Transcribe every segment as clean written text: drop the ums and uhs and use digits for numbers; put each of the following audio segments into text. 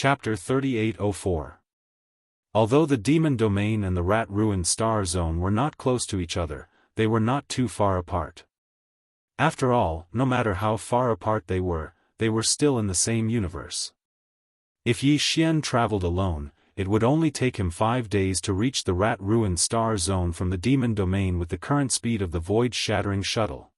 Chapter 3804. Although the demon domain and the rat-ruined star zone were not close to each other, they were not too far apart. After all, no matter how far apart they were still in the same universe. If Yi Xian traveled alone, it would only take him 5 days to reach the rat-ruined star zone from the demon domain with the current speed of the void-shattering shuttle.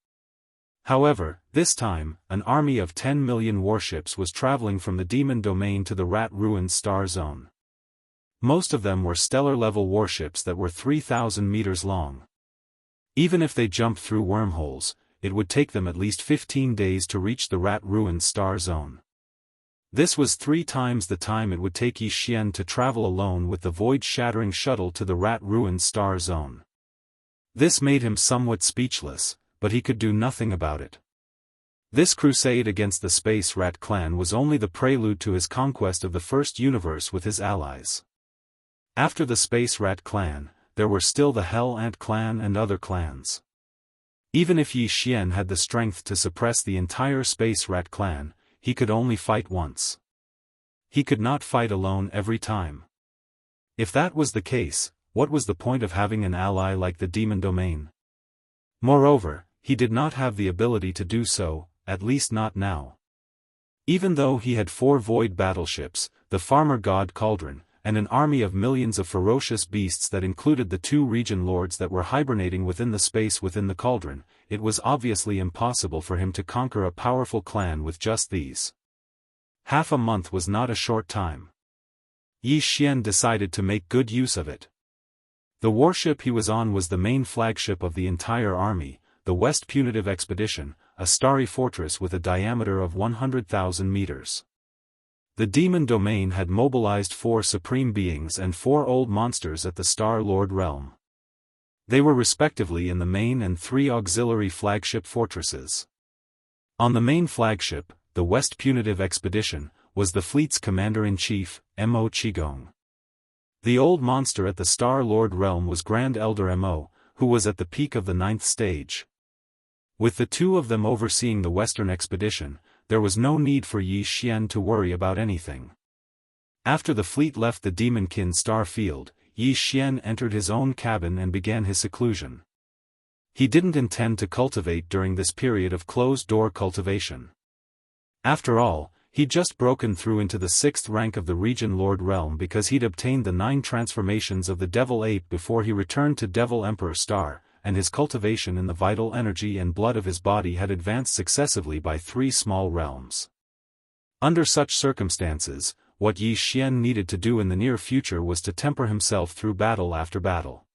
However, this time, an army of 10 million warships was traveling from the demon domain to the rat-ruined star zone. Most of them were stellar-level warships that were 3,000 meters long. Even if they jumped through wormholes, it would take them at least 15 days to reach the rat-ruined star zone. This was 3 times the time it would take Yi Xian to travel alone with the void-shattering shuttle to the rat-ruined star zone. This made him somewhat speechless, but he could do nothing about it. This crusade against the Space Rat clan was only the prelude to his conquest of the first universe with his allies. After the Space Rat clan, there were still the Hell Ant clan and other clans. Even if Yi Xian had the strength to suppress the entire Space Rat clan, he could only fight once. He could not fight alone every time. If that was the case, what was the point of having an ally like the demon domain? Moreover, he did not have the ability to do so, at least not now. Even though he had 4 void battleships, the farmer god Cauldron, and an army of millions of ferocious beasts that included the 2 region lords that were hibernating within the space within the cauldron, it was obviously impossible for him to conquer a powerful clan with just these. Half a month was not a short time. Yi Xian decided to make good use of it. The warship he was on was the main flagship of the entire army, the West Punitive Expedition, a starry fortress with a diameter of 100,000 meters. The demon domain had mobilized 4 supreme beings and 4 old monsters at the Star Lord realm. They were respectively in the main and 3 auxiliary flagship fortresses. On the main flagship, the West Punitive Expedition, was the fleet's commander-in-chief, Mo Qigong. The old monster at the Star Lord realm was Grand Elder Mo, who was at the peak of the 9th stage. With the 2 of them overseeing the Western expedition, there was no need for Yi Xian to worry about anything. After the fleet left the Demonkin star field, Yi Xian entered his own cabin and began his seclusion. He didn't intend to cultivate during this period of closed-door cultivation. After all, he'd just broken through into the 6th rank of the Region Lord realm because he'd obtained the 9 transformations of the Devil Ape before he returned to Devil Emperor Star, and his cultivation in the vital energy and blood of his body had advanced successively by 3 small realms. Under such circumstances, what Yi Xian needed to do in the near future was to temper himself through battle after battle.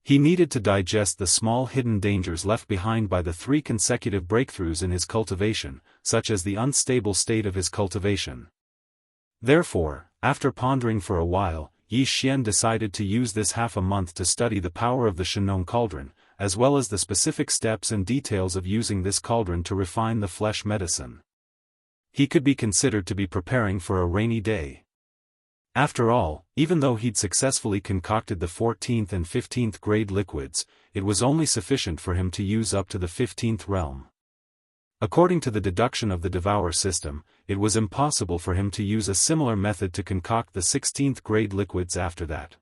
He needed to digest the small hidden dangers left behind by the 3 consecutive breakthroughs in his cultivation, such as the unstable state of his cultivation. Therefore, after pondering for a while, Yi Xian decided to use this half a month to study the power of the Shenong cauldron, as well as the specific steps and details of using this cauldron to refine the flesh medicine. He could be considered to be preparing for a rainy day. After all, even though he'd successfully concocted the 14th and 15th grade liquids, it was only sufficient for him to use up to the 15th realm. According to the deduction of the Devour system, it was impossible for him to use a similar method to concoct the 16th grade liquids after that.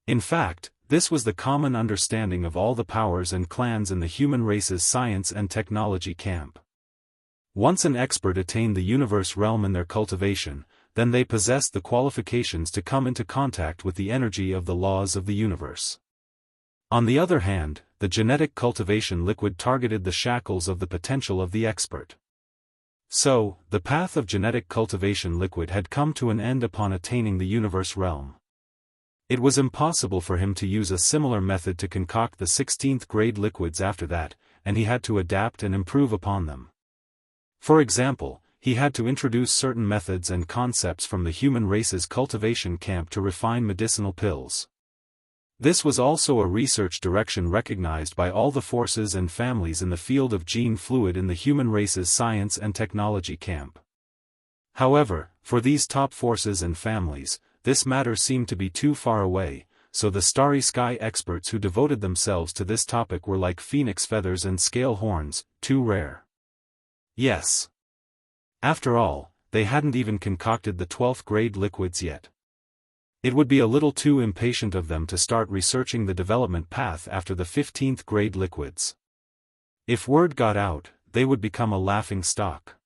In fact, this was the common understanding of all the powers and clans in the human race's science and technology camp. Once an expert attained the universe realm in their cultivation, then they possessed the qualifications to come into contact with the energy of the laws of the universe. On the other hand, the genetic cultivation liquid targeted the shackles of the potential of the expert. So, the path of genetic cultivation liquid had come to an end upon attaining the universe realm. It was impossible for him to use a similar method to concoct the 16th grade liquids after that, and he had to adapt and improve upon them. For example, he had to introduce certain methods and concepts from the human race's cultivation camp to refine medicinal pills. This was also a research direction recognized by all the forces and families in the field of gene fluid in the human race's science and technology camp. However, for these top forces and families, this matter seemed to be too far away, so the starry sky experts who devoted themselves to this topic were like phoenix feathers and scale horns, too rare. Yes. After all, they hadn't even concocted the 12th grade liquids yet. It would be a little too impatient of them to start researching the development path after the 15th grade liquids. If word got out, they would become a laughing stock.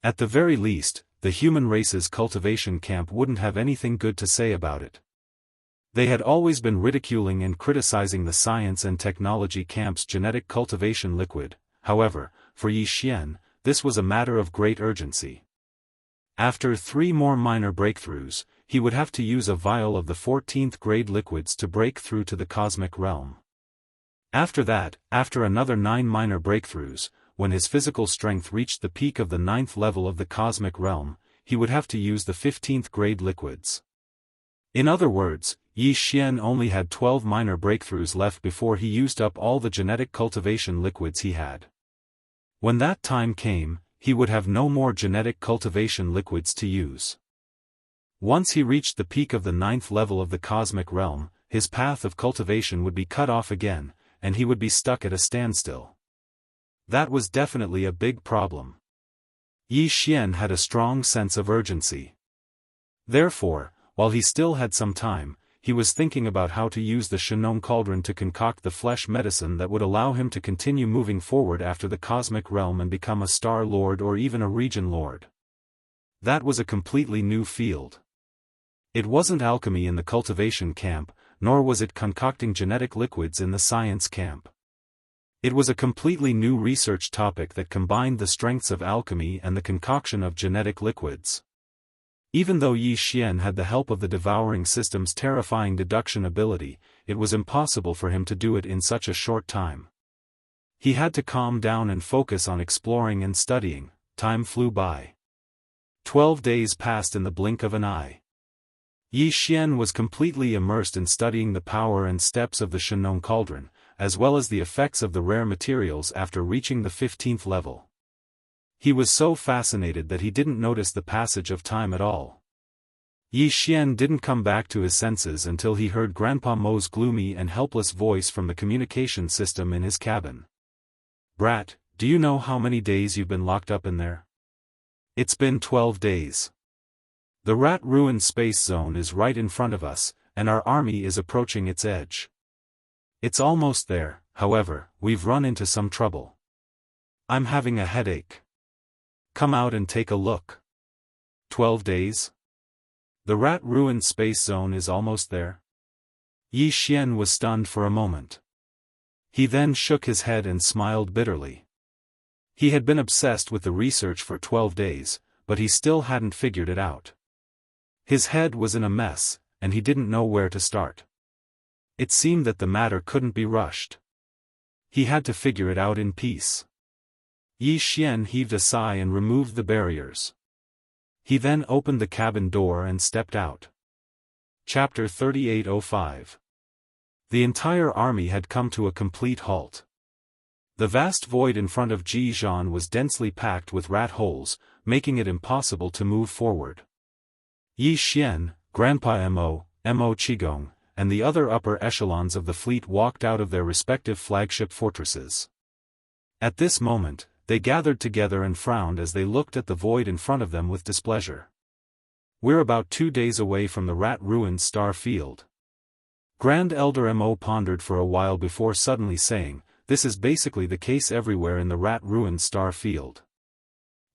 At the very least, the human race's cultivation camp wouldn't have anything good to say about it. They had always been ridiculing and criticizing the science and technology camp's genetic cultivation liquid. However, for Yi Xian, this was a matter of great urgency. After 3 more minor breakthroughs, he would have to use a vial of the 14th grade liquids to break through to the cosmic realm. After that, after another 9 minor breakthroughs, when his physical strength reached the peak of the 9th level of the cosmic realm, he would have to use the 15th grade liquids. In other words, Yi Xian only had 12 minor breakthroughs left before he used up all the genetic cultivation liquids he had. When that time came, he would have no more genetic cultivation liquids to use. Once he reached the peak of the 9th level of the cosmic realm, his path of cultivation would be cut off again, and he would be stuck at a standstill. That was definitely a big problem. Yi Xian had a strong sense of urgency. Therefore, while he still had some time, he was thinking about how to use the Shenong cauldron to concoct the flesh medicine that would allow him to continue moving forward after the cosmic realm and become a star lord or even a region lord. That was a completely new field. It wasn't alchemy in the cultivation camp, nor was it concocting genetic liquids in the science camp. It was a completely new research topic that combined the strengths of alchemy and the concoction of genetic liquids. Even though Yi Xian had the help of the Devouring system's terrifying deduction ability, it was impossible for him to do it in such a short time. He had to calm down and focus on exploring and studying. Time flew by. 12 days passed in the blink of an eye. Yi Xian was completely immersed in studying the power and steps of the Shenong cauldron, as well as the effects of the rare materials after reaching the 15th level. He was so fascinated that he didn't notice the passage of time at all. Yi Xian didn't come back to his senses until he heard Grandpa Mo's gloomy and helpless voice from the communication system in his cabin. "Brat, do you know how many days you've been locked up in there? It's been 12 days. The rat ruined space zone is right in front of us, and our army is approaching its edge. It's almost there, however, we've run into some trouble. I'm having a headache. Come out and take a look. 12 days? The rat-ruined space zone is almost there?" Yi Xian was stunned for a moment. He then shook his head and smiled bitterly. He had been obsessed with the research for 12 days, but he still hadn't figured it out. His head was in a mess, and he didn't know where to start. It seemed that the matter couldn't be rushed. He had to figure it out in peace. Yi Xian heaved a sigh and removed the barriers. He then opened the cabin door and stepped out. Chapter 3805. The entire army had come to a complete halt. The vast void in front of Zhizhan was densely packed with rat holes, making it impossible to move forward. Yi Xian, Grandpa Mo Qigong, and the other upper echelons of the fleet walked out of their respective flagship fortresses. At this moment, they gathered together and frowned as they looked at the void in front of them with displeasure. "We're about 2 days away from the rat-ruined star field." Grand Elder Mo pondered for a while before suddenly saying, "This is basically the case everywhere in the rat-ruined star field.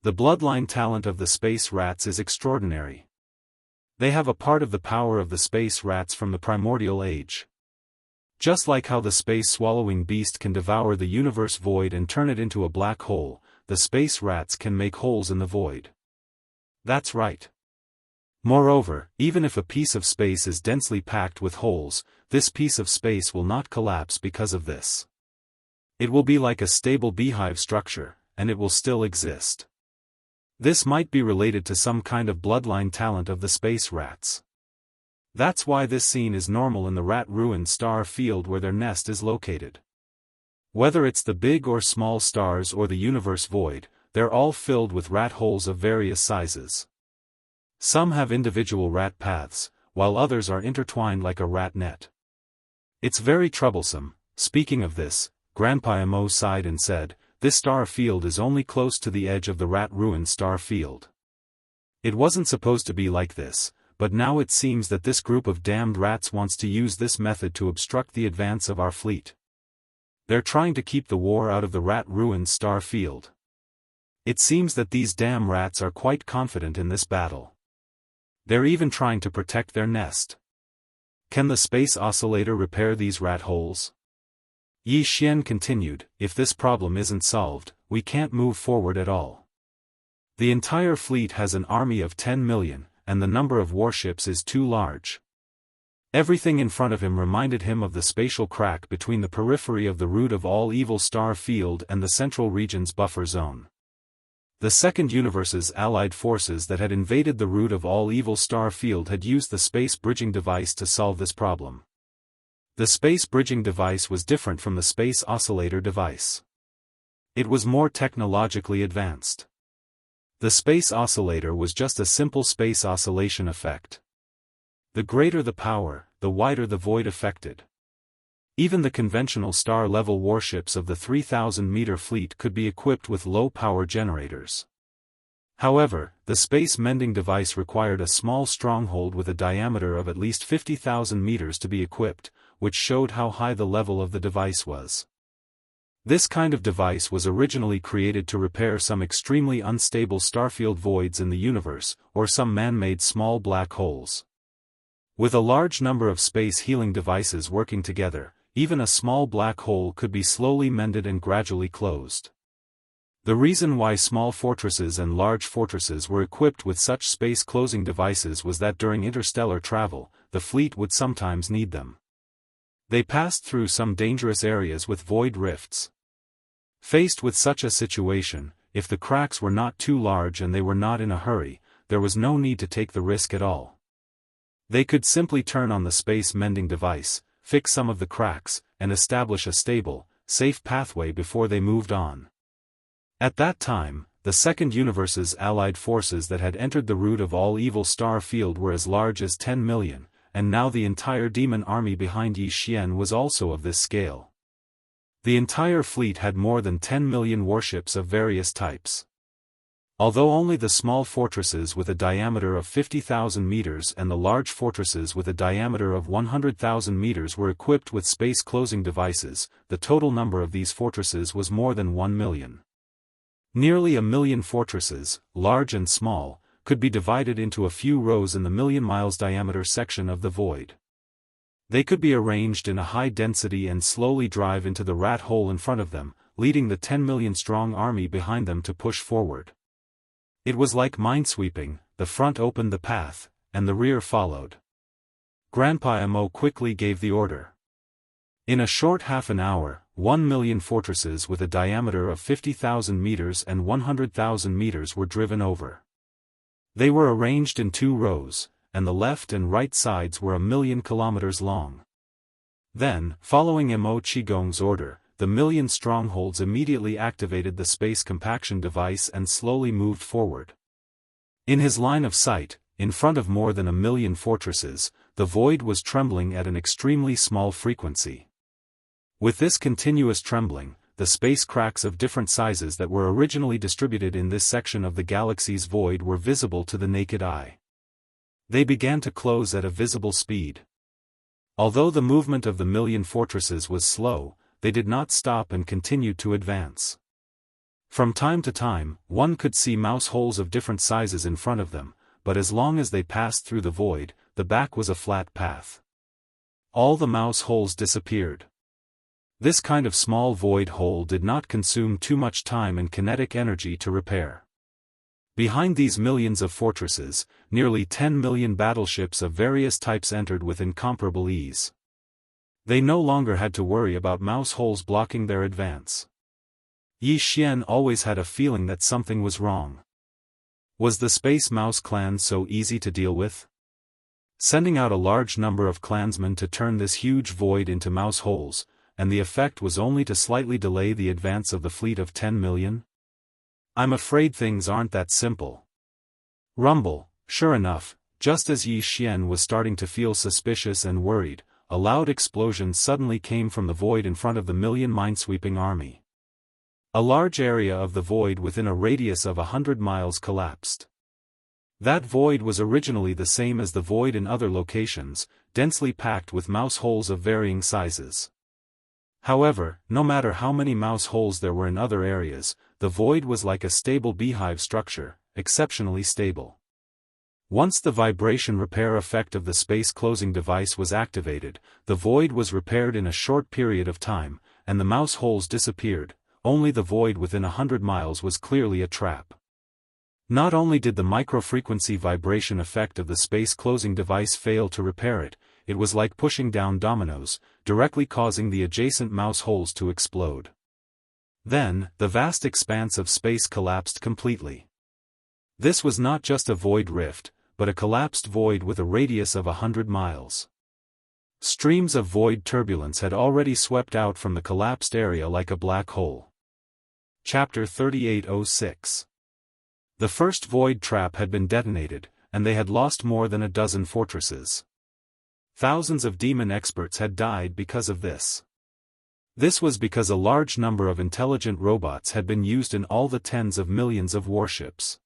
The bloodline talent of the space rats is extraordinary. They have a part of the power of the space rats from the primordial age. Just like how the space-swallowing beast can devour the universe void and turn it into a black hole, the space rats can make holes in the void. That's right. Moreover, even if a piece of space is densely packed with holes, this piece of space will not collapse because of this. It will be like a stable beehive structure, and it will still exist. This might be related to some kind of bloodline talent of the space rats. That's why this scene is normal in the rat-ruined star field where their nest is located. Whether it's the big or small stars or the universe void, they're all filled with rat holes of various sizes. Some have individual rat paths, while others are intertwined like a rat net. It's very troublesome." Speaking of this, Grandpa Mo sighed and said, "This star field is only close to the edge of the rat-ruined star field. It wasn't supposed to be like this, but now it seems that this group of damned rats wants to use this method to obstruct the advance of our fleet. They're trying to keep the war out of the rat-ruined star field. It seems that these damn rats are quite confident in this battle. They're even trying to protect their nest. Can the space oscillator repair these rat holes? Yi Xian continued, if this problem isn't solved, we can't move forward at all. The entire fleet has an army of 10 million, and the number of warships is too large. Everything in front of him reminded him of the spatial crack between the periphery of the root of all evil star field and the central region's buffer zone. The Second Universe's allied forces that had invaded the root of all evil star field had used the space bridging device to solve this problem. The space bridging device was different from the space oscillator device. It was more technologically advanced. The space oscillator was just a simple space oscillation effect. The greater the power, the wider the void affected. Even the conventional star-level warships of the 3,000-meter fleet could be equipped with low-power generators. However, the space-mending device required a small stronghold with a diameter of at least 50,000 meters to be equipped, which showed how high the level of the device was. This kind of device was originally created to repair some extremely unstable starfield voids in the universe, or some man-made small black holes. With a large number of space healing devices working together, even a small black hole could be slowly mended and gradually closed. The reason why small fortresses and large fortresses were equipped with such space-closing devices was that during interstellar travel, the fleet would sometimes need them. They passed through some dangerous areas with void rifts. Faced with such a situation, if the cracks were not too large and they were not in a hurry, there was no need to take the risk at all. They could simply turn on the space-mending device, fix some of the cracks, and establish a stable, safe pathway before they moved on. At that time, the Second Universe's allied forces that had entered the root of all evil star field were as large as 10 million, and now the entire demon army behind Yi Xian was also of this scale. The entire fleet had more than 10 million warships of various types. Although only the small fortresses with a diameter of 50,000 meters and the large fortresses with a diameter of 100,000 meters were equipped with space-closing devices, the total number of these fortresses was more than 1 million. Nearly a million fortresses, large and small, could be divided into a few rows in the million-miles diameter section of the void. They could be arranged in a high density and slowly drive into the rat hole in front of them, leading the 10 million-strong army behind them to push forward. It was like minesweeping, the front opened the path, and the rear followed. Grandpa Mo quickly gave the order. In a short half an hour, 1 million fortresses with a diameter of 50,000 meters and 100,000 meters were driven over. They were arranged in 2 rows, and the left and right sides were 1 million kilometers long. Then, following Mo Qigong's order, the million strongholds immediately activated the space compaction device and slowly moved forward. In his line of sight, in front of more than 1 million fortresses, the void was trembling at an extremely small frequency. With this continuous trembling, the space cracks of different sizes that were originally distributed in this section of the galaxy's void were visible to the naked eye. They began to close at a visible speed. Although the movement of the million fortresses was slow, they did not stop and continued to advance. From time to time, one could see mouse holes of different sizes in front of them, but as long as they passed through the void, the back was a flat path. All the mouse holes disappeared. This kind of small void hole did not consume too much time and kinetic energy to repair. Behind these millions of fortresses, nearly 10 million battleships of various types entered with incomparable ease. They no longer had to worry about mouse holes blocking their advance. Yi Xian always had a feeling that something was wrong. Was the Space Mouse clan so easy to deal with? Sending out a large number of clansmen to turn this huge void into mouse holes, and the effect was only to slightly delay the advance of the fleet of 10 million? I'm afraid things aren't that simple. Rumble, sure enough, just as Yi Xian was starting to feel suspicious and worried, a loud explosion suddenly came from the void in front of the million minesweeping army. A large area of the void within a radius of 100 miles collapsed. That void was originally the same as the void in other locations, densely packed with mouse holes of varying sizes. However, no matter how many mouse holes there were in other areas, the void was like a stable beehive structure, exceptionally stable. Once the vibration repair effect of the space closing device was activated, the void was repaired in a short period of time, and the mouse holes disappeared. Only the void within 100 miles was clearly a trap. Not only did the microfrequency vibration effect of the space closing device fail to repair it, it was like pushing down dominoes, directly causing the adjacent mouse holes to explode. Then, the vast expanse of space collapsed completely. This was not just a void rift, but a collapsed void with a radius of 100 miles. Streams of void turbulence had already swept out from the collapsed area like a black hole. Chapter 3806. The first void trap had been detonated, and they had lost more than a dozen fortresses. Thousands of demon experts had died because of this. This was because a large number of intelligent robots had been used in all the tens of millions of warships.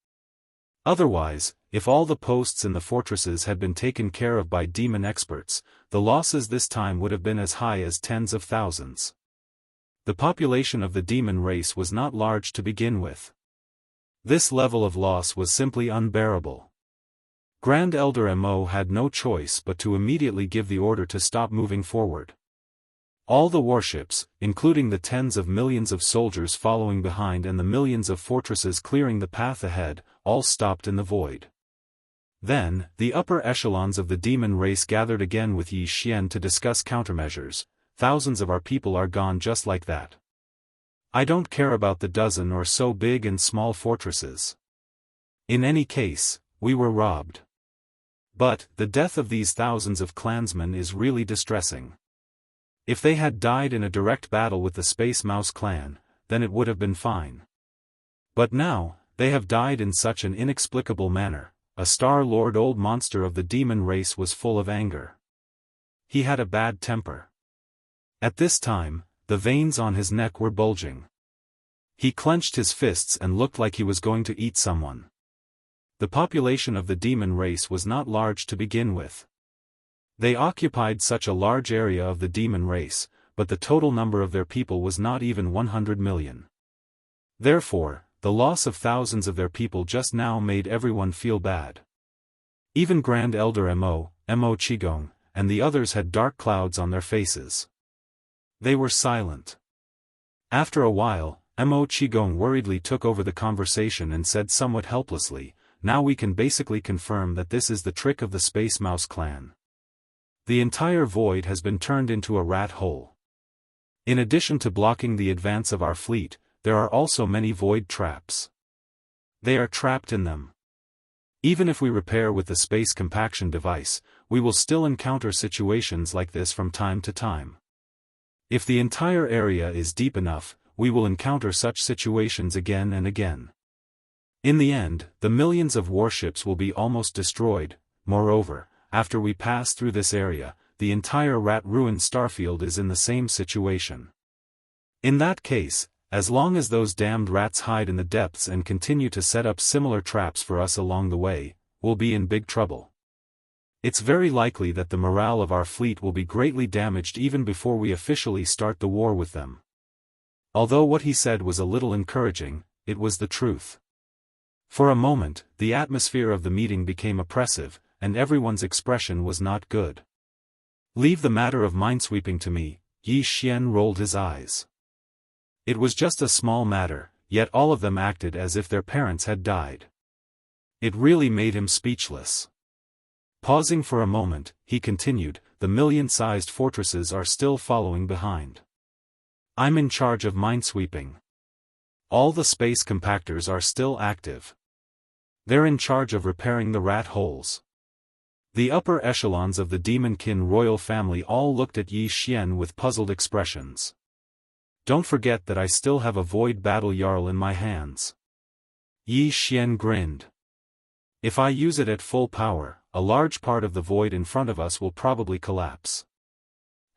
Otherwise, if all the posts in the fortresses had been taken care of by demon experts, the losses this time would have been as high as tens of thousands. The population of the demon race was not large to begin with. This level of loss was simply unbearable. Grand Elder Mo had no choice but to immediately give the order to stop moving forward. All the warships, including the tens of millions of soldiers following behind and the millions of fortresses clearing the path ahead, all stopped in the void. Then, the upper echelons of the demon race gathered again with Yi Xian to discuss countermeasures. Thousands of our people are gone just like that. I don't care about the dozen or so big and small fortresses. In any case, we were robbed. But, the death of these thousands of clansmen is really distressing. If they had died in a direct battle with the Space Mouse clan, then it would have been fine. But now, they have died in such an inexplicable manner. A Star-Lord old monster of the demon race was full of anger. He had a bad temper. At this time, the veins on his neck were bulging. He clenched his fists and looked like he was going to eat someone. The population of the demon race was not large to begin with. They occupied such a large area of the demon race, but the total number of their people was not even 100 million. Therefore, the loss of thousands of their people just now made everyone feel bad. Even Grand Elder Mo Qigong, and the others had dark clouds on their faces. They were silent. After a while, Mo Qigong worriedly took over the conversation and said somewhat helplessly, "Now we can basically confirm that this is the trick of the Space Mouse clan. The entire void has been turned into a rat hole. In addition to blocking the advance of our fleet, there are also many void traps. They are trapped in them. Even if we repair with the space compaction device, we will still encounter situations like this from time to time. If the entire area is deep enough, we will encounter such situations again and again. In the end, the millions of warships will be almost destroyed. Moreover, after we pass through this area, the entire rat-ruined starfield is in the same situation. In that case, as long as those damned rats hide in the depths and continue to set up similar traps for us along the way, we'll be in big trouble. It's very likely that the morale of our fleet will be greatly damaged even before we officially start the war with them." Although what he said was a little encouraging, it was the truth. For a moment, the atmosphere of the meeting became oppressive, and everyone's expression was not good. "Leave the matter of minesweeping to me," Yi Xian rolled his eyes. It was just a small matter, yet all of them acted as if their parents had died. It really made him speechless. Pausing for a moment, he continued, "The million-sized fortresses are still following behind. I'm in charge of minesweeping. All the space compactors are still active. They're in charge of repairing the rat holes." The upper echelons of the Demonkin royal family all looked at Yi Xian with puzzled expressions. "Don't forget that I still have a void battle Jarl in my hands." Yi Xian grinned. "If I use it at full power, a large part of the void in front of us will probably collapse.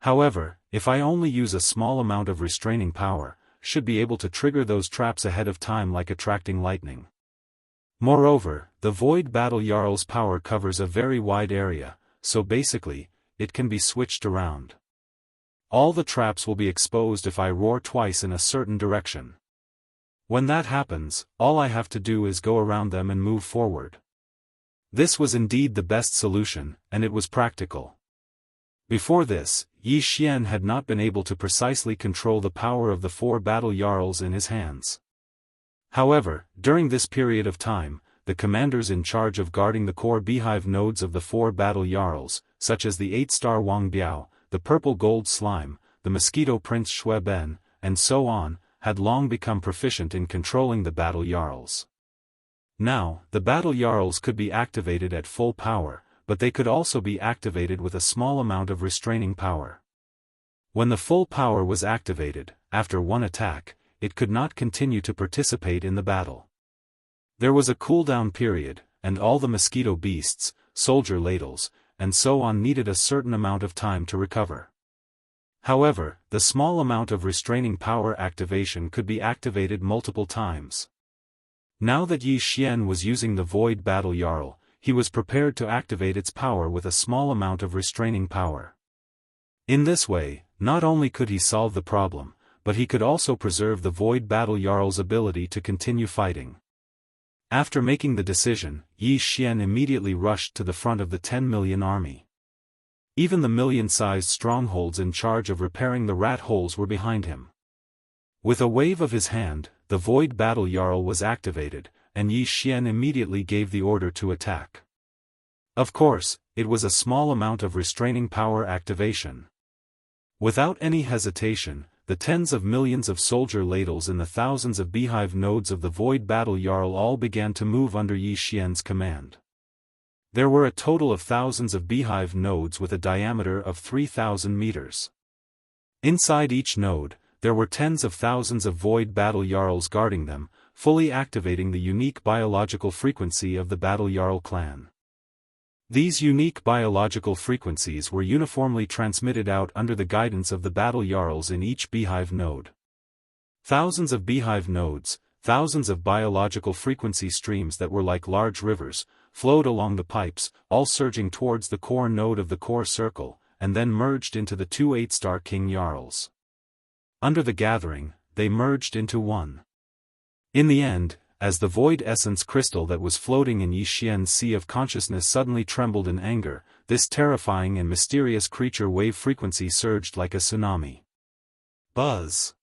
However, if I only use a small amount of restraining power, should be able to trigger those traps ahead of time like attracting lightning." Moreover, the Void Battle Jarl's power covers a very wide area, so basically, it can be switched around. All the traps will be exposed if I roar twice in a certain direction. When that happens, all I have to do is go around them and move forward. This was indeed the best solution, and it was practical. Before this, Yi Xian had not been able to precisely control the power of the 4 battle jarls in his hands. However, during this period of time, the commanders in charge of guarding the core beehive nodes of the 4 battle jarls, such as the 8-star Wang Biao, the purple gold slime, the mosquito prince Xue Ben, and so on, had long become proficient in controlling the battle jarls. Now, the battle jarls could be activated at full power, but they could also be activated with a small amount of restraining power. When the full power was activated, after one attack, it could not continue to participate in the battle. There was a cooldown period, and all the mosquito beasts, soldier ladles, and so on needed a certain amount of time to recover. However, the small amount of restraining power activation could be activated multiple times. Now that Yi Xian was using the Void Battle Jarl, he was prepared to activate its power with a small amount of restraining power. In this way, not only could he solve the problem, but he could also preserve the Void Battle Jarl's ability to continue fighting. After making the decision, Yi Xian immediately rushed to the front of the 10 million army. Even the million-sized strongholds in charge of repairing the rat holes were behind him. With a wave of his hand, the Void Battle Jarl was activated, and Yi Xian immediately gave the order to attack. Of course, it was a small amount of restraining power activation. Without any hesitation, the tens of millions of soldier ladles and the thousands of beehive nodes of the Void Battle Jarl all began to move under Yi Xian's command. There were a total of thousands of beehive nodes with a diameter of 3,000 meters. Inside each node, there were tens of thousands of Void Battle Jarls guarding them, fully activating the unique biological frequency of the Battle Jarl clan. These unique biological frequencies were uniformly transmitted out under the guidance of the Battle Jarls in each beehive node. Thousands of beehive nodes, thousands of biological frequency streams that were like large rivers, flowed along the pipes, all surging towards the core node of the core circle, and then merged into the 2 8-star king jarls. Under the gathering, they merged into one. In the end, as the void essence crystal that was floating in Yi Xian's sea of consciousness suddenly trembled in anger, this terrifying and mysterious creature wave frequency surged like a tsunami. Buzz!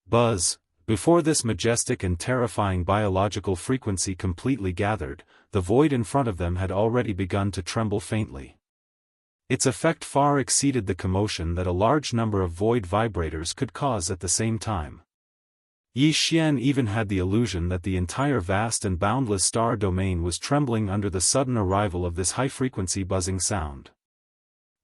Buzz! Before this majestic and terrifying biological frequency completely gathered, the void in front of them had already begun to tremble faintly. Its effect far exceeded the commotion that a large number of void vibrators could cause at the same time. Yi Xian even had the illusion that the entire vast and boundless star domain was trembling under the sudden arrival of this high-frequency buzzing sound.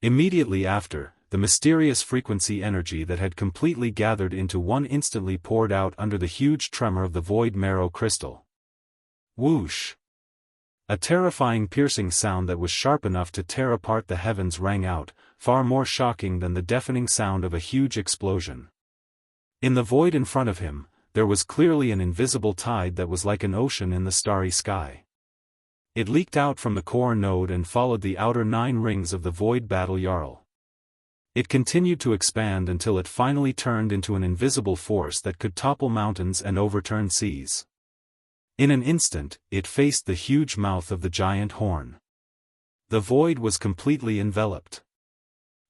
Immediately after, the mysterious frequency energy that had completely gathered into one instantly poured out under the huge tremor of the void marrow crystal. Whoosh! A terrifying piercing sound that was sharp enough to tear apart the heavens rang out, far more shocking than the deafening sound of a huge explosion. In the void in front of him, there was clearly an invisible tide that was like an ocean in the starry sky. It leaked out from the core node and followed the outer 9 rings of the Void Battle Jarl. It continued to expand until it finally turned into an invisible force that could topple mountains and overturn seas. In an instant, it faced the huge mouth of the giant horn. The void was completely enveloped.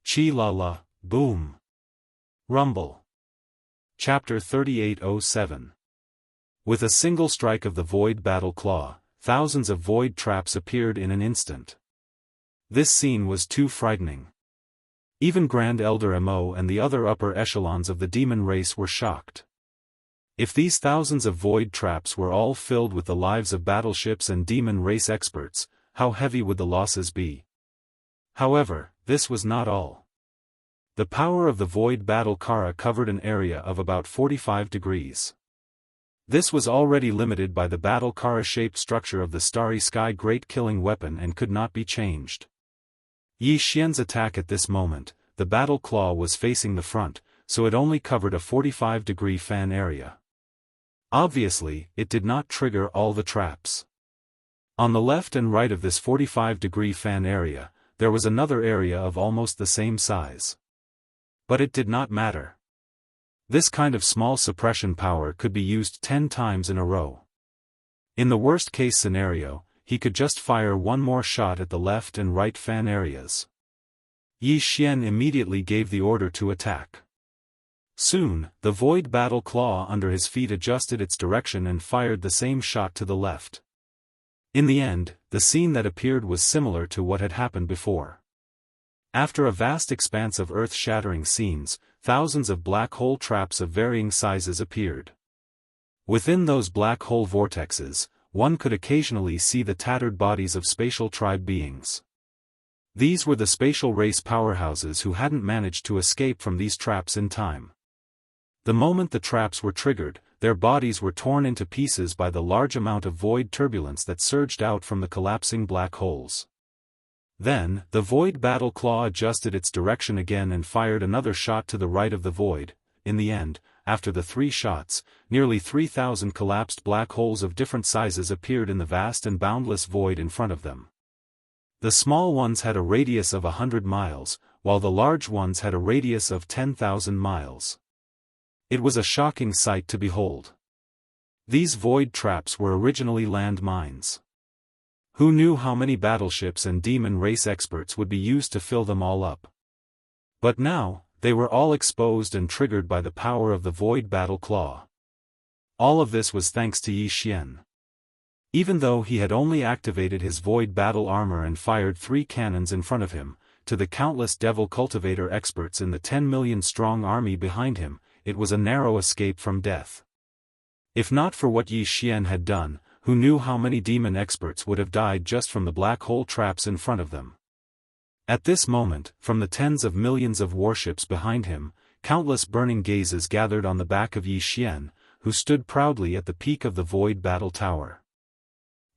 Chi-la-la, boom. Rumble. Chapter 3807. With a single strike of the void battle claw, thousands of void traps appeared in an instant. This scene was too frightening. Even Grand Elder Mo and the other upper echelons of the demon race were shocked. If these thousands of void traps were all filled with the lives of battleships and demon race experts, how heavy would the losses be? However, this was not all. The power of the void battle Kara covered an area of about 45 degrees. This was already limited by the battle Kara-shaped structure of the Starry Sky Great Killing Weapon and could not be changed. Yi Xian's attack at this moment, the battle claw was facing the front, so it only covered a 45-degree fan area. Obviously, it did not trigger all the traps. On the left and right of this 45-degree fan area, there was another area of almost the same size. But it did not matter. This kind of small suppression power could be used 10 times in a row. In the worst-case scenario, he could just fire one more shot at the left and right fan areas. Yi Xian immediately gave the order to attack. Soon, the void battle claw under his feet adjusted its direction and fired the same shot to the left. In the end, the scene that appeared was similar to what had happened before. After a vast expanse of earth-shattering scenes, thousands of black hole traps of varying sizes appeared. Within those black hole vortexes, one could occasionally see the tattered bodies of spatial tribe beings. These were the spatial race powerhouses who hadn't managed to escape from these traps in time. The moment the traps were triggered, their bodies were torn into pieces by the large amount of void turbulence that surged out from the collapsing black holes. Then, the void battle claw adjusted its direction again and fired another shot to the right of the void. In the end, after the 3 shots, nearly 3,000 collapsed black holes of different sizes appeared in the vast and boundless void in front of them. The small ones had a radius of 100 miles, while the large ones had a radius of 10,000 miles. It was a shocking sight to behold. These void traps were originally land mines. Who knew how many battleships and demon race experts would be used to fill them all up? But now, they were all exposed and triggered by the power of the void battle claw. All of this was thanks to Yi Xian. Even though he had only activated his void battle armor and fired 3 cannons in front of him, to the countless devil cultivator experts in the 10 million strong army behind him, it was a narrow escape from death. If not for what Yi Xian had done, who knew how many demon experts would have died just from the black hole traps in front of them. At this moment, from the tens of millions of warships behind him, countless burning gazes gathered on the back of Yi Xian, who stood proudly at the peak of the void battle tower.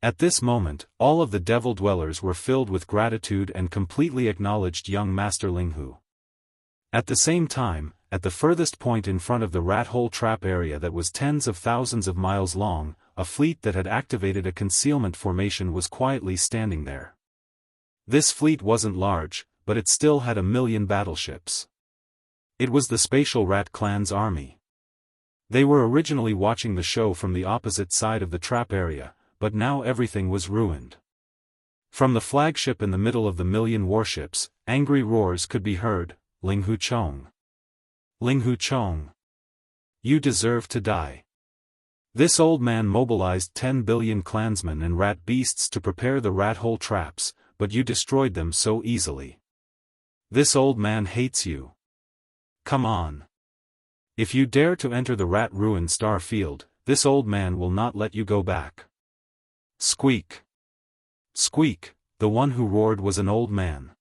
At this moment, all of the devil dwellers were filled with gratitude and completely acknowledged young Master Linghu. At the same time, at the furthest point in front of the rat hole trap area that was tens of thousands of miles long, a fleet that had activated a concealment formation was quietly standing there. This fleet wasn't large, but it still had 1,000,000 battleships. It was the Spatial Rat Clan's army. They were originally watching the show from the opposite side of the trap area, but now everything was ruined. From the flagship in the middle of the 1,000,000 warships, angry roars could be heard. Linghu Chong. Linghu Chong. You deserve to die. This old man mobilized 10 billion clansmen and rat beasts to prepare the rat hole traps, but you destroyed them so easily. This old man hates you. Come on. If you dare to enter the rat ruined star field, this old man will not let you go back. Squeak. Squeak, the one who roared was an old man.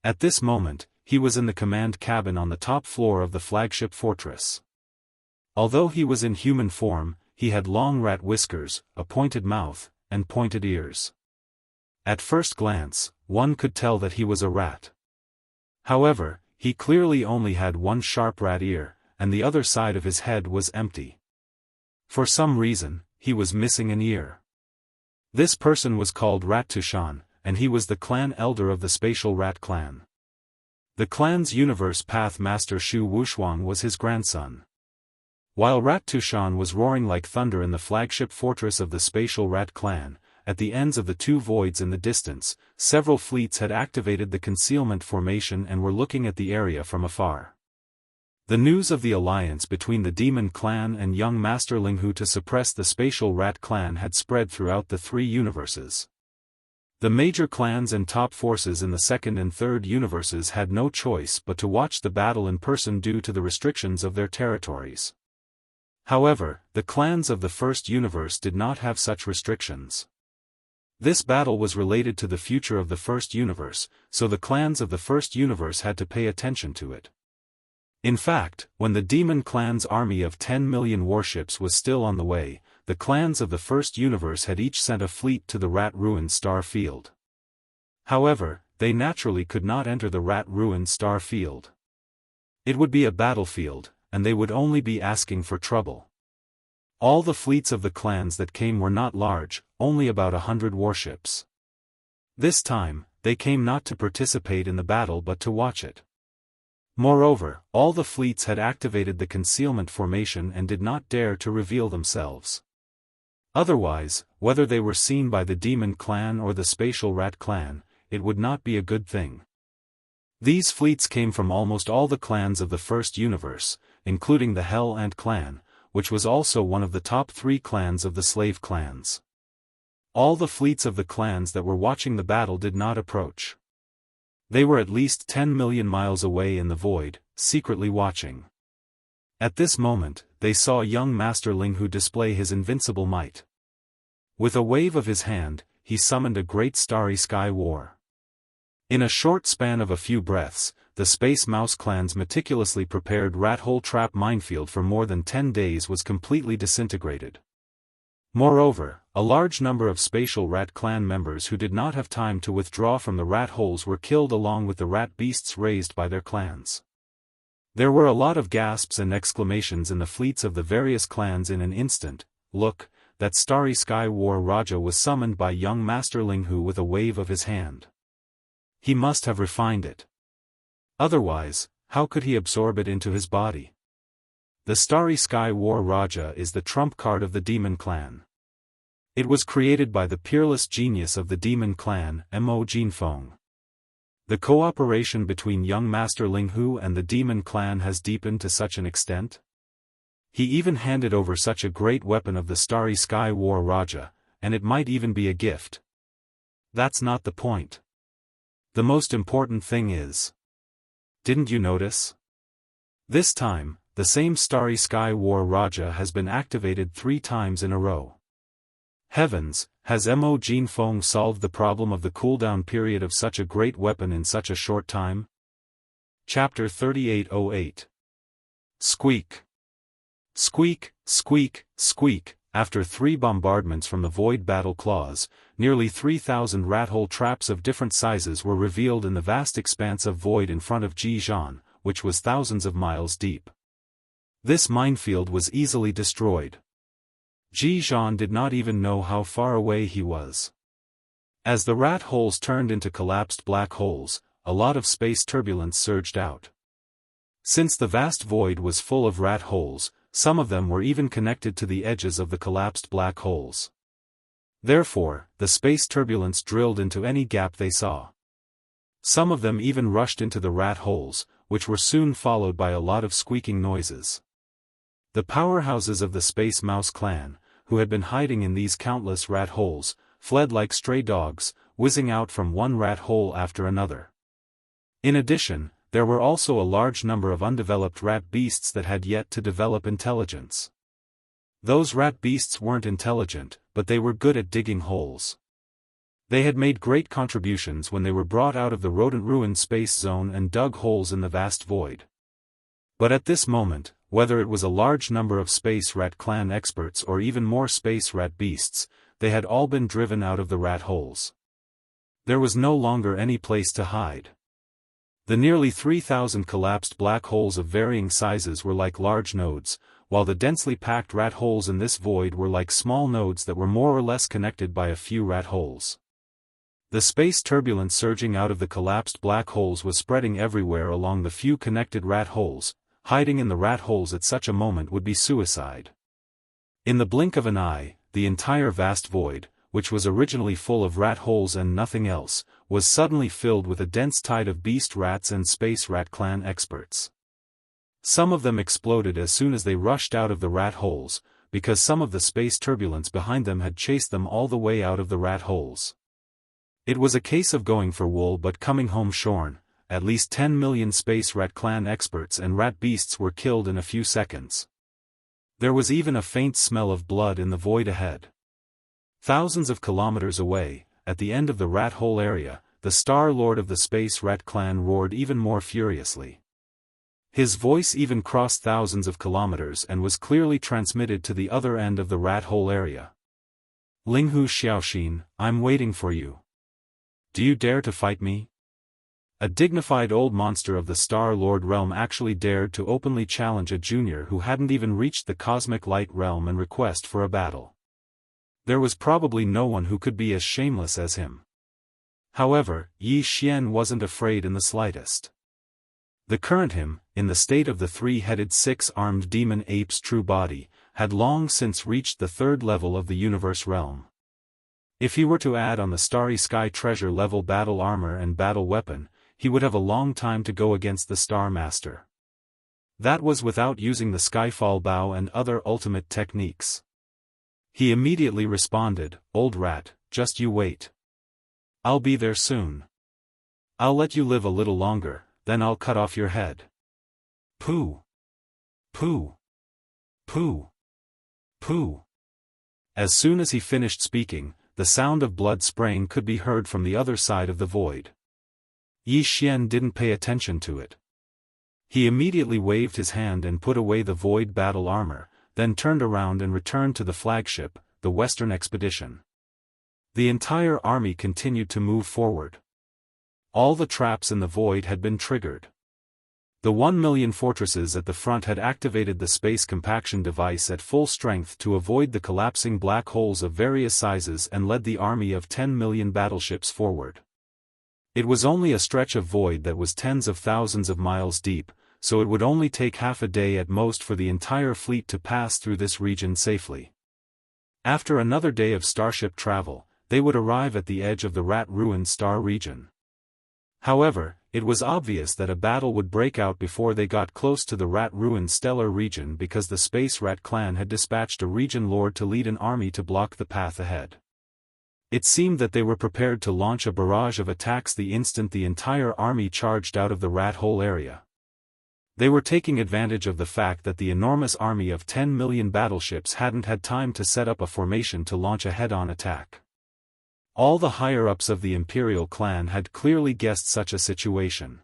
At this moment, he was in the command cabin on the top floor of the flagship fortress. Although he was in human form, he had long rat whiskers, a pointed mouth, and pointed ears. At first glance, one could tell that he was a rat. However, he clearly only had one sharp rat ear, and the other side of his head was empty. For some reason, he was missing an ear. This person was called Rat Tushan, and he was the clan elder of the Spatial Rat Clan. The clan's universe path master Shu Wushuang was his grandson. While Rat Tushan was roaring like thunder in the flagship fortress of the Spatial Rat Clan, at the ends of the 2 voids in the distance, several fleets had activated the concealment formation and were looking at the area from afar. The news of the alliance between the Demon Clan and young Master Linghu to suppress the Spatial Rat Clan had spread throughout the 3 universes. The major clans and top forces in the 2nd and 3rd universes had no choice but to watch the battle in person due to the restrictions of their territories. However, the clans of the 1st universe did not have such restrictions. This battle was related to the future of the 1st universe, so the clans of the 1st universe had to pay attention to it. In fact, when the Demon Clan's army of 10 million warships was still on the way, the clans of the 1st universe had each sent a fleet to the rat-ruined star field. However, they naturally could not enter the rat-ruined star field. It would be a battlefield, and they would only be asking for trouble. All the fleets of the clans that came were not large, only about 100 warships. This time, they came not to participate in the battle but to watch it. Moreover, all the fleets had activated the concealment formation and did not dare to reveal themselves. Otherwise, whether they were seen by the Demon Clan or the Spatial Rat Clan, it would not be a good thing. These fleets came from almost all the clans of the First Universe, including the Hell Ant Clan, which was also one of the top 3 clans of the slave clans. All the fleets of the clans that were watching the battle did not approach. They were at least 10 million miles away in the void, secretly watching. At this moment, they saw young Master Linghu display his invincible might. With a wave of his hand, he summoned a great starry sky war. In a short span of a few breaths, the Space Mouse clan's meticulously prepared rat-hole trap minefield for more than 10 days was completely disintegrated. Moreover, a large number of Spatial Rat Clan members who did not have time to withdraw from the rat holes were killed along with the rat beasts raised by their clans. There were a lot of gasps and exclamations in the fleets of the various clans in an instant. Look, that starry sky war Raja was summoned by young Master Linghu with a wave of his hand. He must have refined it. Otherwise, how could he absorb it into his body? The starry sky war Raja is the trump card of the Demon Clan. It was created by the peerless genius of the Demon Clan, Mo Jinfeng. The cooperation between young Master Linghu and the Demon Clan has deepened to such an extent. He even handed over such a great weapon of the Starry Sky War Raja, and it might even be a gift. That's not the point. The most important thing is... Didn't you notice? This time, the same Starry Sky War Raja has been activated 3 times in a row. Heavens, has Mo Jinfeng solved the problem of the cooldown period of such a great weapon in such a short time? Chapter 3808. Squeak. Squeak, squeak, squeak. After 3 bombardments from the Void Battle Claws, nearly 3,000 rat-hole traps of different sizes were revealed in the vast expanse of void in front of Jianghu, which was thousands of miles deep. This minefield was easily destroyed. Jianghu did not even know how far away he was. As the rat holes turned into collapsed black holes, a lot of space turbulence surged out. Since the vast void was full of rat holes, some of them were even connected to the edges of the collapsed black holes. Therefore, the space turbulence drilled into any gap they saw. Some of them even rushed into the rat holes, which were soon followed by a lot of squeaking noises. The powerhouses of the Space Mouse clan, who had been hiding in these countless rat holes, fled like stray dogs, whizzing out from one rat hole after another. In addition, there were also a large number of undeveloped rat beasts that had yet to develop intelligence. Those rat beasts weren't intelligent, but they were good at digging holes. They had made great contributions when they were brought out of the rodent-ruined space zone and dug holes in the vast void. But at this moment, whether it was a large number of Space Rat Clan experts or even more Space Rat beasts, they had all been driven out of the rat holes. There was no longer any place to hide. The nearly 3,000 collapsed black holes of varying sizes were like large nodes, while the densely packed rat holes in this void were like small nodes that were more or less connected by a few rat holes. The space turbulence surging out of the collapsed black holes was spreading everywhere along the few connected rat holes. Hiding in the rat holes at such a moment would be suicide. In the blink of an eye, the entire vast void, which was originally full of rat holes and nothing else, was suddenly filled with a dense tide of beast rats and Space Rat Clan experts. Some of them exploded as soon as they rushed out of the rat holes, because some of the space turbulence behind them had chased them all the way out of the rat holes. It was a case of going for wool but coming home shorn. At least 10 million Space Rat Clan experts and rat beasts were killed in a few seconds. There was even a faint smell of blood in the void ahead. Thousands of kilometers away, at the end of the rat hole area, the Star Lord of the Space Rat Clan roared even more furiously. His voice even crossed thousands of kilometers and was clearly transmitted to the other end of the rat hole area. Linghu Xiaoxin, I'm waiting for you. Do you dare to fight me? A dignified old monster of the Star Lord realm actually dared to openly challenge a junior who hadn't even reached the cosmic light realm and request for a battle. There was probably no one who could be as shameless as him. However, Yi Xian wasn't afraid in the slightest. The current him, in the state of the three-headed six-armed demon ape's true body, had long since reached the third level of the universe realm. If he were to add on the starry sky treasure level battle armor and battle weapon, he would have a long time to go against the Star Master. That was without using the Skyfall Bow and other ultimate techniques. He immediately responded, "Old rat, just you wait. I'll be there soon. I'll let you live a little longer, then I'll cut off your head." Pooh! Pooh! Pooh! Pooh! As soon as he finished speaking, the sound of blood spraying could be heard from the other side of the void. Yi Xian didn't pay attention to it. He immediately waved his hand and put away the void battle armor, then turned around and returned to the flagship, the Western Expedition. The entire army continued to move forward. All the traps in the void had been triggered. The 1,000,000 fortresses at the front had activated the space compaction device at full strength to avoid the collapsing black holes of various sizes and led the army of 10,000,000 battleships forward. It was only a stretch of void that was tens of thousands of miles deep, so it would only take half a day at most for the entire fleet to pass through this region safely. After another day of starship travel, they would arrive at the edge of the rat-ruined star region. However, it was obvious that a battle would break out before they got close to the rat-ruined stellar region because the Space Rat clan had dispatched a region lord to lead an army to block the path ahead. It seemed that they were prepared to launch a barrage of attacks the instant the entire army charged out of the rat hole area. They were taking advantage of the fact that the enormous army of 10,000,000 battleships hadn't had time to set up a formation to launch a head-on attack. All the higher-ups of the Imperial clan had clearly guessed such a situation.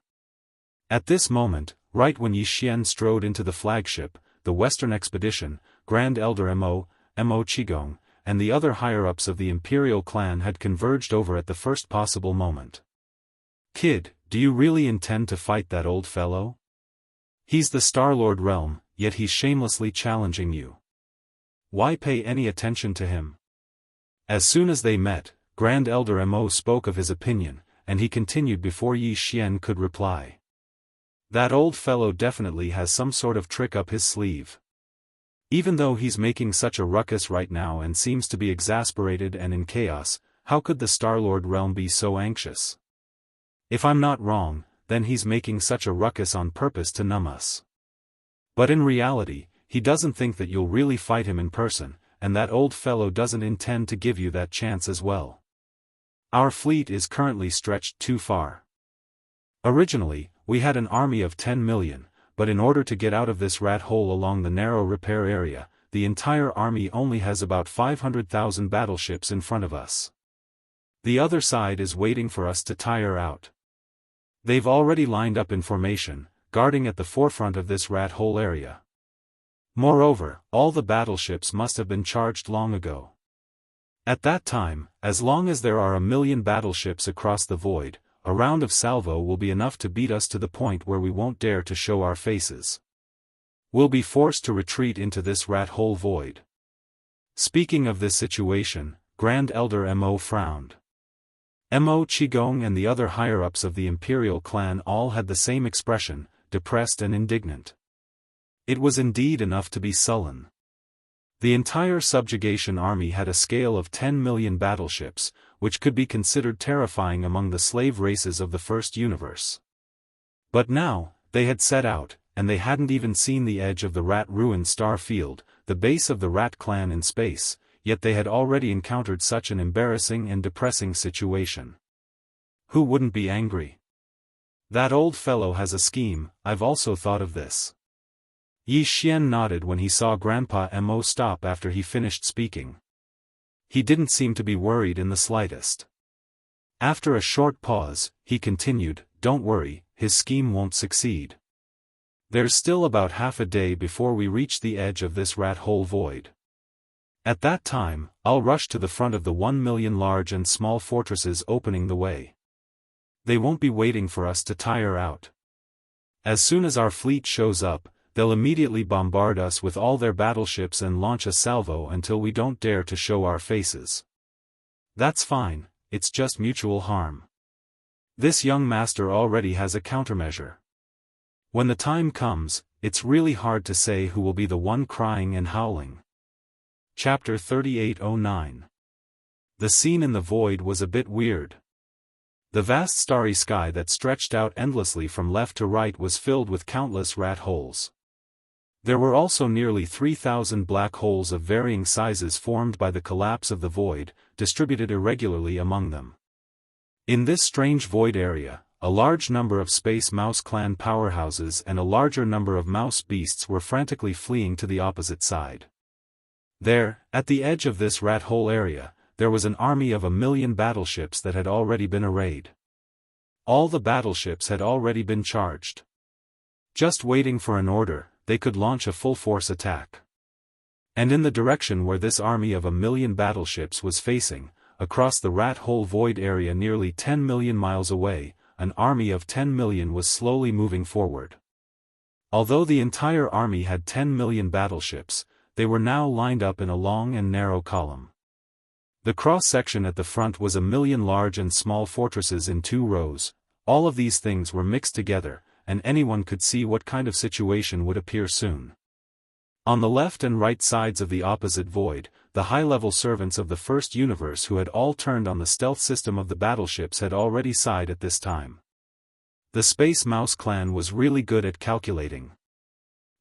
At this moment, right when Yi Xian strode into the flagship, the Western Expedition, Grand Elder Mo Qigong, and the other higher-ups of the Imperial clan had converged over at the first possible moment. "Kid, do you really intend to fight that old fellow? He's the Star-Lord realm, yet he's shamelessly challenging you. Why pay any attention to him?" As soon as they met, Grand Elder Mo spoke of his opinion, and he continued before Yi Xian could reply. "That old fellow definitely has some sort of trick up his sleeve. Even though he's making such a ruckus right now and seems to be exasperated and in chaos, how could the Star-Lord realm be so anxious? If I'm not wrong, then he's making such a ruckus on purpose to numb us. But in reality, he doesn't think that you'll really fight him in person, and that old fellow doesn't intend to give you that chance as well. Our fleet is currently stretched too far. Originally, we had an army of 10,000,000, but in order to get out of this rat hole along the narrow repair area, the entire army only has about 500,000 battleships in front of us. The other side is waiting for us to tire out. They've already lined up in formation, guarding at the forefront of this rat hole area. Moreover, all the battleships must have been charged long ago. At that time, as long as there are 1,000,000 battleships across the void, a round of salvo will be enough to beat us to the point where we won't dare to show our faces. We'll be forced to retreat into this rat hole void." Speaking of this situation, Grand Elder Mo frowned. Mo Qigong and the other higher-ups of the Imperial clan all had the same expression, depressed and indignant. It was indeed enough to be sullen. The entire subjugation army had a scale of 10,000,000 battleships, which could be considered terrifying among the slave races of the first universe. But now, they had set out, and they hadn't even seen the edge of the rat-ruined star field, the base of the rat clan in space, yet they had already encountered such an embarrassing and depressing situation. Who wouldn't be angry? "That old fellow has a scheme, I've also thought of this." Yi Xian nodded when he saw Grandpa Mo stop after he finished speaking. He didn't seem to be worried in the slightest. After a short pause, he continued, "Don't worry, his scheme won't succeed. There's still about half a day before we reach the edge of this rat hole void. At that time, I'll rush to the front of the 1,000,000 large and small fortresses opening the way. They won't be waiting for us to tire out. As soon as our fleet shows up, they'll immediately bombard us with all their battleships and launch a salvo until we don't dare to show our faces. That's fine, it's just mutual harm. This young master already has a countermeasure. When the time comes, it's really hard to say who will be the one crying and howling. Chapter 3809. The scene in the void was a bit weird. The vast starry sky that stretched out endlessly from left to right was filled with countless rat holes. There were also nearly 3,000 black holes of varying sizes formed by the collapse of the void, distributed irregularly among them. In this strange void area, a large number of Space Mouse clan powerhouses and a larger number of mouse beasts were frantically fleeing to the opposite side. There, at the edge of this rat hole area, there was an army of 1,000,000 battleships that had already been arrayed. All the battleships had already been charged. Just waiting for an order, they could launch a full-force attack. And in the direction where this army of 1,000,000 battleships was facing, across the rat hole void area nearly 10 million miles away, an army of 10 million was slowly moving forward. Although the entire army had 10 million battleships, they were now lined up in a long and narrow column. The cross-section at the front was 1,000,000 large and small fortresses in 2 rows. All of these things were mixed together, and anyone could see what kind of situation would appear soon. On the left and right sides of the opposite void, the high-level servants of the first universe who had all turned on the stealth system of the battleships had already sighed at this time. The Space Mouse clan was really good at calculating.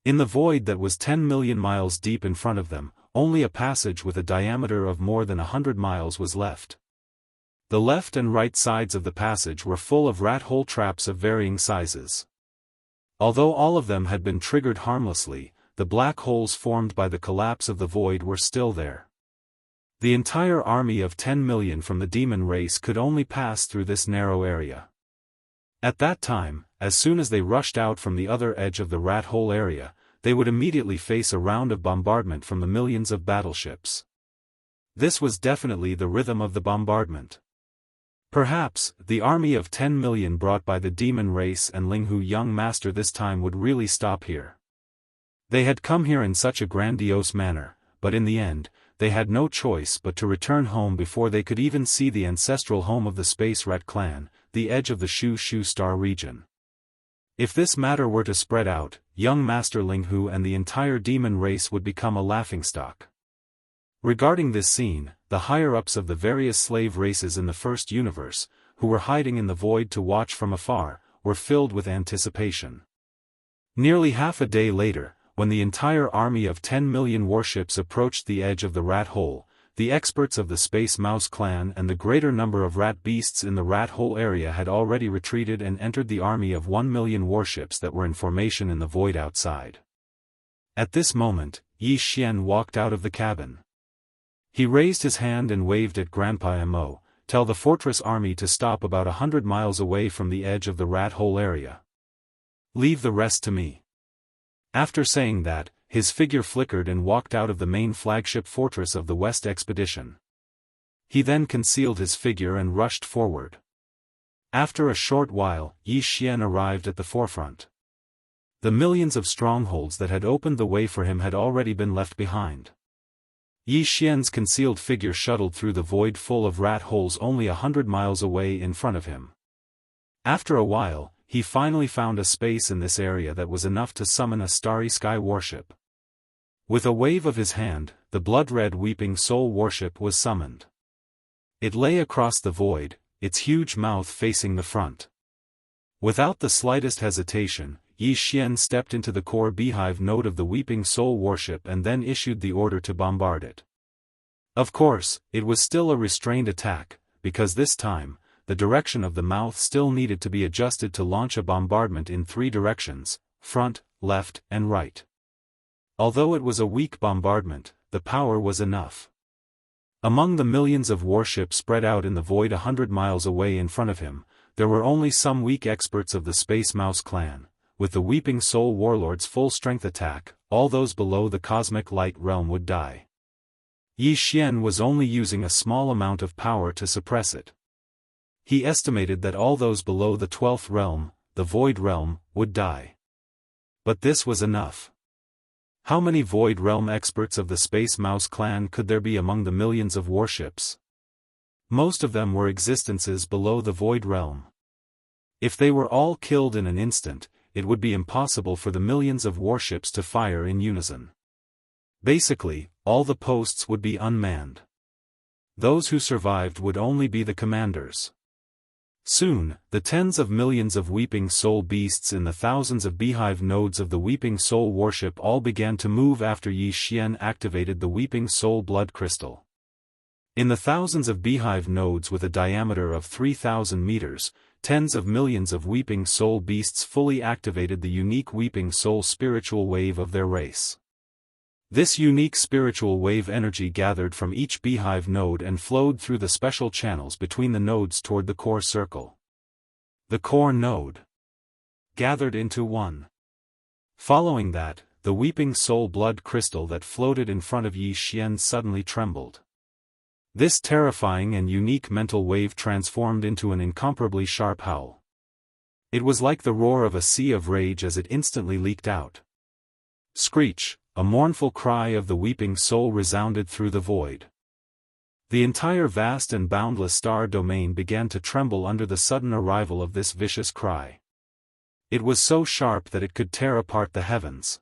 In the void that was 10 million miles deep in front of them, only a passage with a diameter of more than 100 miles was left. The left and right sides of the passage were full of rat hole traps of varying sizes. Although all of them had been triggered harmlessly, the black holes formed by the collapse of the void were still there. The entire army of 10 million from the demon race could only pass through this narrow area. At that time, as soon as they rushed out from the other edge of the rat hole area, they would immediately face a round of bombardment from the millions of battleships. This was definitely the rhythm of the bombardment. Perhaps, the army of 10 million brought by the demon race and Linghu young master this time would really stop here. They had come here in such a grandiose manner, but in the end, they had no choice but to return home before they could even see the ancestral home of the Space Rat clan, the edge of the Shu Shu Star region. If this matter were to spread out, young Master Linghu and the entire demon race would become a laughingstock. Regarding this scene, the higher-ups of the various slave races in the first universe, who were hiding in the void to watch from afar, were filled with anticipation. Nearly half a day later, when the entire army of 10 million warships approached the edge of the rat hole, the experts of the Space Mouse clan and the greater number of rat beasts in the rat hole area had already retreated and entered the army of 1 million warships that were in formation in the void outside. At this moment, Yi Xian walked out of the cabin. He raised his hand and waved at Grandpa Mo, "Tell the fortress army to stop about 100 miles away from the edge of the rat hole area. Leave the rest to me." After saying that, his figure flickered and walked out of the main flagship fortress of the West expedition. He then concealed his figure and rushed forward. After a short while, Yi Xian arrived at the forefront. The millions of strongholds that had opened the way for him had already been left behind. Yi Xian's concealed figure shuttled through the void full of rat holes only 100 miles away in front of him. After a while, he finally found a space in this area that was enough to summon a starry sky warship. With a wave of his hand, the blood-red Weeping Soul warship was summoned. It lay across the void, its huge mouth facing the front. Without the slightest hesitation, Yi Xian stepped into the core beehive node of the Weeping Soul warship and then issued the order to bombard it. Of course, it was still a restrained attack, because this time, the direction of the mouth still needed to be adjusted to launch a bombardment in 3 directions, front, left, and right. Although it was a weak bombardment, the power was enough. Among the millions of warships spread out in the void 100 miles away in front of him, there were only some weak experts of the Space Mouse clan. With the Weeping Soul Warlord's full-strength attack, all those below the Cosmic Light Realm would die. Yi Xian was only using a small amount of power to suppress it. He estimated that all those below the 12th realm, the Void Realm, would die. But this was enough. How many Void Realm experts of the Space Mouse clan could there be among the millions of warships? Most of them were existences below the Void Realm. If they were all killed in an instant, it would be impossible for the millions of warships to fire in unison. Basically, all the posts would be unmanned. Those who survived would only be the commanders. Soon, the tens of millions of Weeping Soul beasts in the thousands of beehive nodes of the Weeping Soul warship all began to move after Yi Xian activated the Weeping Soul blood crystal. In the thousands of beehive nodes with a diameter of 3,000 meters, tens of millions of Weeping Soul beasts fully activated the unique Weeping Soul spiritual wave of their race. This unique spiritual wave energy gathered from each beehive node and flowed through the special channels between the nodes toward the core circle. The core node gathered into one. Following that, the Weeping Soul blood crystal that floated in front of Yi Xian suddenly trembled. This terrifying and unique mental wave transformed into an incomparably sharp howl. It was like the roar of a sea of rage as it instantly leaked out. Screech! A mournful cry of the Weeping Soul resounded through the void. The entire vast and boundless star domain began to tremble under the sudden arrival of this vicious cry. It was so sharp that it could tear apart the heavens.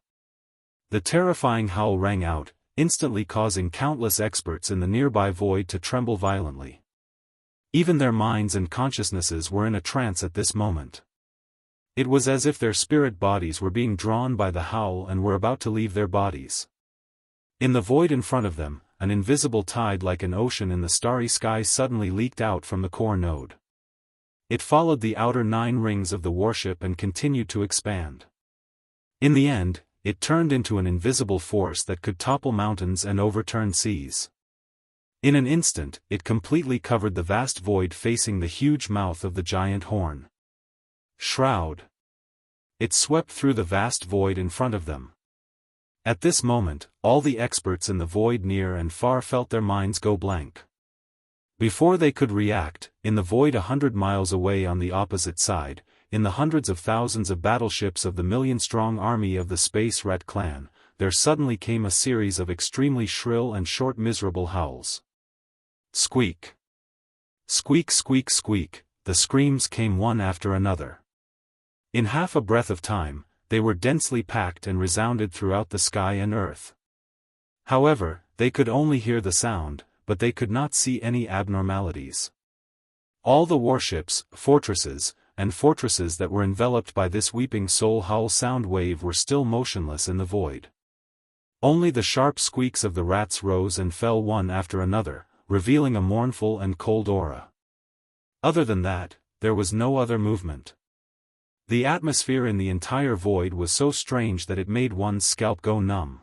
The terrifying howl rang out, instantly causing countless experts in the nearby void to tremble violently. Even their minds and consciousnesses were in a trance at this moment. It was as if their spirit bodies were being drawn by the howl and were about to leave their bodies. In the void in front of them, an invisible tide like an ocean in the starry sky suddenly leaked out from the core node. It followed the outer 9 rings of the warship and continued to expand. In the end, it turned into an invisible force that could topple mountains and overturn seas. In an instant, it completely covered the vast void facing the huge mouth of the giant horn. Shroud. It swept through the vast void in front of them. At this moment, all the experts in the void near and far felt their minds go blank. Before they could react, in the void 100 miles away on the opposite side, in the hundreds of thousands of battleships of the million-strong army of the Space Rat clan, there suddenly came a series of extremely shrill and short miserable howls. Squeak! Squeak, squeak, squeak, the screams came one after another. In half a breath of time, they were densely packed and resounded throughout the sky and earth. However, they could only hear the sound, but they could not see any abnormalities. All the warships, fortresses, and fortresses that were enveloped by this Weeping Soul howl sound wave were still motionless in the void. Only the sharp squeaks of the rats rose and fell one after another, revealing a mournful and cold aura. Other than that, there was no other movement. The atmosphere in the entire void was so strange that it made one's scalp go numb.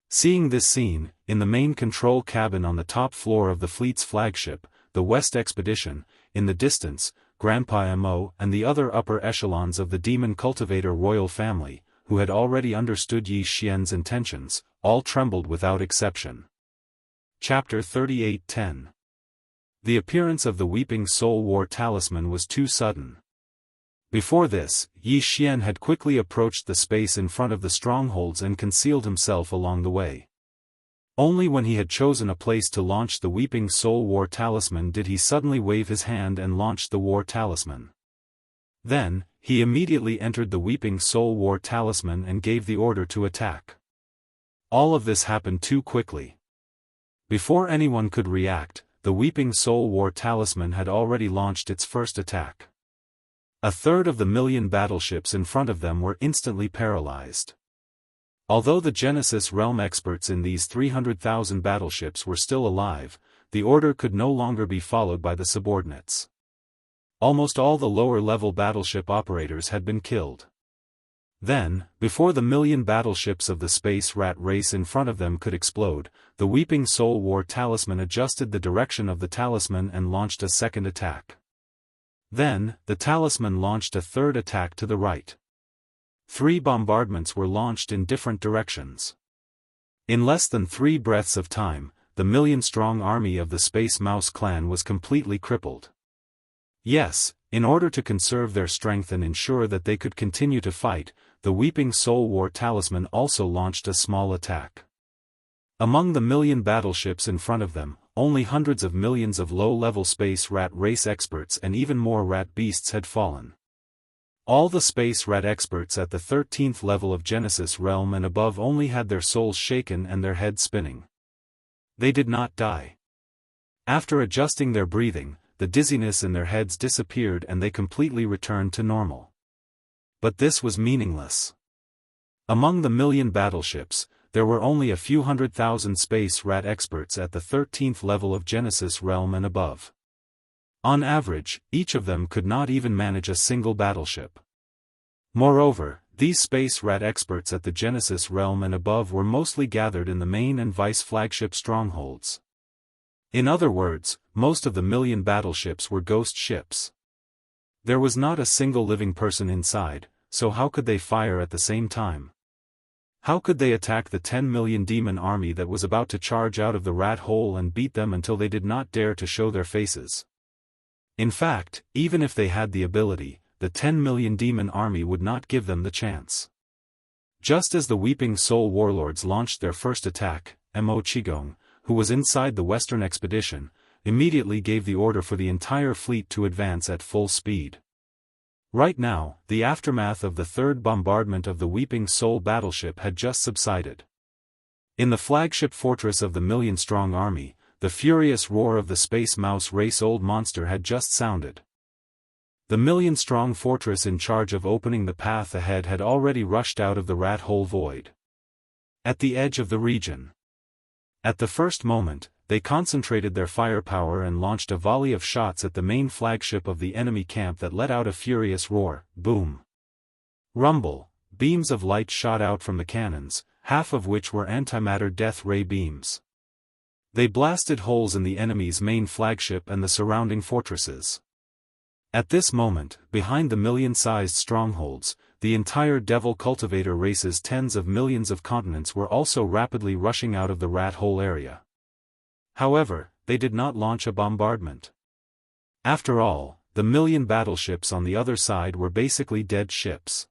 Seeing this scene, in the main control cabin on the top floor of the fleet's flagship, the West Expedition, in the distance, Grandpa Mo and the other upper echelons of the Demon Cultivator royal family, who had already understood Yi Xian's intentions, all trembled without exception. Chapter 38:10. The appearance of the Weeping Soul War Talisman was too sudden. Before this, Yi Xian had quickly approached the space in front of the strongholds and concealed himself along the way. Only when he had chosen a place to launch the Weeping Soul War Talisman did he suddenly wave his hand and launch the War Talisman. Then, he immediately entered the Weeping Soul War Talisman and gave the order to attack. All of this happened too quickly. Before anyone could react, the Weeping Soul War Talisman had already launched its first attack. A third of the million battleships in front of them were instantly paralyzed. Although the Genesis realm experts in these 300,000 battleships were still alive, the order could no longer be followed by the subordinates. Almost all the lower-level battleship operators had been killed. Then, before the million battleships of the Space Rat race in front of them could explode, the Weeping Soul War Talisman adjusted the direction of the talisman and launched a second attack. Then, the talisman launched a third attack to the right. 3 bombardments were launched in different directions. In less than 3 breaths of time, the million-strong army of the Space Mouse clan was completely crippled. Yes, in order to conserve their strength and ensure that they could continue to fight, the Weeping Soul War Talisman also launched a small attack. Among the million battleships in front of them, only hundreds of millions of low-level space rat race experts and even more rat beasts had fallen. All the space rat experts at the 13th level of Genesis realm and above only had their souls shaken and their heads spinning. They did not die. After adjusting their breathing, the dizziness in their heads disappeared and they completely returned to normal. But this was meaningless. Among the million battleships, there were only a few 100,000 space rat experts at the 13th level of Genesis realm and above. On average, each of them could not even manage a single battleship. Moreover, these space rat experts at the Genesis realm and above were mostly gathered in the main and vice flagship strongholds. In other words, most of the million battleships were ghost ships. There was not a single living person inside, so how could they fire at the same time? How could they attack the 10 million demon army that was about to charge out of the rat hole and beat them until they did not dare to show their faces? In fact, even if they had the ability, the 10 million demon army would not give them the chance. Just as the Weeping Soul Warlords launched their first attack, Mo Qigong, who was inside the Western expedition, immediately gave the order for the entire fleet to advance at full speed. Right now, the aftermath of the third bombardment of the Weeping Soul battleship had just subsided. In the flagship fortress of the million-strong army, the furious roar of the Space Mouse race old monster had just sounded. The million-strong fortress in charge of opening the path ahead had already rushed out of the rat hole void. At the edge of the region. At the first moment, they concentrated their firepower and launched a volley of shots at the main flagship of the enemy camp that let out a furious roar, boom. Rumble, beams of light shot out from the cannons, half of which were antimatter death ray beams. They blasted holes in the enemy's main flagship and the surrounding fortresses. At this moment, behind the million-sized strongholds, the entire devil cultivator race's tens of millions of continents were also rapidly rushing out of the rat hole area. However, they did not launch a bombardment. After all, the million battleships on the other side were basically dead ships.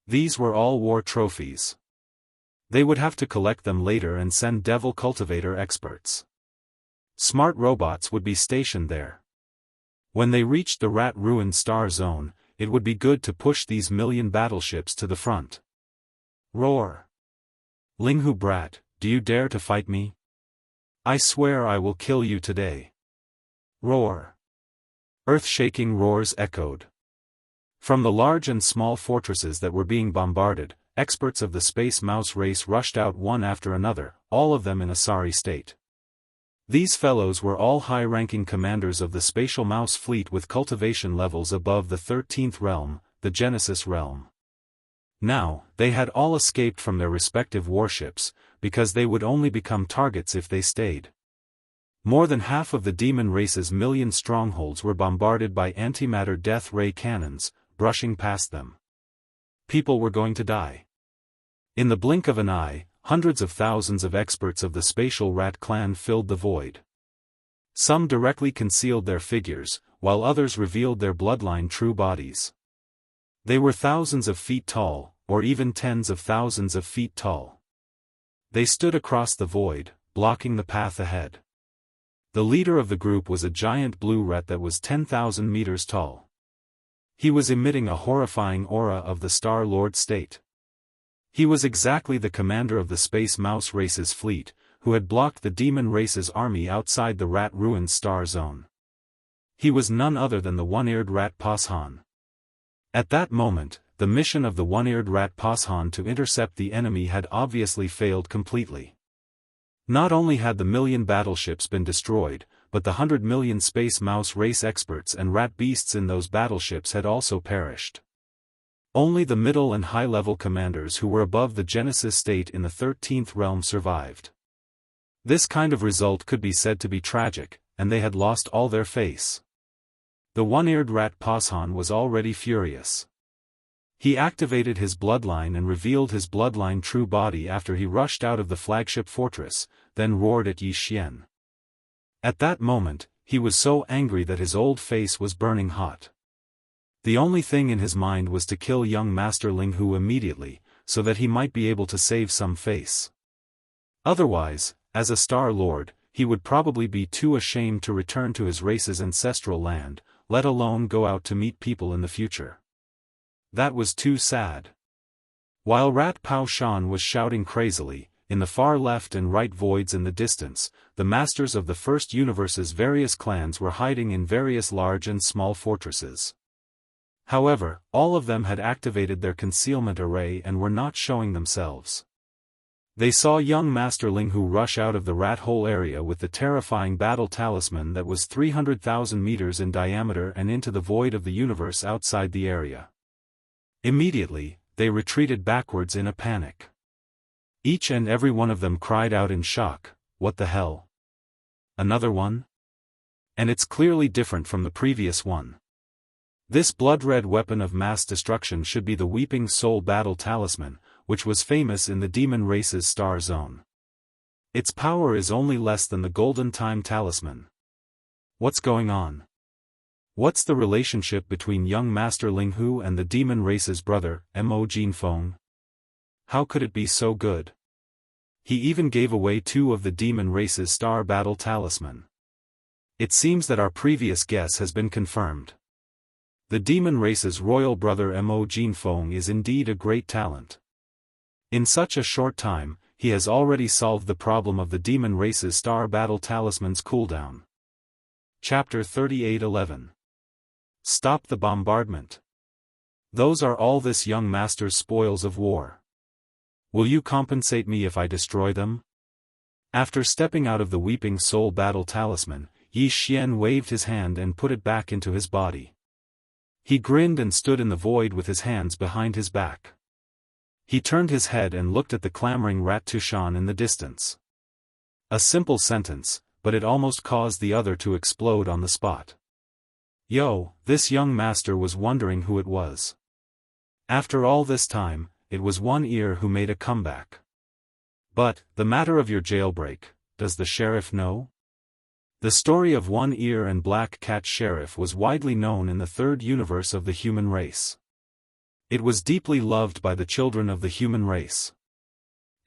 These were all war trophies. They would have to collect them later and send devil cultivator experts. Smart robots would be stationed there. When they reached the rat-ruined star zone, it would be good to push these million battleships to the front. Roar! Linghu brat, do you dare to fight me? I swear I will kill you today. Roar! Earth-shaking roars echoed. From the large and small fortresses that were being bombarded, experts of the Space Mouse race rushed out one after another, all of them in a sorry state. These fellows were all high-ranking commanders of the Spatial Mouse fleet with cultivation levels above the 13th realm, the Genesis realm. Now, they had all escaped from their respective warships, because they would only become targets if they stayed. More than half of the demon race's million strongholds were bombarded by antimatter death ray cannons, brushing past them. People were going to die. In the blink of an eye, hundreds of thousands of experts of the Spatial Rat clan filled the void. Some directly concealed their figures, while others revealed their bloodline true bodies. They were thousands of feet tall, or even tens of thousands of feet tall. They stood across the void, blocking the path ahead. The leader of the group was a giant blue rat that was 10,000 meters tall. He was emitting a horrifying aura of the Star Lord state. He was exactly the commander of the Space Mouse race's fleet, who had blocked the demon race's army outside the rat-ruined star zone. He was none other than the one-eared rat Pashan. At that moment, the mission of the one-eared rat Pashan to intercept the enemy had obviously failed completely. Not only had the million battleships been destroyed, but the 100 million Space Mouse race experts and rat beasts in those battleships had also perished. Only the middle and high-level commanders who were above the Genesis state in the 13th realm survived. This kind of result could be said to be tragic, and they had lost all their face. The one-eared rat Pashan was already furious. He activated his bloodline and revealed his bloodline true body after he rushed out of the flagship fortress, then roared at Yi Xian. At that moment, he was so angry that his old face was burning hot. The only thing in his mind was to kill young Master Linghu immediately, so that he might be able to save some face. Otherwise, as a Star Lord, he would probably be too ashamed to return to his race's ancestral land, let alone go out to meet people in the future. That was too sad. While Rat Pao Shan was shouting crazily, in the far left and right voids in the distance, the masters of the First Universe's various clans were hiding in various large and small fortresses. However, all of them had activated their concealment array and were not showing themselves. They saw young Master Linghu rush out of the rat hole area with the terrifying battle talisman that was 300,000 meters in diameter and into the void of the universe outside the area. Immediately, they retreated backwards in a panic. Each and every one of them cried out in shock, "What the hell? Another one? And it's clearly different from the previous one. This blood-red weapon of mass destruction should be the Weeping Soul Battle Talisman, which was famous in the demon race's star zone. Its power is only less than the Golden Time Talisman. What's going on? What's the relationship between young Master Linghu and the demon race's brother, Mo Jinfeng? How could it be so good? He even gave away 2 of the demon race's star battle talisman. It seems that our previous guess has been confirmed. The demon race's royal brother Mo Jinfeng is indeed a great talent. In such a short time, he has already solved the problem of the demon race's star battle talisman's cooldown. Chapter 38:11. Stop the bombardment. Those are all this young master's spoils of war. Will you compensate me if I destroy them? After stepping out of the Weeping Soul Battle Talisman, Yi Xian waved his hand and put it back into his body. He grinned and stood in the void with his hands behind his back. He turned his head and looked at the clamoring Rat Tushan in the distance. A simple sentence, but it almost caused the other to explode on the spot. Yo, this young master was wondering who it was. After all this time, it was One Ear who made a comeback. But, the matter of your jailbreak, does the sheriff know? The story of One Ear and Black Cat Sheriff was widely known in the third universe of the human race. It was deeply loved by the children of the human race.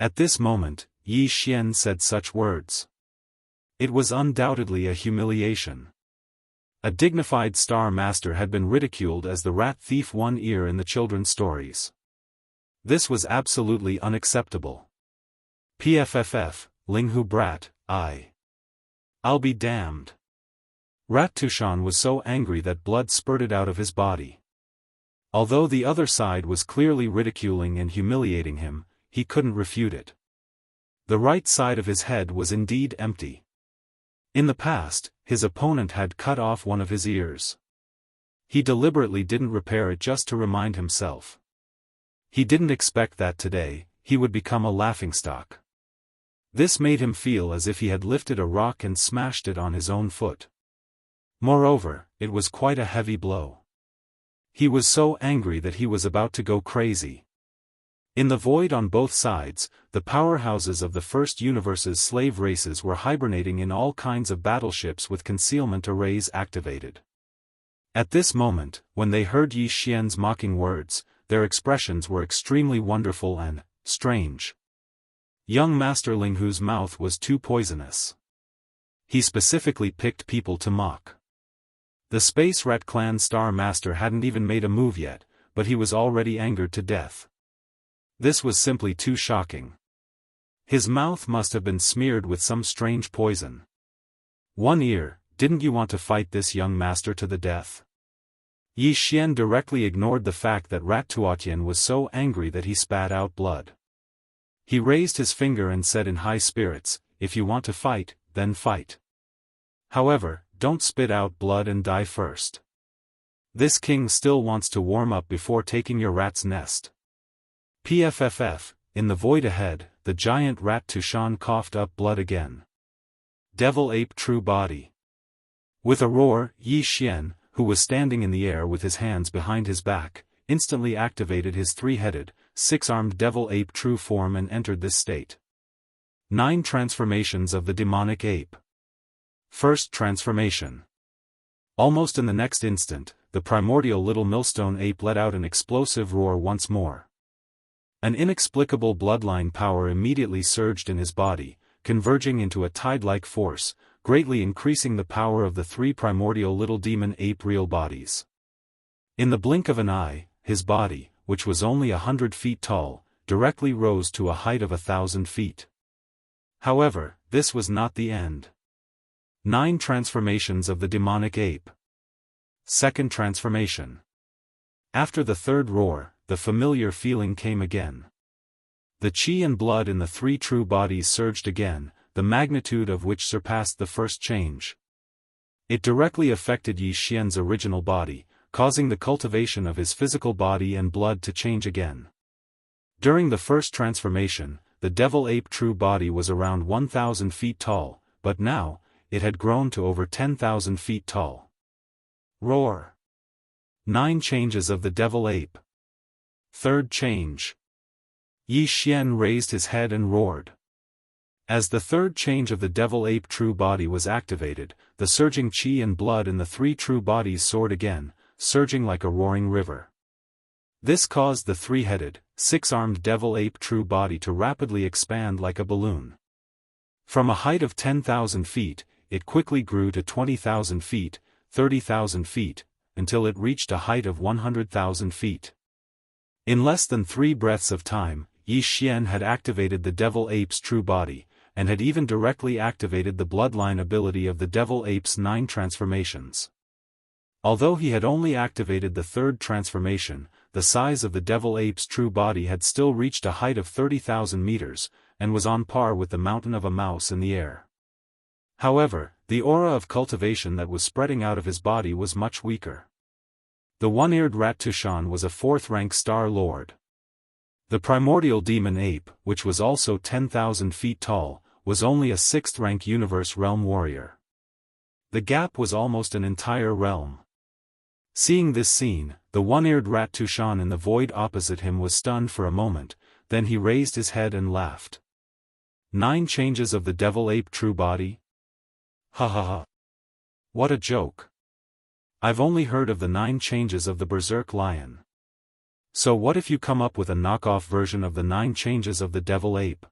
At this moment, Yi Xian said such words. It was undoubtedly a humiliation. A dignified star master had been ridiculed as the rat thief One Ear in the children's stories. This was absolutely unacceptable. PFFF, Linghu brat, I'll be damned. Rat Tushan was so angry that blood spurted out of his body. Although the other side was clearly ridiculing and humiliating him, he couldn't refute it. The right side of his head was indeed empty. In the past, his opponent had cut off one of his ears. He deliberately didn't repair it just to remind himself. He didn't expect that today, he would become a laughingstock. This made him feel as if he had lifted a rock and smashed it on his own foot. Moreover, it was quite a heavy blow. He was so angry that he was about to go crazy. In the void on both sides, the powerhouses of the first universe's slave races were hibernating in all kinds of battleships with concealment arrays activated. At this moment, when they heard Yi Xian's mocking words, their expressions were extremely wonderful and strange. Young Master Linghu's mouth was too poisonous. He specifically picked people to mock. The Space Rat Clan Star Master hadn't even made a move yet, but he was already angered to death. This was simply too shocking. His mouth must have been smeared with some strange poison. One Ear, didn't you want to fight this young master to the death? Yi Xian directly ignored the fact that Rat Tuotian was so angry that he spat out blood. He raised his finger and said in high spirits, if you want to fight, then fight. However, don't spit out blood and die first. This king still wants to warm up before taking your rat's nest. PFFF, in the void ahead, the giant Rat Tushan coughed up blood again. Devil Ape True Body. With a roar, Yi Xian, who was standing in the air with his hands behind his back, instantly activated his 3-headed, 6-armed Devil Ape True form and entered this state. 9 transformations of the demonic ape. First transformation. Almost in the next instant, the primordial little millstone ape let out an explosive roar once more. An inexplicable bloodline power immediately surged in his body, converging into a tide-like force, greatly increasing the power of the three primordial little demon ape real bodies. In the blink of an eye, his body, which was only 100 feet tall, directly rose to a height of 1,000 feet. However, this was not the end. 9 transformations of the demonic ape. Second transformation. After the third roar, the familiar feeling came again. The chi and blood in the three true bodies surged again, the magnitude of which surpassed the first change. It directly affected Yi Xian's original body, causing the cultivation of his physical body and blood to change again. During the first transformation, the devil ape true body was around 1,000 feet tall, but now, it had grown to over 10,000 feet tall. Roar. 9 changes of the devil ape. Third change. Yi Xian raised his head and roared. As the third change of the devil ape true body was activated, the surging chi and blood in the three true bodies soared again, surging like a roaring river. This caused the three-headed, six-armed devil ape true body to rapidly expand like a balloon. From a height of 10,000 feet, it quickly grew to 20,000 feet, 30,000 feet, until it reached a height of 100,000 feet. In less than 3 breaths of time, Yi Xian had activated the devil ape's true body, and had even directly activated the bloodline ability of the devil ape's 9 transformations. Although he had only activated the third transformation, the size of the devil ape's true body had still reached a height of 30,000 meters, and was on par with the mountain of a mouse in the air. However, the aura of cultivation that was spreading out of his body was much weaker. The one-eared rat Tushan was a 4th-rank star lord. The primordial demon ape, which was also 10,000 feet tall, was only a 6th-rank universe realm warrior. The gap was almost an entire realm. Seeing this scene, the one-eared rat Tushan in the void opposite him was stunned for a moment, then he raised his head and laughed. 9 changes of the devil ape true body? Ha ha ha. What a joke. I've only heard of the 9 changes of the berserk lion. So what if you come up with a knockoff version of the 9 changes of the devil ape?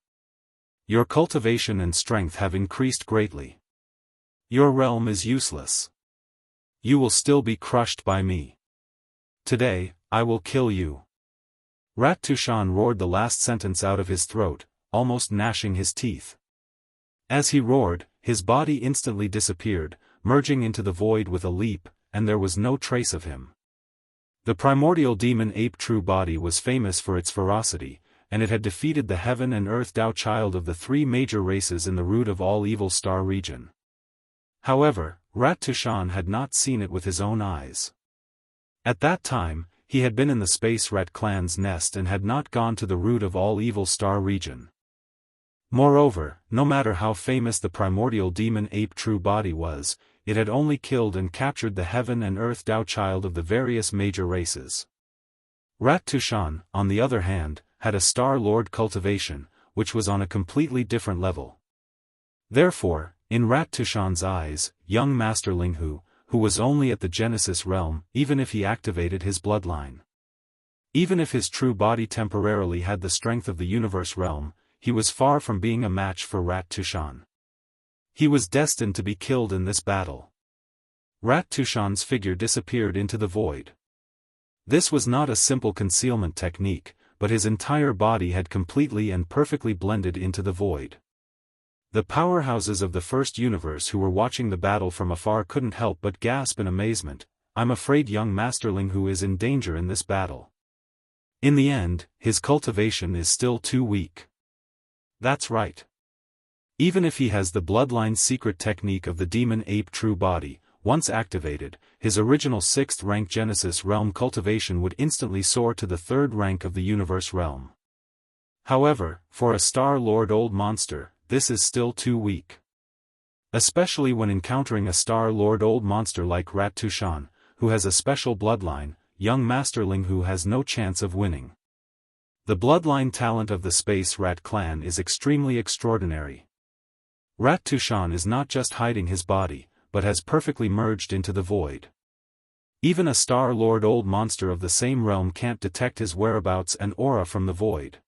Your cultivation and strength have increased greatly. Your realm is useless. You will still be crushed by me. Today, I will kill you. Rat Tushan roared the last sentence out of his throat, almost gnashing his teeth. As he roared, his body instantly disappeared, merging into the void with a leap, and there was no trace of him. The primordial demon ape true body was famous for its ferocity, and it had defeated the heaven and earth Dao child of the 3 major races in the root of all evil star region. However, Rat Tushan had not seen it with his own eyes. At that time, he had been in the Space Rat clan's nest and had not gone to the root of all evil star region. Moreover, no matter how famous the primordial demon ape true body was, it had only killed and captured the heaven and earth Dao child of the various major races. Rat Tushan, on the other hand, had a Star Lord cultivation, which was on a completely different level. Therefore, in Rat Tushan's eyes, young Master Linghu, who was only at the Genesis realm, even if he activated his bloodline. Even if his true body temporarily had the strength of the universe realm, he was far from being a match for Rat Tushan. He was destined to be killed in this battle. Rat Tushan's figure disappeared into the void. This was not a simple concealment technique, but his entire body had completely and perfectly blended into the void. The powerhouses of the first universe who were watching the battle from afar couldn't help but gasp in amazement. I'm afraid young Master Linghu is in danger in this battle. In the end, his cultivation is still too weak. That's right. Even if he has the bloodline secret technique of the demon ape true body, once activated, his original 6th rank Genesis realm cultivation would instantly soar to the 3rd rank of the universe realm. However, for a Star Lord old monster, this is still too weak. Especially when encountering a Star Lord old monster like Rat Tushan, who has a special bloodline, young Master Linghu has no chance of winning. The bloodline talent of the Space Rat clan is extremely extraordinary. Rat Tushan is not just hiding his body, but has perfectly merged into the void. Even a Star Lord old monster of the same realm can't detect his whereabouts and aura from the void.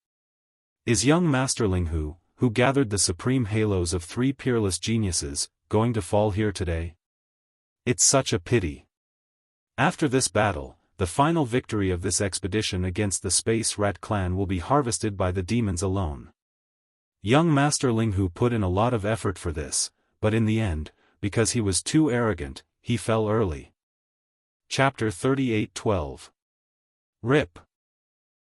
Is young Master Linghu, who gathered the supreme halos of 3 peerless geniuses, going to fall here today? It's such a pity. After this battle, the final victory of this expedition against the Space Rat clan will be harvested by the demons alone. Young Master Linghu put in a lot of effort for this, but in the end, because he was too arrogant, he fell early. Chapter 38:12. Rip.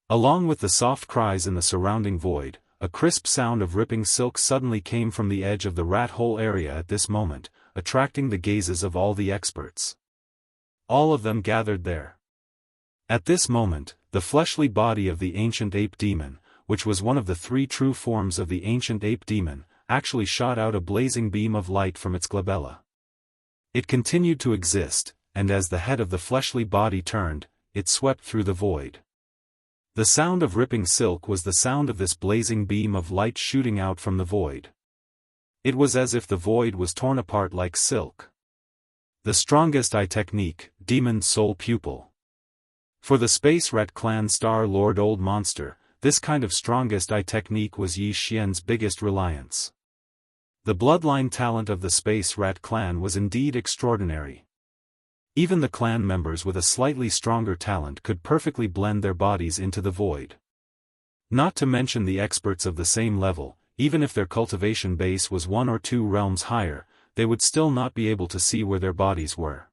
Along with the soft cries in the surrounding void, a crisp sound of ripping silk suddenly came from the edge of the rat hole area at this moment, attracting the gazes of all the experts. All of them gathered there. At this moment, the fleshly body of the ancient ape demon, which was one of the 3 true forms of the ancient ape demon, actually shot out a blazing beam of light from its glabella. It continued to exist, and as the head of the fleshly body turned, it swept through the void. The sound of ripping silk was the sound of this blazing beam of light shooting out from the void. It was as if the void was torn apart like silk. The strongest eye technique, Demon Soul Pupil. For the Space Rat Clan Star Lord Old Monster, this kind of strongest eye technique was Yi Xian's biggest reliance. The bloodline talent of the Space Rat Clan was indeed extraordinary. Even the clan members with a slightly stronger talent could perfectly blend their bodies into the void. Not to mention the experts of the same level, even if their cultivation base was 1 or 2 realms higher, they would still not be able to see where their bodies were.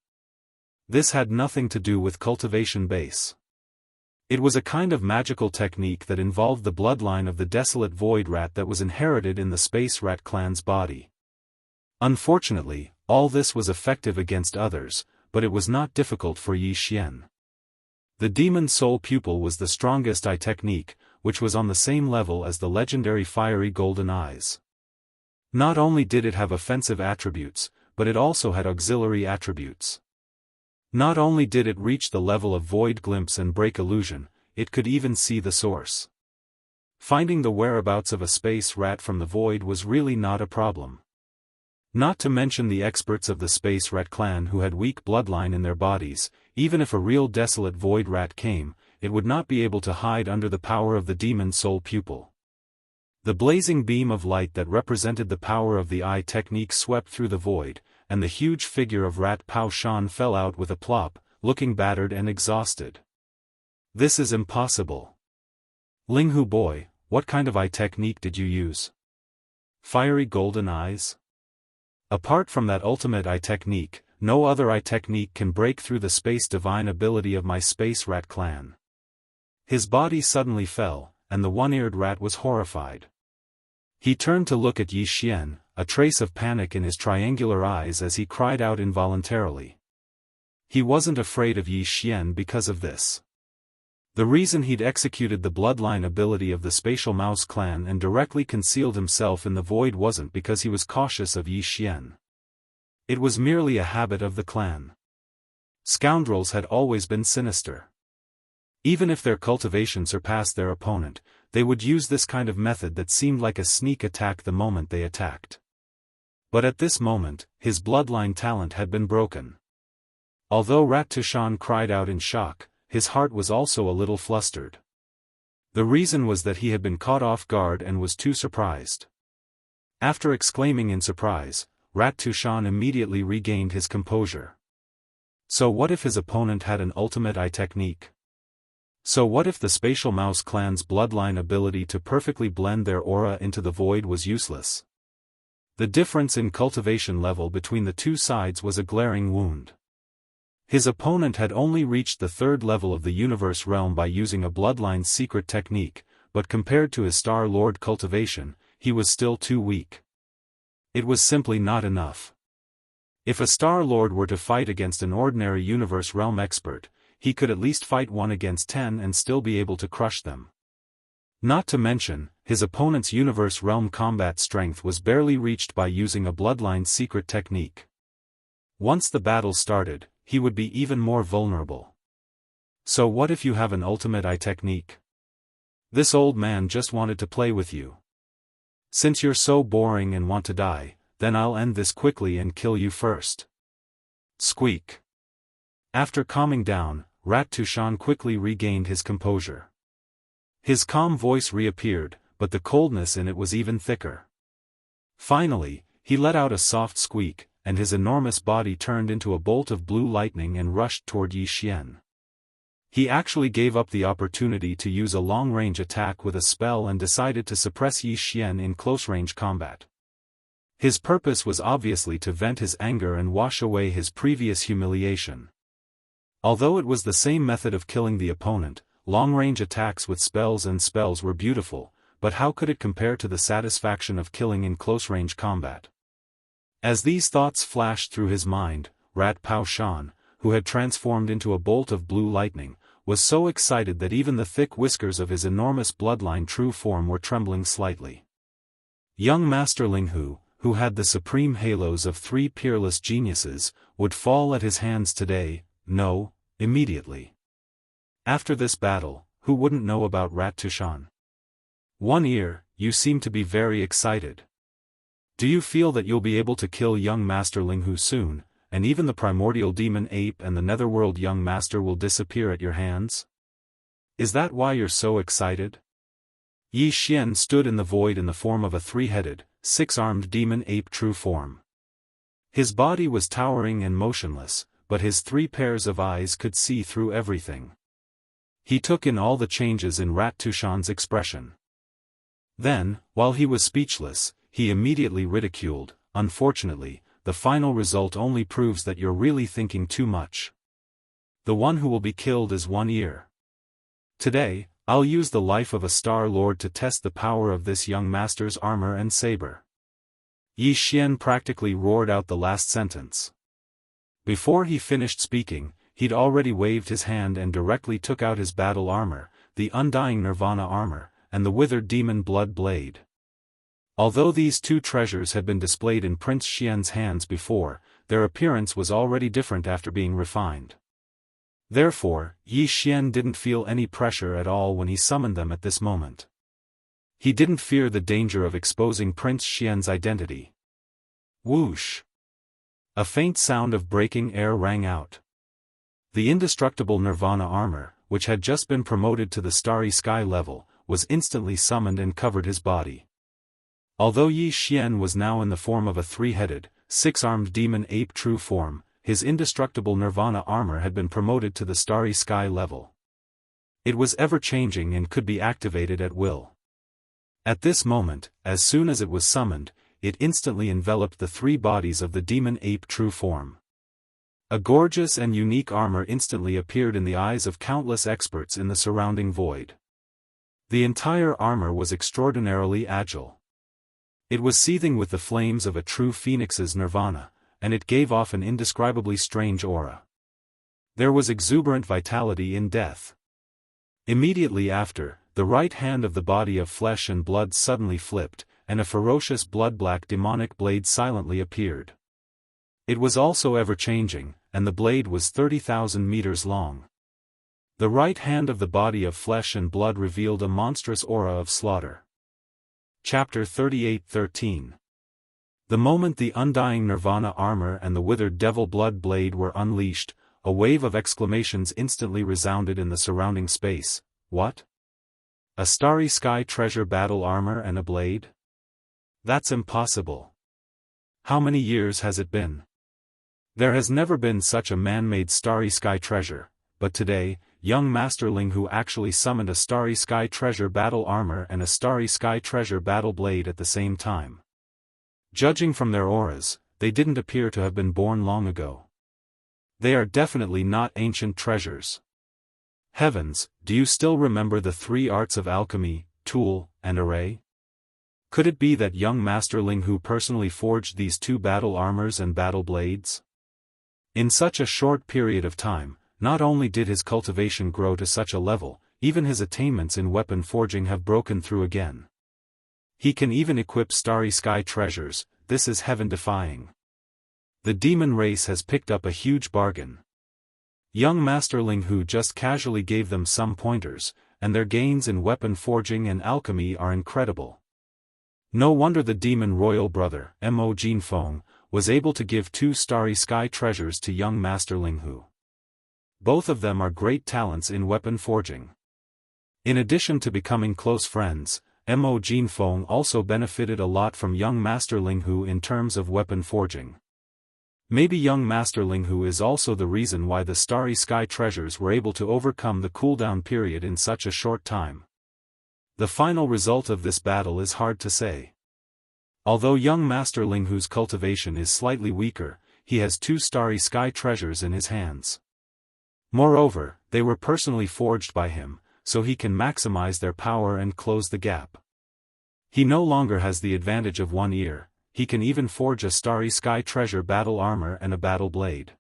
This had nothing to do with cultivation base. It was a kind of magical technique that involved the bloodline of the desolate void rat that was inherited in the Space Rat clan's body. Unfortunately, all this was effective against others, but it was not difficult for Yi Xian. The Demon Soul Pupil was the strongest eye technique, which was on the same level as the legendary fiery golden eyes. Not only did it have offensive attributes, but it also had auxiliary attributes. Not only did it reach the level of void glimpse and break illusion, it could even see the source. Finding the whereabouts of a space rat from the void was really not a problem. Not to mention the experts of the Space Rat clan who had weak bloodline in their bodies, even if a real desolate void rat came, it would not be able to hide under the power of the Demon Soul Pupil. The blazing beam of light that represented the power of the eye technique swept through the void, and the huge figure of Rat Pao Shan fell out with a plop, looking battered and exhausted. This is impossible. Linghu boy, what kind of eye technique did you use? Fiery golden eyes? Apart from that ultimate eye technique, no other eye technique can break through the space divine ability of my Space Rat clan. His body suddenly fell, and the one-eared rat was horrified. He turned to look at Yi Xian, a trace of panic in his triangular eyes as he cried out involuntarily. He wasn't afraid of Yi Xian because of this. The reason he'd executed the bloodline ability of the Spatial Mouse clan and directly concealed himself in the void wasn't because he was cautious of Yi Xian. It was merely a habit of the clan. Scoundrels had always been sinister. Even if their cultivation surpassed their opponent, they would use this kind of method that seemed like a sneak attack the moment they attacked. But at this moment, his bloodline talent had been broken. Although Rat Tushan cried out in shock, his heart was also a little flustered. The reason was that he had been caught off guard and was too surprised. After exclaiming in surprise, Rat Tushan immediately regained his composure. So what if his opponent had an ultimate eye technique? So what if the Spatial Mouse clan's bloodline ability to perfectly blend their aura into the void was useless? The difference in cultivation level between the two sides was a glaring wound. His opponent had only reached the 3rd level of the universe realm by using a bloodline secret technique, but compared to his Star Lord cultivation, he was still too weak. It was simply not enough. If a Star Lord were to fight against an ordinary universe realm expert, he could at least fight 1 against 10 and still be able to crush them. Not to mention, his opponent's universe realm combat strength was barely reached by using a bloodline secret technique. Once the battle started, he would be even more vulnerable. So what if you have an ultimate eye technique? This old man just wanted to play with you. Since you're so boring and want to die, then I'll end this quickly and kill you first. Squeak. After calming down, Rat Tushan quickly regained his composure. His calm voice reappeared, but the coldness in it was even thicker. Finally, he let out a soft squeak, and his enormous body turned into a bolt of blue lightning and rushed toward Yi Xian. He actually gave up the opportunity to use a long-range attack with a spell and decided to suppress Yi Xian in close-range combat. His purpose was obviously to vent his anger and wash away his previous humiliation. Although it was the same method of killing the opponent, long-range attacks with spells were beautiful, but how could it compare to the satisfaction of killing in close-range combat? As these thoughts flashed through his mind, Rat Pao Shan, who had transformed into a bolt of blue lightning, was so excited that even the thick whiskers of his enormous bloodline true form were trembling slightly. Young Master Linghu, who had the supreme halos of 3 peerless geniuses, would fall at his hands today, no, immediately. After this battle, who wouldn't know about Rat Tushan? One Ear, you seem to be very excited. Do you feel that you'll be able to kill young Master Linghu soon, and even the primordial demon ape and the netherworld young master will disappear at your hands? Is that why you're so excited? Yi Xian stood in the void in the form of a 3-headed, 6-armed demon ape true form. His body was towering and motionless, but his 3 pairs of eyes could see through everything. He took in all the changes in Rat Tushan's expression. Then, while he was speechless, he immediately ridiculed, unfortunately, the final result only proves that you're really thinking too much. The one who will be killed is One Ear. Today, I'll use the life of a Star Lord to test the power of this young master's armor and saber. Yi Xian practically roared out the last sentence. Before he finished speaking, he'd already waved his hand and directly took out his battle armor, the undying Nirvana armor, and the withered demon blood blade. Although these 2 treasures had been displayed in Prince Xian's hands before, their appearance was already different after being refined. Therefore, Yi Xian didn't feel any pressure at all when he summoned them at this moment. He didn't fear the danger of exposing Prince Xian's identity. Whoosh! A faint sound of breaking air rang out. The indestructible Nirvana armor, which had just been promoted to the starry sky level, was instantly summoned and covered his body. Although Yi Xian was now in the form of a 3-headed, 6-armed demon ape true form, his indestructible Nirvana armor had been promoted to the starry sky level. It was ever-changing and could be activated at will. At this moment, as soon as it was summoned, it instantly enveloped the 3 bodies of the demon ape true form. A gorgeous and unique armor instantly appeared in the eyes of countless experts in the surrounding void. The entire armor was extraordinarily agile. It was seething with the flames of a true phoenix's nirvana, and it gave off an indescribably strange aura. There was exuberant vitality in death. Immediately after, the right hand of the body of flesh and blood suddenly flipped, and a ferocious blood-black demonic blade silently appeared. It was also ever-changing, and the blade was 30,000 meters long. The right hand of the body of flesh and blood revealed a monstrous aura of slaughter. Chapter 38:13. The moment the undying Nirvana armor and the withered devil blood blade were unleashed, a wave of exclamations instantly resounded in the surrounding space. What? A starry sky treasure battle armor and a blade? That's impossible. How many years has it been? There has never been such a man-made starry sky treasure, but today, young Master Linghu actually summoned a starry sky treasure battle armor and a starry sky treasure battle blade at the same time. Judging from their auras, they didn't appear to have been born long ago. They are definitely not ancient treasures. Heavens, do you still remember the 3 arts of alchemy, tool, and array? Could it be that young Master Linghu personally forged these 2 battle armors and battle blades? In such a short period of time, not only did his cultivation grow to such a level, even his attainments in weapon forging have broken through again. He can even equip starry sky treasures. This is heaven-defying. The demon race has picked up a huge bargain. Young Master Linghu just casually gave them some pointers, and their gains in weapon forging and alchemy are incredible. No wonder the demon royal brother, Mo Jinfeng, was able to give 2 starry sky treasures to young Master Linghu. Both of them are great talents in weapon forging. In addition to becoming close friends, Mo Jinfeng also benefited a lot from young Master Linghu in terms of weapon forging. Maybe young Master Linghu is also the reason why the starry sky treasures were able to overcome the cooldown period in such a short time. The final result of this battle is hard to say. Although young Master Linghu's cultivation is slightly weaker, he has 2 starry sky treasures in his hands. Moreover, they were personally forged by him, so he can maximize their power and close the gap. He no longer has the advantage of 1 ear, he can even forge a starry sky treasure battle armor and a battle blade.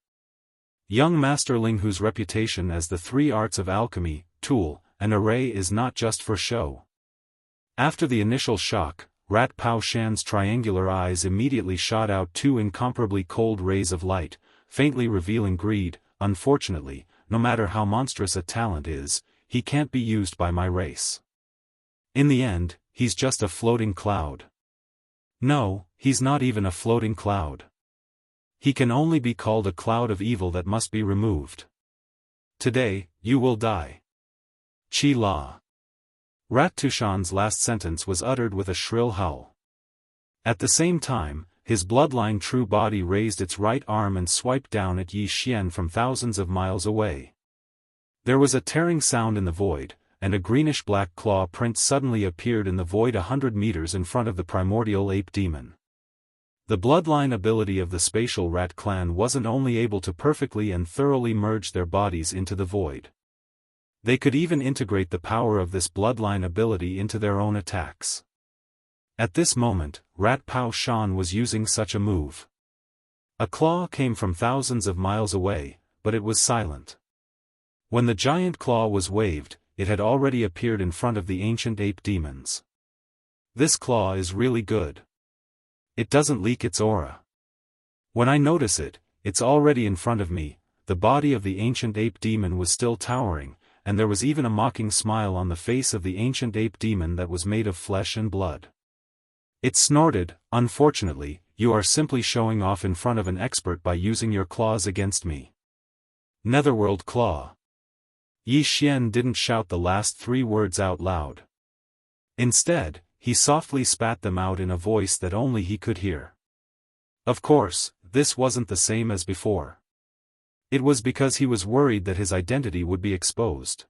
Young Master Linghu's reputation as the 3 arts of alchemy, tool, and array is not just for show. After the initial shock, Rat Pao Shan's triangular eyes immediately shot out 2 incomparably cold rays of light, faintly revealing greed. Unfortunately, no matter how monstrous a talent is, he can't be used by my race. In the end, he's just a floating cloud. No, he's not even a floating cloud. He can only be called a cloud of evil that must be removed. Today, you will die. Chi La. Rat Tushan's last sentence was uttered with a shrill howl. At the same time, his bloodline true body raised its right arm and swiped down at Yi Xian from thousands of miles away. There was a tearing sound in the void, and a greenish-black claw print suddenly appeared in the void 100 meters in front of the primordial ape demon. The bloodline ability of the spatial rat clan wasn't only able to perfectly and thoroughly merge their bodies into the void. They could even integrate the power of this bloodline ability into their own attacks. At this moment, Rat Pao Shan was using such a move. A claw came from thousands of miles away, but it was silent. When the giant claw was waved, it had already appeared in front of the ancient ape demons. This claw is really good. It doesn't leak its aura. When I notice it, it's already in front of me. The body of the ancient ape demon was still towering, and there was even a mocking smile on the face of the ancient ape demon that was made of flesh and blood. It snorted, "Unfortunately, you are simply showing off in front of an expert by using your claws against me." Netherworld Claw. Yi Xian didn't shout the last 3 words out loud. Instead, he softly spat them out in a voice that only he could hear. Of course, this wasn't the same as before. It was because he was worried that his identity would be exposed.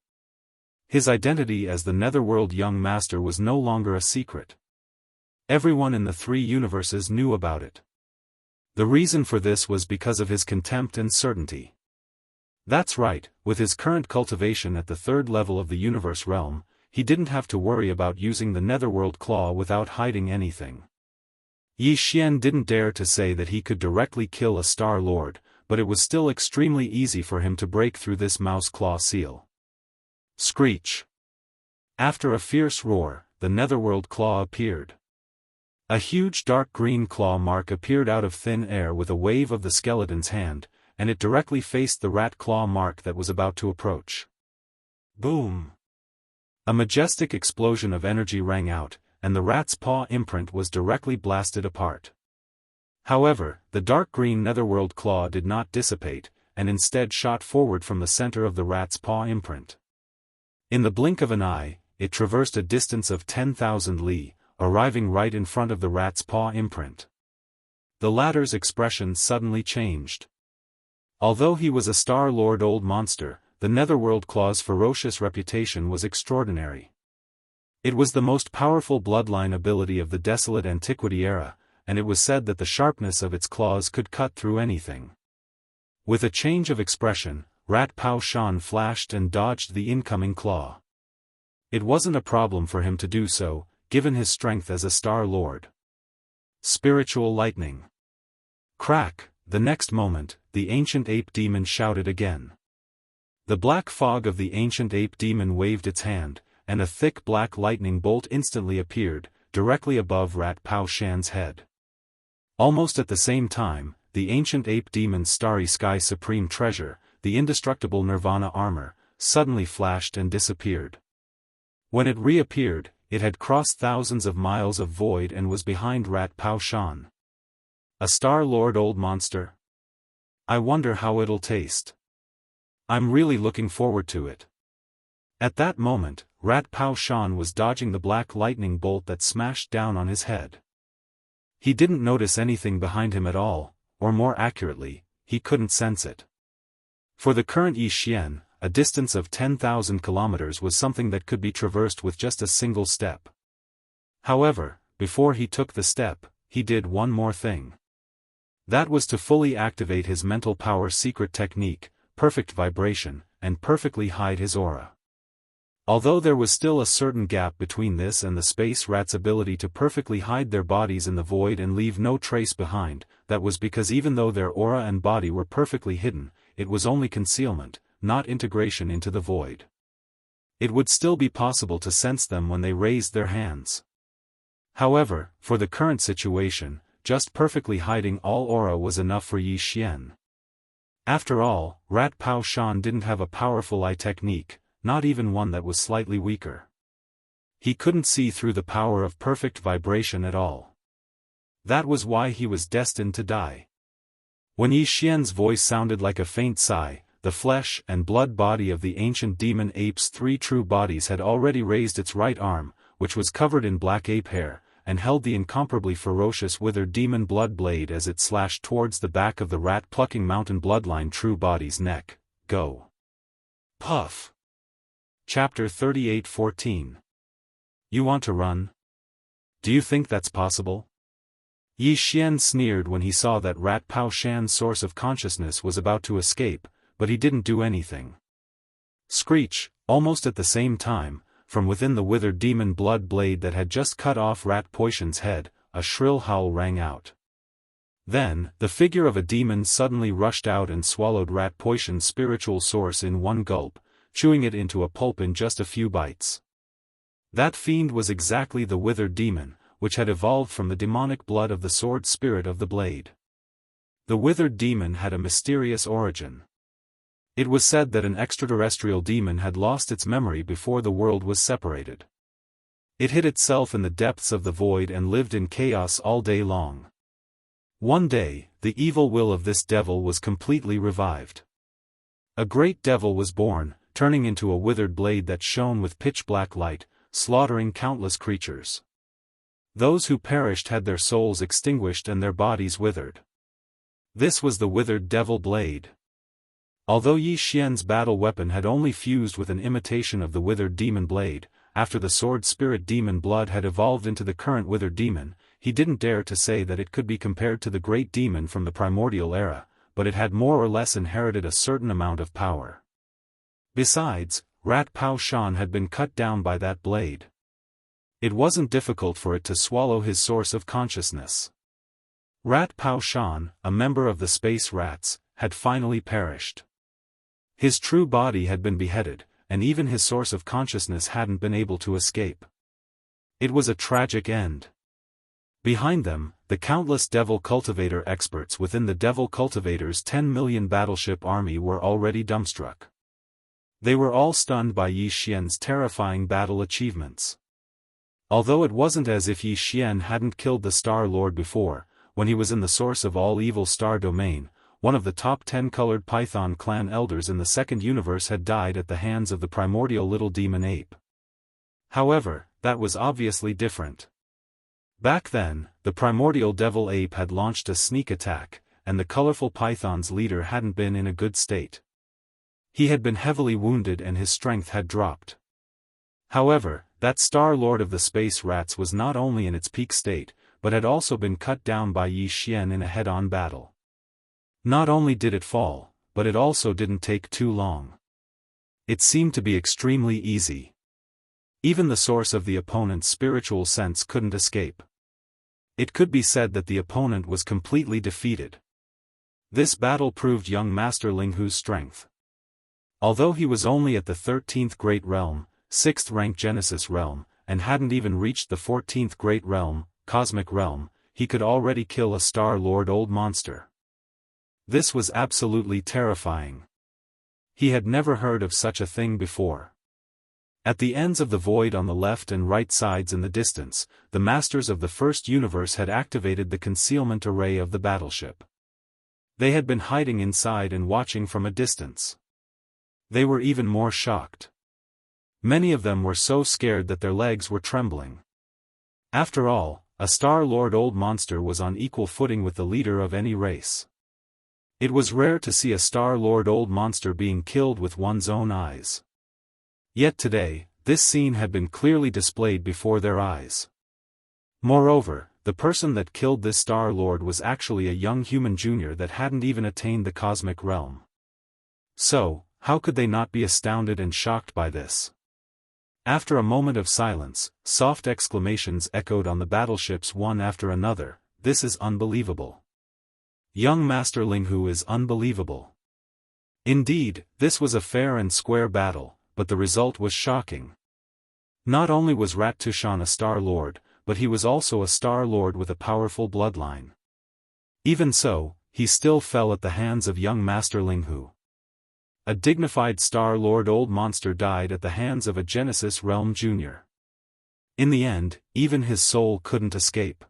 His identity as the Netherworld Young Master was no longer a secret. Everyone in the 3 universes knew about it. The reason for this was because of his contempt and certainty. That's right, with his current cultivation at the 3rd level of the universe realm, he didn't have to worry about using the Netherworld Claw without hiding anything. Yi Xian didn't dare to say that he could directly kill a Star Lord, but it was still extremely easy for him to break through this mouse claw seal. Screech. After a fierce roar, the Netherworld Claw appeared. A huge dark green claw mark appeared out of thin air with a wave of the skeleton's hand, and it directly faced the rat claw mark that was about to approach. Boom! A majestic explosion of energy rang out, and the rat's paw imprint was directly blasted apart. However, the dark green Netherworld Claw did not dissipate, and instead shot forward from the center of the rat's paw imprint. In the blink of an eye, it traversed a distance of 10,000 li, arriving right in front of the rat's paw imprint. The latter's expression suddenly changed. Although he was a Star Lord old monster, the Netherworld Claw's ferocious reputation was extraordinary. It was the most powerful bloodline ability of the desolate antiquity era, and it was said that the sharpness of its claws could cut through anything. With a change of expression, Rat Pao Shan flashed and dodged the incoming claw. It wasn't a problem for him to do so, given his strength as a Star Lord. Spiritual lightning. Crack! The next moment, the ancient ape demon shouted again. The black fog of the ancient ape demon waved its hand, and a thick black lightning bolt instantly appeared, directly above Rat Pao Shan's head. Almost at the same time, the ancient ape demon's starry sky supreme treasure, the indestructible Nirvana armor, suddenly flashed and disappeared. When it reappeared, it had crossed thousands of miles of void and was behind Rat Pao Shan. A Star-Lord old monster? I wonder how it'll taste. I'm really looking forward to it. At that moment, Rat Pao Shan was dodging the black lightning bolt that smashed down on his head. He didn't notice anything behind him at all, or more accurately, he couldn't sense it. For the current Yi Xian, a distance of 10,000 kilometers was something that could be traversed with just a single step. However, before he took the step, he did one more thing. That was to fully activate his mental power secret technique, perfect vibration, and perfectly hide his aura. Although there was still a certain gap between this and the space rat's ability to perfectly hide their bodies in the void and leave no trace behind, that was because even though their aura and body were perfectly hidden, it was only concealment, not integration into the void. It would still be possible to sense them when they raised their hands. However, for the current situation, just perfectly hiding all aura was enough for Yi Xian. After all, Rat Pao Shan didn't have a powerful eye technique, not even one that was slightly weaker. He couldn't see through the power of perfect vibration at all. That was why he was destined to die. When Yi Xian's voice sounded like a faint sigh, the flesh and blood body of the ancient demon ape's three true bodies had already raised its right arm, which was covered in black ape hair, and held the incomparably ferocious withered demon blood blade as it slashed towards the back of the rat-plucking mountain bloodline true body's neck. Go. Puff. Chapter 38:14. You want to run? Do you think that's possible? Yi Xian sneered when he saw that Rat Pao Shan's source of consciousness was about to escape, but he didn't do anything. Screech, almost at the same time, from within the withered demon blood blade that had just cut off Rat Pao Shan's head, a shrill howl rang out. Then, the figure of a demon suddenly rushed out and swallowed Rat Pao Shan's spiritual source in one gulp, chewing it into a pulp in just a few bites. That fiend was exactly the withered demon, which had evolved from the demonic blood of the sword spirit of the blade. The withered demon had a mysterious origin. It was said that an extraterrestrial demon had lost its memory before the world was separated. It hid itself in the depths of the void and lived in chaos all day long. One day, the evil will of this devil was completely revived. A great devil was born, turning into a withered blade that shone with pitch-black light, slaughtering countless creatures. Those who perished had their souls extinguished and their bodies withered. This was the withered devil blade. Although Yi Xian's battle weapon had only fused with an imitation of the withered demon blade, after the sword spirit demon blood had evolved into the current withered demon, he didn't dare to say that it could be compared to the great demon from the primordial era, but it had more or less inherited a certain amount of power. Besides, Rat Pao Shan had been cut down by that blade. It wasn't difficult for it to swallow his source of consciousness. Rat Pao Shan, a member of the space rats, had finally perished. His true body had been beheaded, and even his source of consciousness hadn't been able to escape. It was a tragic end. Behind them, the countless Devil Cultivator experts within the Devil Cultivator's 10 million battleship army were already dumbstruck. They were all stunned by Yi Xian's terrifying battle achievements. Although it wasn't as if Yi Xian hadn't killed the Star Lord before, when he was in the source of all evil star domain, one of the top 10 colored Python clan elders in the second universe had died at the hands of the primordial little demon ape. However, that was obviously different. Back then, the primordial devil ape had launched a sneak attack, and the colorful python's leader hadn't been in a good state. He had been heavily wounded and his strength had dropped. However, that Star Lord of the Space Rats was not only in its peak state, but had also been cut down by Yi Xian in a head-on battle. Not only did it fall, but it also didn't take too long. It seemed to be extremely easy. Even the source of the opponent's spiritual sense couldn't escape. It could be said that the opponent was completely defeated. This battle proved young Master Linghu's strength. Although he was only at the 13th Great Realm, 6th rank Genesis Realm, and hadn't even reached the 14th Great Realm, Cosmic Realm, he could already kill a Star Lord old monster. This was absolutely terrifying. He had never heard of such a thing before. At the ends of the void on the left and right sides in the distance, the masters of the first universe had activated the concealment array of the battleship. They had been hiding inside and watching from a distance. They were even more shocked. Many of them were so scared that their legs were trembling. After all, a Star-Lord old monster was on equal footing with the leader of any race. It was rare to see a Star-Lord old monster being killed with one's own eyes. Yet today, this scene had been clearly displayed before their eyes. Moreover, the person that killed this Star-Lord was actually a young human junior that hadn't even attained the cosmic realm. So, how could they not be astounded and shocked by this? After a moment of silence, soft exclamations echoed on the battleships one after another. This is unbelievable. Young Master Linghu is unbelievable. Indeed, this was a fair and square battle, but the result was shocking. Not only was Rat Tushan a Star-Lord, but he was also a Star-Lord with a powerful bloodline. Even so, he still fell at the hands of young Master Linghu. A dignified Star-Lord old monster died at the hands of a Genesis Realm Junior. In the end, even his soul couldn't escape.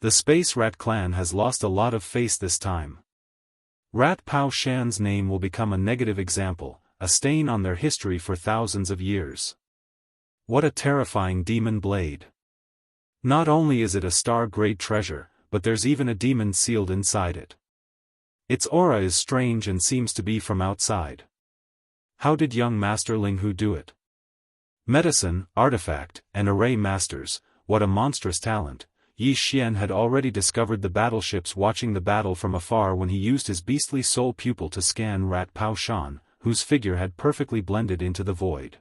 The Space Rat clan has lost a lot of face this time. Rat Pao Shan's name will become a negative example, a stain on their history for thousands of years. What a terrifying demon blade. Not only is it a star-grade treasure, but there's even a demon sealed inside it. Its aura is strange and seems to be from outside. How did young Master Linghu do it? Medicine, artifact, and array masters, what a monstrous talent. Yi Xian had already discovered the battleships watching the battle from afar when he used his beastly soul pupil to scan Rat Pao Shan, whose figure had perfectly blended into the void.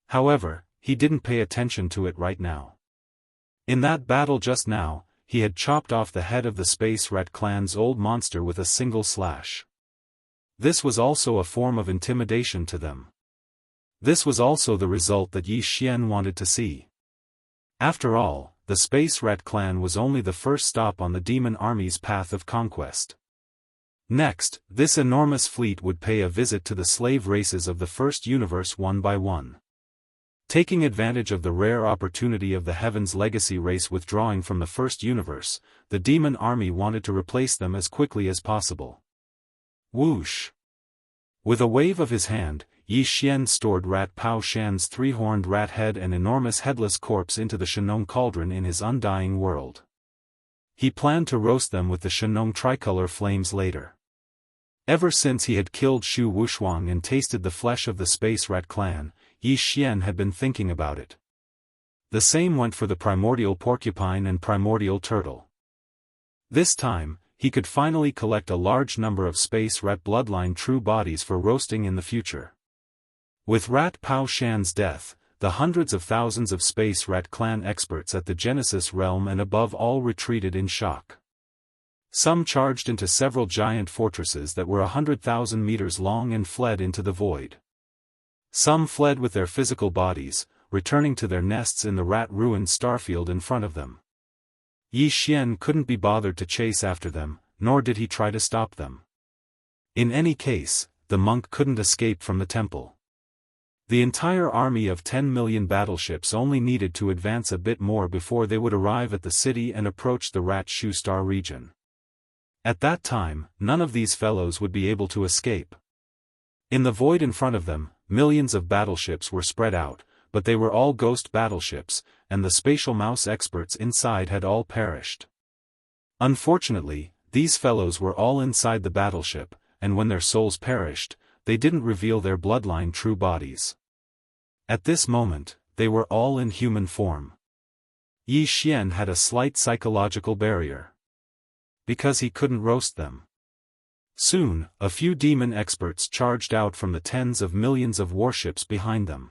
However, he didn't pay attention to it right now. In that battle just now, he had chopped off the head of the Space Rat clan's old monster with a single slash. This was also a form of intimidation to them. This was also the result that Yi Xian wanted to see. After all, the Space Rat clan was only the first stop on the demon army's path of conquest. Next, this enormous fleet would pay a visit to the slave races of the first universe one by one. Taking advantage of the rare opportunity of the Heaven's Legacy race withdrawing from the first universe, the demon army wanted to replace them as quickly as possible. Whoosh! With a wave of his hand, Yi Xian stored Rat Pao Shan's three-horned rat head and enormous headless corpse into the Shenong cauldron in his undying world. He planned to roast them with the Shenong tricolor flames later. Ever since he had killed Shu Wushuang and tasted the flesh of the Space Rat clan, Yi Xian had been thinking about it. The same went for the primordial porcupine and primordial turtle. This time, he could finally collect a large number of Space Rat bloodline true bodies for roasting in the future. With Rat Pao Shan's death, the hundreds of thousands of Space Rat clan experts at the Genesis realm and above all retreated in shock. Some charged into several giant fortresses that were 100,000 meters long and fled into the void. Some fled with their physical bodies, returning to their nests in the rat-ruined starfield in front of them. Yi Xian couldn't be bothered to chase after them, nor did he try to stop them. In any case, the monk couldn't escape from the temple. The entire army of 10 million battleships only needed to advance a bit more before they would arrive at the city and approach the Rat Shu Star region. At that time, none of these fellows would be able to escape. In the void in front of them, millions of battleships were spread out, but they were all ghost battleships, and the spatial mouse experts inside had all perished. Unfortunately, these fellows were all inside the battleship, and when their souls perished, they didn't reveal their bloodline true bodies. At this moment, they were all in human form. Yi Xian had a slight psychological barrier. Because he couldn't roast them. Soon, a few demon experts charged out from the tens of millions of warships behind them.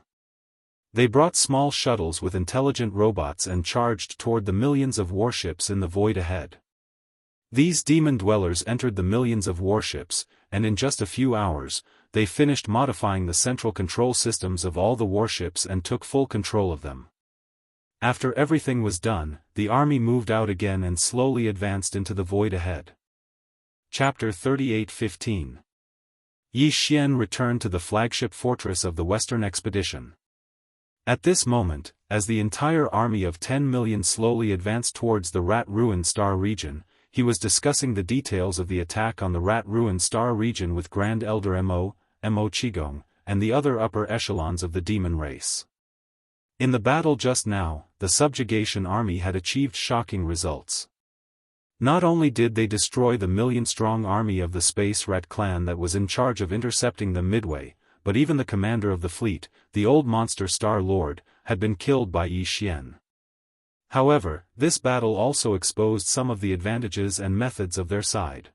They brought small shuttles with intelligent robots and charged toward the millions of warships in the void ahead. These demon dwellers entered the millions of warships, and in just a few hours, they finished modifying the central control systems of all the warships and took full control of them. After everything was done, the army moved out again and slowly advanced into the void ahead. Chapter 38:15. Yi Xian returned to the flagship fortress of the Western Expedition. At this moment, as the entire army of 10 million slowly advanced towards the rat-ruined star region, he was discussing the details of the attack on the rat-ruined star region with Grand Elder Mo Qigong, and the other upper echelons of the demon race. In the battle just now, the subjugation army had achieved shocking results. Not only did they destroy the million-strong army of the Space Rat clan that was in charge of intercepting them midway, but even the commander of the fleet, the old monster Star Lord, had been killed by Yi Xian. However, this battle also exposed some of the advantages and methods of their side.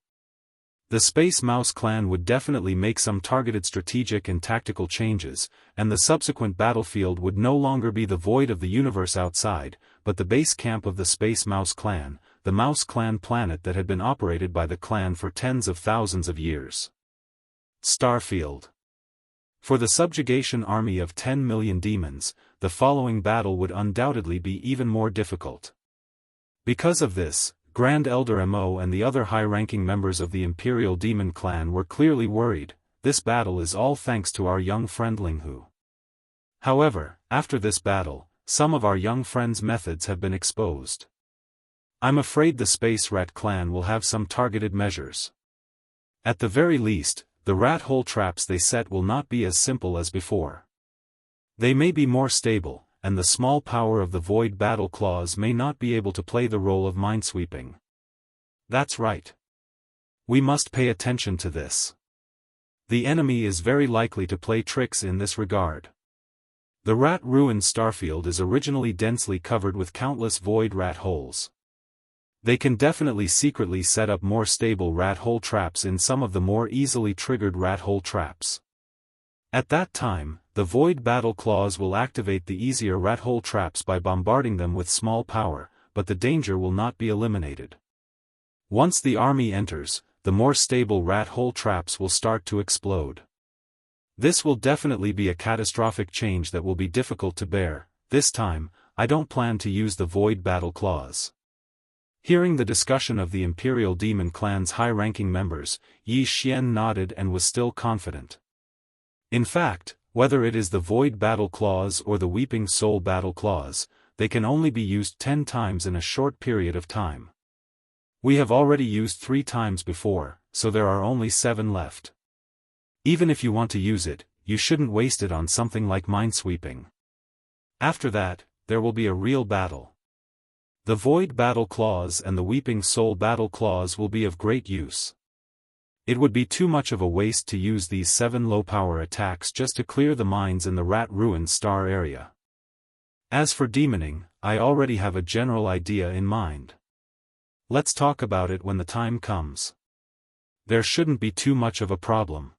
The Space Mouse clan would definitely make some targeted strategic and tactical changes, and the subsequent battlefield would no longer be the void of the universe outside, but the base camp of the Space Mouse clan, the Mouse Clan planet that had been operated by the clan for tens of thousands of years. Starfield. For the subjugation army of 10 million demons, the following battle would undoubtedly be even more difficult. Because of this, Grand Elder Mo and the other high-ranking members of the Imperial Demon clan were clearly worried. This battle is all thanks to our young friend Linghu. However, after this battle, some of our young friend's methods have been exposed. I'm afraid the Space Rat clan will have some targeted measures. At the very least, the rat hole traps they set will not be as simple as before. They may be more stable, and the small power of the Void Battle Claws may not be able to play the role of minesweeping. That's right. We must pay attention to this. The enemy is very likely to play tricks in this regard. The rat-ruined starfield is originally densely covered with countless void rat holes. They can definitely secretly set up more stable rat hole traps in some of the more easily triggered rat hole traps. At that time, the Void Battle Claws will activate the easier rat hole traps by bombarding them with small power, but the danger will not be eliminated. Once the army enters, the more stable rat hole traps will start to explode. This will definitely be a catastrophic change that will be difficult to bear. This time, I don't plan to use the Void Battle Claws. Hearing the discussion of the Imperial Demon clan's high-ranking members, Yi Xian nodded and was still confident. In fact, whether it is the Void Battle Claws or the Weeping Soul Battle Claws, they can only be used 10 times in a short period of time. We have already used 3 times before, so there are only 7 left. Even if you want to use it, you shouldn't waste it on something like minesweeping. After that, there will be a real battle. The Void Battle Claws and the Weeping Soul Battle Claws will be of great use. It would be too much of a waste to use these 7 low-power attacks just to clear the mines in the rat-ruined star area. As for demoning, I already have a general idea in mind. Let's talk about it when the time comes. There shouldn't be too much of a problem.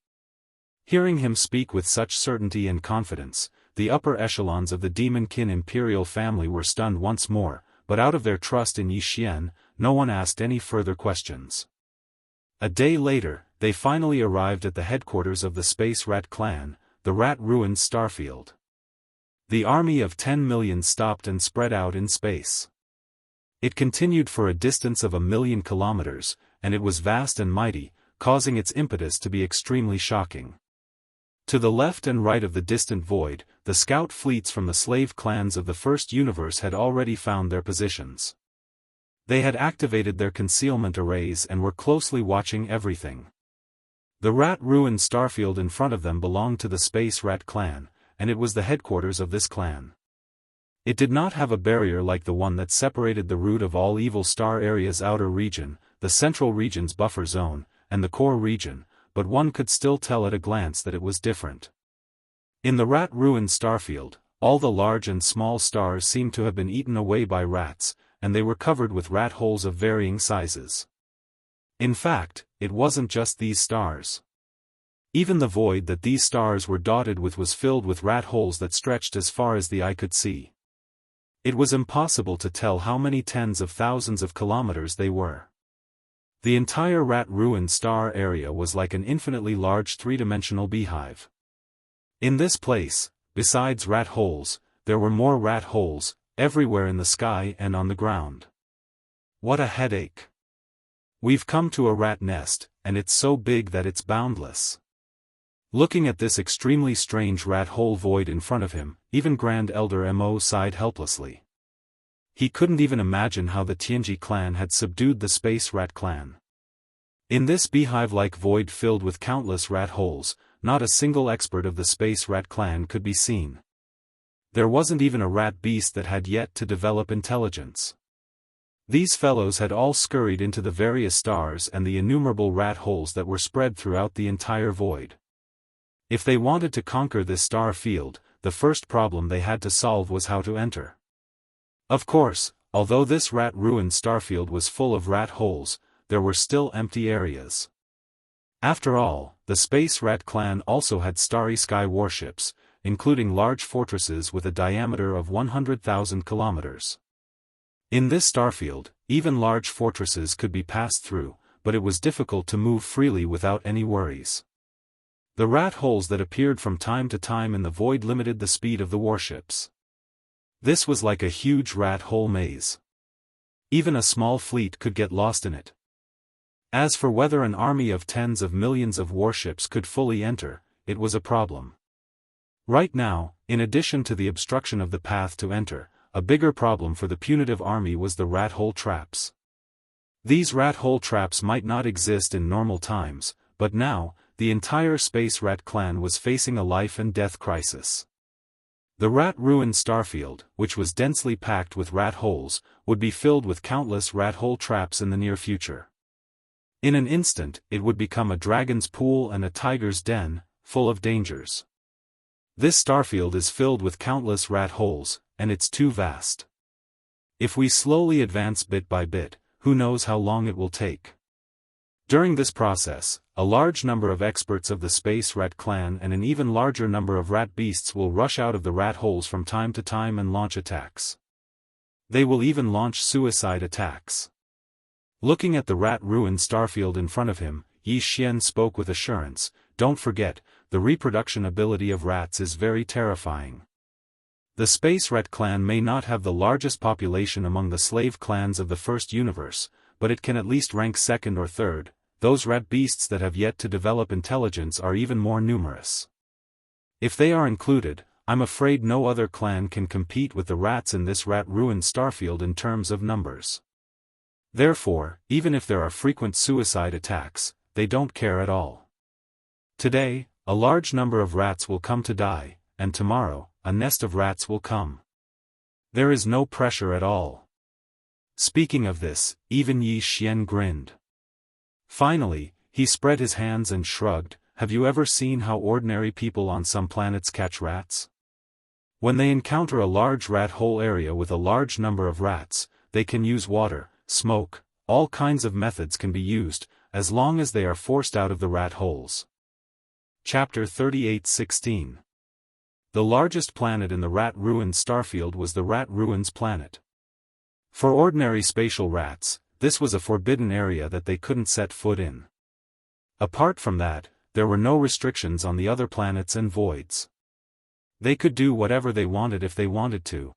Hearing him speak with such certainty and confidence, the upper echelons of the Demon-kin Imperial family were stunned once more, but out of their trust in Yi Xian, no one asked any further questions. A day later, they finally arrived at the headquarters of the Space Rat clan, the rat-ruined starfield. The army of 10 million stopped and spread out in space. It continued for a distance of 1,000,000 kilometers, and it was vast and mighty, causing its impetus to be extremely shocking. To the left and right of the distant void, the scout fleets from the slave clans of the First Universe had already found their positions. They had activated their concealment arrays and were closely watching everything. The rat-ruined starfield in front of them belonged to the Space Rat clan, and it was the headquarters of this clan. It did not have a barrier like the one that separated the root of all evil star area's outer region, the central region's buffer zone, and the core region, but one could still tell at a glance that it was different. In the rat-ruined starfield, all the large and small stars seemed to have been eaten away by rats, and they were covered with rat holes of varying sizes. In fact, it wasn't just these stars. Even the void that these stars were dotted with was filled with rat holes that stretched as far as the eye could see. It was impossible to tell how many tens of thousands of kilometers they were. The entire rat-ruined star area was like an infinitely large three-dimensional beehive. In this place, besides rat holes, there were more rat holes, everywhere in the sky and on the ground. What a headache. We've come to a rat nest, and it's so big that it's boundless. Looking at this extremely strange rat hole void in front of him, even Grand Elder Mo sighed helplessly. He couldn't even imagine how the Tianji clan had subdued the Space Rat clan. In this beehive-like void filled with countless rat holes, not a single expert of the Space Rat clan could be seen. There wasn't even a rat beast that had yet to develop intelligence. These fellows had all scurried into the various stars and the innumerable rat holes that were spread throughout the entire void. If they wanted to conquer this star field, the first problem they had to solve was how to enter. Of course, although this rat-ruined starfield was full of rat holes, there were still empty areas. After all, the Space Rat clan also had starry sky warships, including large fortresses with a diameter of 100,000 kilometers. In this starfield, even large fortresses could be passed through, but it was difficult to move freely without any worries. The rat holes that appeared from time to time in the void limited the speed of the warships. This was like a huge rat hole maze. Even a small fleet could get lost in it. As for whether an army of tens of millions of warships could fully enter, it was a problem. Right now, in addition to the obstruction of the path to enter, a bigger problem for the punitive army was the rat hole traps. These rat hole traps might not exist in normal times, but now, the entire Space Rat clan was facing a life-and-death crisis. The rat-ruined starfield, which was densely packed with rat holes, would be filled with countless rat hole traps in the near future. In an instant, it would become a dragon's pool and a tiger's den, full of dangers. This starfield is filled with countless rat holes, and it's too vast. If we slowly advance bit by bit, who knows how long it will take. During this process, a large number of experts of the Space Rat clan and an even larger number of rat beasts will rush out of the rat holes from time to time and launch attacks. They will even launch suicide attacks. Looking at the rat-ruined starfield in front of him, Yi Xian spoke with assurance, "Don't forget, the reproduction ability of rats is very terrifying. The Space Rat clan may not have the largest population among the slave clans of the first universe, but it can at least rank second or third. Those rat beasts that have yet to develop intelligence are even more numerous. If they are included, I'm afraid no other clan can compete with the rats in this rat-ruined starfield in terms of numbers. Therefore, even if there are frequent suicide attacks, they don't care at all. Today, a large number of rats will come to die, and tomorrow, a nest of rats will come. There is no pressure at all." Speaking of this, even Yi Xian grinned. Finally, he spread his hands and shrugged, "Have you ever seen how ordinary people on some planets catch rats? When they encounter a large rat hole area with a large number of rats, they can use water, smoke, all kinds of methods can be used, as long as they are forced out of the rat holes." Chapter 38:16. The largest planet in the rat-ruined starfield was the Rat Ruins planet. For ordinary spatial rats, this was a forbidden area that they couldn't set foot in. Apart from that, there were no restrictions on the other planets and voids. They could do whatever they wanted if they wanted to.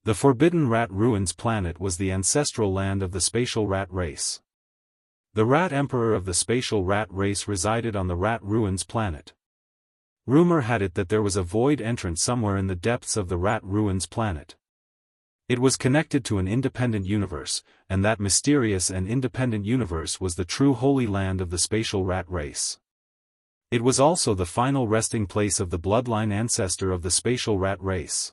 The Forbidden Rat Ruins planet was the ancestral land of the spatial rat race. The Rat Emperor of the spatial rat race resided on the Rat Ruins planet. Rumor had it that there was a void entrance somewhere in the depths of the Rat Ruins planet. It was connected to an independent universe, and that mysterious and independent universe was the true holy land of the spatial rat race. It was also the final resting place of the bloodline ancestor of the spatial rat race.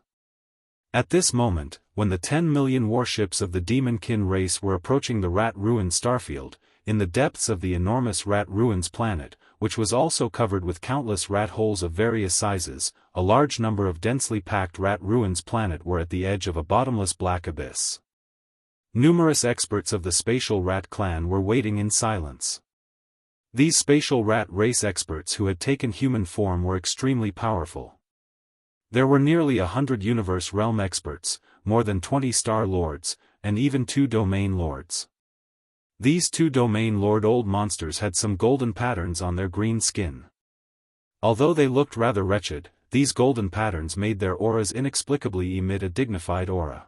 At this moment, when the 10 million warships of the Demonkin race were approaching the rat-ruined starfield, in the depths of the enormous Rat Ruins planet, which was also covered with countless rat holes of various sizes, a large number of densely packed Rat Ruins planet were at the edge of a bottomless black abyss. Numerous experts of the spatial rat clan were waiting in silence. These spatial rat race experts who had taken human form were extremely powerful. There were nearly 100 universe realm experts, more than 20 star lords, and even 2 domain lords. These 2 domain lord old monsters had some golden patterns on their green skin. Although they looked rather wretched, these golden patterns made their auras inexplicably emit a dignified aura.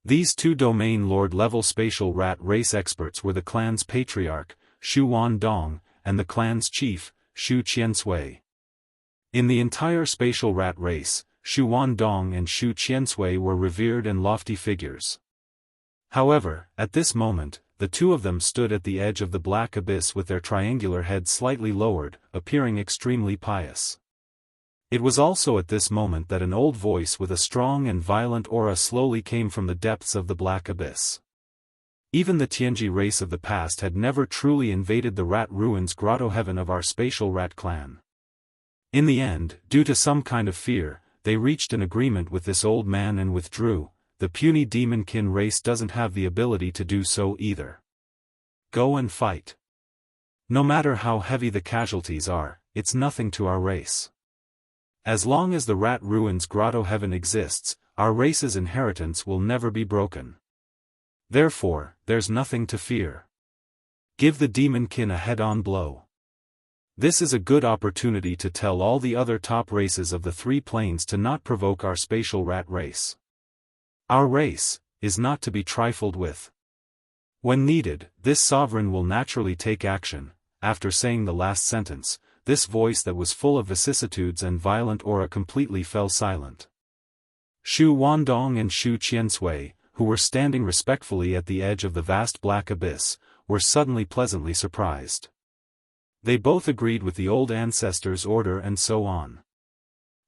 These 2 domain lord level spatial rat race experts were the clan's patriarch, Shu Wan Dong, and the clan's chief, Shu Qiansui. In the entire spatial rat race, Shu Wandong and Shu Qiansui were revered and lofty figures. However, at this moment, the two of them stood at the edge of the black abyss with their triangular heads slightly lowered, appearing extremely pious. It was also at this moment that an old voice with a strong and violent aura slowly came from the depths of the black abyss. Even the Tianji race of the past had never truly invaded the rat ruins grotto heaven of our spatial rat clan. In the end, due to some kind of fear, they reached an agreement with this old man and withdrew. The puny demonkin race doesn't have the ability to do so either. Go and fight. No matter how heavy the casualties are, it's nothing to our race. As long as the rat ruins grotto heaven exists, our race's inheritance will never be broken. Therefore, there's nothing to fear. Give the demonkin a head-on blow. This is a good opportunity to tell all the other top races of the three planes to not provoke our spatial rat race. Our race is not to be trifled with. When needed, this sovereign will naturally take action. After saying the last sentence, this voice that was full of vicissitudes and violent aura completely fell silent. Shu Wandong and Shu Qiansui, who were standing respectfully at the edge of the vast black abyss, were suddenly pleasantly surprised. They both agreed with the old ancestors' order and so on.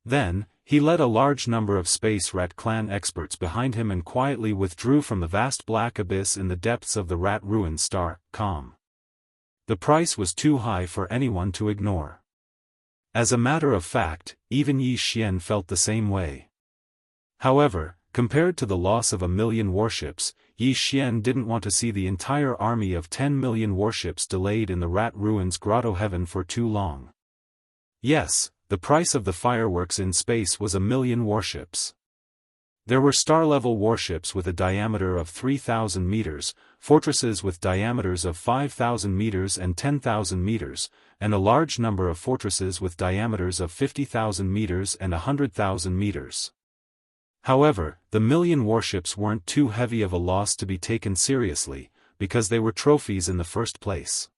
Then, he led a large number of Space Rat Clan experts behind him and quietly withdrew from the vast black abyss in the depths of the rat ruin star, calm. The price was too high for anyone to ignore. As a matter of fact, even Yi Xian felt the same way. However, compared to the loss of 1 million warships, Yi Xian didn't want to see the entire army of 10 million warships delayed in the rat ruins grotto heaven for too long. Yes, the price of the fireworks in space was 1 million warships. There were star-level warships with a diameter of 3,000 meters, fortresses with diameters of 5,000 meters and 10,000 meters, and a large number of fortresses with diameters of 50,000 meters and 100,000 meters. However, the 1 million warships weren't too heavy of a loss to be taken seriously, because they were trophies in the first place.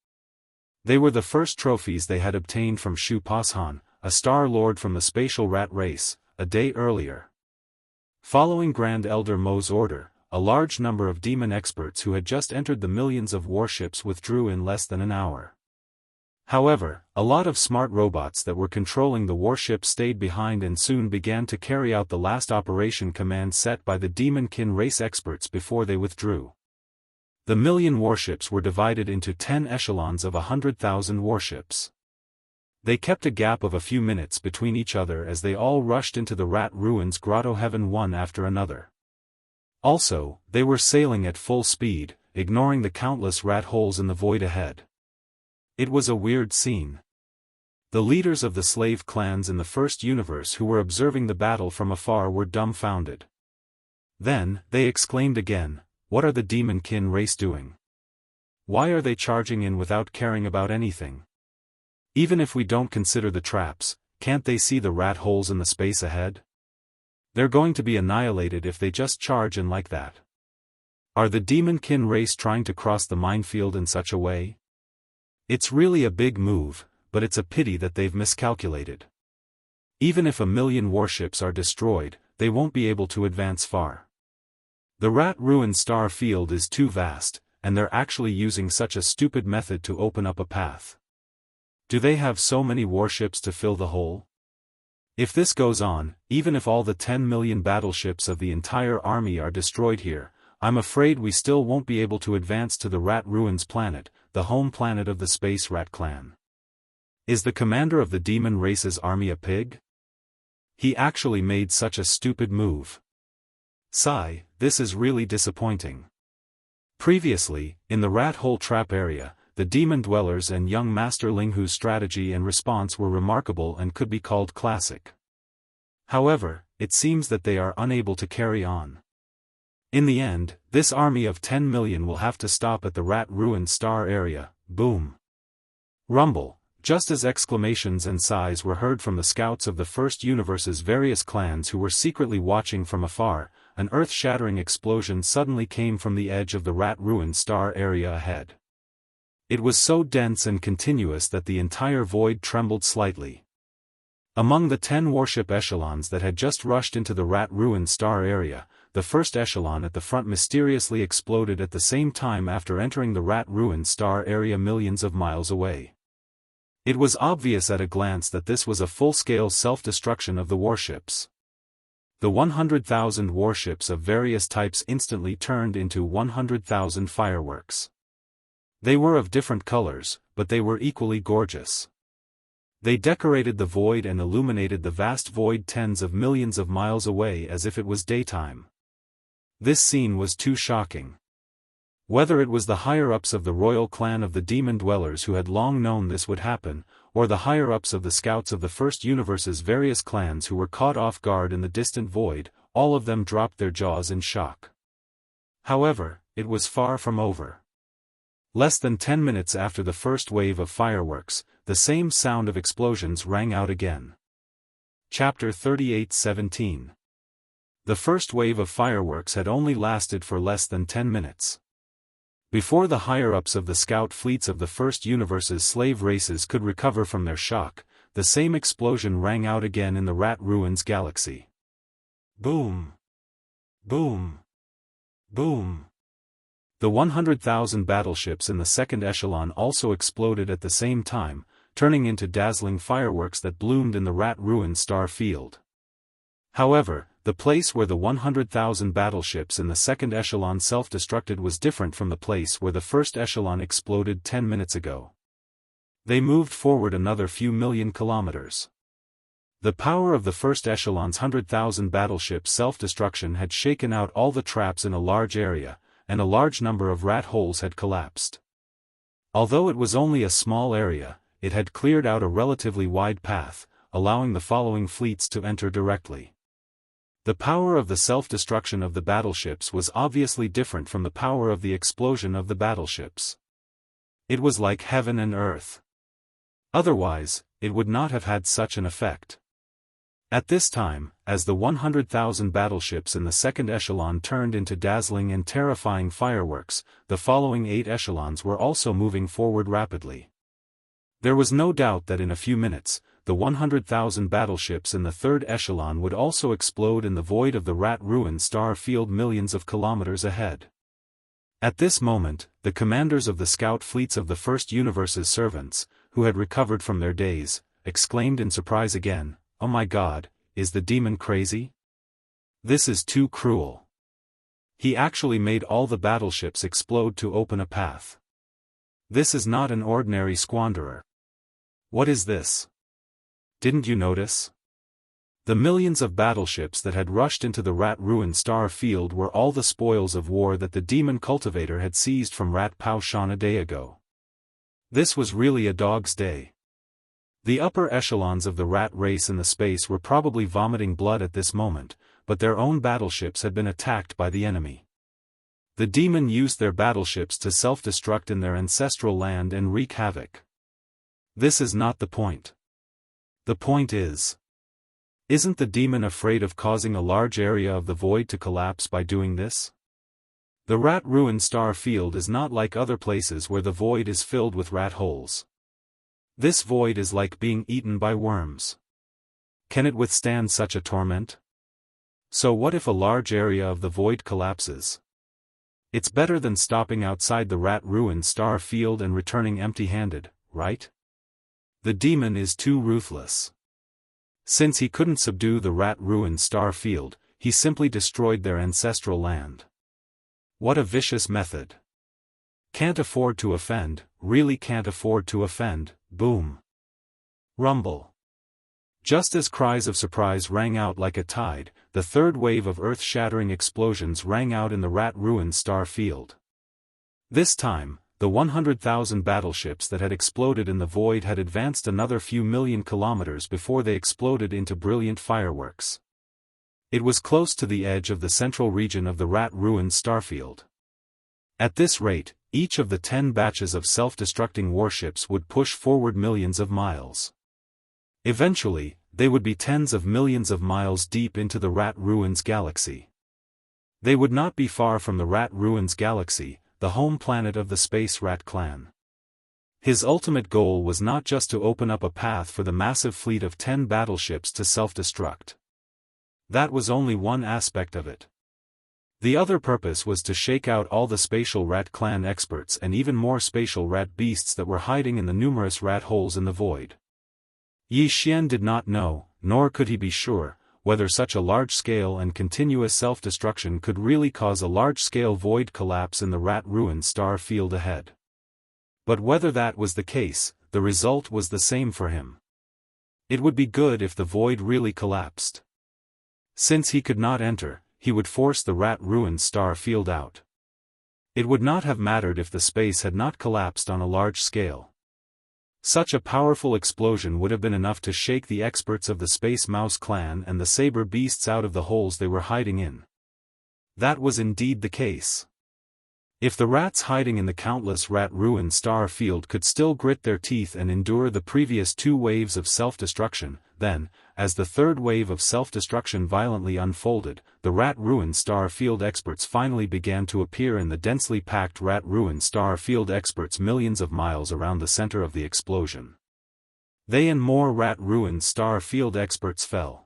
They were the first trophies they had obtained from Shu Pashan, a Star Lord from the spatial rat race, a day earlier. Following Grand Elder Mo's order, a large number of demon experts who had just entered the millions of warships withdrew in less than an hour. However, a lot of smart robots that were controlling the warships stayed behind and soon began to carry out the last operation command set by the demonkin race experts before they withdrew. The 1 million warships were divided into 10 echelons of 100,000 warships. They kept a gap of a few minutes between each other as they all rushed into the rat ruins grotto heaven one after another. Also, they were sailing at full speed, ignoring the countless rat holes in the void ahead. It was a weird scene. The leaders of the slave clans in the first universe who were observing the battle from afar were dumbfounded. Then, they exclaimed again, "What are the demonkin race doing? Why are they charging in without caring about anything? Even if we don't consider the traps, can't they see the rat holes in the space ahead? They're going to be annihilated if they just charge in like that. Are the demonkin race trying to cross the minefield in such a way? It's really a big move, but it's a pity that they've miscalculated. Even if 1 million warships are destroyed, they won't be able to advance far. The rat ruin star field is too vast, and they're actually using such a stupid method to open up a path. Do they have so many warships to fill the hole? If this goes on, even if all the 10 million battleships of the entire army are destroyed here, I'm afraid we still won't be able to advance to the Rat Ruins planet, the home planet of the Space Rat Clan. Is the commander of the demon race's army a pig? He actually made such a stupid move. Sigh, this is really disappointing. Previously, in the rat hole trap area, the demon dwellers and young Master Linghu's strategy and response were remarkable and could be called classic. However, it seems that they are unable to carry on. In the end, this army of 10 million will have to stop at the rat ruin star area. Boom. Rumble. Just as exclamations and sighs were heard from the scouts of the first universe's various clans who were secretly watching from afar, an earth-shattering explosion suddenly came from the edge of the rat ruin star area ahead. It was so dense and continuous that the entire void trembled slightly. Among the 10 warship echelons that had just rushed into the rat-ruined star area, the first echelon at the front mysteriously exploded at the same time after entering the rat-ruined star area millions of miles away. It was obvious at a glance that this was a full-scale self-destruction of the warships. The 100,000 warships of various types instantly turned into 100,000 fireworks. They were of different colors, but they were equally gorgeous. They decorated the void and illuminated the vast void tens of millions of miles away as if it was daytime. This scene was too shocking. Whether it was the higher-ups of the royal clan of the demon dwellers who had long known this would happen, or the higher-ups of the scouts of the First Universe's various clans who were caught off guard in the distant void, all of them dropped their jaws in shock. However, it was far from over. Less than 10 minutes after the first wave of fireworks, the same sound of explosions rang out again. Chapter 38:17. The first wave of fireworks had only lasted for less than 10 minutes. Before the higher-ups of the scout fleets of the First Universe's slave races could recover from their shock, the same explosion rang out again in the Rat Ruins galaxy. Boom! Boom! Boom! The 100,000 battleships in the second echelon also exploded at the same time, turning into dazzling fireworks that bloomed in the rat-ruined star field. However, the place where the 100,000 battleships in the second echelon self-destructed was different from the place where the first echelon exploded 10 minutes ago. They moved forward another few million kilometers. The power of the first echelon's 100,000 battleships' self-destruction had shaken out all the traps in a large area, and a large number of rat holes had collapsed. Although it was only a small area, it had cleared out a relatively wide path, allowing the following fleets to enter directly. The power of the self-destruction of the battleships was obviously different from the power of the explosion of the battleships. It was like heaven and earth. Otherwise, it would not have had such an effect. At this time, as the 100,000 battleships in the second echelon turned into dazzling and terrifying fireworks, the following 8 echelons were also moving forward rapidly. There was no doubt that in a few minutes, the 100,000 battleships in the third echelon would also explode in the void of the rat-ruined star field millions of kilometers ahead. At this moment, the commanders of the scout fleets of the First Universe's servants, who had recovered from their daze, exclaimed in surprise again, "Oh my God, is the demon crazy? This is too cruel. He actually made all the battleships explode to open a path. This is not an ordinary squanderer. What is this? Didn't you notice? The millions of battleships that had rushed into the rat-ruined star field were all the spoils of war that the demon cultivator had seized from Rat Pao Shan a day ago. This was really a dog's day." The upper echelons of the rat race in the space were probably vomiting blood at this moment, but their own battleships had been attacked by the enemy. The demon used their battleships to self-destruct in their ancestral land and wreak havoc. This is not the point. The point is, isn't the demon afraid of causing a large area of the void to collapse by doing this? The rat-ruined star field is not like other places where the void is filled with rat holes. This void is like being eaten by worms. Can it withstand such a torment? So what if a large area of the void collapses? It's better than stopping outside the rat-ruined star field and returning empty-handed, right? The demon is too ruthless. Since he couldn't subdue the rat-ruined star field, he simply destroyed their ancestral land. What a vicious method. Can't afford to offend, really can't afford to offend. Boom. Rumble. Just as cries of surprise rang out like a tide, the third wave of earth-shattering explosions rang out in the rat-ruined star field. This time, the 100,000 battleships that had exploded in the void had advanced another few million kilometers before they exploded into brilliant fireworks. It was close to the edge of the central region of the rat-ruined starfield. At this rate, each of the 10 batches of self-destructing warships would push forward millions of miles. Eventually, they would be tens of millions of miles deep into the Rat Ruins galaxy. They would not be far from the Rat Ruins galaxy, the home planet of the Space Rat clan. His ultimate goal was not just to open up a path for the massive fleet of 10 battleships to self-destruct. That was only one aspect of it. The other purpose was to shake out all the spatial rat clan experts and even more spatial rat beasts that were hiding in the numerous rat holes in the void. Yi Xian did not know, nor could he be sure, whether such a large-scale and continuous self-destruction could really cause a large-scale void collapse in the rat-ruined star field ahead. But whether that was the case, the result was the same for him. It would be good if the void really collapsed. Since he could not enter, he would force the rat-ruined star field out. It would not have mattered if the space had not collapsed on a large scale. Such a powerful explosion would have been enough to shake the experts of the Space Mouse clan and the saber beasts out of the holes they were hiding in. That was indeed the case. If the rats hiding in the countless rat-ruined star field could still grit their teeth and endure the previous 2 waves of self-destruction, then, as the third wave of self-destruction violently unfolded, the rat-ruined star field experts finally began to appear in the densely packed rat-ruined star field experts millions of miles around the center of the explosion. They and more rat-ruined star field experts fell.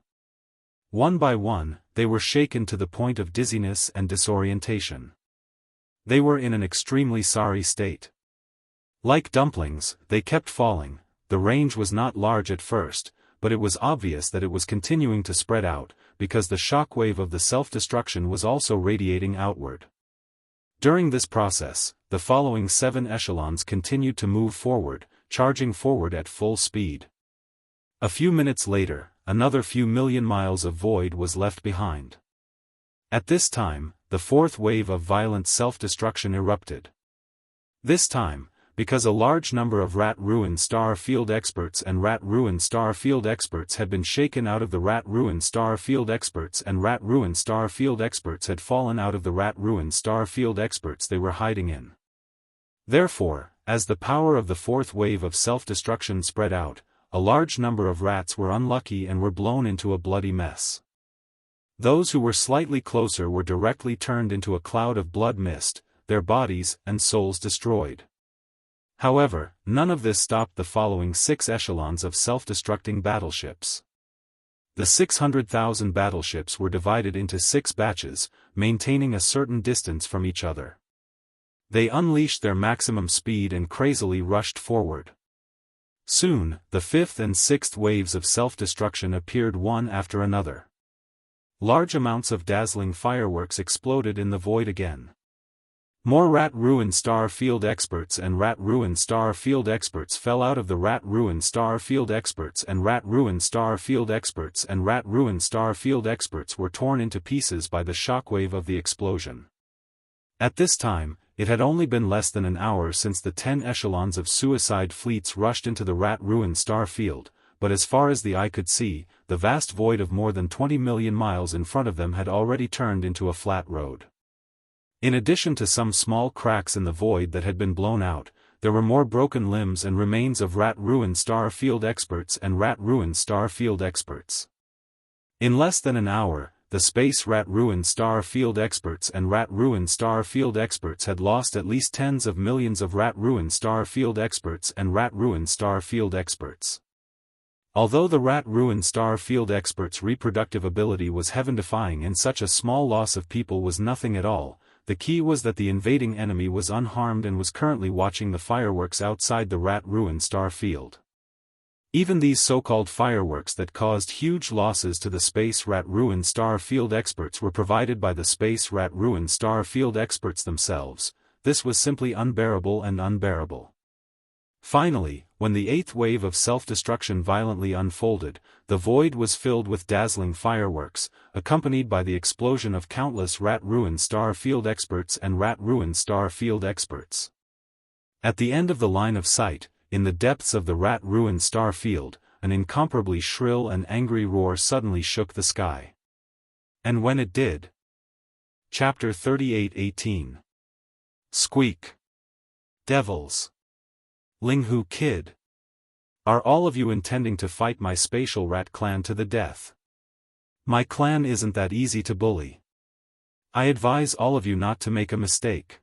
One by one, they were shaken to the point of dizziness and disorientation. They were in an extremely sorry state. Like dumplings, they kept falling. The range was not large at first, but it was obvious that it was continuing to spread out, because the shockwave of the self-destruction was also radiating outward. During this process, the following 7 echelons continued to move forward, charging forward at full speed. A few minutes later, another few million miles of void was left behind. At this time, the 4th wave of violent self-destruction erupted. This time, because a large number of rat-ruined star field experts and rat-ruined star field experts had been shaken out of the rat-ruined star field experts and rat-ruined star field experts had fallen out of the rat-ruined star field experts they were hiding in. Therefore, as the power of the 4th wave of self-destruction spread out, a large number of rats were unlucky and were blown into a bloody mess. Those who were slightly closer were directly turned into a cloud of blood mist, their bodies and souls destroyed. However, none of this stopped the following 6 echelons of self-destructing battleships. The 600,000 battleships were divided into 6 batches, maintaining a certain distance from each other. They unleashed their maximum speed and crazily rushed forward. Soon, the 5th and 6th waves of self-destruction appeared one after another. Large amounts of dazzling fireworks exploded in the void again. More rat-ruined star field experts and rat-ruined star field experts fell out of the rat-ruined star field experts and rat-ruined star field experts and rat-ruined star field experts were torn into pieces by the shockwave of the explosion. At this time, it had only been less than an hour since the 10 echelons of suicide fleets rushed into the rat-ruined star field, but as far as the eye could see, the vast void of more than 20 million miles in front of them had already turned into a flat road. In addition to some small cracks in the void that had been blown out, there were more broken limbs and remains of rat-ruined star field experts and rat-ruined star field experts. In less than an hour, the space rat-ruined star field experts and rat-ruined star field experts had lost at least tens of millions of rat-ruined star field experts and rat-ruined star field experts. Although the rat-ruined star field experts' reproductive ability was heaven-defying and such a small loss of people was nothing at all, the key was that the invading enemy was unharmed and was currently watching the fireworks outside the rat-ruined star field. Even these so-called fireworks that caused huge losses to the space rat-ruined star field experts were provided by the space rat-ruined star field experts themselves. This was simply unbearable and unbearable. Finally, when the 8th wave of self-destruction violently unfolded, the void was filled with dazzling fireworks, accompanied by the explosion of countless rat-ruined star field experts and rat-ruined star field experts. At the end of the line of sight, in the depths of the rat-ruined star field, an incomparably shrill and angry roar suddenly shook the sky. And when it did... Chapter 38:18. Squeak. Devils. Linghu Kid. Are all of you intending to fight my spatial rat clan to the death? My clan isn't that easy to bully. I advise all of you not to make a mistake.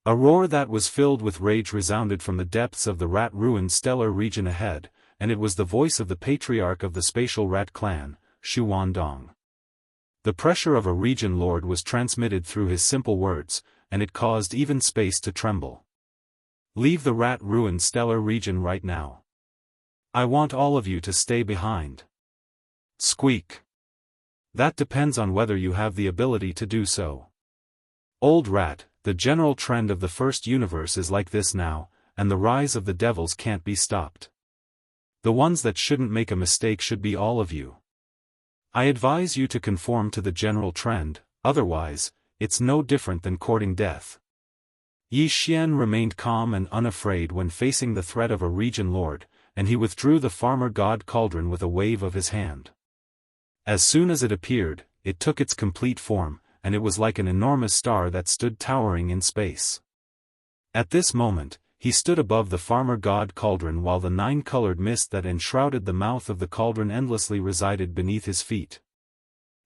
A roar that was filled with rage resounded from the depths of the rat-ruined stellar region ahead, and it was the voice of the patriarch of the spatial rat clan, Shu Wandong. The pressure of a region lord was transmitted through his simple words, and it caused even space to tremble. Leave the rat-ruined stellar region right now. I want all of you to stay behind. Squeak. That depends on whether you have the ability to do so. Old rat, the general trend of the first universe is like this now, and the rise of the devils can't be stopped. The ones that shouldn't make a mistake should be all of you. I advise you to conform to the general trend, otherwise, it's no different than courting death. Yi Xian remained calm and unafraid when facing the threat of a region lord, and he withdrew the farmer god cauldron with a wave of his hand. As soon as it appeared, it took its complete form, and it was like an enormous star that stood towering in space. At this moment, he stood above the farmer god cauldron while the 9-colored mist that enshrouded the mouth of the cauldron endlessly resided beneath his feet.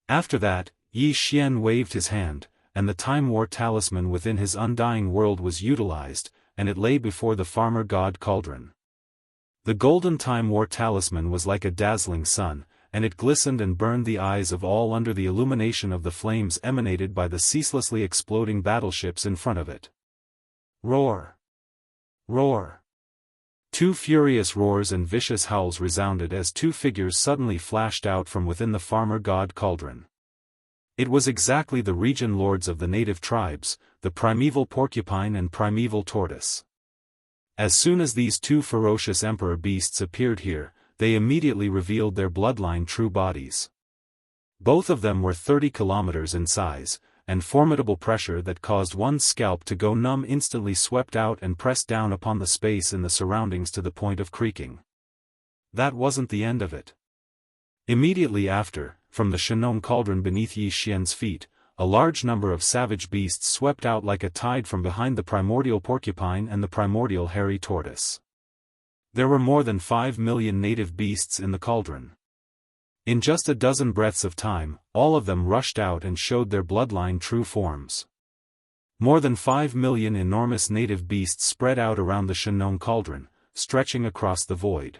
After that, Yi Xian waved his hand, and the Time War talisman within his undying world was utilized, and it lay before the farmer god cauldron. The golden Time War talisman was like a dazzling sun, and it glistened and burned the eyes of all under the illumination of the flames emanated by the ceaselessly exploding battleships in front of it. Roar! Roar! 2 furious roars and vicious howls resounded as 2 figures suddenly flashed out from within the farmer god cauldron. It was exactly the region lords of the native tribes, the primeval porcupine and primeval tortoise. As soon as these 2 ferocious emperor beasts appeared here, they immediately revealed their bloodline true bodies. Both of them were 30 kilometers in size, and formidable pressure that caused one's scalp to go numb instantly swept out and pressed down upon the space in the surroundings to the point of creaking. That wasn't the end of it. Immediately after, from the Shenong cauldron beneath Yi Xian's feet, a large number of savage beasts swept out like a tide from behind the primordial porcupine and the primordial hairy tortoise. There were more than 5 million native beasts in the cauldron. In just a dozen breaths of time, all of them rushed out and showed their bloodline true forms. More than 5 million enormous native beasts spread out around the Shenong cauldron, stretching across the void.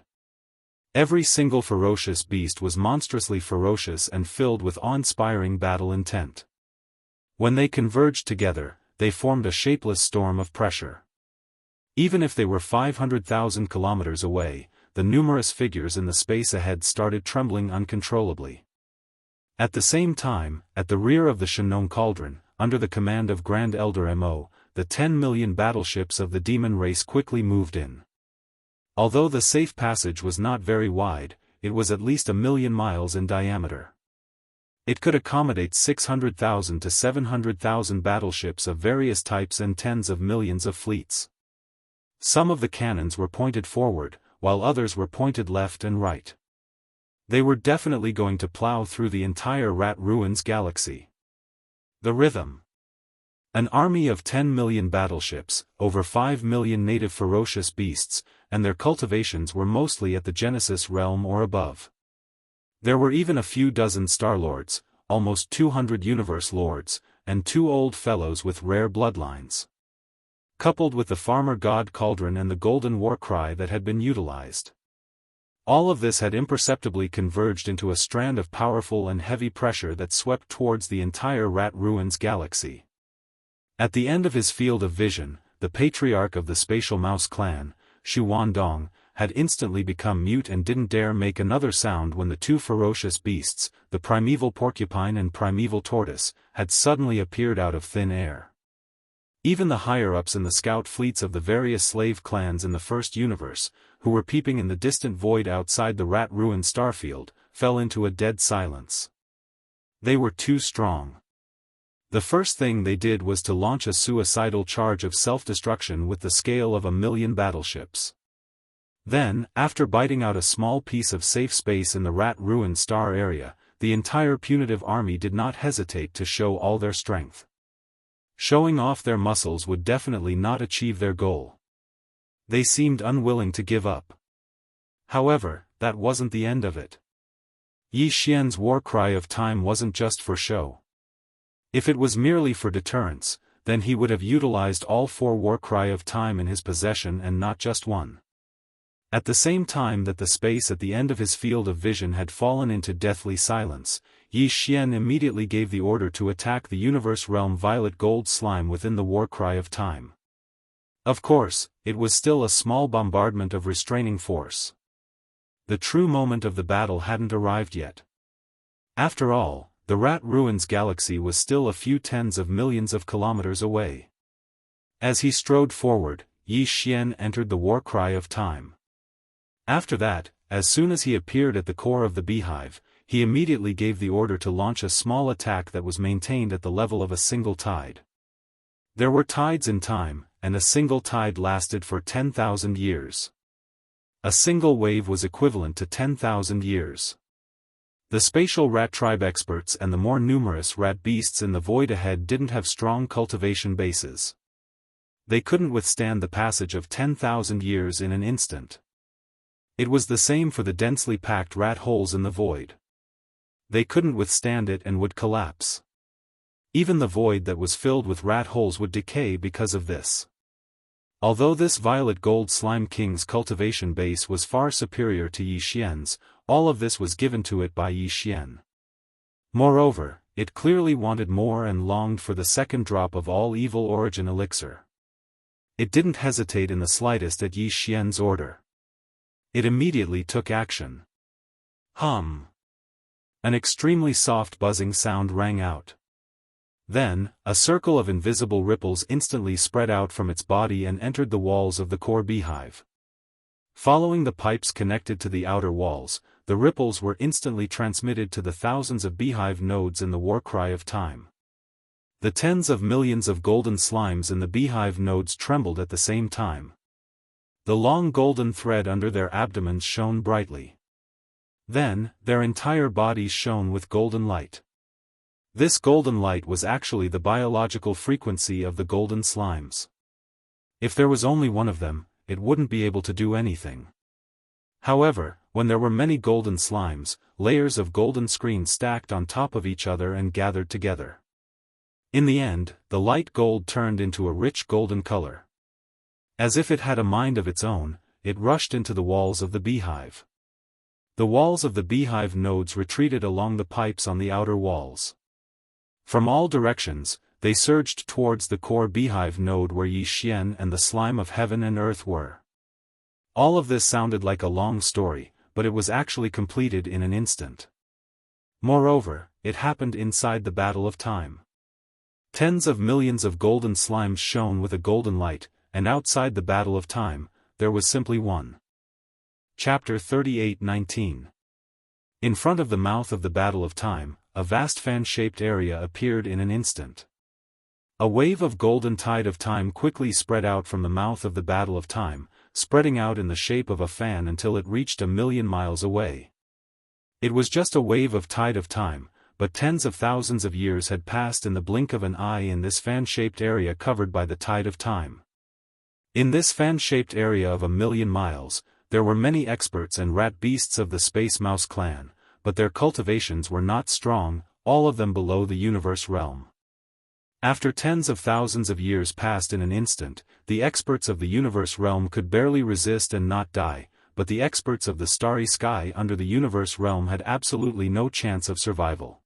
Every single ferocious beast was monstrously ferocious and filled with awe-inspiring battle intent. When they converged together, they formed a shapeless storm of pressure. Even if they were 500,000 kilometers away, the numerous figures in the space ahead started trembling uncontrollably. At the same time, at the rear of the Shenong cauldron, under the command of Grand Elder Mo, the 10 million battleships of the demon race quickly moved in. Although the safe passage was not very wide, it was at least 1,000,000 miles in diameter. It could accommodate 600,000 to 700,000 battleships of various types and tens of millions of fleets. Some of the cannons were pointed forward, while others were pointed left and right. They were definitely going to plow through the entire Rat Ruins galaxy. The rhythm. An army of 10 million battleships, over 5 million native ferocious beasts, and their cultivations were mostly at the Genesis realm or above. There were even a few dozen Star Lords, almost 200 Universe Lords, and 2 old fellows with rare bloodlines. Coupled with the Farmer God Cauldron and the Golden War Cry that had been utilized. All of this had imperceptibly converged into a strand of powerful and heavy pressure that swept towards the entire Rat Ruins galaxy. At the end of his field of vision, the patriarch of the Spatial Mouse clan, Shu Wandong, had instantly become mute and didn't dare make another sound when the 2 ferocious beasts, the primeval porcupine and primeval tortoise, had suddenly appeared out of thin air. Even the higher-ups in the scout fleets of the various slave clans in the first universe, who were peeping in the distant void outside the Rat Ruin starfield, fell into a dead silence. They were too strong. The first thing they did was to launch a suicidal charge of self-destruction with the scale of 1,000,000 battleships. Then, after biting out a small piece of safe space in the Rat Ruin star area, the entire punitive army did not hesitate to show all their strength. Showing off their muscles would definitely not achieve their goal. They seemed unwilling to give up. However, that wasn't the end of it. Yi Xian's war cry of time wasn't just for show. If it was merely for deterrence, then he would have utilized all 4 war cry of time in his possession and not just one. At the same time that the space at the end of his field of vision had fallen into deathly silence, Yi Xian immediately gave the order to attack the universe realm violet gold slime within the war cry of time. Of course, it was still a small bombardment of restraining force. The true moment of the battle hadn't arrived yet. After all, the Rat Ruins galaxy was still a few tens of millions of kilometers away. As he strode forward, Yi Xian entered the war cry of time. After that, as soon as he appeared at the core of the beehive, he immediately gave the order to launch a small attack that was maintained at the level of a single tide. There were tides in time, and a single tide lasted for 10,000 years. A single wave was equivalent to 10,000 years. The spatial rat tribe experts and the more numerous rat beasts in the void ahead didn't have strong cultivation bases. They couldn't withstand the passage of 10,000 years in an instant. It was the same for the densely packed rat holes in the void. They couldn't withstand it and would collapse. Even the void that was filled with rat holes would decay because of this. Although this violet gold slime king's cultivation base was far superior to Yi Xian's, all of this was given to it by Yi Xian. Moreover, it clearly wanted more and longed for the second drop of all evil origin elixir. It didn't hesitate in the slightest at Yi Xian's order. It immediately took action. Hum. An extremely soft buzzing sound rang out. Then, a circle of invisible ripples instantly spread out from its body and entered the walls of the core beehive. Following the pipes connected to the outer walls, the ripples were instantly transmitted to the thousands of beehive nodes in the war cry of time. The tens of millions of golden slimes in the beehive nodes trembled at the same time. The long golden thread under their abdomens shone brightly. Then, their entire bodies shone with golden light. This golden light was actually the biological frequency of the golden slimes. If there was only one of them, it wouldn't be able to do anything. However, when there were many golden slimes, layers of golden screens stacked on top of each other and gathered together. In the end, the light gold turned into a rich golden color. As if it had a mind of its own, it rushed into the walls of the beehive. The walls of the beehive nodes retreated along the pipes on the outer walls. From all directions, they surged towards the core beehive node where Yi Xian and the slime of heaven and earth were. All of this sounded like a long story, but it was actually completed in an instant. Moreover, it happened inside the battle of time. Tens of millions of golden slimes shone with a golden light, and outside the battle of time, there was simply one. Chapter 38:19. In front of the mouth of the battle of time, a vast fan-shaped area appeared in an instant. A wave of golden tide of time quickly spread out from the mouth of the battle of time, spreading out in the shape of a fan until it reached 1,000,000 miles away. It was just a wave of tide of time, but tens of thousands of years had passed in the blink of an eye in this fan-shaped area covered by the tide of time. In this fan-shaped area of 1,000,000 miles, there were many experts and rat beasts of the Space Mouse clan, but their cultivations were not strong, all of them below the universe realm. After tens of thousands of years passed in an instant, the experts of the universe realm could barely resist and not die, but the experts of the starry sky under the universe realm had absolutely no chance of survival.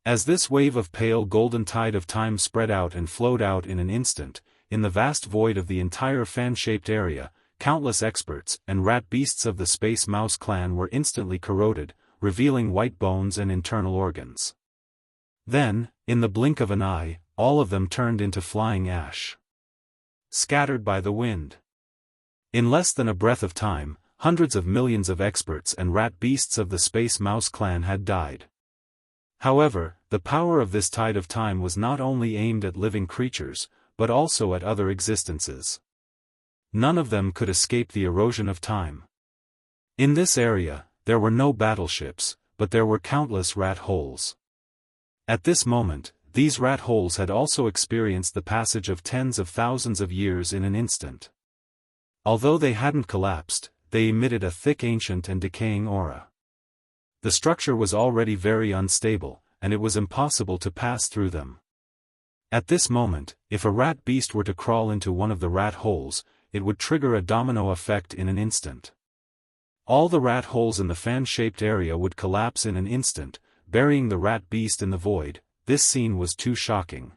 As this wave of pale golden tide of time spread out and flowed out in an instant, in the vast void of the entire fan-shaped area, countless experts and rat beasts of the Space Mouse clan were instantly corroded, revealing white bones and internal organs. Then, in the blink of an eye, all of them turned into flying ash, scattered by the wind. In less than a breath of time, hundreds of millions of experts and rat beasts of the Space Mouse clan had died. However, the power of this tide of time was not only aimed at living creatures, but also at other existences. None of them could escape the erosion of time. In this area, there were no battleships, but there were countless rat holes. At this moment, these rat holes had also experienced the passage of tens of thousands of years in an instant. Although they hadn't collapsed, they emitted a thick ancient and decaying aura. The structure was already very unstable, and it was impossible to pass through them. At this moment, if a rat beast were to crawl into one of the rat holes, it would trigger a domino effect in an instant. All the rat holes in the fan-shaped area would collapse in an instant, burying the rat beast in the void. This scene was too shocking.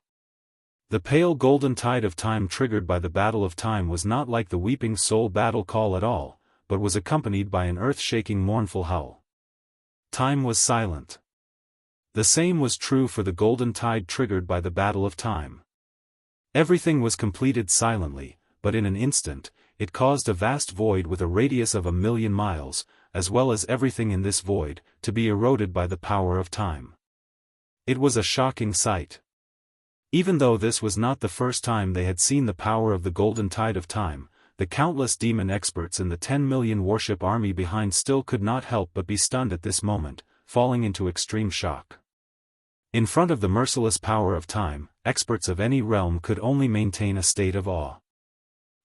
The pale golden tide of time triggered by the Battle of Time was not like the Weeping Soul battle call at all, but was accompanied by an earth-shaking mournful howl. Time was silent. The same was true for the golden tide triggered by the Battle of Time. Everything was completed silently, but in an instant, it caused a vast void with a radius of 1,000,000 miles, as well as everything in this void, to be eroded by the power of time. It was a shocking sight. Even though this was not the first time they had seen the power of the golden tide of time, the countless demon experts in the 10 million warship army behind still could not help but be stunned at this moment, falling into extreme shock. In front of the merciless power of time, experts of any realm could only maintain a state of awe.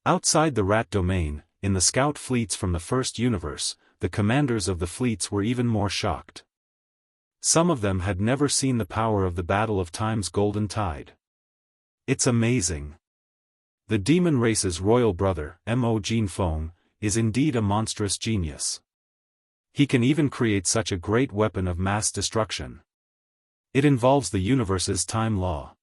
Outside the rat domain, in the scout fleets from the first universe, the commanders of the fleets were even more shocked. Some of them had never seen the power of the Battle of Time's golden tide. It's amazing. The demon race's royal brother, Mo Jinfeng, is indeed a monstrous genius. He can even create such a great weapon of mass destruction. It involves the universe's time law.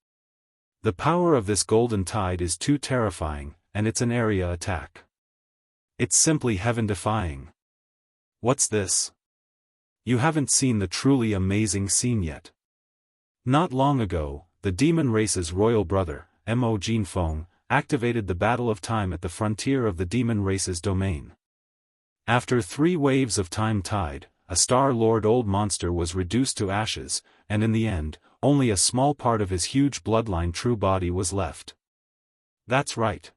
The power of this golden tide is too terrifying, and it's an area attack. It's simply heaven-defying. What's this? You haven't seen the truly amazing scene yet. Not long ago, the demon race's royal brother, Mo Jinfeng, activated the Battle of Time at the frontier of the demon race's domain. After 3 waves of time tide, a Star-Lord old monster was reduced to ashes, and in the end, only a small part of his huge bloodline true body was left. That's right.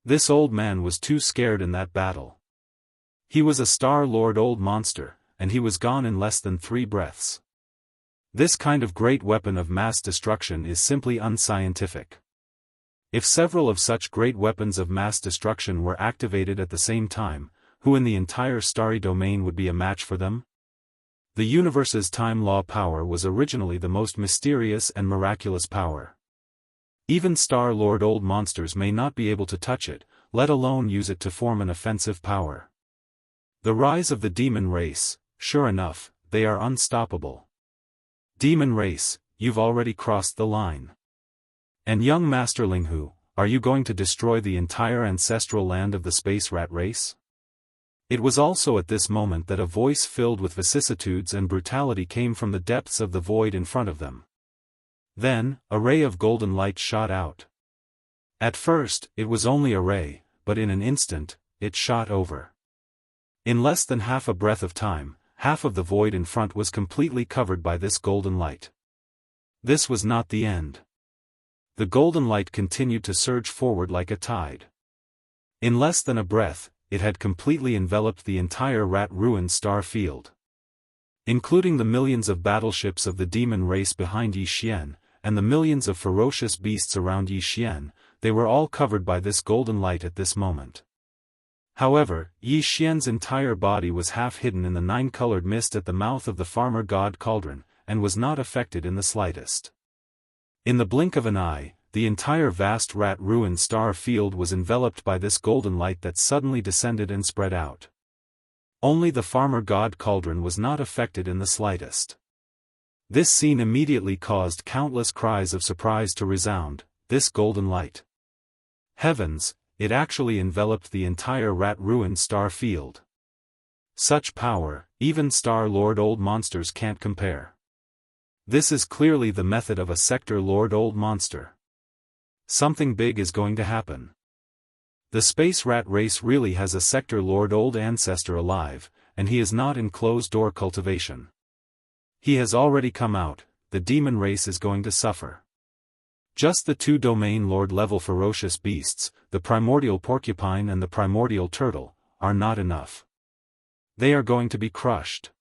This old man was too scared in that battle. He was a Star-Lord old monster, and he was gone in less than 3 breaths. This kind of great weapon of mass destruction is simply unscientific. If several of such great weapons of mass destruction were activated at the same time, who in the entire starry domain would be a match for them? The universe's time law power was originally the most mysterious and miraculous power. Even Star-Lord old monsters may not be able to touch it, let alone use it to form an offensive power. The rise of the demon race, sure enough, they are unstoppable. Demon race, you've already crossed the line. And young Master Linghu, are you going to destroy the entire ancestral land of the space rat race? It was also at this moment that a voice filled with vicissitudes and brutality came from the depths of the void in front of them. Then, a ray of golden light shot out. At first, it was only a ray, but in an instant, it shot over. In less than half a breath of time, half of the void in front was completely covered by this golden light. This was not the end. The golden light continued to surge forward like a tide. In less than a breath, it had completely enveloped the entire rat-ruined star field. Including the millions of battleships of the demon race behind Yi Xian, and the millions of ferocious beasts around Yi Xian, they were all covered by this golden light at this moment. However, Yi Xian's entire body was half hidden in the 9-colored mist at the mouth of the farmer god cauldron, and was not affected in the slightest. In the blink of an eye, the entire vast rat-ruined star field was enveloped by this golden light that suddenly descended and spread out. Only the farmer god cauldron was not affected in the slightest. This scene immediately caused countless cries of surprise to resound. This golden light. Heavens, it actually enveloped the entire rat-ruined star field. Such power, even Star-Lord old monsters can't compare. This is clearly the method of a Sector-Lord old monster. Something big is going to happen. The space rat race really has a Sector-Lord old ancestor alive, and he is not in closed-door cultivation. He has already come out. The demon race is going to suffer. Just the 2 domain lord level ferocious beasts, the primordial porcupine and the primordial turtle, are not enough. They are going to be crushed.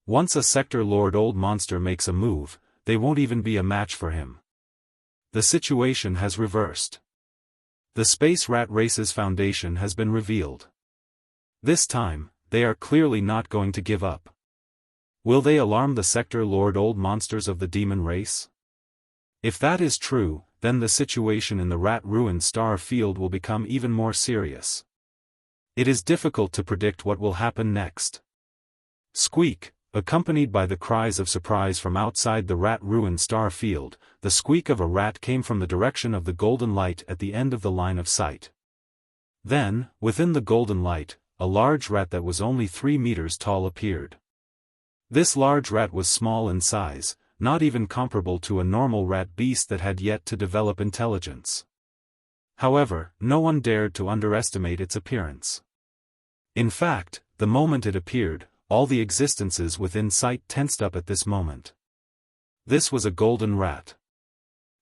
Once a Sector-Lord old monster makes a move, they won't even be a match for him. The situation has reversed. The space rat race's foundation has been revealed. This time, they are clearly not going to give up. Will they alarm the Sector-Lord old monsters of the demon race? If that is true, then the situation in the rat-ruined star field will become even more serious. It is difficult to predict what will happen next. Squeak, accompanied by the cries of surprise from outside the rat-ruined star field, the squeak of a rat came from the direction of the golden light at the end of the line of sight. Then, within the golden light, a large rat that was only 3 meters tall appeared. This large rat was small in size, not even comparable to a normal rat beast that had yet to develop intelligence. However, no one dared to underestimate its appearance. In fact, the moment it appeared, all the existences within sight tensed up at this moment. This was a golden rat.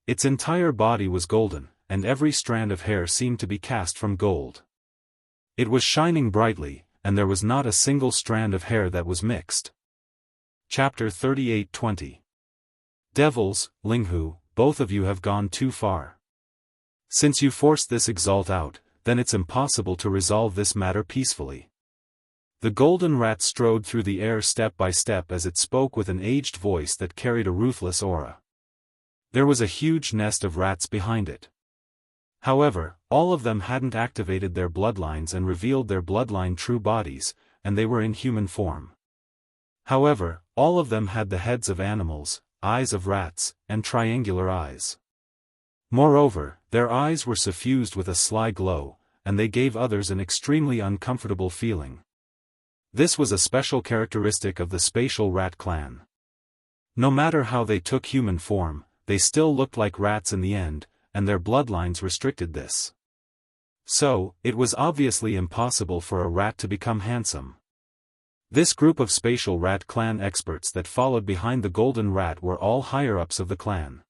Its entire body was golden, and every strand of hair seemed to be cast from gold. It was shining brightly, and there was not a single strand of hair that was mixed. Chapter 38:20. Devils, Linghu, both of you have gone too far. Since you forced this exalt out, then it's impossible to resolve this matter peacefully. The golden rat strode through the air step by step as it spoke with an aged voice that carried a ruthless aura. There was a huge nest of rats behind it. However, all of them hadn't activated their bloodlines and revealed their bloodline true bodies, and they were in human form. However, all of them had the heads of animals, eyes of rats, and triangular eyes. Moreover, their eyes were suffused with a sly glow, and they gave others an extremely uncomfortable feeling. This was a special characteristic of the spatial rat clan. No matter how they took human form, they still looked like rats in the end, and their bloodlines restricted this. So, it was obviously impossible for a rat to become handsome. This group of spatial rat clan experts that followed behind the golden rat were all higher-ups of the clan.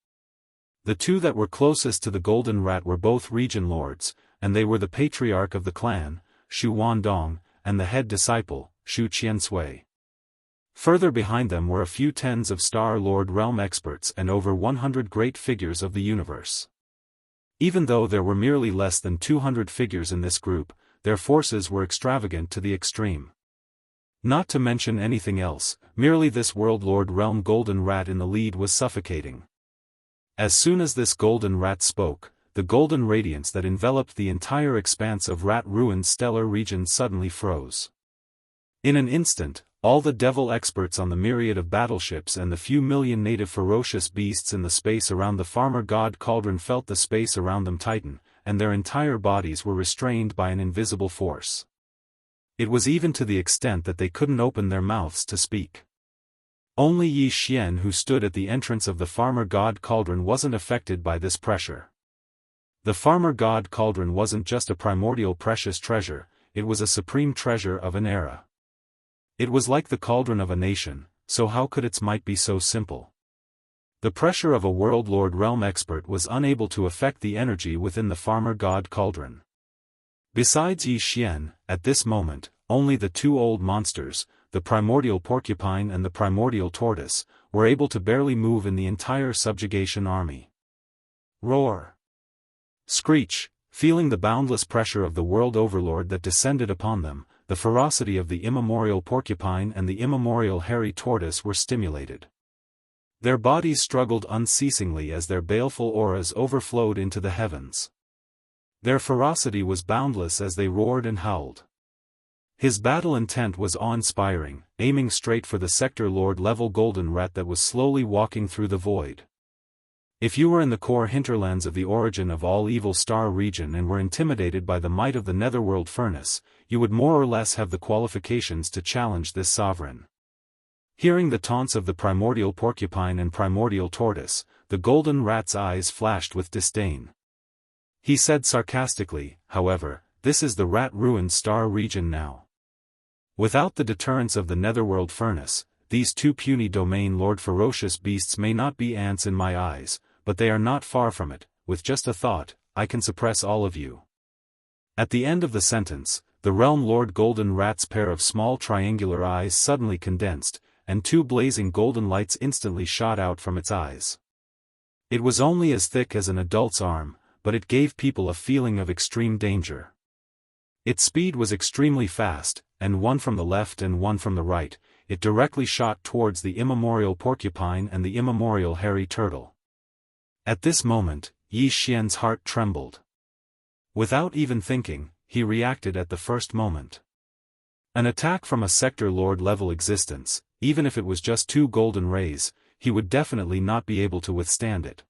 The two that were closest to the golden rat were both region lords, and they were the patriarch of the clan, Shu Wandong, and the head disciple, Shu Qiansui. Further behind them were a few tens of Star Lord realm experts and over 100 great figures of the universe. Even though there were merely less than 200 figures in this group, their forces were extravagant to the extreme. Not to mention anything else, merely this World Lord Realm Golden Rat in the lead was suffocating. As soon as this Golden Rat spoke, the golden radiance that enveloped the entire expanse of rat-ruined stellar region suddenly froze. In an instant, all the devil experts on the myriad of battleships and the few million native ferocious beasts in the space around the farmer god cauldron felt the space around them tighten, and their entire bodies were restrained by an invisible force. It was even to the extent that they couldn't open their mouths to speak. Only Yi Xian, who stood at the entrance of the farmer god cauldron, wasn't affected by this pressure. The farmer god cauldron wasn't just a primordial precious treasure, it was a supreme treasure of an era. It was like the cauldron of a nation, so how could its might be so simple? The pressure of a world lord realm expert was unable to affect the energy within the farmer god cauldron. Besides Yi Xian, at this moment, only the two old monsters, the primordial porcupine and the primordial tortoise, were able to barely move in the entire subjugation army. Roar! Screech! Feeling the boundless pressure of the world overlord that descended upon them, the ferocity of the immemorial porcupine and the immemorial hairy tortoise were stimulated. Their bodies struggled unceasingly as their baleful auras overflowed into the heavens. Their ferocity was boundless as they roared and howled. His battle intent was awe-inspiring, aiming straight for the sector lord-level golden rat that was slowly walking through the void. If you were in the core hinterlands of the origin of all evil star region and were intimidated by the might of the netherworld furnace, you would more or less have the qualifications to challenge this sovereign. Hearing the taunts of the primordial porcupine and primordial tortoise, the golden rat's eyes flashed with disdain. He said sarcastically, however, "This is the rat-ruined star region now. Without the deterrence of the netherworld furnace, these two puny domain lord ferocious beasts may not be ants in my eyes, but they are not far from it. With just a thought, I can suppress all of you." At the end of the sentence, the realm lord golden rat's pair of small triangular eyes suddenly condensed, and two blazing golden lights instantly shot out from its eyes. It was only as thick as an adult's arm, but it gave people a feeling of extreme danger. Its speed was extremely fast, and one from the left and one from the right, it directly shot towards the immemorial porcupine and the immemorial hairy turtle. At this moment, Yi Xian's heart trembled. Without even thinking, he reacted at the first moment. An attack from a sector lord level existence, even if it was just 2 golden rays, he would definitely not be able to withstand it.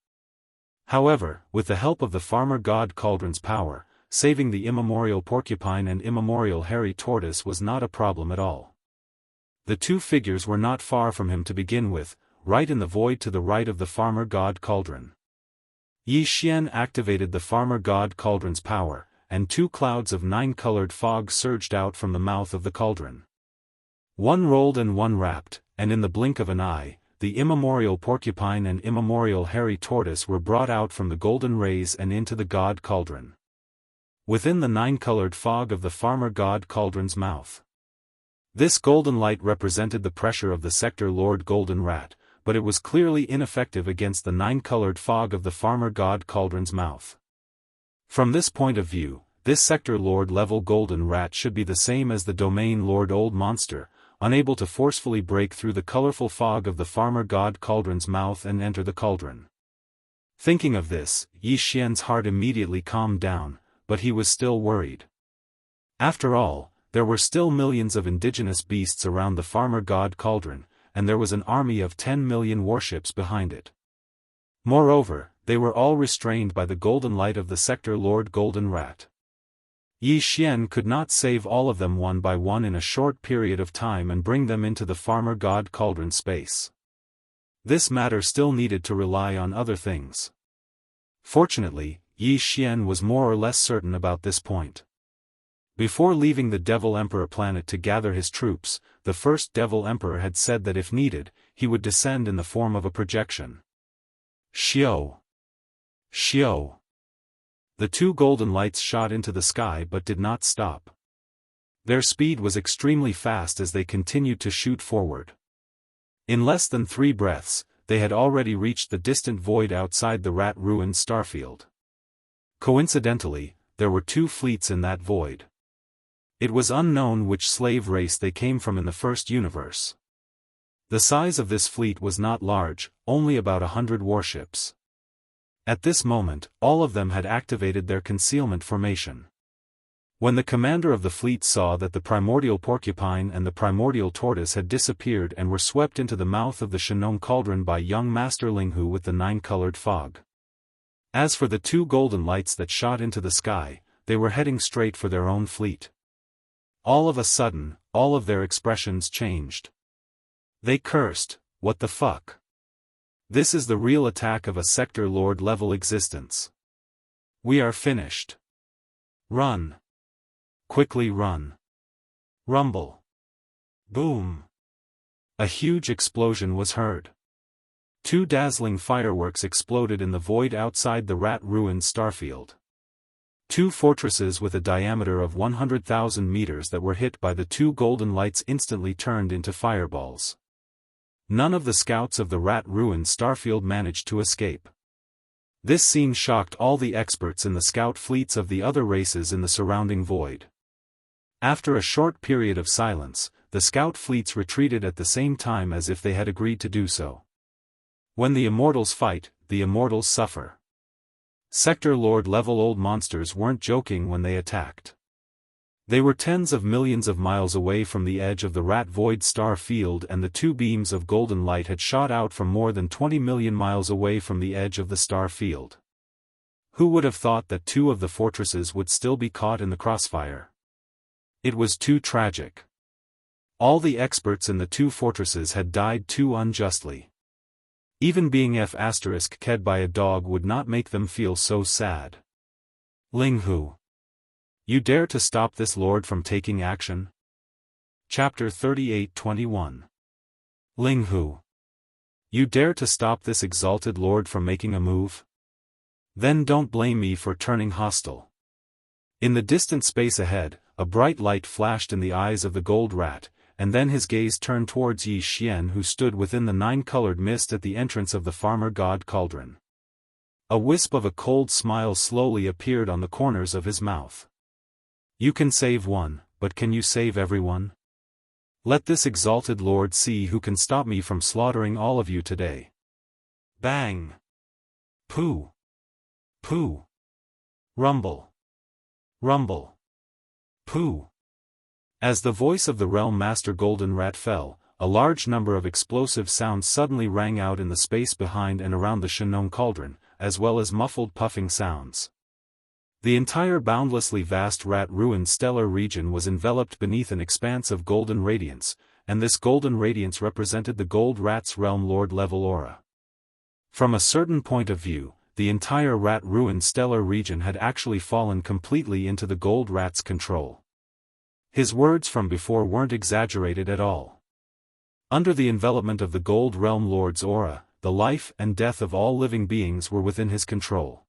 However, with the help of the farmer god Cauldron's power, saving the immemorial porcupine and immemorial hairy tortoise was not a problem at all. The 2 figures were not far from him to begin with, right in the void to the right of the farmer god Cauldron. Yi Xian activated the farmer god Cauldron's power, and 2 clouds of 9-colored fog surged out from the mouth of the cauldron. One rolled and one wrapped, and in the blink of an eye, the immemorial porcupine and immemorial hairy tortoise were brought out from the golden rays and into the god cauldron. Within the 9-colored fog of the farmer god Cauldron's mouth. This golden light represented the pressure of the sector lord Golden Rat, but it was clearly ineffective against the 9-colored fog of the farmer god Cauldron's mouth. From this point of view, this sector lord level Golden Rat should be the same as the domain lord Old Monster, unable to forcefully break through the colorful fog of the farmer god Cauldron's mouth and enter the cauldron. Thinking of this, Yi Xian's heart immediately calmed down, but he was still worried. After all, there were still millions of indigenous beasts around the farmer god Cauldron, and there was an army of 10 million warships behind it. Moreover, they were all restrained by the golden light of the sector lord Golden Rat. Yi Xian could not save all of them one by one in a short period of time and bring them into the farmer god Cauldron space. This matter still needed to rely on other things. Fortunately, Yi Xian was more or less certain about this point. Before leaving the Devil Emperor planet to gather his troops, the first Devil Emperor had said that if needed, he would descend in the form of a projection. Xiao! Xiao! The 2 golden lights shot into the sky but did not stop. Their speed was extremely fast as they continued to shoot forward. In less than 3 breaths, they had already reached the distant void outside the rat-ruined starfield. Coincidentally, there were 2 fleets in that void. It was unknown which slave race they came from in the first universe. The size of this fleet was not large, only about 100 warships. At this moment, all of them had activated their concealment formation. When the commander of the fleet saw that the primordial porcupine and the primordial tortoise had disappeared and were swept into the mouth of the Shenong cauldron by young Master Linghu with the 9-colored fog. As for the 2 golden lights that shot into the sky, they were heading straight for their own fleet. All of a sudden, all of their expressions changed. They cursed, "What the fuck? This is the real attack of a sector lord level existence. We are finished. Run. Quickly run. Rumble. Boom." A huge explosion was heard. 2 dazzling fireworks exploded in the void outside the rat-ruined starfield. 2 fortresses with a diameter of 100,000 meters that were hit by the 2 golden lights instantly turned into fireballs. None of the scouts of the rat-ruined starfield managed to escape. This scene shocked all the experts in the scout fleets of the other races in the surrounding void. After a short period of silence, the scout fleets retreated at the same time as if they had agreed to do so. When the immortals fight, the immortals suffer. Sector Lord level old monsters weren't joking when they attacked. They were tens of millions of miles away from the edge of the rat void star field, and the 2 beams of golden light had shot out from more than 20 million miles away from the edge of the star field. Who would have thought that 2 of the fortresses would still be caught in the crossfire? It was too tragic. All the experts in the 2 fortresses had died too unjustly. Even being f***ked by a dog would not make them feel so sad. Linghu. You dare to stop this lord from taking action? Chapter 38:21. Linghu. You dare to stop this exalted lord from making a move? Then don't blame me for turning hostile. In the distant space ahead, a bright light flashed in the eyes of the gold rat, and then his gaze turned towards Yi Xian, who stood within the 9-colored mist at the entrance of the farmer god cauldron. A wisp of a cold smile slowly appeared on the corners of his mouth. You can save one, but can you save everyone? Let this exalted lord see who can stop me from slaughtering all of you today. Bang! Pooh! Pooh! Rumble! Rumble! Pooh! As the voice of the Realm Master Golden Rat fell, a large number of explosive sounds suddenly rang out in the space behind and around the Shenong Cauldron, as well as muffled puffing sounds. The entire boundlessly vast rat-ruined stellar region was enveloped beneath an expanse of golden radiance, and this golden radiance represented the Gold Rat's Realm Lord level aura. From a certain point of view, the entire rat-ruined stellar region had actually fallen completely into the Gold Rat's control. His words from before weren't exaggerated at all. Under the envelopment of the Gold Realm Lord's aura, the life and death of all living beings were within his control.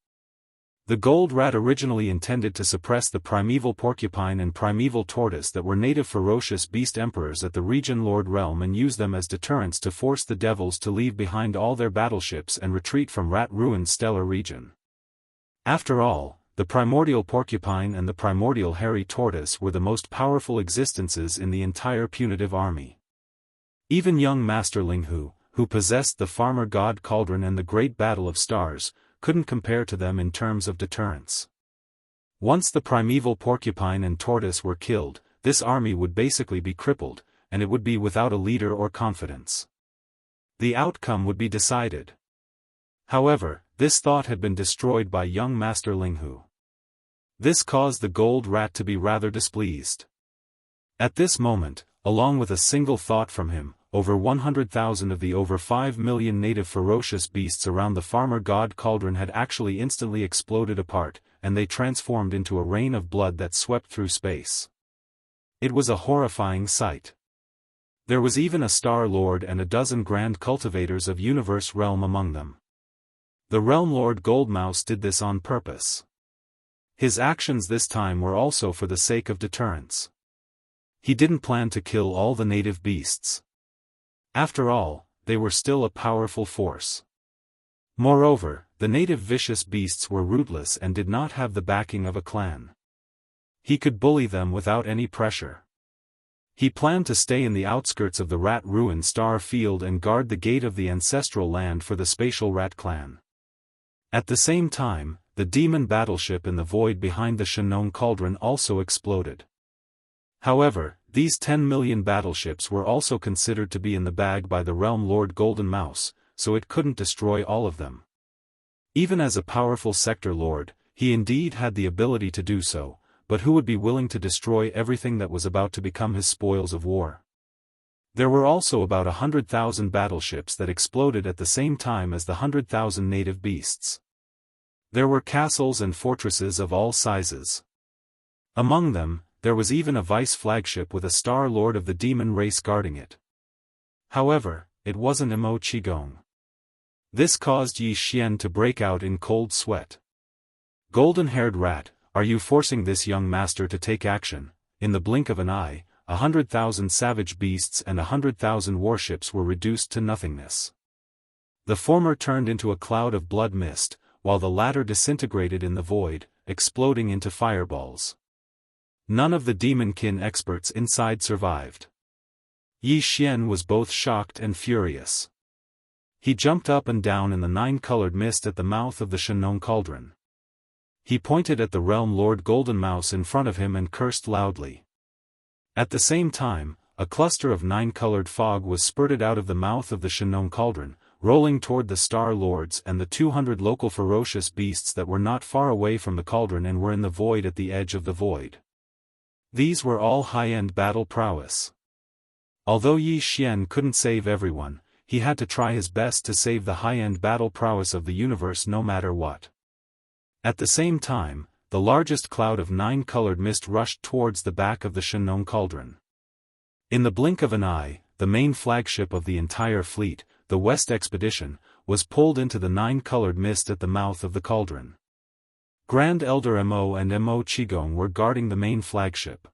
The Gold Rat originally intended to suppress the primeval porcupine and primeval tortoise that were native ferocious beast emperors at the region Lord Realm and use them as deterrents to force the devils to leave behind all their battleships and retreat from rat-ruined stellar region. After all, the primordial porcupine and the primordial hairy tortoise were the most powerful existences in the entire punitive army. Even young Master Linghu, who possessed the Farmer God Cauldron and the Great Battle of Stars, couldn't compare to them in terms of deterrence. Once the primeval porcupine and tortoise were killed, this army would basically be crippled, and it would be without a leader or confidence. The outcome would be decided. However, this thought had been destroyed by young Master Linghu. This caused the Gold Rat to be rather displeased. At this moment, along with a single thought from him, over 100,000 of the over 5 million native ferocious beasts around the Farmer God Cauldron had actually instantly exploded apart, and they transformed into a rain of blood that swept through space. It was a horrifying sight. There was even a Star Lord and a dozen grand cultivators of Universe Realm among them. The Realm Lord Goldmouse did this on purpose. His actions this time were also for the sake of deterrence. He didn't plan to kill all the native beasts. After all, they were still a powerful force. Moreover, the native vicious beasts were rootless and did not have the backing of a clan. He could bully them without any pressure. He planned to stay in the outskirts of the rat-ruined star field and guard the gate of the ancestral land for the spatial rat clan. At the same time, the demon battleship in the void behind the Shenong Cauldron also exploded. However, these 10 million battleships were also considered to be in the bag by the Realm Lord Golden Mouse, so it couldn't destroy all of them. Even as a powerful sector lord, he indeed had the ability to do so, but who would be willing to destroy everything that was about to become his spoils of war? There were also about 100,000 battleships that exploded at the same time as the 100,000 native beasts. There were castles and fortresses of all sizes. Among them, there was even a vice flagship with a Star Lord of the demon race guarding it. However, it wasn't Mo Qigong. This caused Yi Xian to break out in cold sweat. Golden-haired rat, are you forcing this young master to take action? In the blink of an eye, 100,000 savage beasts and 100,000 warships were reduced to nothingness. The former turned into a cloud of blood mist, while the latter disintegrated in the void, exploding into fireballs. None of the demon-kin experts inside survived. Yi Xian was both shocked and furious. He jumped up and down in the nine-colored mist at the mouth of the Shenong Cauldron. He pointed at the Realm Lord Golden Mouse in front of him and cursed loudly. At the same time, a cluster of nine-colored fog was spurted out of the mouth of the Shenong Cauldron, rolling toward the Star Lords and the 200 local ferocious beasts that were not far away from the cauldron and were in the void at the edge of the void. These were all high-end battle prowess. Although Yi Xian couldn't save everyone, he had to try his best to save the high-end battle prowess of the universe no matter what. At the same time, the largest cloud of nine-colored mist rushed towards the back of the Shenong Cauldron. In the blink of an eye, the main flagship of the entire fleet, the West Expedition, was pulled into the nine-colored mist at the mouth of the cauldron. Grand Elder Mo and Mo Qigong were guarding the main flagship.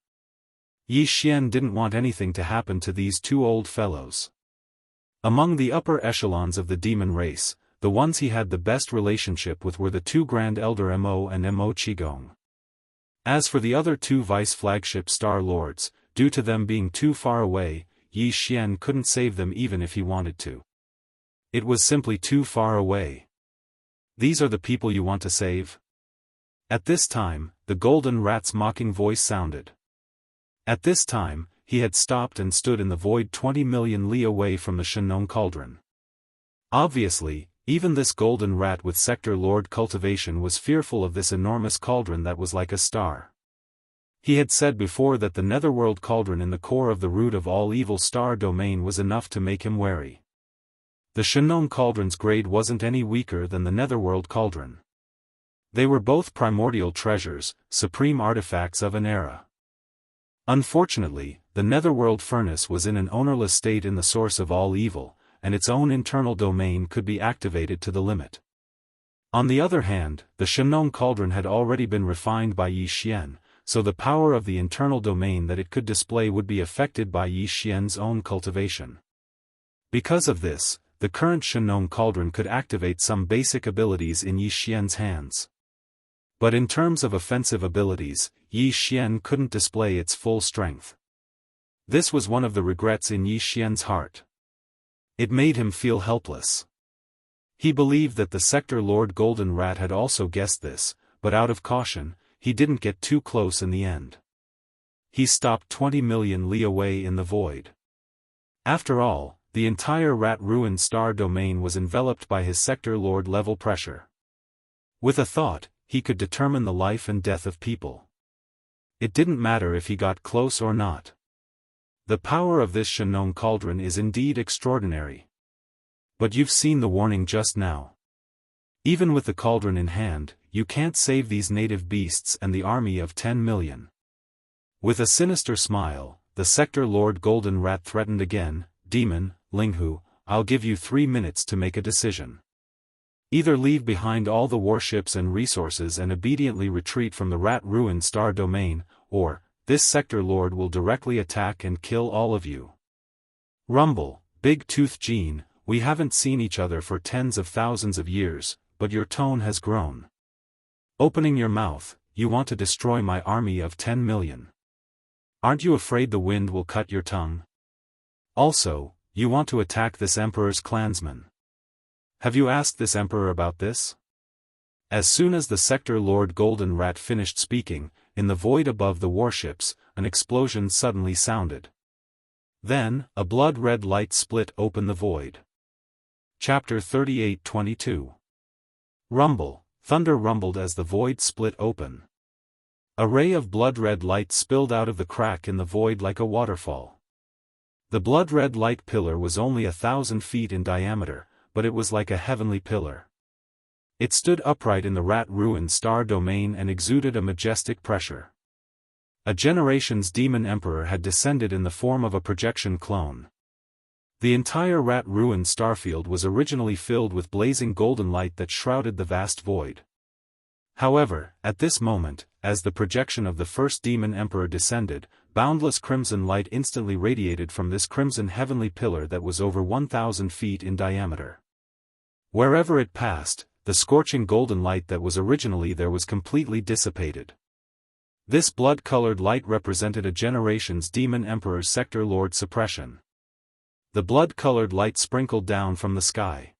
Yi Xian didn't want anything to happen to these two old fellows. Among the upper echelons of the demon race, the ones he had the best relationship with were the two Grand Elder Mo and Mo Qigong. As for the other two vice flagship Star Lords, due to them being too far away, Yi Xian couldn't save them even if he wanted to. It was simply too far away. These are the people you want to save? At this time, the golden rat's mocking voice sounded. At this time, he had stopped and stood in the void 20 million li away from the Shenong cauldron. Obviously, even this golden rat with Sector Lord Cultivation was fearful of this enormous cauldron that was like a star. He had said before that the netherworld cauldron in the core of the root of all evil star domain was enough to make him wary. The Shenong cauldron's grade wasn't any weaker than the netherworld cauldron. They were both primordial treasures, supreme artifacts of an era. Unfortunately, the netherworld furnace was in an ownerless state in the source of all evil, and its own internal domain could be activated to the limit. On the other hand, the Shenong cauldron had already been refined by Yi Xian, so the power of the internal domain that it could display would be affected by Yi Xian's own cultivation. Because of this, the current Shenong cauldron could activate some basic abilities in Yi Xian's hands. But in terms of offensive abilities, Yi Xian couldn't display its full strength. This was one of the regrets in Yi Xian's heart. It made him feel helpless. He believed that the Sector Lord Golden Rat had also guessed this, but out of caution, he didn't get too close in the end. He stopped 20 million li away in the void. After all, the entire rat-ruined star domain was enveloped by his Sector Lord level pressure. With a thought, he could determine the life and death of people. It didn't matter if he got close or not. The power of this Shenong cauldron is indeed extraordinary. But you've seen the warning just now. Even with the cauldron in hand, you can't save these native beasts and the army of 10 million. With a sinister smile, the Sector Lord Golden Rat threatened again, "Demon, Linghu, I'll give you 3 minutes to make a decision. Either leave behind all the warships and resources and obediently retreat from the rat-ruined star domain, or, this Sector Lord will directly attack and kill all of you." Rumble, Big Tooth Jean, we haven't seen each other for tens of thousands of years, but your tone has grown. Opening your mouth, you want to destroy my army of 10 million. Aren't you afraid the wind will cut your tongue? Also, you want to attack this emperor's clansmen. Have you asked this emperor about this? As soon as the Sector Lord Golden Rat finished speaking, in the void above the warships, an explosion suddenly sounded. Then, a blood-red light split open the void. Chapter 38:22. Rumble, thunder rumbled as the void split open. A ray of blood-red light spilled out of the crack in the void like a waterfall. The blood-red light pillar was only 1,000 feet in diameter, but it was like a heavenly pillar. It stood upright in the rat-ruined star domain and exuded a majestic pressure. A generation's demon emperor had descended in the form of a projection clone. The entire rat-ruined starfield was originally filled with blazing golden light that shrouded the vast void. However, at this moment, as the projection of the first demon emperor descended, boundless crimson light instantly radiated from this crimson heavenly pillar that was over 1,000 feet in diameter. Wherever it passed, the scorching golden light that was originally there was completely dissipated. This blood-colored light represented a generation's demon emperor's Sector Lord suppression. The blood-colored light sprinkled down from the sky.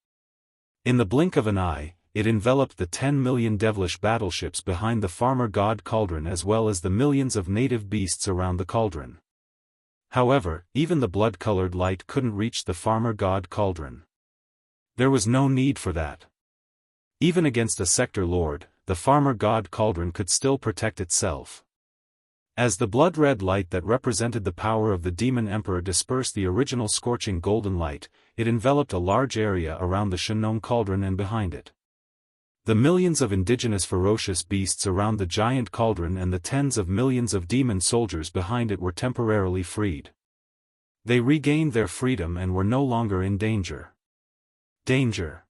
In the blink of an eye, it enveloped the 10 million devilish battleships behind the farmer god cauldron as well as the millions of native beasts around the cauldron. However, even the blood-colored light couldn't reach the farmer god cauldron. There was no need for that. Even against a Sector Lord, the farmer god cauldron could still protect itself. As the blood-red light that represented the power of the demon emperor dispersed the original scorching golden light, it enveloped a large area around the Shenong cauldron and behind it. The millions of indigenous ferocious beasts around the giant cauldron and the tens of millions of demon soldiers behind it were temporarily freed. They regained their freedom and were no longer in danger. Danger.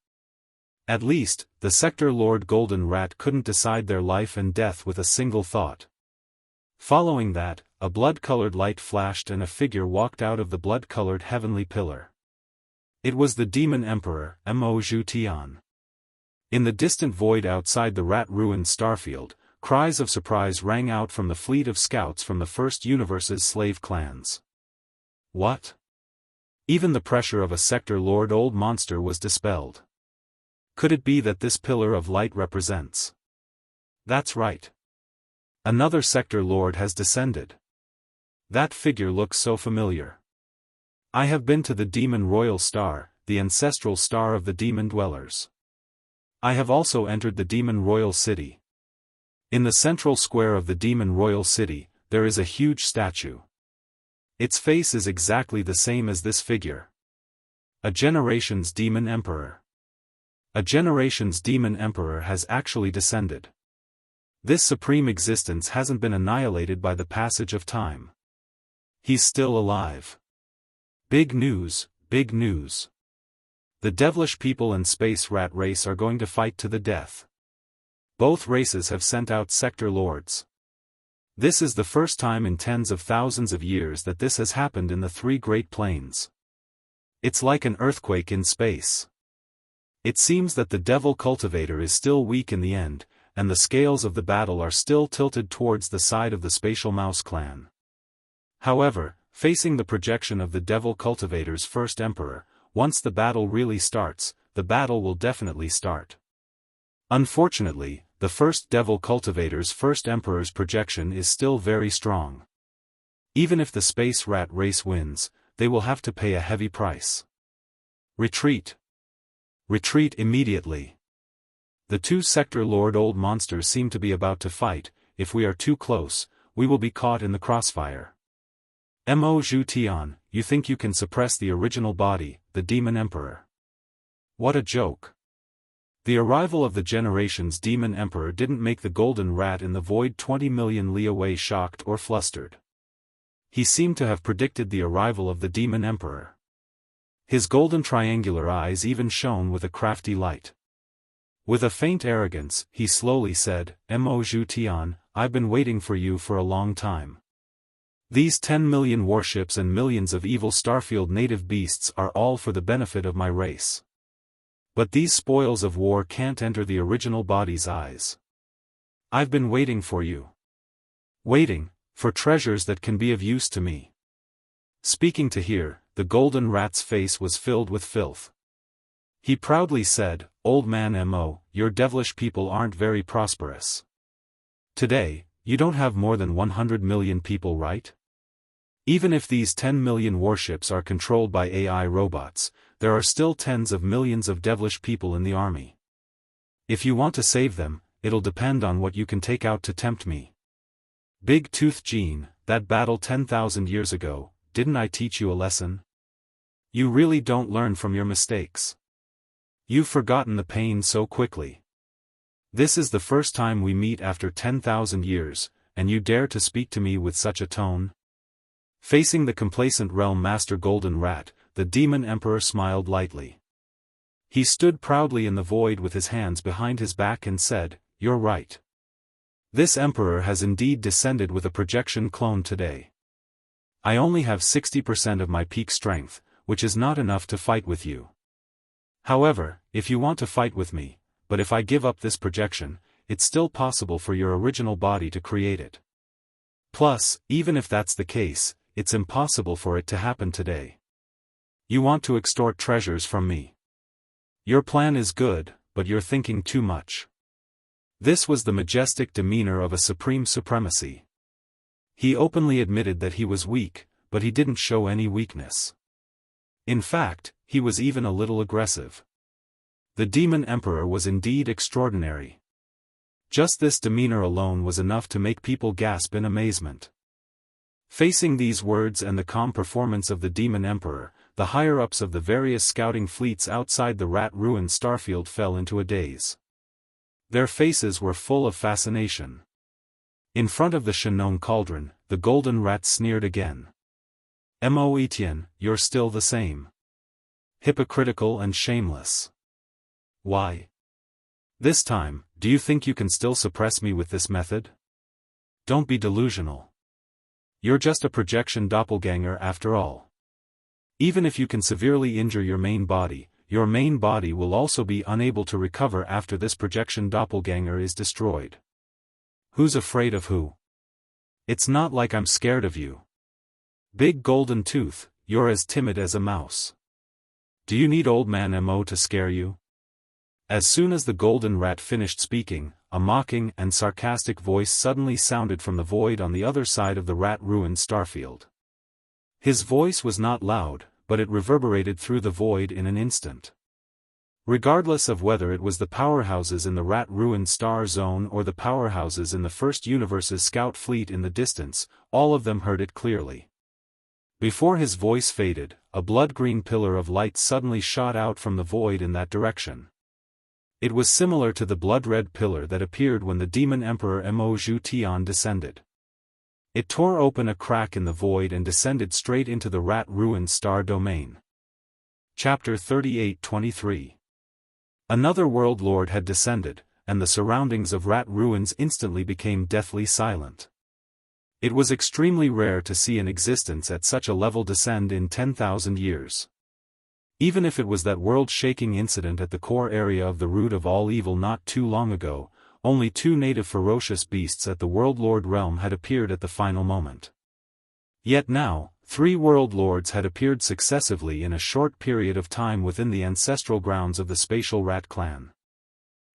At least, the Sector Lord Golden Rat couldn't decide their life and death with a single thought. Following that, a blood-colored light flashed and a figure walked out of the blood-colored heavenly pillar. It was the demon emperor, Mo Zhu Tian. In the distant void outside the rat-ruined starfield, cries of surprise rang out from the fleet of scouts from the First Universe's slave clans. What? Even the pressure of a Sector Lord old monster was dispelled. Could it be that this pillar of light represents? That's right. Another sector lord has descended. That figure looks so familiar. I have been to the Demon Royal Star, the ancestral star of the demon dwellers. I have also entered the Demon Royal City. In the central square of the Demon Royal City, there is a huge statue. Its face is exactly the same as this figure. A generation's demon emperor. A generation's demon emperor has actually descended. This supreme existence hasn't been annihilated by the passage of time. He's still alive. Big news, big news. The devilish people and space rat race are going to fight to the death. Both races have sent out sector lords. This is the first time in tens of thousands of years that this has happened in the three Great Plains. It's like an earthquake in space. It seems that the devil cultivator is still weak in the end, and the scales of the battle are still tilted towards the side of the spatial mouse clan. However, facing the projection of the devil cultivator's first emperor, once the battle really starts, the battle will definitely start. Unfortunately, the first devil cultivator's first emperor's projection is still very strong. Even if the space rat race wins, they will have to pay a heavy price. Retreat. Retreat immediately. The two sector lord old monsters seem to be about to fight. If we are too close, we will be caught in the crossfire. Mo Zhu Tian, you think you can suppress the original body, the demon emperor? What a joke. The arrival of the generation's demon emperor didn't make the golden rat in the void 20 million li away shocked or flustered. He seemed to have predicted the arrival of the demon emperor. His golden triangular eyes even shone with a crafty light. With a faint arrogance, he slowly said, Mo Zhu Tian, I've been waiting for you for a long time. These 10 million warships and millions of evil Starfield native beasts are all for the benefit of my race. But these spoils of war can't enter the original body's eyes. I've been waiting for you. Waiting, for treasures that can be of use to me. Speaking to here, the golden rat's face was filled with filth. He proudly said, Old man Mo, your devilish people aren't very prosperous. Today, you don't have more than 100 million people, right? Even if these 10 million warships are controlled by AI robots, there are still tens of millions of devilish people in the army. If you want to save them, it'll depend on what you can take out to tempt me. Big Tooth Gene, that battle 10,000 years ago, didn't I teach you a lesson? You really don't learn from your mistakes. You've forgotten the pain so quickly. This is the first time we meet after 10,000 years, and you dare to speak to me with such a tone? Facing the complacent realm master Golden Rat, the demon emperor smiled lightly. He stood proudly in the void with his hands behind his back and said, You're right. This emperor has indeed descended with a projection clone today. I only have 60% of my peak strength, which is not enough to fight with you. However, if you want to fight with me, but if I give up this projection, it's still possible for your original body to create it. Plus, even if that's the case, it's impossible for it to happen today. You want to extort treasures from me. Your plan is good, but you're thinking too much. This was the majestic demeanor of a supreme supremacy. He openly admitted that he was weak, but he didn't show any weakness. In fact, he was even a little aggressive. The demon emperor was indeed extraordinary. Just this demeanor alone was enough to make people gasp in amazement. Facing these words and the calm performance of the demon emperor, the higher-ups of the various scouting fleets outside the rat-ruined starfield fell into a daze. Their faces were full of fascination. In front of the Shenong cauldron, the golden rat sneered again. Mo Etienne, you're still the same. Hypocritical and shameless. Why? This time, do you think you can still suppress me with this method? Don't be delusional. You're just a projection doppelganger after all. Even if you can severely injure your main body will also be unable to recover after this projection doppelganger is destroyed. Who's afraid of who? It's not like I'm scared of you. Big Golden Tooth, you're as timid as a mouse. Do you need old man Mo to scare you? As soon as the golden rat finished speaking, a mocking and sarcastic voice suddenly sounded from the void on the other side of the rat-ruined starfield. His voice was not loud, but it reverberated through the void in an instant. Regardless of whether it was the powerhouses in the rat-ruined star zone or the powerhouses in the First Universe's scout fleet in the distance, all of them heard it clearly. Before his voice faded, a blood-green pillar of light suddenly shot out from the void in that direction. It was similar to the blood-red pillar that appeared when the Demon Emperor Mo Zhu Tian descended. It tore open a crack in the void and descended straight into the rat-ruined star domain. Chapter 38-23. Another world lord had descended, and the surroundings of rat ruins instantly became deathly silent. It was extremely rare to see an existence at such a level descend in 10,000 years. Even if it was that world-shaking incident at the core area of the root of all evil not too long ago, only 2 native ferocious beasts at the World Lord realm had appeared at the final moment. Yet now, 3 world lords had appeared successively in a short period of time within the ancestral grounds of the spatial rat clan.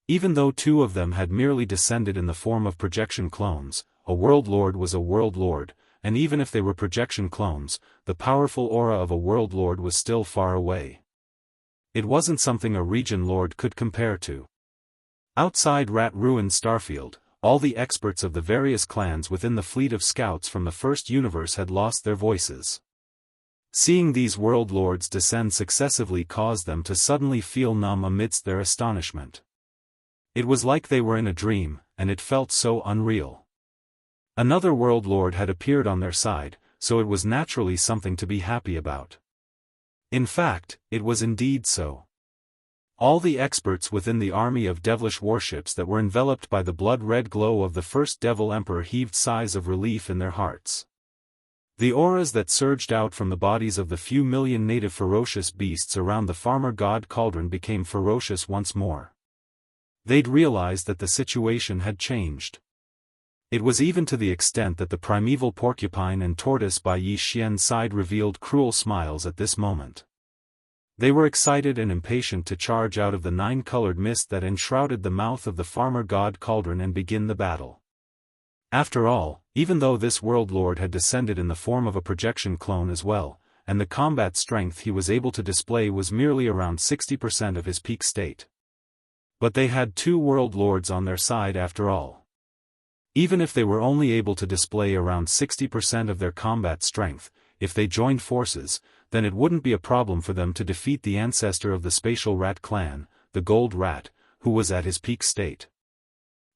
Even though 2 of them had merely descended in the form of projection clones, a world lord was a world lord, and even if they were projection clones, the powerful aura of a world lord was still far away. It wasn't something a region lord could compare to. Outside rat-ruined Starfield, all the experts of the various clans within the fleet of scouts from the First Universe had lost their voices. Seeing these world lords descend successively caused them to suddenly feel numb amidst their astonishment. It was like they were in a dream, and it felt so unreal. Another world lord had appeared on their side, so it was naturally something to be happy about. In fact, it was indeed so. All the experts within the army of devilish warships that were enveloped by the blood-red glow of the first Devil Emperor heaved sighs of relief in their hearts. The auras that surged out from the bodies of the few million native ferocious beasts around the farmer god cauldron became ferocious once more. They'd realized that the situation had changed. It was even to the extent that the primeval porcupine and tortoise by Yi Xian's side revealed cruel smiles at this moment. They were excited and impatient to charge out of the 9-colored mist that enshrouded the mouth of the farmer god cauldron and begin the battle. After all, even though this world lord had descended in the form of a projection clone as well, and the combat strength he was able to display was merely around 60% of his peak state. But they had 2 world lords on their side after all. Even if they were only able to display around 60% of their combat strength, if they joined forces, then it wouldn't be a problem for them to defeat the ancestor of the spatial rat clan, the gold rat, who was at his peak state.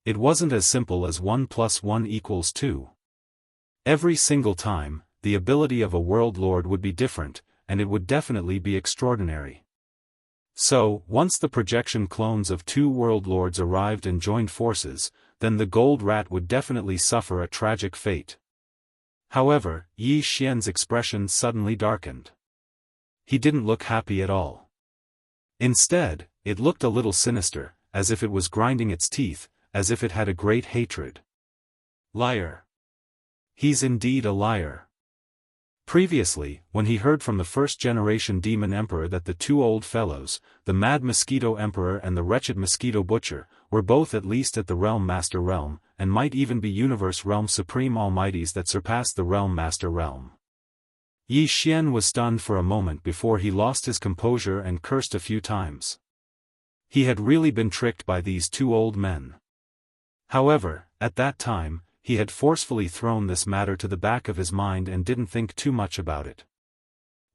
It wasn't as simple as 1 + 1 = 2. Every single time, the ability of a world lord would be different, and it would definitely be extraordinary. So, once the projection clones of 2 world lords arrived and joined forces, then the gold rat would definitely suffer a tragic fate. However, Yi Xian's expression suddenly darkened. He didn't look happy at all. Instead, it looked a little sinister, as if it was grinding its teeth, as if it had a great hatred. Liar. He's indeed a liar. Previously, when he heard from the first-generation Demon Emperor that the 2 old fellows, the Mad Mosquito Emperor and the Wretched Mosquito Butcher, were both at least at the Realm Master Realm, and might even be Universe Realm Supreme Almighties that surpassed the Realm Master Realm. Yi Xian was stunned for a moment before he lost his composure and cursed a few times. He had really been tricked by these 2 old men. However, at that time, he had forcefully thrown this matter to the back of his mind and didn't think too much about it.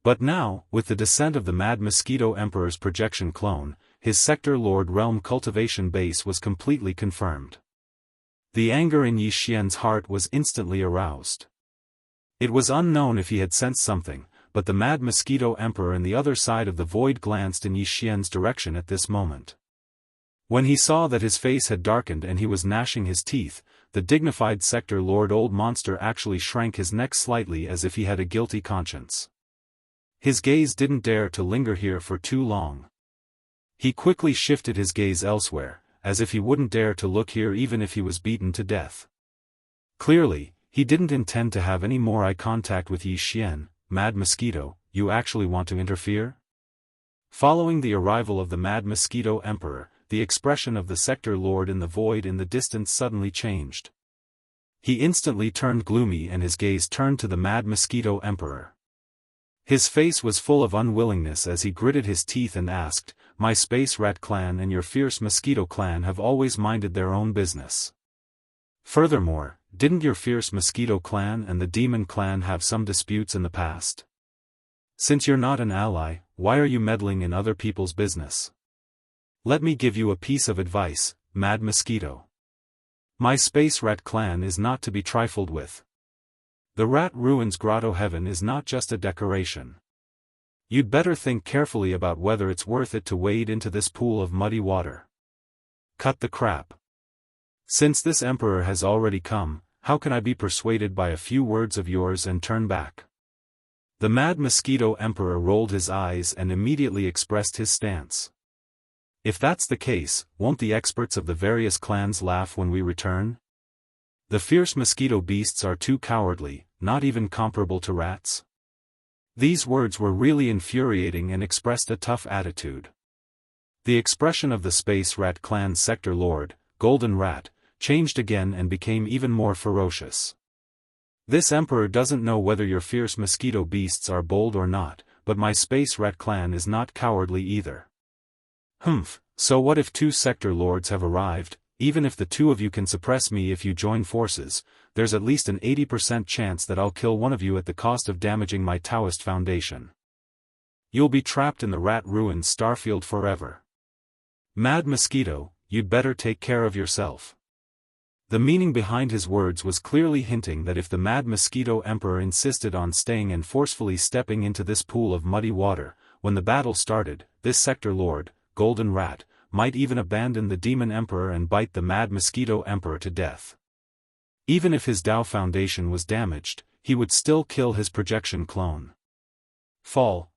But now, with the descent of the Mad Mosquito Emperor's projection clone, his Sector Lord Realm Cultivation base was completely confirmed. The anger in Yi Xian's heart was instantly aroused. It was unknown if he had sensed something, but the Mad Mosquito Emperor on the other side of the void glanced in Yi Xian's direction at this moment. When he saw that his face had darkened and he was gnashing his teeth, the dignified Sector Lord Old Monster actually shrank his neck slightly as if he had a guilty conscience. His gaze didn't dare to linger here for too long. He quickly shifted his gaze elsewhere, as if he wouldn't dare to look here even if he was beaten to death. Clearly, he didn't intend to have any more eye contact with Yi Xian. Mad Mosquito, you actually want to interfere? Following the arrival of the Mad Mosquito Emperor, the expression of the sector lord in the void in the distance suddenly changed. He instantly turned gloomy and his gaze turned to the Mad Mosquito Emperor. His face was full of unwillingness as he gritted his teeth and asked, "My Space Rat clan and your Fierce Mosquito clan have always minded their own business. Furthermore, didn't your Fierce Mosquito clan and the Demon clan have some disputes in the past? Since you're not an ally, why are you meddling in other people's business? Let me give you a piece of advice, Mad Mosquito. My Space Rat clan is not to be trifled with. The Rat Ruins Grotto Heaven is not just a decoration. You'd better think carefully about whether it's worth it to wade into this pool of muddy water. Cut the crap. Since this emperor has already come, how can I be persuaded by a few words of yours and turn back?" The Mad Mosquito Emperor rolled his eyes and immediately expressed his stance. "If that's the case, won't the experts of the various clans laugh when we return? The fierce mosquito beasts are too cowardly, not even comparable to rats." These words were really infuriating and expressed a tough attitude. The expression of the Space Rat clan's sector lord, Golden Rat, changed again and became even more ferocious. "This emperor doesn't know whether your fierce mosquito beasts are bold or not, but my Space Rat clan is not cowardly either. Humph, so what if two sector lords have arrived? Even if the two of you can suppress me if you join forces, there's at least an 80% chance that I'll kill one of you at the cost of damaging my Daoist foundation. You'll be trapped in the Rat Ruins starfield forever. Mad Mosquito, you'd better take care of yourself." The meaning behind his words was clearly hinting that if the Mad Mosquito Emperor insisted on staying and forcefully stepping into this pool of muddy water, when the battle started, this sector lord, Golden Rat, might even abandon the Demon Emperor and bite the Mad Mosquito Emperor to death. Even if his Dao foundation was damaged, he would still kill his projection clone.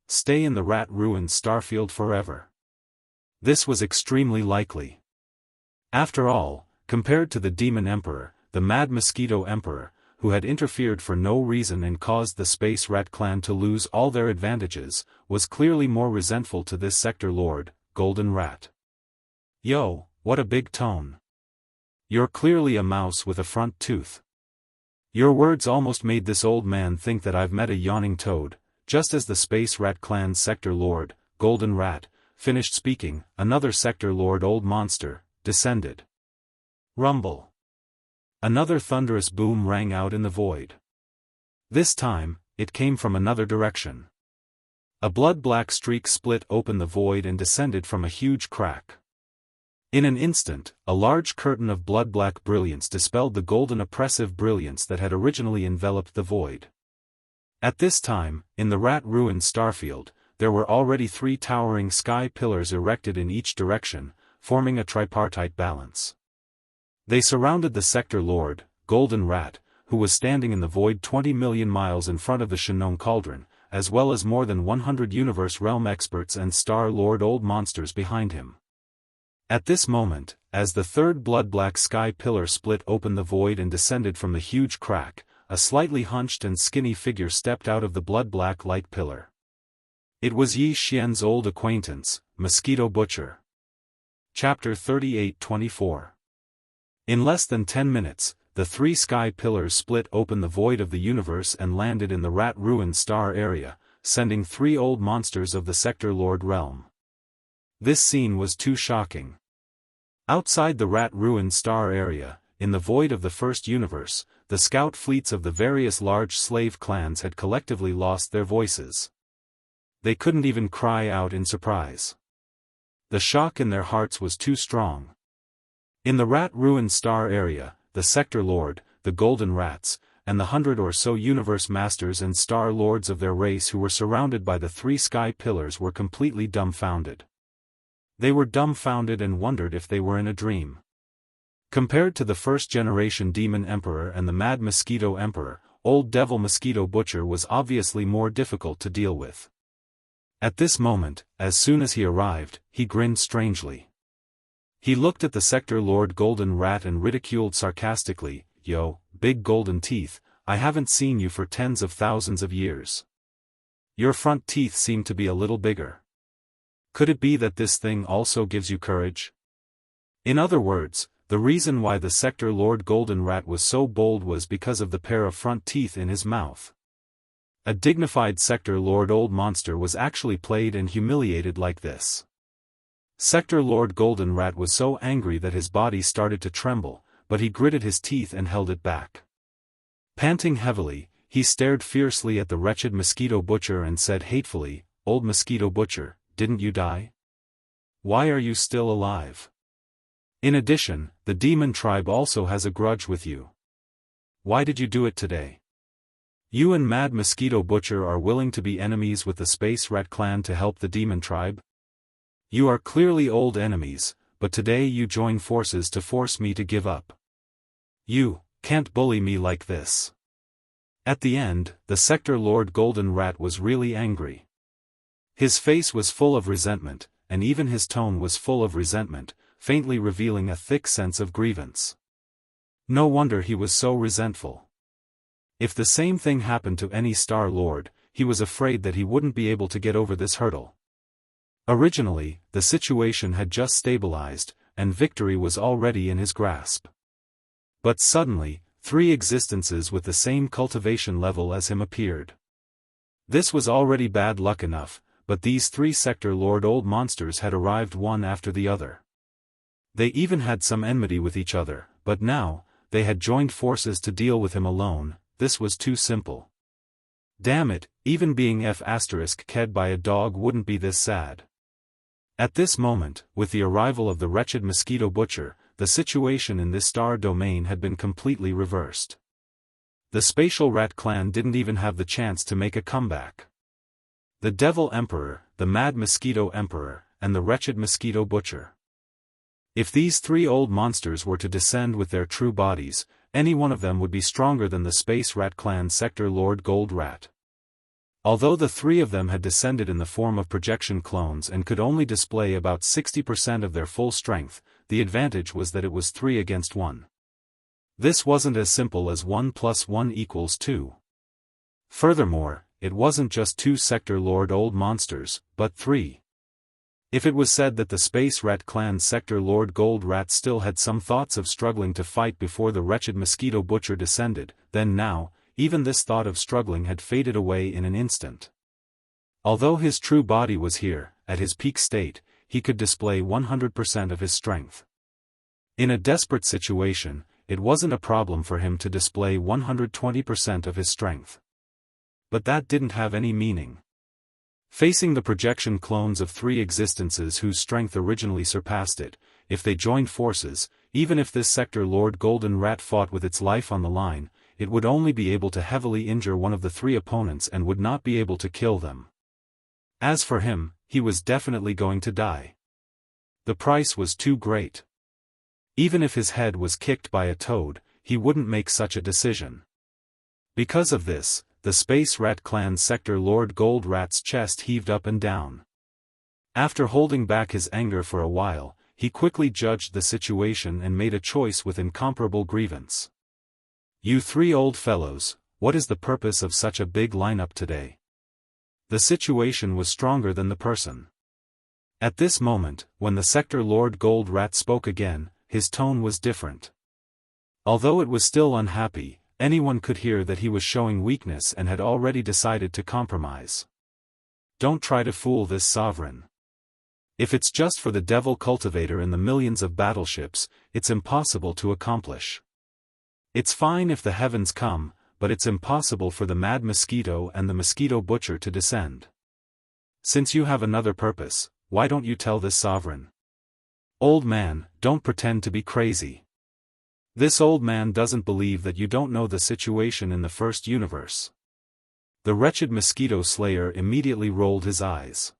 Stay in the Rat Ruins starfield forever. This was extremely likely. After all, compared to the Demon Emperor, the Mad Mosquito Emperor, who had interfered for no reason and caused the Space Rat clan to lose all their advantages, was clearly more resentful to this sector lord, Golden Rat. "Yo, what a big tone. You're clearly a mouse with a front tooth." Your words almost made this old man think that I've met a yawning toad. Just as the Space Rat clan's sector lord, Golden Rat, finished speaking, another sector lord Old Monster, descended. Rumble. Another thunderous boom rang out in the void. This time, it came from another direction. A blood-black streak split open the void and descended from a huge crack. In an instant, a large curtain of blood-black brilliance dispelled the golden oppressive brilliance that had originally enveloped the void. At this time, in the Rat Ruins starfield, there were already 3 towering sky pillars erected in each direction, forming a tripartite balance. They surrounded the sector lord, Golden Rat, who was standing in the void 20 million miles in front of the Shinong Cauldron, as well as more than 100 Universe Realm experts and Star Lord Old Monsters behind him. At this moment, as the third blood-black sky pillar split open the void and descended from the huge crack, a slightly hunched and skinny figure stepped out of the blood-black light pillar. It was Yi Xian's old acquaintance, Mosquito Butcher. Chapter 38-24. In less than 10 minutes, the 3 sky pillars split open the void of the universe and landed in the Rat Ruin star area, sending 3 old monsters of the Sector Lord realm. This scene was too shocking. Outside the Rat Ruin star area, in the void of the first universe, the scout fleets of the various large slave clans had collectively lost their voices. They couldn't even cry out in surprise. The shock in their hearts was too strong. In the Rat Ruin star area, the Sector Lord, the Golden Rats, and the 100 or so universe masters and star lords of their race who were surrounded by the 3 sky pillars were completely dumbfounded. They were dumbfounded and wondered if they were in a dream. Compared to the first-generation Demon Emperor and the Mad Mosquito Emperor, Old Devil Mosquito Butcher was obviously more difficult to deal with. At this moment, as soon as he arrived, he grinned strangely. He looked at the Sector Lord Golden Rat and ridiculed sarcastically, "Yo, big golden teeth, I haven't seen you for tens of thousands of years. Your front teeth seem to be a little bigger. Could it be that this thing also gives you courage?" In other words, the reason why the Sector Lord Golden Rat was so bold was because of the pair of front teeth in his mouth. A dignified Sector Lord Old Monster was actually played and humiliated like this. Sector Lord Golden Rat was so angry that his body started to tremble, but he gritted his teeth and held it back. Panting heavily, he stared fiercely at the wretched Mosquito Butcher and said hatefully, "Old Mosquito Butcher, didn't you die? Why are you still alive? In addition, the demon tribe also has a grudge with you. Why did you do it today? You and Mad Mosquito Butcher are willing to be enemies with the Space Rat clan to help the demon tribe? You are clearly old enemies, but today you join forces to force me to give up. You can't bully me like this." At the end, the Sector Lord Golden Rat was really angry. His face was full of resentment, and even his tone was full of resentment, faintly revealing a thick sense of grievance. No wonder he was so resentful. If the same thing happened to any Star Lord, he was afraid that he wouldn't be able to get over this hurdle. Originally, the situation had just stabilized, and victory was already in his grasp. But suddenly, 3 existences with the same cultivation level as him appeared. This was already bad luck enough, but these 3 Sector Lord Old Monsters had arrived one after the other. They even had some enmity with each other, but now, they had joined forces to deal with him alone. This was too simple. Damn it, even being F***ked by a dog wouldn't be this sad. At this moment, with the arrival of the wretched Mosquito Butcher, the situation in this star domain had been completely reversed. The Spatial Rat clan didn't even have the chance to make a comeback. The Devil Emperor, the Mad Mosquito Emperor, and the wretched Mosquito Butcher. If these 3 old monsters were to descend with their true bodies, any one of them would be stronger than the Space Rat clan Sector Lord Gold Rat. Although the 3 of them had descended in the form of projection clones and could only display about 60% of their full strength, the advantage was that it was 3 against 1. This wasn't as simple as 1 + 1 = 2. Furthermore, it wasn't just 2 Sector Lord Old Monsters, but 3. If it was said that the Space Rat clan Sector Lord Gold Rat still had some thoughts of struggling to fight before the wretched Mosquito Butcher descended, then now, even this thought of struggling had faded away in an instant. Although his true body was here, at his peak state, he could display 100% of his strength. In a desperate situation, it wasn't a problem for him to display 120% of his strength. But that didn't have any meaning. Facing the projection clones of 3 existences whose strength originally surpassed it, if they joined forces, even if this Sector Lord Golden Rat fought with its life on the line, it would only be able to heavily injure one of the 3 opponents and would not be able to kill them. As for him, he was definitely going to die. The price was too great. Even if his head was kicked by a toad, he wouldn't make such a decision. Because of this, the Space Rat clan Sector Lord Gold Rat's chest heaved up and down. After holding back his anger for a while, he quickly judged the situation and made a choice with incomparable grievance. "You 3 old fellows, what is the purpose of such a big lineup today?" The situation was stronger than the person. At this moment, when the Sector Lord Gold Rat spoke again, his tone was different. Although it was still unhappy, anyone could hear that he was showing weakness and had already decided to compromise. "Don't try to fool this sovereign. If it's just for the Devil Cultivator and the millions of battleships, it's impossible to accomplish. It's fine if the heavens come, but it's impossible for the Mad Mosquito and the Mosquito Butcher to descend. Since you have another purpose, why don't you tell this sovereign?" "Old man, don't pretend to be crazy. This old man doesn't believe that you don't know the situation in the first universe." The wretched Mosquito Slayer immediately rolled his eyes.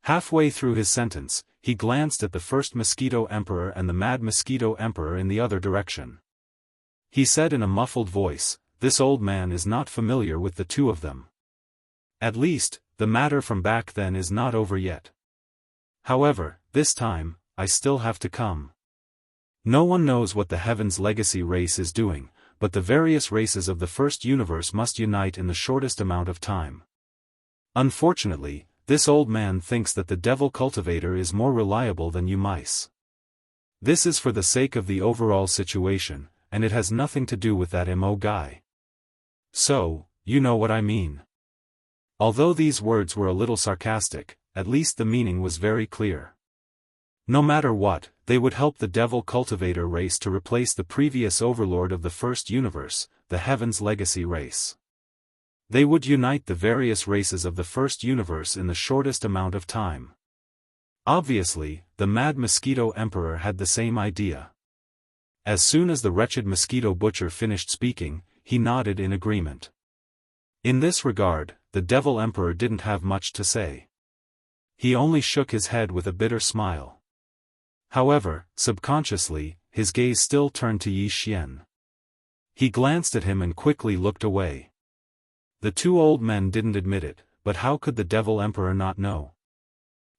Halfway through his sentence, he glanced at the first Mosquito Emperor and the Mad Mosquito Emperor in the other direction. He said in a muffled voice, "This old man is not familiar with the 2 of them. At least, the matter from back then is not over yet. However, this time, I still have to come. No one knows what the Heaven's Legacy race is doing, but the various races of the first universe must unite in the shortest amount of time. Unfortunately, this old man thinks that the Devil Cultivator is more reliable than you mice. This is for the sake of the overall situation, and it has nothing to do with that MO guy. So, you know what I mean. Although these words were a little sarcastic, at least the meaning was very clear. No matter what, they would help the Devil Cultivator race to replace the previous overlord of the first universe, the Heaven's Legacy race. They would unite the various races of the first universe in the shortest amount of time. Obviously, the Mad Mosquito Emperor had the same idea. As soon as the wretched Mosquito Butcher finished speaking, he nodded in agreement. In this regard, the Devil Emperor didn't have much to say. He only shook his head with a bitter smile. However, subconsciously, his gaze still turned to Yi Xian. He glanced at him and quickly looked away. The two old men didn't admit it, but how could the Devil Emperor not know?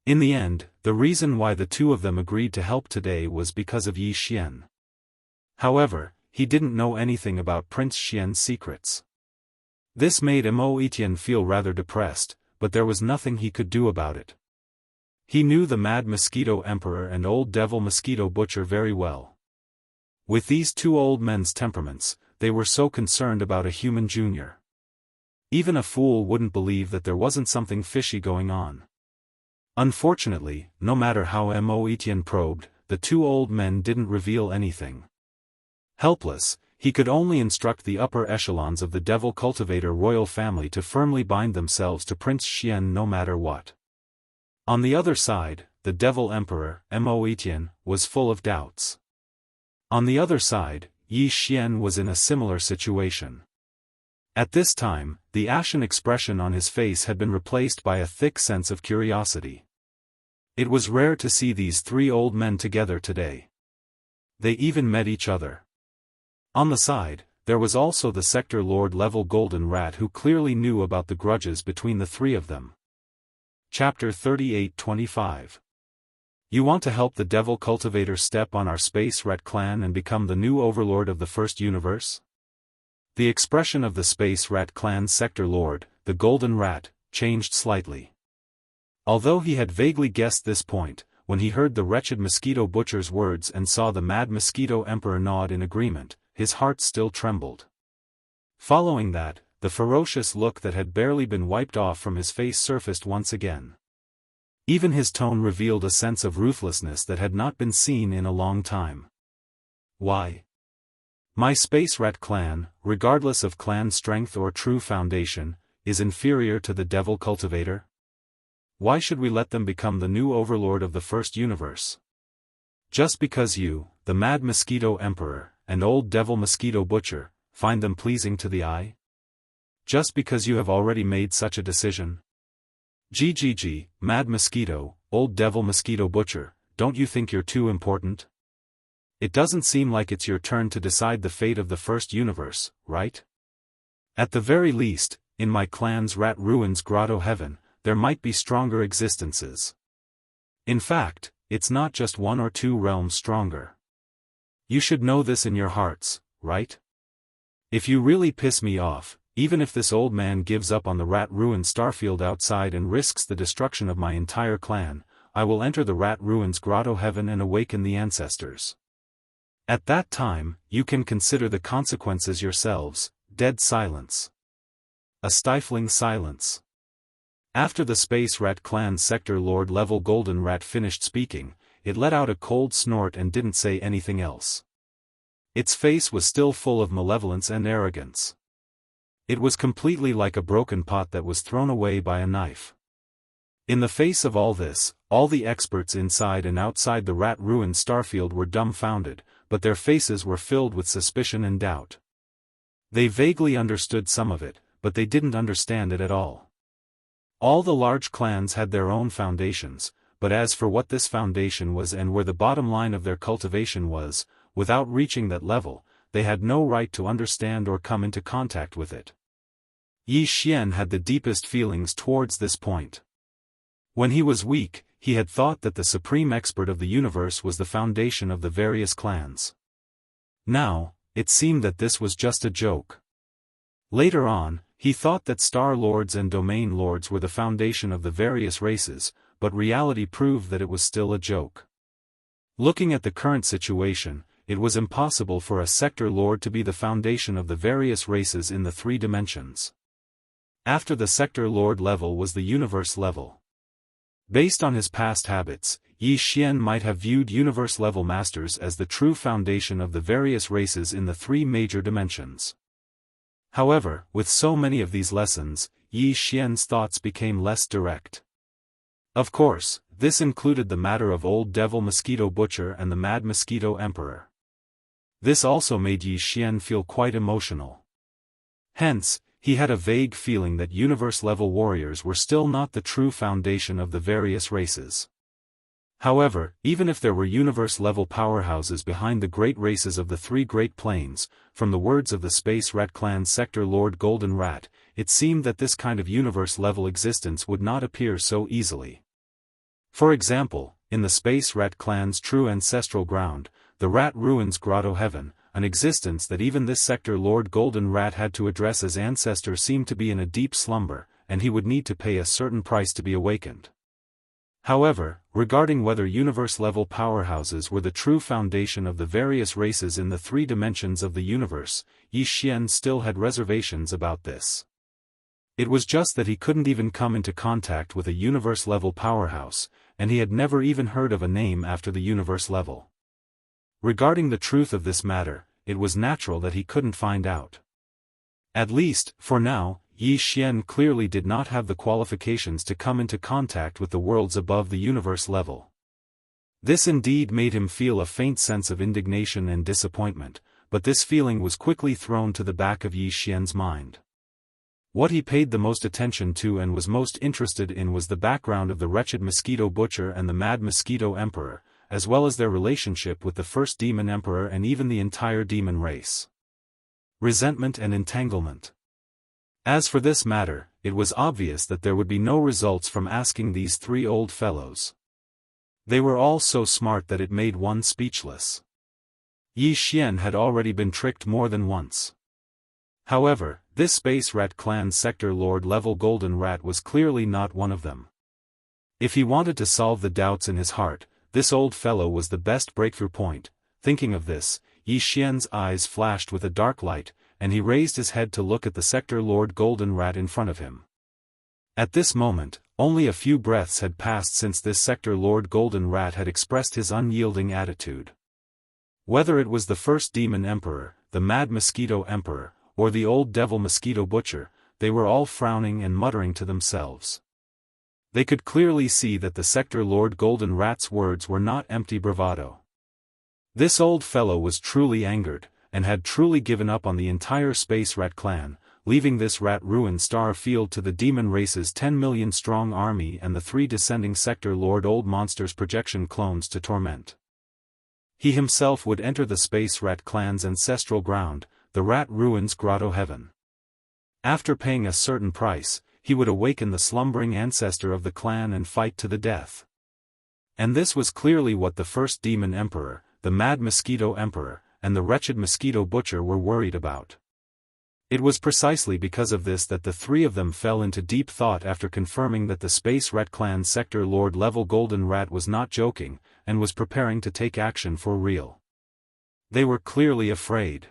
In the end, the reason why the two of them agreed to help today was because of Yi Xian. However, he didn't know anything about Prince Xian's secrets. This made Mo Etienne feel rather depressed, but there was nothing he could do about it. He knew the Mad Mosquito Emperor and Old Devil Mosquito Butcher very well. With these two old men's temperaments, they were so concerned about a human junior. Even a fool wouldn't believe that there wasn't something fishy going on. Unfortunately, no matter how Mo Etienne probed, the two old men didn't reveal anything. Helpless, he could only instruct the upper echelons of the Devil Cultivator royal family to firmly bind themselves to Prince Xian no matter what. On the other side, the Devil Emperor, Mo Etienne, was full of doubts. On the other side, Yi Xian was in a similar situation. At this time, the ashen expression on his face had been replaced by a thick sense of curiosity. It was rare to see these three old men together today. They even met each other. On the side, there was also the Sector Lord level Golden Rat who clearly knew about the grudges between the three of them. Chapter 38-25. You want to help the Devil Cultivator step on our Space Rat clan and become the new overlord of the first universe? The expression of the Space Rat clan's Sector Lord, the Golden Rat, changed slightly. Although he had vaguely guessed this point, when he heard the wretched Mosquito Butcher's words and saw the Mad Mosquito Emperor nod in agreement, his heart still trembled. Following that, the ferocious look that had barely been wiped off from his face surfaced once again. Even his tone revealed a sense of ruthlessness that had not been seen in a long time. Why? My Space Rat clan, regardless of clan strength or true foundation, is inferior to the Devil Cultivator? Why should we let them become the new overlord of the first universe? Just because you, the Mad Mosquito Emperor, and Old Devil Mosquito Butcher, find them pleasing to the eye? Just because you have already made such a decision? GGG, Mad Mosquito, Old Devil Mosquito Butcher, don't you think you're too important? It doesn't seem like it's your turn to decide the fate of the first universe, right? At the very least, in my clan's Rat Ruins Grotto Heaven, there might be stronger existences. In fact, it's not just one or two realms stronger. You should know this in your hearts, right? If you really piss me off, even if this old man gives up on the Rat Ruins Starfield outside and risks the destruction of my entire clan, I will enter the Rat Ruins Grotto Heaven and awaken the ancestors. At that time, you can consider the consequences yourselves. Dead silence. A stifling silence. After the Space Rat clan's Sector Lord level Golden Rat finished speaking, it let out a cold snort and didn't say anything else. Its face was still full of malevolence and arrogance. It was completely like a broken pot that was thrown away by a knife. In the face of all this, all the experts inside and outside the Rat Ruins Starfield were dumbfounded, but their faces were filled with suspicion and doubt. They vaguely understood some of it, but they didn't understand it at all. All the large clans had their own foundations, but as for what this foundation was and where the bottom line of their cultivation was, without reaching that level, they had no right to understand or come into contact with it. Yi Xian had the deepest feelings towards this point. When he was weak, he had thought that the supreme expert of the universe was the foundation of the various clans. Now, it seemed that this was just a joke. Later on, he thought that Star Lords and Domain Lords were the foundation of the various races, but reality proved that it was still a joke. Looking at the current situation, it was impossible for a sector lord to be the foundation of the various races in the three dimensions. After the sector lord level was the universe level. Based on his past habits, Yi Xian might have viewed universe-level masters as the true foundation of the various races in the three major dimensions. However, with so many of these lessons, Yi Xian's thoughts became less direct. Of course, this included the matter of Old Devil Mosquito Butcher and the Mad Mosquito Emperor. This also made Yi Xian feel quite emotional. Hence, he had a vague feeling that universe-level warriors were still not the true foundation of the various races. However, even if there were universe-level powerhouses behind the great races of the three Great Plains, from the words of the Space Rat Clan Sector Lord Golden Rat, it seemed that this kind of universe-level existence would not appear so easily. For example, in the Space Rat Clan's true ancestral ground, the Rat Ruins Grotto Heaven, an existence that even this Sector Lord Golden Rat had to address as ancestor seemed to be in a deep slumber, and he would need to pay a certain price to be awakened. However, regarding whether universe-level powerhouses were the true foundation of the various races in the three dimensions of the universe, Yi Xian still had reservations about this. It was just that he couldn't even come into contact with a universe-level powerhouse, and he had never even heard of a name after the universe level. Regarding the truth of this matter, it was natural that he couldn't find out. At least, for now, Yi Xian clearly did not have the qualifications to come into contact with the worlds above the universe level. This indeed made him feel a faint sense of indignation and disappointment, but this feeling was quickly thrown to the back of Yi Xian's mind. What he paid the most attention to and was most interested in was the background of the wretched Mosquito Butcher and the Mad Mosquito Emperor, as well as their relationship with the first Demon Emperor and even the entire demon race. Resentment and entanglement. As for this matter, it was obvious that there would be no results from asking these three old fellows. They were all so smart that it made one speechless. Yi Xian had already been tricked more than once. However, this Space Rat Clan Sector Lord level Golden Rat was clearly not one of them. If he wanted to solve the doubts in his heart, this old fellow was the best breakthrough point. Thinking of this, Yi Xian's eyes flashed with a dark light, and he raised his head to look at the Sector Lord Golden Rat in front of him. At this moment, only a few breaths had passed since this Sector Lord Golden Rat had expressed his unyielding attitude. Whether it was the first Demon Emperor, the Mad Mosquito Emperor, or the Old Devil Mosquito Butcher, they were all frowning and muttering to themselves. They could clearly see that the Sector Lord Golden Rat's words were not empty bravado. This old fellow was truly angered, and had truly given up on the entire Space Rat Clan, leaving this Rat Ruin Star Field to the demon race's 10 million strong army and the three descending Sector Lord Old Monsters projection clones to torment. He himself would enter the Space Rat Clan's ancestral ground, the Rat Ruins Grotto Heaven. After paying a certain price, he would awaken the slumbering ancestor of the clan and fight to the death. And this was clearly what the first Demon Emperor, the Mad Mosquito Emperor, and the wretched Mosquito Butcher were worried about. It was precisely because of this that the three of them fell into deep thought after confirming that the Space Rat Clan Sector Lord level Golden Rat was not joking, and was preparing to take action for real. They were clearly afraid.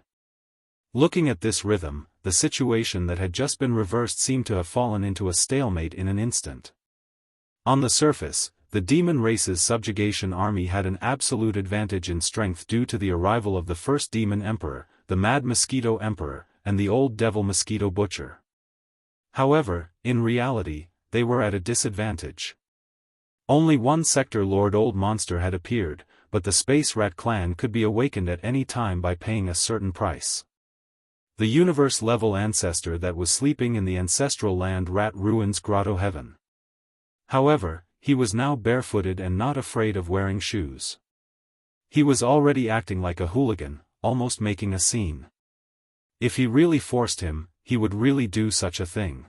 Looking at this rhythm, the situation that had just been reversed seemed to have fallen into a stalemate in an instant. On the surface, the demon race's subjugation army had an absolute advantage in strength due to the arrival of the first Demon Emperor, the Mad Mosquito Emperor, and the Old Devil Mosquito Butcher. However, in reality, they were at a disadvantage. Only one Sector Lord Old Monster had appeared, but the Space Rat Clan could be awakened at any time by paying a certain price. The universe-level ancestor that was sleeping in the ancestral land Rat Ruins Grotto Heaven. However, he was now barefooted and not afraid of wearing shoes. He was already acting like a hooligan, almost making a scene. If he really forced him, he would really do such a thing.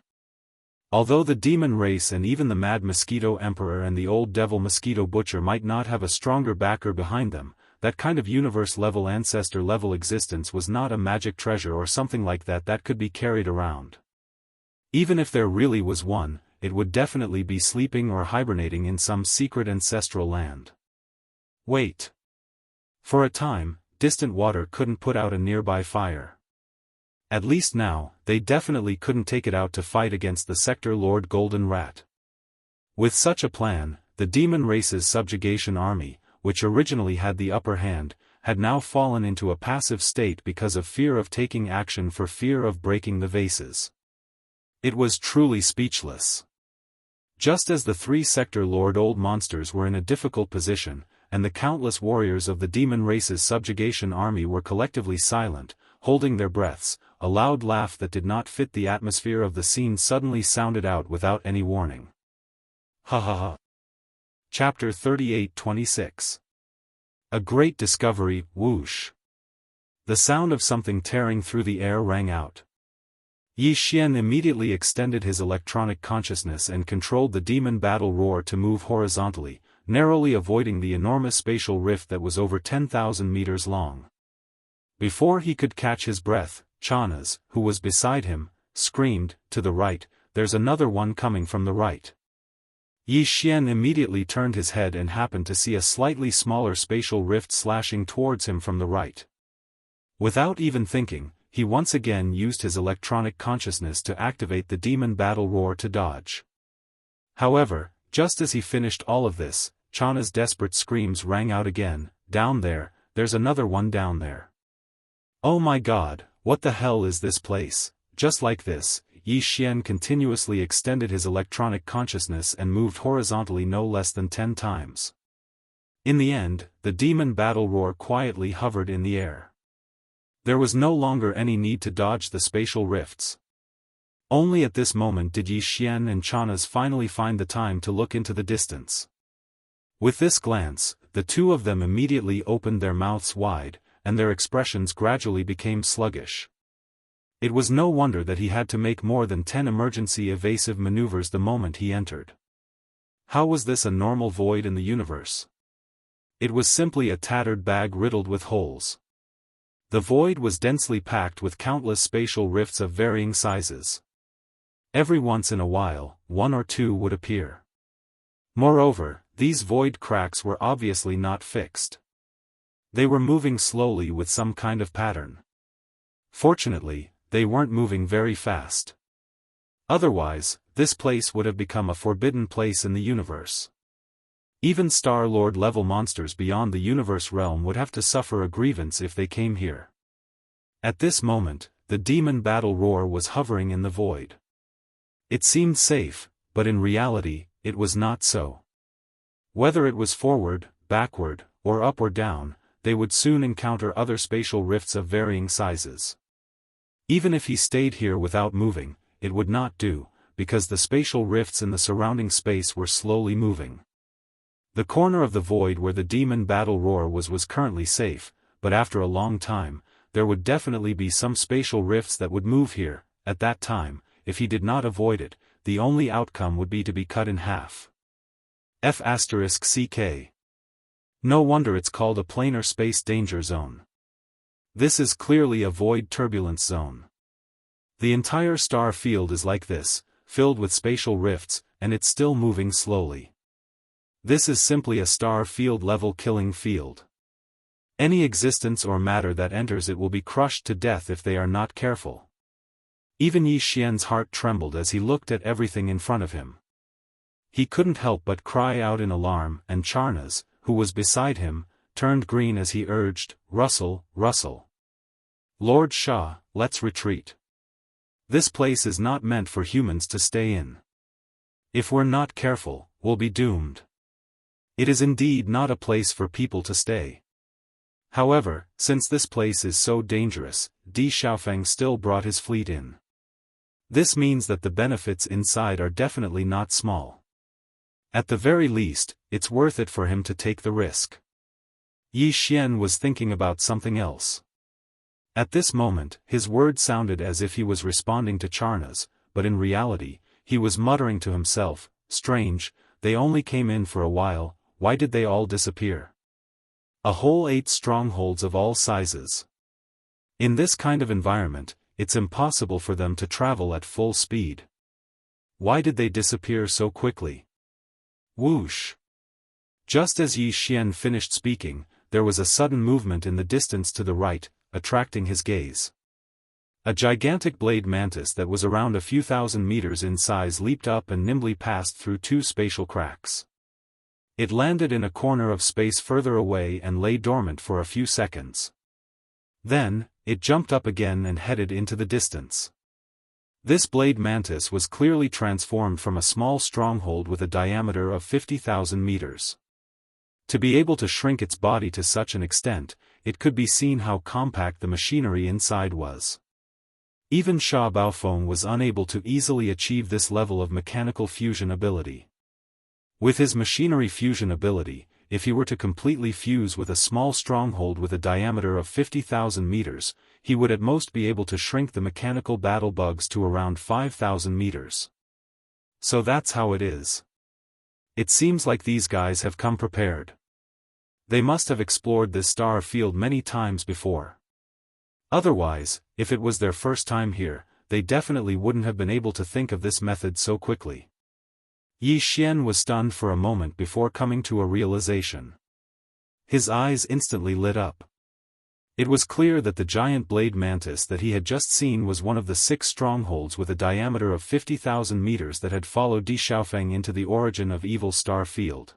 Although the demon race and even the Mad Mosquito Emperor and the Old Devil Mosquito Butcher might not have a stronger backer behind them, that kind of universe-level ancestor-level existence was not a magic treasure or something like that that could be carried around. Even if there really was one, it would definitely be sleeping or hibernating in some secret ancestral land. Wait. For a time, distant water couldn't put out a nearby fire. At least now, they definitely couldn't take it out to fight against the Sector Lord Golden Rat. With such a plan, the demon race's subjugation army, which originally had the upper hand, had now fallen into a passive state because of fear of taking action for fear of breaking the vases. It was truly speechless. Just as the 3 Sector Lord old monsters were in a difficult position, and the countless warriors of the demon race's subjugation army were collectively silent, holding their breaths, a loud laugh that did not fit the atmosphere of the scene suddenly sounded out without any warning. Ha ha ha. Chapter 38-26. A great discovery, whoosh. The sound of something tearing through the air rang out. Yi Xian immediately extended his electronic consciousness and controlled the demon battle roar to move horizontally, narrowly avoiding the enormous spatial rift that was over 10,000 meters long. Before he could catch his breath, Chanas, who was beside him, screamed, "To the right, there's another one coming from the right." Yi Xian immediately turned his head and happened to see a slightly smaller spatial rift slashing towards him from the right. Without even thinking, he once again used his electronic consciousness to activate the demon battle roar to dodge. However, just as he finished all of this, Chana's desperate screams rang out again, "Down there, there's another one down there. Oh my god, what the hell is this place?" Just like this, Yi Xian continuously extended his electronic consciousness and moved horizontally no less than 10 times. In the end, the demon battle roar quietly hovered in the air. There was no longer any need to dodge the spatial rifts. Only at this moment did Yi Xian and Chanas finally find the time to look into the distance. With this glance, the two of them immediately opened their mouths wide, and their expressions gradually became sluggish. It was no wonder that he had to make more than 10 emergency evasive maneuvers the moment he entered. How was this a normal void in the universe? It was simply a tattered bag riddled with holes. The void was densely packed with countless spatial rifts of varying sizes. Every once in a while, one or two would appear. Moreover, these void cracks were obviously not fixed. They were moving slowly with some kind of pattern. Fortunately, they weren't moving very fast. Otherwise, this place would have become a forbidden place in the universe. Even Star-Lord level monsters beyond the universe realm would have to suffer a grievance if they came here. At this moment, the demon battle roar was hovering in the void. It seemed safe, but in reality, it was not so. Whether it was forward, backward, or up or down, they would soon encounter other spatial rifts of varying sizes. Even if he stayed here without moving, it would not do, because the spatial rifts in the surrounding space were slowly moving. The corner of the void where the demon battle roar was currently safe, but after a long time, there would definitely be some spatial rifts that would move here. At that time, if he did not avoid it, the only outcome would be to be cut in half. F***CK. No wonder it's called a planar space danger zone. This is clearly a void turbulence zone. The entire star field is like this, filled with spatial rifts, and it's still moving slowly. This is simply a star field level killing field. Any existence or matter that enters it will be crushed to death if they are not careful. Even Yi Xian's heart trembled as he looked at everything in front of him. He couldn't help but cry out in alarm, and Chanas, who was beside him, turned green as he urged, "Russell, Russell. Lord Shah, let's retreat. This place is not meant for humans to stay in. If we're not careful, we'll be doomed. It is indeed not a place for people to stay." However, since this place is so dangerous, Di Xiaofeng still brought his fleet in. This means that the benefits inside are definitely not small. At the very least, it's worth it for him to take the risk. Yi Xian was thinking about something else. At this moment, his words sounded as if he was responding to Chanas, but in reality, he was muttering to himself, "Strange, they only came in for a while, why did they all disappear? A whole 8 strongholds of all sizes. In this kind of environment, it's impossible for them to travel at full speed. Why did they disappear so quickly?" Whoosh! Just as Yi Xian finished speaking, there was a sudden movement in the distance to the right, attracting his gaze. A gigantic blade mantis that was around a few thousand meters in size leaped up and nimbly passed through two spatial cracks. It landed in a corner of space further away and lay dormant for a few seconds. Then, it jumped up again and headed into the distance. This blade mantis was clearly transformed from a small stronghold with a diameter of 50,000 meters. To be able to shrink its body to such an extent, it could be seen how compact the machinery inside was. Even Sha Baofeng was unable to easily achieve this level of mechanical fusion ability. With his machinery fusion ability, if he were to completely fuse with a small stronghold with a diameter of 50,000 meters, he would at most be able to shrink the mechanical battle bugs to around 5,000 meters. So that's how it is. It seems like these guys have come prepared. They must have explored this star field many times before. Otherwise, if it was their first time here, they definitely wouldn't have been able to think of this method so quickly. Yi Xian was stunned for a moment before coming to a realization. His eyes instantly lit up. It was clear that the giant blade mantis that he had just seen was one of the 6 strongholds with a diameter of 50,000 meters that had followed Di Xiaofeng into the origin of Evil Star Field.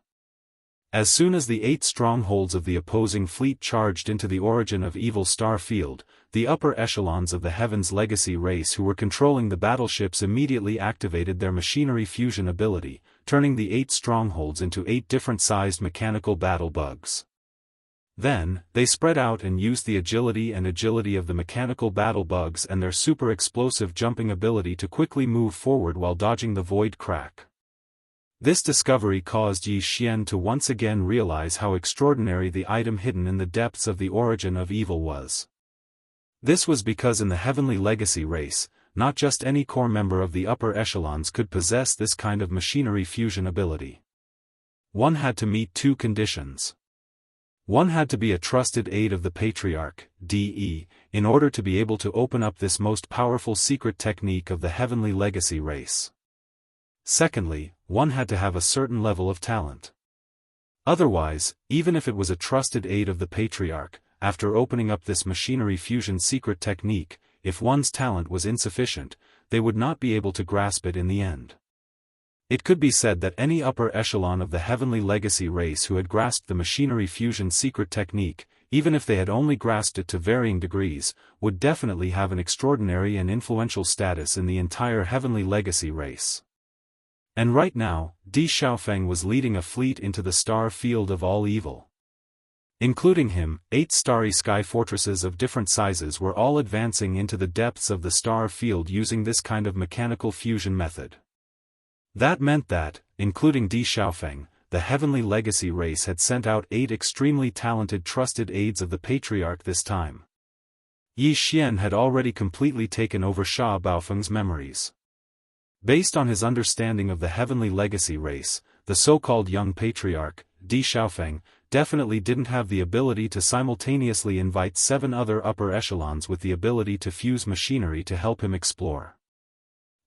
As soon as the 8 strongholds of the opposing fleet charged into the origin of Evil Star Field, the upper echelons of the Heaven's Legacy race who were controlling the battleships immediately activated their machinery fusion ability, turning the 8 strongholds into 8 different-sized mechanical battle bugs. Then, they spread out and used the agility of the mechanical battle bugs and their super explosive jumping ability to quickly move forward while dodging the void crack. This discovery caused Yi Xian to once again realize how extraordinary the item hidden in the depths of the origin of evil was. This was because in the Heavenly Legacy race, not just any core member of the upper echelons could possess this kind of machinery fusion ability. One had to meet 2 conditions. One had to be a trusted aide of the Patriarch, DE, in order to be able to open up this most powerful secret technique of the Heavenly Legacy race. Secondly, one had to have a certain level of talent. Otherwise, even if it was a trusted aide of the Patriarch, after opening up this machinery fusion secret technique, if one's talent was insufficient, they would not be able to grasp it in the end. It could be said that any upper echelon of the Heavenly Legacy race who had grasped the machinery fusion secret technique, even if they had only grasped it to varying degrees, would definitely have an extraordinary and influential status in the entire Heavenly Legacy race. And right now, Di Xiaofeng was leading a fleet into the star field of all evil. Including him, 8 starry sky fortresses of different sizes were all advancing into the depths of the star field using this kind of mechanical fusion method. That meant that, including Di Xiaofeng, the Heavenly Legacy race had sent out 8 extremely talented trusted aides of the Patriarch this time. Yi Xian had already completely taken over Sha Baofeng's memories. Based on his understanding of the Heavenly Legacy race, the so-called young Patriarch, Di Xiaofeng, definitely didn't have the ability to simultaneously invite 7 other upper echelons with the ability to fuse machinery to help him explore.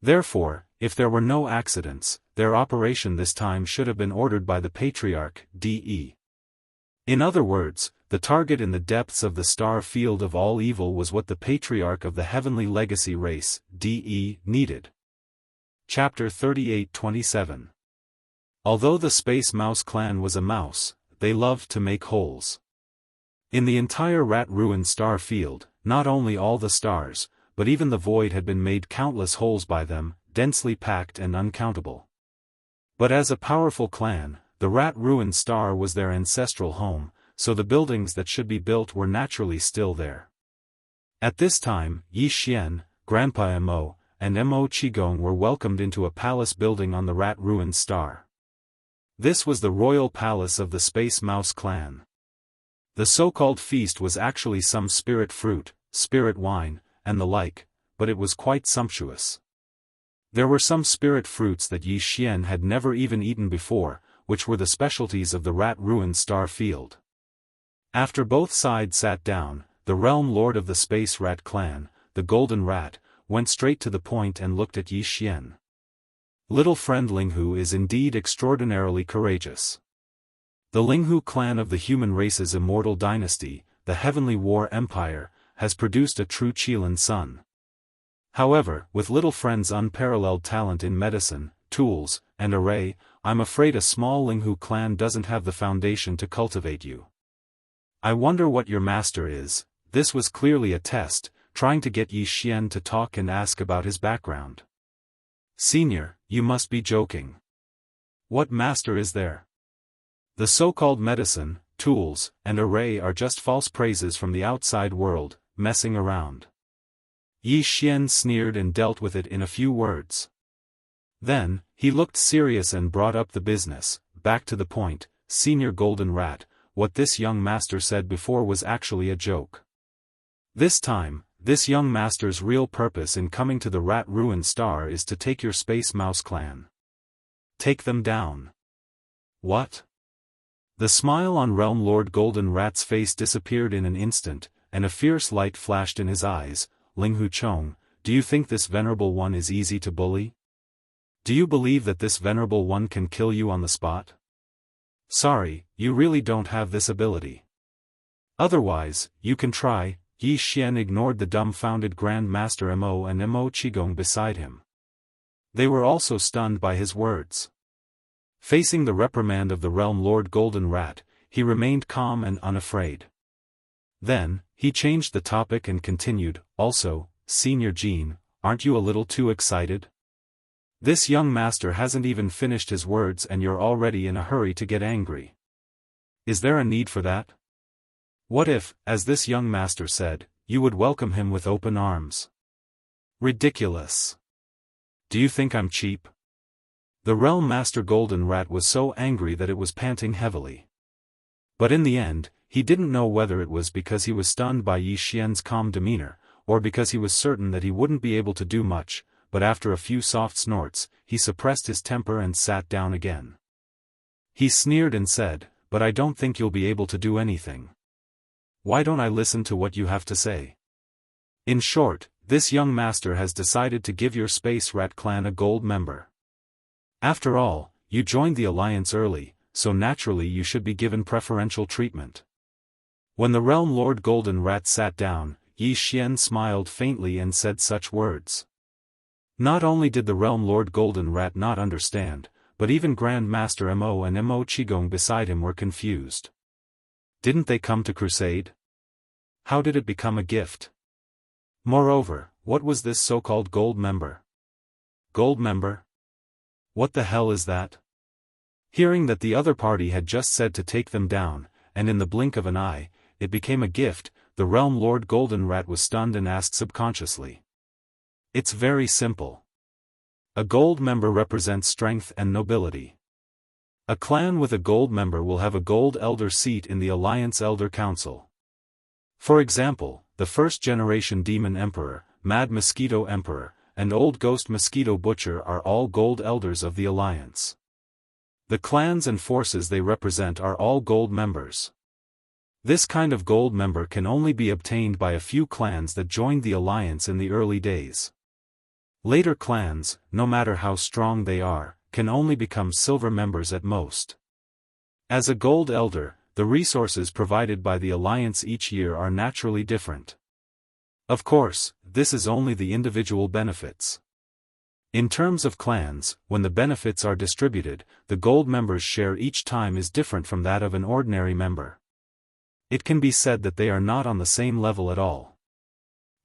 Therefore, if there were no accidents, their operation this time should have been ordered by the Patriarch, DE. In other words, the target in the depths of the star field of all evil was what the Patriarch of the Heavenly Legacy race, DE, needed. Chapter 38-27. Although the Space Mouse clan was a mouse, they loved to make holes. In the entire Rat Ruin star field, not only all the stars, but even the void had been made countless holes by them, densely packed and uncountable. But as a powerful clan, the Rat Ruin star was their ancestral home, so the buildings that should be built were naturally still there. At this time, Yi Xian, Grandpa Mo, and Mo Qigong were welcomed into a palace building on the Rat Ruin star. This was the royal palace of the Space Mouse clan. The so-called feast was actually some spirit fruit, spirit wine, and the like, but it was quite sumptuous. There were some spirit fruits that Yi Xian had never even eaten before, which were the specialties of the Rat Ruin star field. After both sides sat down, the realm lord of the Space Rat clan, the Golden Rat, went straight to the point and looked at Yi Xian. Little friend Linghu is indeed extraordinarily courageous. The Linghu clan of the human race's immortal dynasty, the Heavenly War Empire, has produced a true Qilin son. However, with little friend's unparalleled talent in medicine, tools, and array, I'm afraid a small Linghu clan doesn't have the foundation to cultivate you. I wonder what your master is. This was clearly a test, trying to get Yi Xian to talk and ask about his background. Senior, you must be joking. What master is there? The so-called medicine, tools, and array are just false praises from the outside world, messing around. Yi Xian sneered and dealt with it in a few words. Then, he looked serious and brought up the business, back to the point. Senior Golden Rat, what this young master said before was actually a joke. This time, this young master's real purpose in coming to the Rat Ruin Star is to take your Space Mouse clan. Take them down. What? The smile on Realm Lord Golden Rat's face disappeared in an instant, and a fierce light flashed in his eyes. Linghu Chong, do you think this venerable one is easy to bully? Do you believe that this venerable one can kill you on the spot? Sorry, you really don't have this ability. Otherwise, you can try. Yi Xian ignored the dumbfounded Grand Master Mo and Mo Qigong beside him. They were also stunned by his words. Facing the reprimand of the Realm Lord Golden Rat, he remained calm and unafraid. Then, he changed the topic and continued, also, Senior Jean, aren't you a little too excited? This young master hasn't even finished his words and you're already in a hurry to get angry. Is there a need for that? What if, as this young master said, you would welcome him with open arms? Ridiculous. Do you think I'm cheap? The Realm Master Golden Rat was so angry that it was panting heavily. But in the end, he didn't know whether it was because he was stunned by Yi Xian's calm demeanor, or because he was certain that he wouldn't be able to do much, but after a few soft snorts, he suppressed his temper and sat down again. He sneered and said, but I don't think you'll be able to do anything. Why don't I listen to what you have to say? In short, this young master has decided to give your Space Rat clan a gold member. After all, you joined the alliance early, so naturally you should be given preferential treatment. When the Realm Lord Golden Rat sat down, Yi Xian smiled faintly and said such words. Not only did the Realm Lord Golden Rat not understand, but even Grand Master Mo and Mo Qigong beside him were confused. Didn't they come to crusade? How did it become a gift? Moreover, what was this so-called gold member? Gold member? What the hell is that? Hearing that the other party had just said to take them down, and in the blink of an eye, it became a gift, the Realm Lord Golden Rat was stunned and asked subconsciously. It's very simple. A gold member represents strength and nobility. A clan with a gold member will have a gold elder seat in the Alliance Elder Council. For example, the first-generation Demon Emperor, Mad Mosquito Emperor, and Old Ghost Mosquito Butcher are all gold elders of the Alliance. The clans and forces they represent are all gold members. This kind of gold member can only be obtained by a few clans that joined the Alliance in the early days. Later clans, no matter how strong they are, can only become silver members at most. As a gold elder, the resources provided by the Alliance each year are naturally different. Of course, this is only the individual benefits. In terms of clans, when the benefits are distributed, the gold member's share each time is different from that of an ordinary member. It can be said that they are not on the same level at all.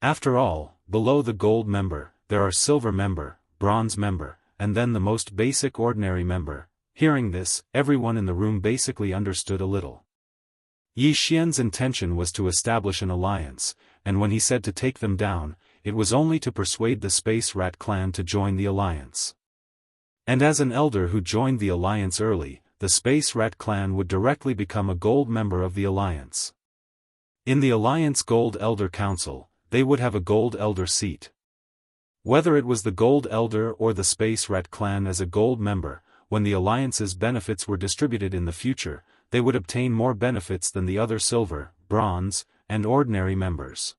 After all, below the gold member, there are silver member, bronze member, and then the most basic ordinary member. Hearing this, everyone in the room basically understood a little. Yi Xian's intention was to establish an alliance, and when he said to take them down, it was only to persuade the Space Rat clan to join the alliance. And as an elder who joined the alliance early, the Space Rat clan would directly become a gold member of the alliance. In the Alliance Gold Elder Council, they would have a gold elder seat. Whether it was the gold elder or the Space Rat clan as a gold member, when the alliance's benefits were distributed in the future, they would obtain more benefits than the other silver, bronze, and ordinary members.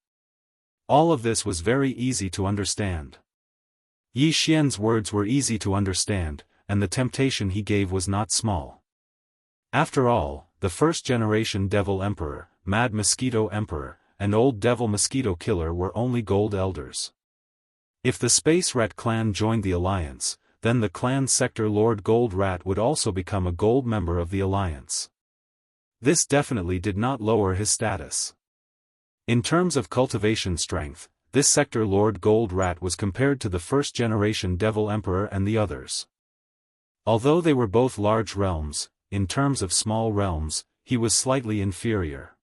All of this was very easy to understand. Yi Xian's words were easy to understand, and the temptation he gave was not small. After all, the first-generation Devil Emperor, Mad Mosquito Emperor, and Old Devil Mosquito Killer were only Gold Elders. If the Space Rat clan joined the Alliance, then the clan sector Lord Gold Rat would also become a gold member of the Alliance. This definitely did not lower his status. In terms of cultivation strength, this sector Lord Gold Rat was compared to the first-generation Devil Emperor and the others. Although they were both large realms, in terms of small realms, he was slightly inferior.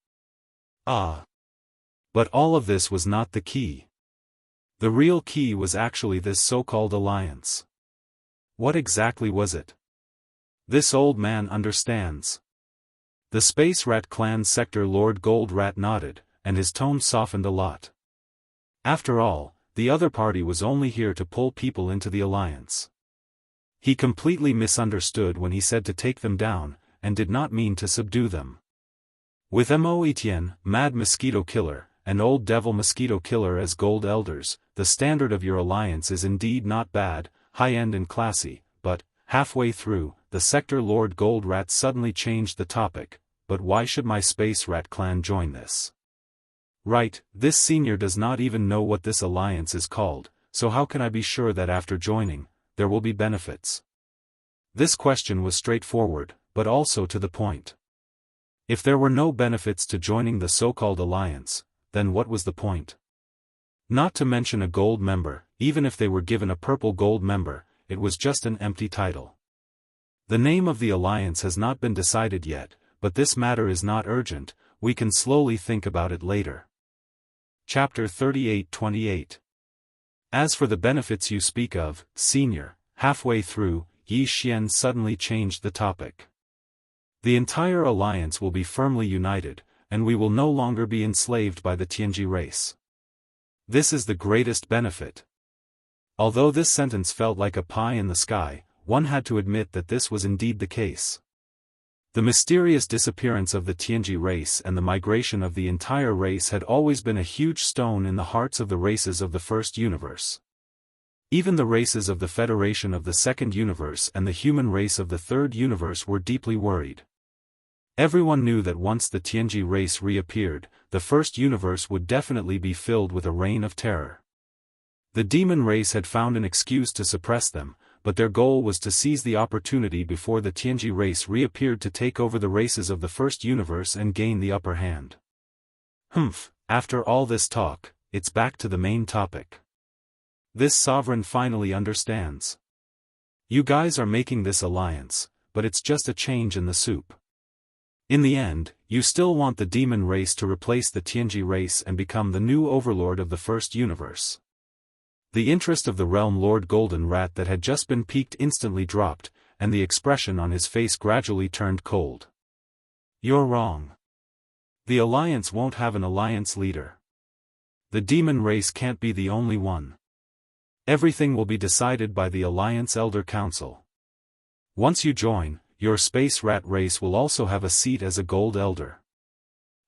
But all of this was not the key. The real key was actually this so-called alliance. What exactly was it? This old man understands. The Space Rat clan sector Lord Gold Rat nodded, and his tone softened a lot. After all, the other party was only here to pull people into the alliance. He completely misunderstood when he said to take them down, and did not mean to subdue them. With Mo Etienne, Mad Mosquito Killer, and Old Devil Mosquito Killer as Gold Elders, the standard of your alliance is indeed not bad, high-end and classy, but, halfway through, the sector Lord Gold Rat suddenly changed the topic. But why should my Space Rat clan join this? Right, this senior does not even know what this alliance is called, so how can I be sure that after joining, there will be benefits? This question was straightforward, but also to the point. If there were no benefits to joining the so-called alliance, then what was the point? Not to mention a gold member, even if they were given a purple gold member, it was just an empty title. The name of the alliance has not been decided yet, but this matter is not urgent, we can slowly think about it later. Chapter 38-28. As for the benefits you speak of, Senior, halfway through, Yi Xian suddenly changed the topic. The entire alliance will be firmly united, and we will no longer be enslaved by the Tianji race. This is the greatest benefit. Although this sentence felt like a pie in the sky, one had to admit that this was indeed the case. The mysterious disappearance of the Tianji race and the migration of the entire race had always been a huge stone in the hearts of the races of the First Universe. Even the races of the Federation of the Second Universe and the human race of the Third Universe were deeply worried. Everyone knew that once the Tianji race reappeared, the First Universe would definitely be filled with a reign of terror. The demon race had found an excuse to suppress them, but their goal was to seize the opportunity before the Tianji race reappeared to take over the races of the First Universe and gain the upper hand. After all this talk, it's back to the main topic. This sovereign finally understands. You guys are making this alliance, but it's just a change in the soup. In the end, you still want the demon race to replace the Tianji race and become the new overlord of the First Universe. The interest of the realm Lord Golden Rat that had just been piqued instantly dropped, and the expression on his face gradually turned cold. You're wrong. The alliance won't have an alliance leader. The demon race can't be the only one. Everything will be decided by the Alliance Elder Council. Once you join, your Space Rat race will also have a seat as a Gold Elder.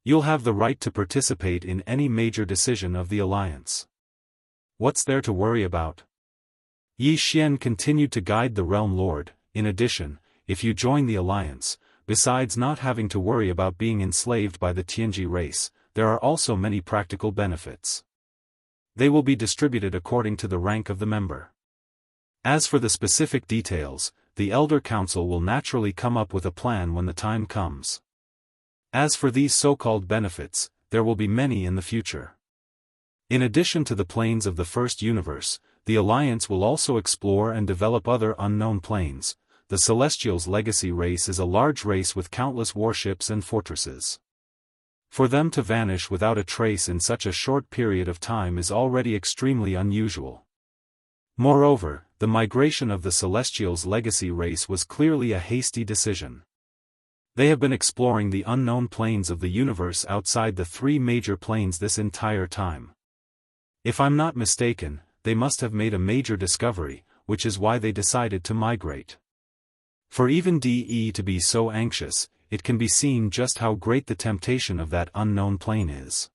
You'll have the right to participate in any major decision of the Alliance. What's there to worry about? Yi Xian continued to guide the Realm Lord. In addition, if you join the Alliance, besides not having to worry about being enslaved by the Tianji race, there are also many practical benefits. They will be distributed according to the rank of the member. As for the specific details, the Elder Council will naturally come up with a plan when the time comes. As for these so-called benefits, there will be many in the future. In addition to the planes of the First Universe, the Alliance will also explore and develop other unknown planes. The Celestials' legacy race is a large race with countless warships and fortresses. For them to vanish without a trace in such a short period of time is already extremely unusual. Moreover, the migration of the Celestials' legacy race was clearly a hasty decision. They have been exploring the unknown planes of the universe outside the three major planes this entire time. If I'm not mistaken, they must have made a major discovery, which is why they decided to migrate. For even DE to be so anxious, it can be seen just how great the temptation of that unknown plane is.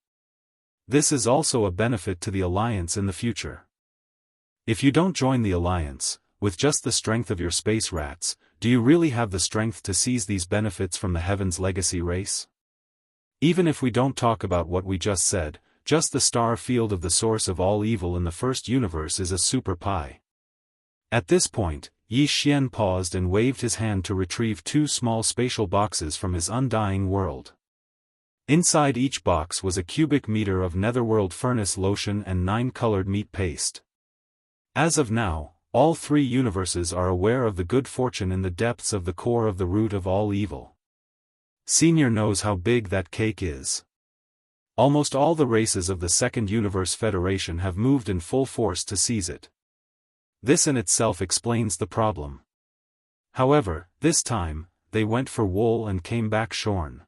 This is also a benefit to the Alliance in the future. If you don't join the Alliance, with just the strength of your space rats, do you really have the strength to seize these benefits from the Heaven's legacy race? Even if we don't talk about what we just said, just the star field of the source of all evil in the first universe is a super pi. At this point, Yi Xian paused and waved his hand to retrieve 2 small spatial boxes from his undying world. Inside each box was a cubic meter of netherworld furnace lotion and 9 colored meat paste. As of now, all 3 universes are aware of the good fortune in the depths of the core of the root of all evil. Senior knows how big that cake is. Almost all the races of the Second Universe Federation have moved in full force to seize it. This in itself explains the problem. However, this time, they went for wool and came back shorn.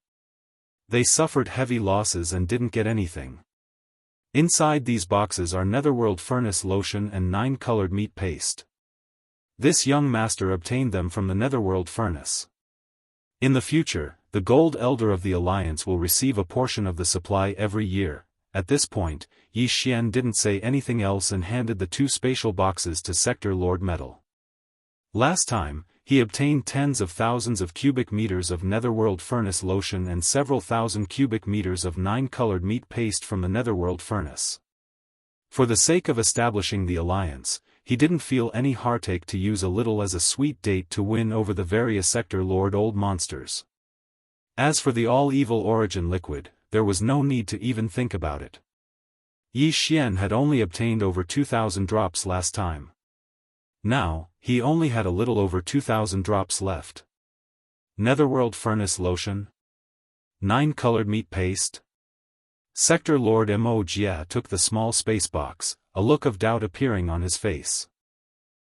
They suffered heavy losses and didn't get anything. Inside these boxes are netherworld furnace lotion and 9 colored meat paste. This young master obtained them from the netherworld furnace. In the future, the Gold Elder of the Alliance will receive a portion of the supply every year. At this point, Yi Xian didn't say anything else and handed the 2 spatial boxes to Sector Lord Metal. Last time, he obtained tens of thousands of cubic meters of netherworld furnace lotion and several thousand cubic meters of 9 colored meat paste from the netherworld furnace. For the sake of establishing the alliance, he didn't feel any heartache to use a little as a sweet date to win over the various Sector Lord old monsters. As for the all-evil origin liquid, there was no need to even think about it. Yi Xian had only obtained over 2,000 drops last time. Now, he only had a little over 2,000 drops left. Netherworld furnace lotion? 9 colored meat paste? Sector Lord Mo Jia took the small space box, a look of doubt appearing on his face.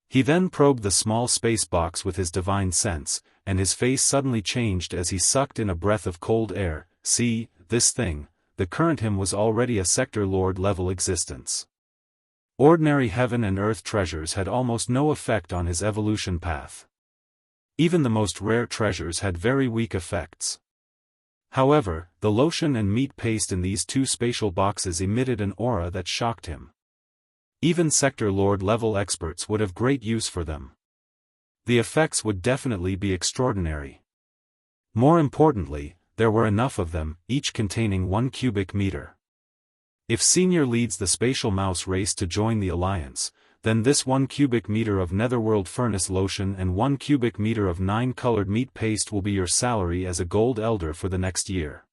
He then probed the small space box with his divine sense, and his face suddenly changed as he sucked in a breath of cold air. See, this thing, the current him was already a Sector Lord level existence. Ordinary heaven and earth treasures had almost no effect on his evolution path. Even the most rare treasures had very weak effects. However, the lotion and meat paste in these 2 spatial boxes emitted an aura that shocked him. Even Sector Lord level experts would have great use for them. The effects would definitely be extraordinary. More importantly, there were enough of them, each containing 1 cubic meter. If Senior leads the spatial mouse race to join the alliance, then this 1 cubic meter of netherworld furnace lotion and 1 cubic meter of 9 colored meat paste will be your salary as a Gold Elder for the next year.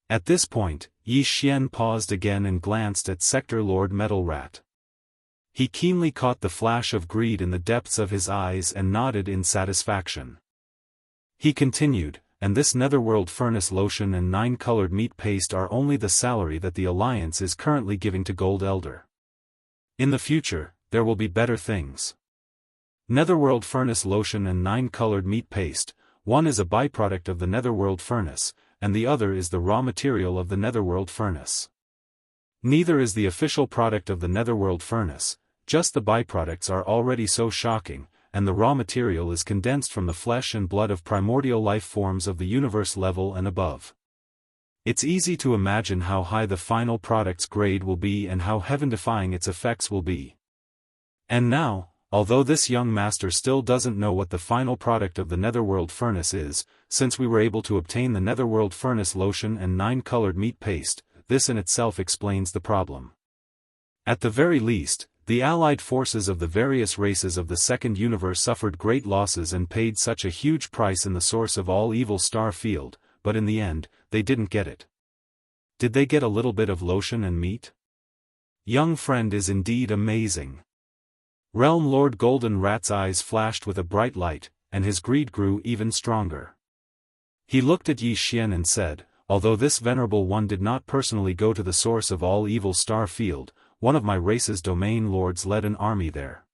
At this point, Yi Xian paused again and glanced at Sector Lord Metal Rat. He keenly caught the flash of greed in the depths of his eyes and nodded in satisfaction. He continued, and this netherworld furnace lotion and 9 colored meat paste are only the salary that the alliance is currently giving to Gold Elder. In the future, there will be better things. Netherworld furnace lotion and 9 colored meat paste, one is a byproduct of the netherworld furnace, and the other is the raw material of the netherworld furnace. Neither is the official product of the netherworld furnace, just the byproducts are already so shocking, and the raw material is condensed from the flesh and blood of primordial life forms of the universe level and above. It's easy to imagine how high the final product's grade will be and how heaven-defying its effects will be. And now, although this young master still doesn't know what the final product of the netherworld furnace is, since we were able to obtain the netherworld furnace lotion and 9 colored meat paste, this in itself explains the problem. At the very least, the allied forces of the various races of the Second Universe suffered great losses and paid such a huge price in the source of all evil star field, but in the end, they didn't get it. Did they get a little bit of lotion and meat? Young friend is indeed amazing. Realm Lord Golden Rat's eyes flashed with a bright light, and his greed grew even stronger. He looked at Yi Xian and said, although this venerable one did not personally go to the source of all evil star field, one of my race's domain lords led an army there.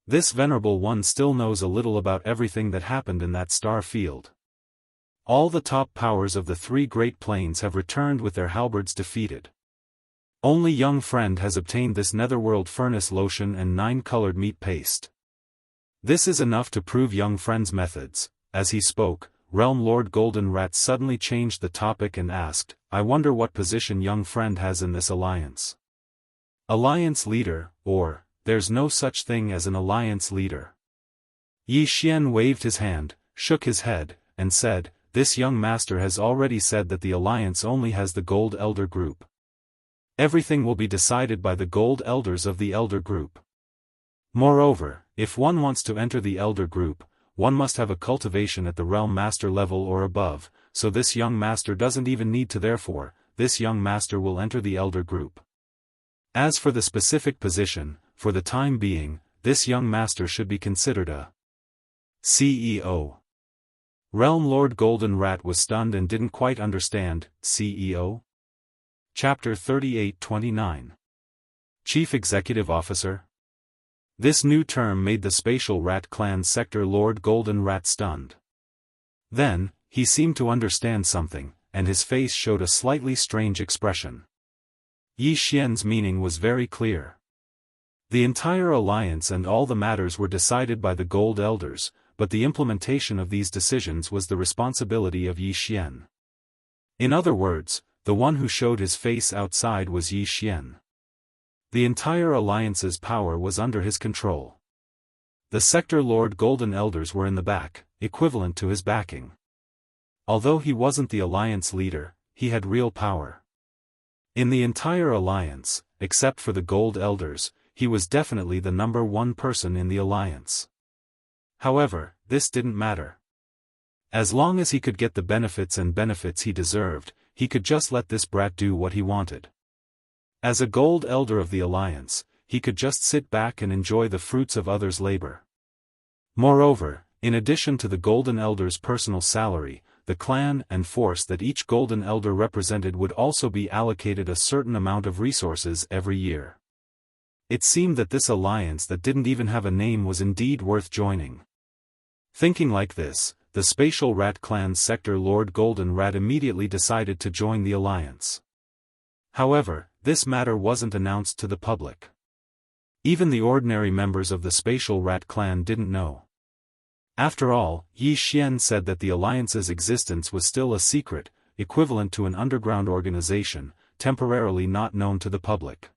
This venerable one still knows a little about everything that happened in that star field. All the top powers of the 3 great planes have returned with their halberds defeated. Only young friend has obtained this netherworld furnace lotion and 9 colored meat paste. This is enough to prove young friend's methods. As he spoke, Realm Lord Golden Rat suddenly changed the topic and asked, I wonder what position young friend has in this alliance. Alliance leader, or, there's no such thing as an alliance leader. Yi Xian waved his hand, shook his head, and said, "This young master has already said that the alliance only has the Gold Elder group. Everything will be decided by the Gold Elders of the Elder group. Moreover, if one wants to enter the Elder group, one must have a cultivation at the Realm Master level or above, so this young master doesn't even need to. Therefore, this young master will enter the Elder group. As for the specific position, for the time being, this young master should be considered a CEO." Realm Lord Golden Rat was stunned and didn't quite understand. CEO? Chapter 38-29. Chief Executive Officer? This new term made the Spatial Rat Clan Sector Lord Golden Rat stunned. Then, he seemed to understand something, and his face showed a slightly strange expression. Yi Xian's meaning was very clear. The entire alliance and all the matters were decided by the Gold Elders, but the implementation of these decisions was the responsibility of Yi Xian. In other words, the one who showed his face outside was Yi Xian. The entire alliance's power was under his control. The Sector Lord Golden Elders were in the back, equivalent to his backing. Although he wasn't the alliance leader, he had real power. In the entire alliance, except for the Gold Elders, he was definitely the number one person in the alliance. However, this didn't matter. As long as he could get the benefits he deserved, he could just let this brat do what he wanted. As a Gold Elder of the Alliance, he could just sit back and enjoy the fruits of others' labor. Moreover, in addition to the Golden Elder's personal salary, the clan and force that each Golden Elder represented would also be allocated a certain amount of resources every year. It seemed that this alliance that didn't even have a name was indeed worth joining. Thinking like this, the Spatial Rat Clan Sector Lord Golden Rat immediately decided to join the alliance. However, this matter wasn't announced to the public. Even the ordinary members of the Spatial Rat Clan didn't know. After all, Yi Xian said that the alliance's existence was still a secret, equivalent to an underground organization, temporarily not known to the public.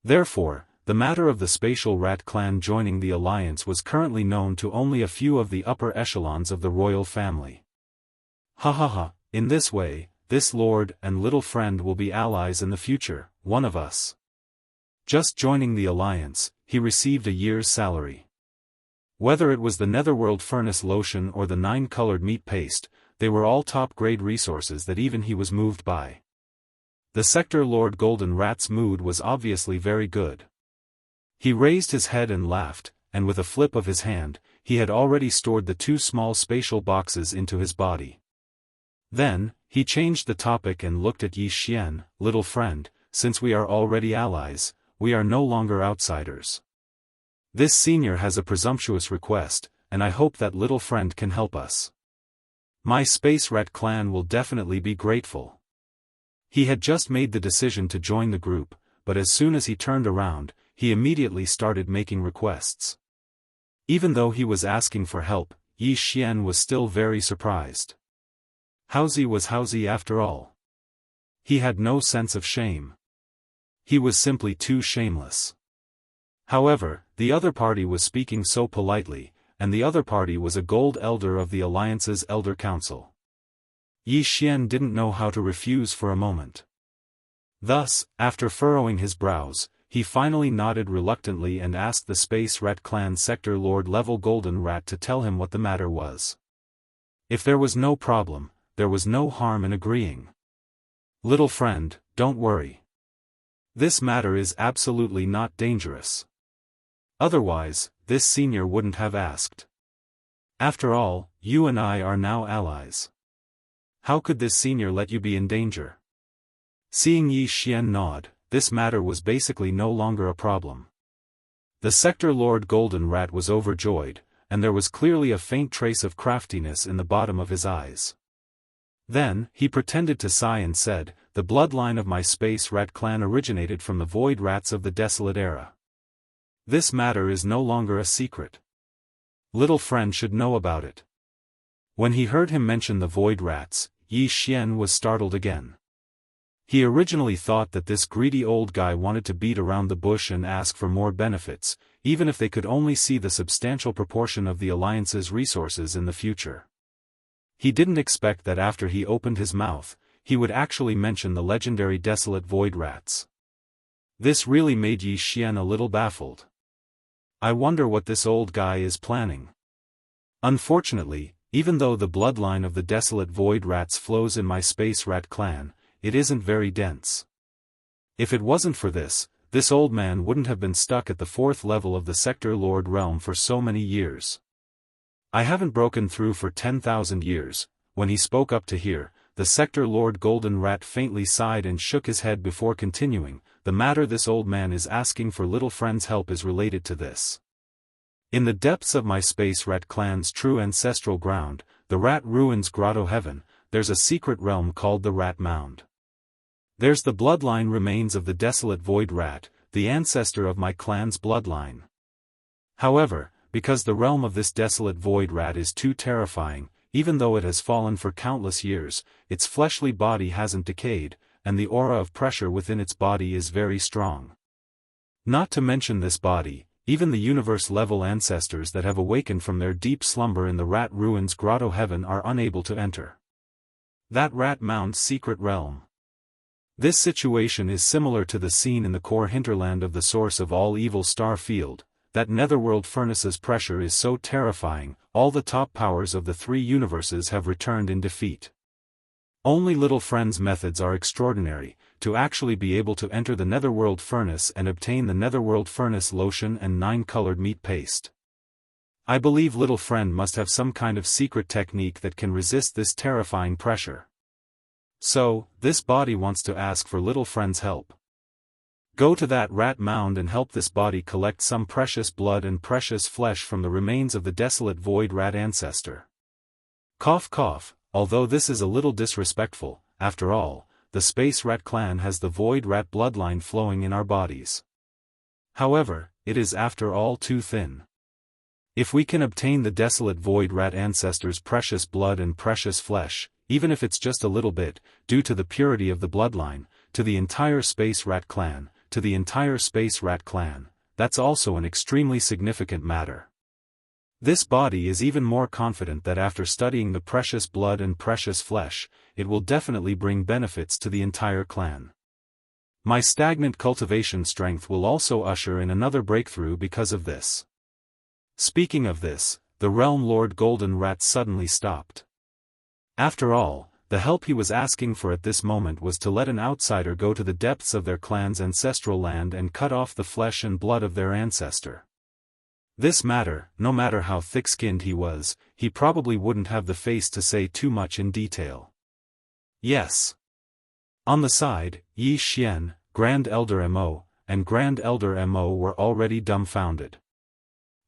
Therefore, the matter of the Spatial Rat Clan joining the alliance was currently known to only a few of the upper echelons of the royal family. Ha ha ha, in this way, this lord and little friend will be allies in the future, one of us. Just joining the alliance, he received a year's salary. Whether it was the Netherworld Furnace Lotion or the 9-colored meat paste, they were all top-grade resources that even he was moved by. The Sector Lord Golden Rat's mood was obviously very good. He raised his head and laughed, and with a flip of his hand, he had already stored the 2 small spatial boxes into his body. Then, he changed the topic and looked at Yi Xian. "Little friend, since we are already allies, we are no longer outsiders. This senior has a presumptuous request, and I hope that little friend can help us. My Space Rat clan will definitely be grateful." He had just made the decision to join the group, but as soon as he turned around, he immediately started making requests. Even though he was asking for help, Yi Xian was still very surprised. Howsy was Howsy after all. He had no sense of shame. He was simply too shameless. However, the other party was speaking so politely, and the other party was a Gold Elder of the Alliance's Elder Council. Yi Xian didn't know how to refuse for a moment. Thus, after furrowing his brows, he finally nodded reluctantly and asked the Space Rat Clan Sector Lord Level Golden Rat to tell him what the matter was. If there was no problem, there was no harm in agreeing. "Little friend, don't worry. This matter is absolutely not dangerous. Otherwise, this senior wouldn't have asked. After all, you and I are now allies. How could this senior let you be in danger?" Seeing Yi Xian nod, this matter was basically no longer a problem. The Sector Lord Golden Rat was overjoyed, and there was clearly a faint trace of craftiness in the bottom of his eyes. Then, he pretended to sigh and said, "The bloodline of my Space Rat clan originated from the Void Rats of the Desolate Era. This matter is no longer a secret. Little friend should know about it." When he heard him mention the Void Rats, Yi Xian was startled again. He originally thought that this greedy old guy wanted to beat around the bush and ask for more benefits, even if they could only see the substantial proportion of the Alliance's resources in the future. He didn't expect that after he opened his mouth, he would actually mention the legendary desolate void rats. This really made Yi Xian a little baffled. I wonder what this old guy is planning. Unfortunately, even though the bloodline of the desolate void rats flows in my space rat clan, it isn't very dense. If it wasn't for this old man wouldn't have been stuck at the 4th level of the Sector Lord realm for so many years. I haven't broken through for 10,000 years. When he spoke up to here, the Sector Lord Golden Rat faintly sighed and shook his head before continuing. The matter this old man is asking for little friend's help is related to this. In the depths of my space rat clan's true ancestral ground, the Rat Ruins Grotto Heaven, there's a secret realm called the Rat Mound. There's the bloodline remains of the desolate void rat, the ancestor of my clan's bloodline. However, because the realm of this desolate void rat is too terrifying, even though it has fallen for countless years, its fleshly body hasn't decayed, and the aura of pressure within its body is very strong. Not to mention this body, even the universe-level ancestors that have awakened from their deep slumber in the Rat Ruins Grotto Heaven are unable to enter that Rat Mound's secret realm. This situation is similar to the scene in the core hinterland of the source of all evil star field. That netherworld furnace's pressure is so terrifying, all the top powers of the 3 universes have returned in defeat. Only little friend's methods are extraordinary, to actually be able to enter the netherworld furnace and obtain the netherworld furnace lotion and 9-colored meat paste. I believe little friend must have some kind of secret technique that can resist this terrifying pressure. So, this body wants to ask for little friend's help. Go to that rat mound and help this body collect some precious blood and precious flesh from the remains of the desolate void rat ancestor. Cough cough, although this is a little disrespectful, after all, the space rat clan has the void rat bloodline flowing in our bodies. However, it is after all too thin. If we can obtain the desolate void rat ancestor's precious blood and precious flesh, even if it's just a little bit, due to the purity of the bloodline, to the entire space rat clan, that's also an extremely significant matter. This body is even more confident that after studying the precious blood and precious flesh, it will definitely bring benefits to the entire clan. My stagnant cultivation strength will also usher in another breakthrough because of this. Speaking of this, the Realm Lord Golden Rat suddenly stopped. After all, the help he was asking for at this moment was to let an outsider go to the depths of their clan's ancestral land and cut off the flesh and blood of their ancestor. This matter, no matter how thick-skinned he was, he probably wouldn't have the face to say too much in detail. Yes. On the side, Yi Xian, Grand Elder Mo, and Grand Elder Mo were already dumbfounded.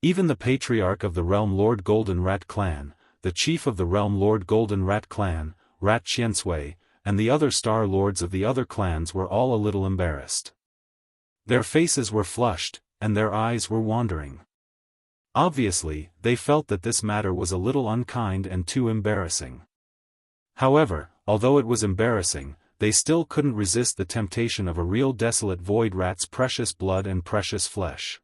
Even the patriarch of the Realm Lord Golden Rat clan, the chief of the Realm Lord Golden Rat clan, Rat Xianxia, and the other star lords of the other clans were all a little embarrassed. Their faces were flushed, and their eyes were wandering. Obviously, they felt that this matter was a little unkind and too embarrassing. However, although it was embarrassing, they still couldn't resist the temptation of a real desolate void rat's precious blood and precious flesh.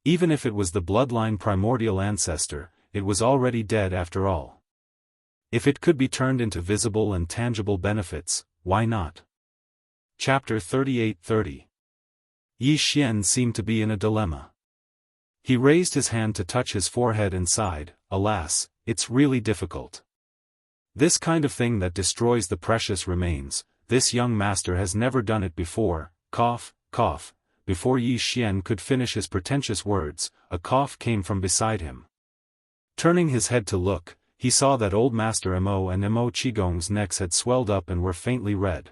Even if it was the bloodline primordial ancestor, it was already dead after all. If it could be turned into visible and tangible benefits, why not? Chapter 38:30. Yi Xian seemed to be in a dilemma. He raised his hand to touch his forehead and sighed, alas, it's really difficult. This kind of thing that destroys the precious remains, this young master has never done it before, cough, cough. Before Yi Xian could finish his pretentious words, a cough came from beside him. Turning his head to look, he saw that old Master Mo and Mo Qigong's necks had swelled up and were faintly red.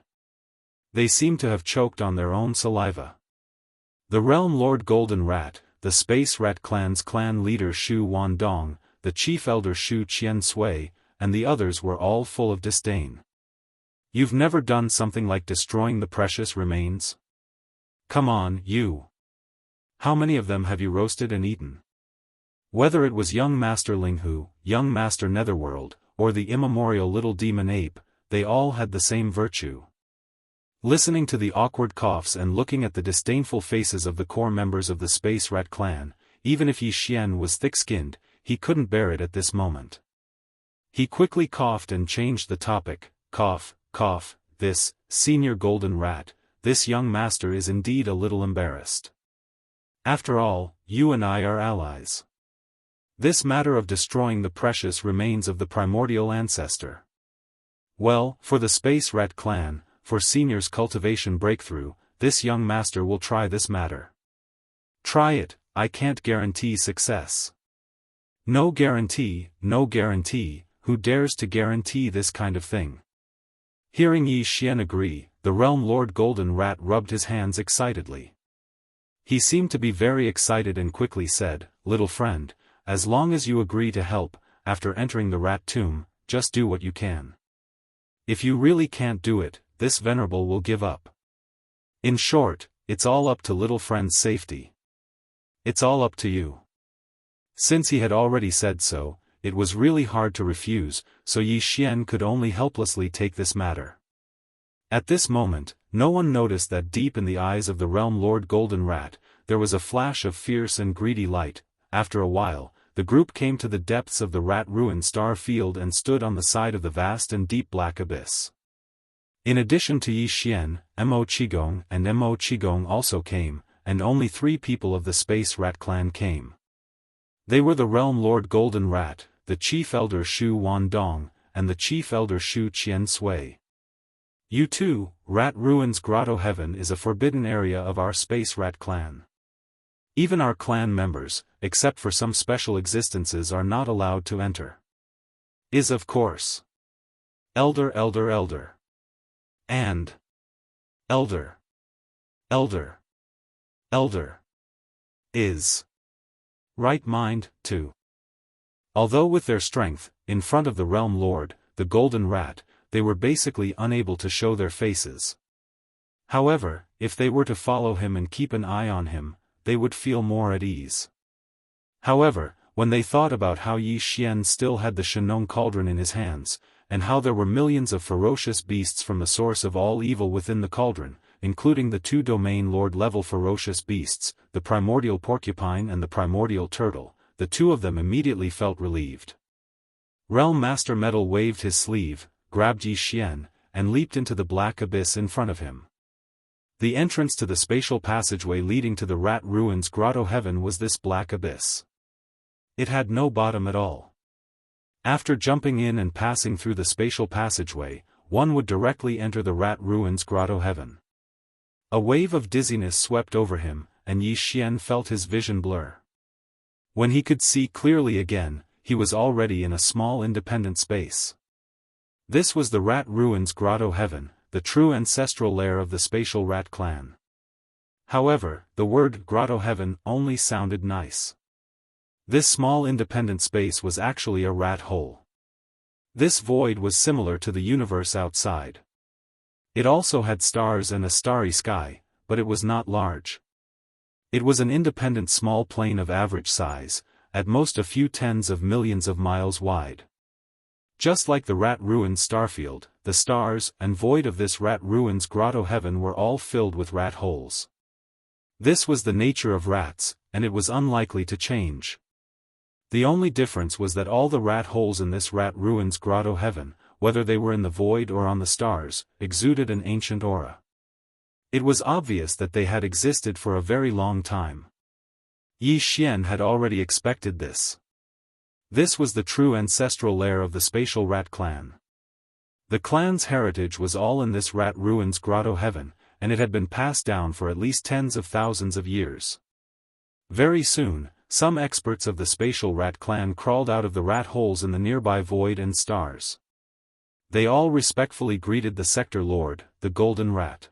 They seemed to have choked on their own saliva. The Realm Lord Golden Rat, the Space Rat Clan's clan leader Shu Wandong, the chief elder Shu Qiansui, and the others were all full of disdain. You've never done something like destroying the precious remains? Come on, you. How many of them have you roasted and eaten? Whether it was young Master Linghu, young Master Netherworld, or the immemorial little demon ape, they all had the same virtue. Listening to the awkward coughs and looking at the disdainful faces of the core members of the Space Rat clan, even if Yi Xian was thick-skinned, he couldn't bear it at this moment. He quickly coughed and changed the topic. Cough, cough, this, Senior Golden Rat, this young master is indeed a little embarrassed. After all, you and I are allies. This matter of destroying the precious remains of the primordial ancestor. Well, for the Space Rat clan, for Senior's cultivation breakthrough, this young master will try this matter. Try it, I can't guarantee success. No guarantee, no guarantee, who dares to guarantee this kind of thing? Hearing Yi Xian agree, the Realm Lord Golden Rat rubbed his hands excitedly. He seemed to be very excited and quickly said, "Little friend, as long as you agree to help, after entering the rat tomb, just do what you can. If you really can't do it, this venerable will give up. In short, it's all up to little friend's safety. It's all up to you." Since he had already said so, it was really hard to refuse, so Yi Xian could only helplessly take this matter. At this moment, no one noticed that deep in the eyes of the Realm Lord Golden Rat, there was a flash of fierce and greedy light. After a while, the group came to the depths of the rat-ruined star field and stood on the side of the vast and deep black abyss. In addition to Yi Xian, Mo Qigong and Mo Qigong also came, and only 3 people of the Space Rat clan came. They were the Realm Lord Golden Rat, the Chief Elder Shu Wandong, and the Chief Elder Shu Qian Sui. You too, Rat Ruins Grotto Heaven is a forbidden area of our Space Rat clan. Even our clan members, except for some special existences, are not allowed to enter. Is of course. Elder. And. Elder. Is. Right mind, too. Although with their strength, in front of the Realm Lord, the Golden Rat, they were basically unable to show their faces. However, if they were to follow him and keep an eye on him, they would feel more at ease. However, when they thought about how Yi Xian still had the Shenong cauldron in his hands, and how there were millions of ferocious beasts from the source of all evil within the cauldron, including the 2 domain lord-level ferocious beasts, the primordial porcupine and the primordial turtle, the 2 of them immediately felt relieved. Realm Master Metal waved his sleeve, grabbed Yi Xian, and leaped into the black abyss in front of him. The entrance to the spatial passageway leading to the Rat Ruins Grotto Heaven was this black abyss. It had no bottom at all. After jumping in and passing through the spatial passageway, one would directly enter the Rat Ruins Grotto Heaven. A wave of dizziness swept over him, and Yi Xian felt his vision blur. When he could see clearly again, he was already in a small independent space. This was the Rat Ruins Grotto Heaven, the true ancestral lair of the Spatial Rat clan. However, the word Grotto Heaven only sounded nice. This small independent space was actually a rat hole. This void was similar to the universe outside. It also had stars and a starry sky, but it was not large. It was an independent small plane of average size, at most a few tens of millions of miles wide. Just like the Rat Ruins starfield, the stars and void of this Rat Ruins Grotto Heaven were all filled with rat holes. This was the nature of rats, and it was unlikely to change. The only difference was that all the rat holes in this Rat Ruins Grotto Heaven, whether they were in the void or on the stars, exuded an ancient aura. It was obvious that they had existed for a very long time. Yi Xian had already expected this. This was the true ancestral lair of the Spatial Rat clan. The clan's heritage was all in this Rat Ruins Grotto Heaven, and it had been passed down for at least tens of thousands of years. Very soon, some experts of the Spatial Rat clan crawled out of the rat holes in the nearby void and stars. They all respectfully greeted the sector lord, the Golden Rat.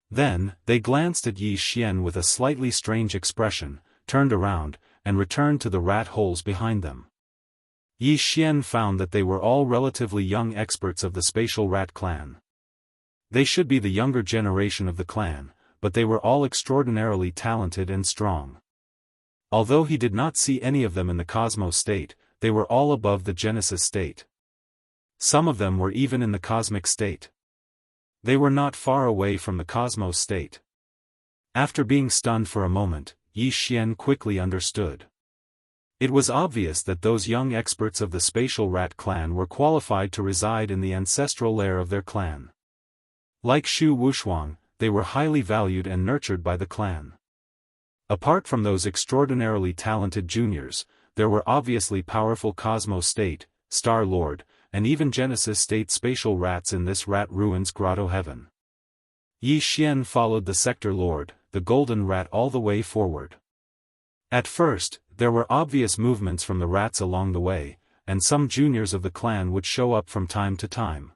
Then, they glanced at Yi Xian with a slightly strange expression, turned around, and returned to the rat holes behind them. Yi Xian found that they were all relatively young experts of the Spatial Rat clan. They should be the younger generation of the clan, but they were all extraordinarily talented and strong. Although he did not see any of them in the Cosmos state, they were all above the Genesis state. Some of them were even in the cosmic state. They were not far away from the cosmos state. After being stunned for a moment, Yi Xian quickly understood. It was obvious that those young experts of the spatial rat clan were qualified to reside in the ancestral lair of their clan. Like Shu Wushuang, they were highly valued and nurtured by the clan. Apart from those extraordinarily talented juniors, there were obviously powerful Cosmos State, Star Lord, and even Genesis State spatial rats in this rat ruins grotto heaven. Yi Xian followed the sector lord, the golden rat, all the way forward. At first, there were obvious movements from the rats along the way, and some juniors of the clan would show up from time to time.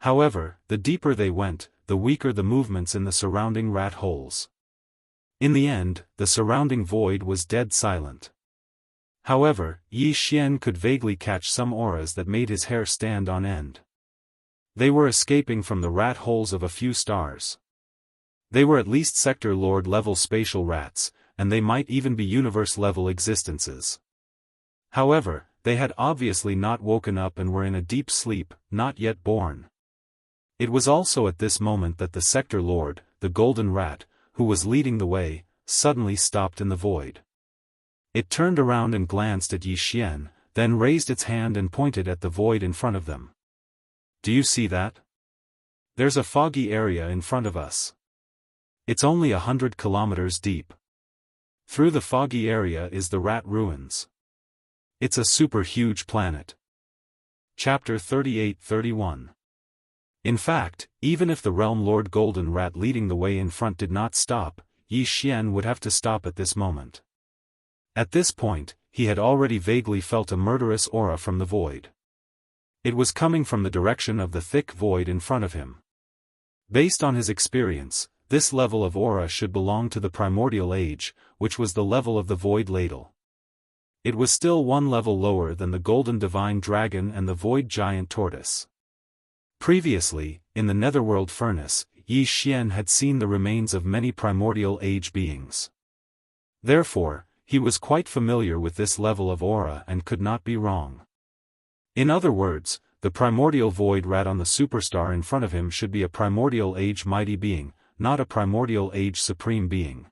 However, the deeper they went, the weaker the movements in the surrounding rat holes. In the end, the surrounding void was dead silent. However, Yi Xian could vaguely catch some auras that made his hair stand on end. They were escaping from the rat holes of a few stars. They were at least sector lord level spatial rats, and they might even be universe level existences. However, they had obviously not woken up and were in a deep sleep, not yet born. It was also at this moment that the sector lord, the golden rat, who was leading the way, suddenly stopped in the void. It turned around and glanced at Yi Xian, then raised its hand and pointed at the void in front of them. Do you see that? There's a foggy area in front of us. It's only 100 kilometers deep. Through the foggy area is the rat ruins. It's a super huge planet. Chapter 38-31. In fact, even if the Realm Lord Golden Rat leading the way in front did not stop, Yi Xian would have to stop at this moment. At this point, he had already vaguely felt a murderous aura from the void. It was coming from the direction of the thick void in front of him. Based on his experience, this level of aura should belong to the primordial age, which was the level of the void ladle. It was still one level lower than the golden divine dragon and the void giant tortoise. Previously, in the netherworld furnace, Yi Xian had seen the remains of many primordial age beings. Therefore, he was quite familiar with this level of aura and could not be wrong. In other words, the primordial void rat on the superstar in front of him should be a primordial age mighty being, not a primordial age supreme being.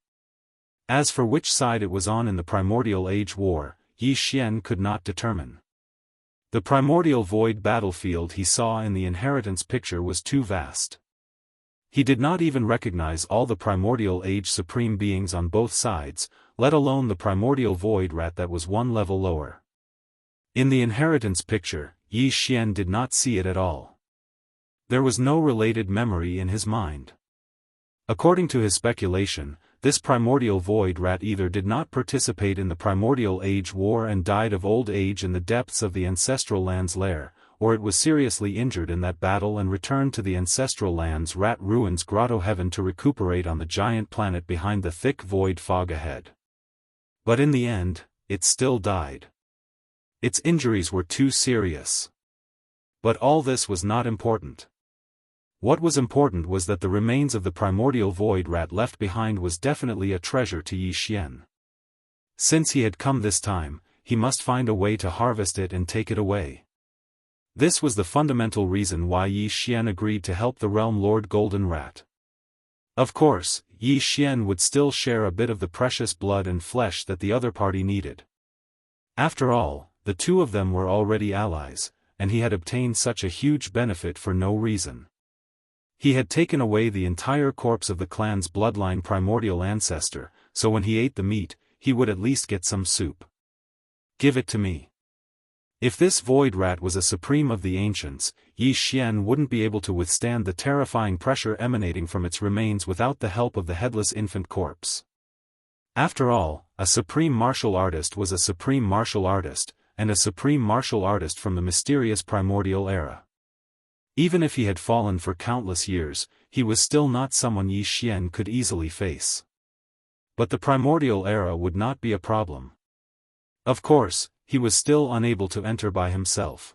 As for which side it was on in the primordial age war, Yi Xian could not determine. The primordial void battlefield he saw in the inheritance picture was too vast. He did not even recognize all the primordial age supreme beings on both sides, let alone the primordial void rat that was one level lower. In the inheritance picture, Yi Xian did not see it at all. There was no related memory in his mind. According to his speculation, this primordial void rat either did not participate in the primordial age war and died of old age in the depths of the ancestral land's lair, or it was seriously injured in that battle and returned to the ancestral land's rat ruins grotto heaven to recuperate on the giant planet behind the thick void fog ahead. But in the end, it still died. Its injuries were too serious. But all this was not important. What was important was that the remains of the primordial void rat left behind was definitely a treasure to Yi Xian. Since he had come this time, he must find a way to harvest it and take it away. This was the fundamental reason why Yi Xian agreed to help the Realm Lord Golden Rat. Of course, Yi Xian would still share a bit of the precious blood and flesh that the other party needed. After all, the two of them were already allies, and he had obtained such a huge benefit for no reason. He had taken away the entire corpse of the clan's bloodline primordial ancestor, so when he ate the meat, he would at least get some soup. Give it to me. If this void rat was a supreme of the ancients, Yi Xian wouldn't be able to withstand the terrifying pressure emanating from its remains without the help of the headless infant corpse. After all, a supreme martial artist was a supreme martial artist, and a supreme martial artist from the mysterious primordial era. Even if he had fallen for countless years, he was still not someone Yi Xian could easily face. But the primordial era would not be a problem. Of course, he was still unable to enter by himself.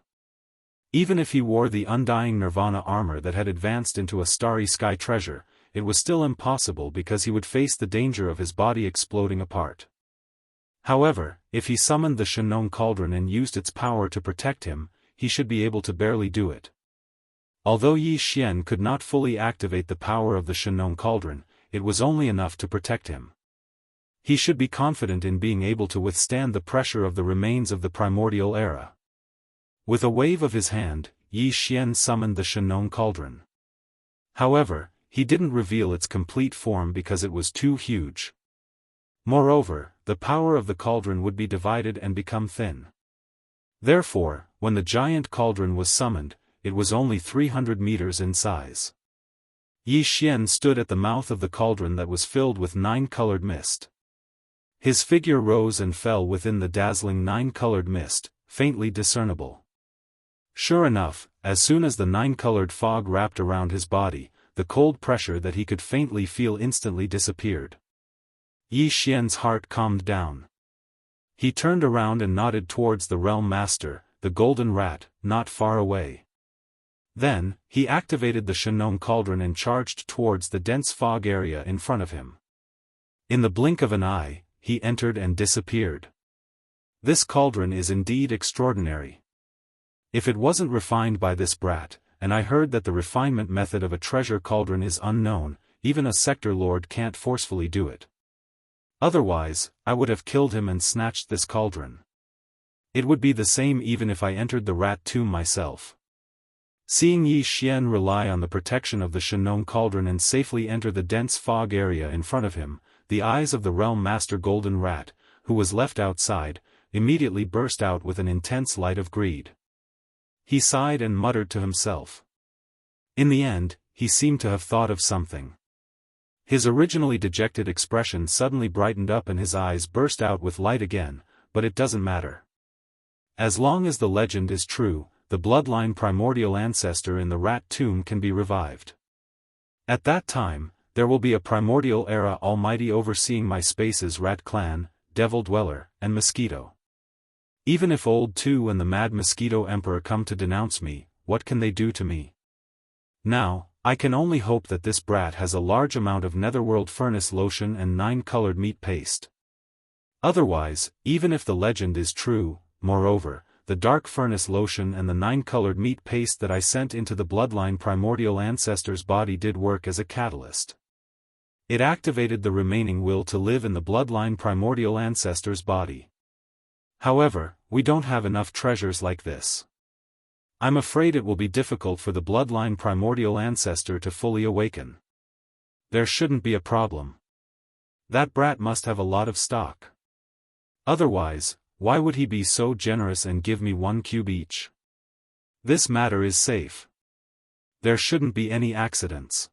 Even if he wore the undying nirvana armor that had advanced into a starry sky treasure, it was still impossible because he would face the danger of his body exploding apart. However, if he summoned the Shenong cauldron and used its power to protect him, he should be able to barely do it. Although Yi Xian could not fully activate the power of the Shenong Cauldron, it was only enough to protect him. He should be confident in being able to withstand the pressure of the remains of the primordial era. With a wave of his hand, Yi Xian summoned the Shenong Cauldron. However, he didn't reveal its complete form because it was too huge. Moreover, the power of the cauldron would be divided and become thin. Therefore, when the giant cauldron was summoned, it was only 300 meters in size. Yi Xian stood at the mouth of the cauldron that was filled with 9-colored mist. His figure rose and fell within the dazzling 9-colored mist, faintly discernible. Sure enough, as soon as the 9-colored fog wrapped around his body, the cold pressure that he could faintly feel instantly disappeared. Yi Xian's heart calmed down. He turned around and nodded towards the realm master, the golden rat, not far away. Then, he activated the Shenong Cauldron and charged towards the dense fog area in front of him. In the blink of an eye, he entered and disappeared. This cauldron is indeed extraordinary. If it wasn't refined by this brat, and I heard that the refinement method of a treasure cauldron is unknown, even a sector lord can't forcefully do it. Otherwise, I would have killed him and snatched this cauldron. It would be the same even if I entered the rat tomb myself. Seeing Yi Xian rely on the protection of the Shenong Cauldron and safely enter the dense fog area in front of him, the eyes of the realm master Golden Rat, who was left outside, immediately burst out with an intense light of greed. He sighed and muttered to himself. In the end, he seemed to have thought of something. His originally dejected expression suddenly brightened up and his eyes burst out with light again, but it doesn't matter. As long as the legend is true, the bloodline primordial ancestor in the rat tomb can be revived. At that time, there will be a primordial era almighty overseeing my spaces rat clan, devil dweller, and mosquito. Even if Old Two and the mad mosquito emperor come to denounce me, what can they do to me? Now, I can only hope that this brat has a large amount of netherworld furnace lotion and 9-colored meat paste. Otherwise, even if the legend is true, moreover, the dark furnace lotion and the 9-colored meat paste that I sent into the bloodline primordial ancestor's body did work as a catalyst. It activated the remaining will to live in the bloodline primordial ancestor's body. However, we don't have enough treasures like this. I'm afraid it will be difficult for the bloodline primordial ancestor to fully awaken. There shouldn't be a problem. That brat must have a lot of stock. Otherwise, why would he be so generous and give me 1 cube each? This matter is safe. There shouldn't be any accidents.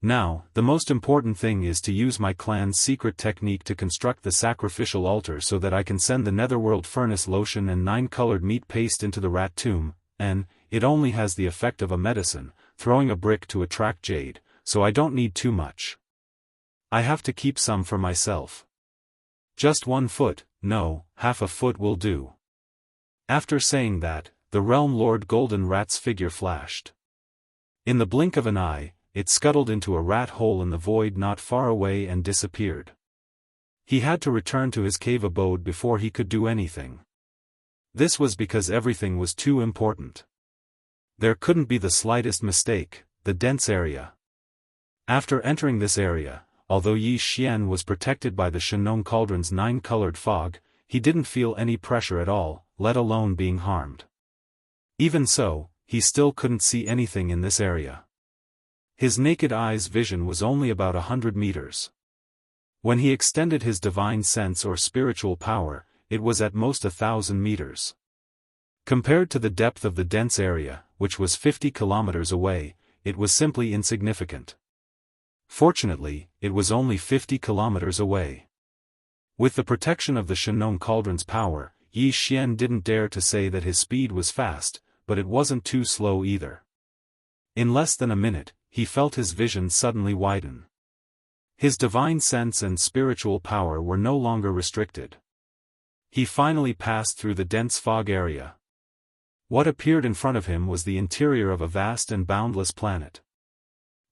Now, the most important thing is to use my clan's secret technique to construct the sacrificial altar so that I can send the netherworld furnace lotion and 9-colored meat paste into the rat tomb, and it only has the effect of a medicine, throwing a brick to attract jade, so I don't need too much. I have to keep some for myself. Just 1 foot, no, half a foot will do. After saying that, the realm lord Golden Rat's figure flashed. In the blink of an eye, it scuttled into a rat hole in the void not far away and disappeared. He had to return to his cave abode before he could do anything. This was because everything was too important. There couldn't be the slightest mistake, the dense area. After entering this area, although Yi Xian was protected by the Shenong Cauldron's 9-colored fog, he didn't feel any pressure at all, let alone being harmed. Even so, he still couldn't see anything in this area. His naked eye's vision was only about 100 meters. When he extended his divine sense or spiritual power, it was at most 1,000 meters. Compared to the depth of the dense area, which was 50 kilometers away, it was simply insignificant. Fortunately, it was only 50 kilometers away. With the protection of the Shenong Cauldron's power, Yi Xian didn't dare to say that his speed was fast, but it wasn't too slow either. In less than a minute, he felt his vision suddenly widen. His divine sense and spiritual power were no longer restricted. He finally passed through the dense fog area. What appeared in front of him was the interior of a vast and boundless planet.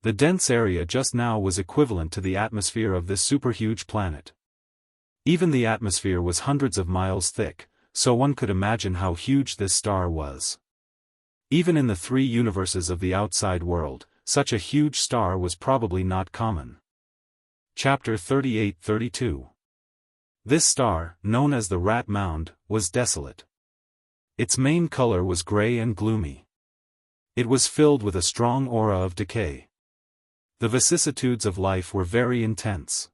The dense area just now was equivalent to the atmosphere of this superhuge planet. Even the atmosphere was hundreds of miles thick, so one could imagine how huge this star was. Even in the three universes of the outside world, such a huge star was probably not common. Chapter 38-32. This star, known as the Rat Mound, was desolate. Its main color was gray and gloomy. It was filled with a strong aura of decay. The vicissitudes of life were very intense.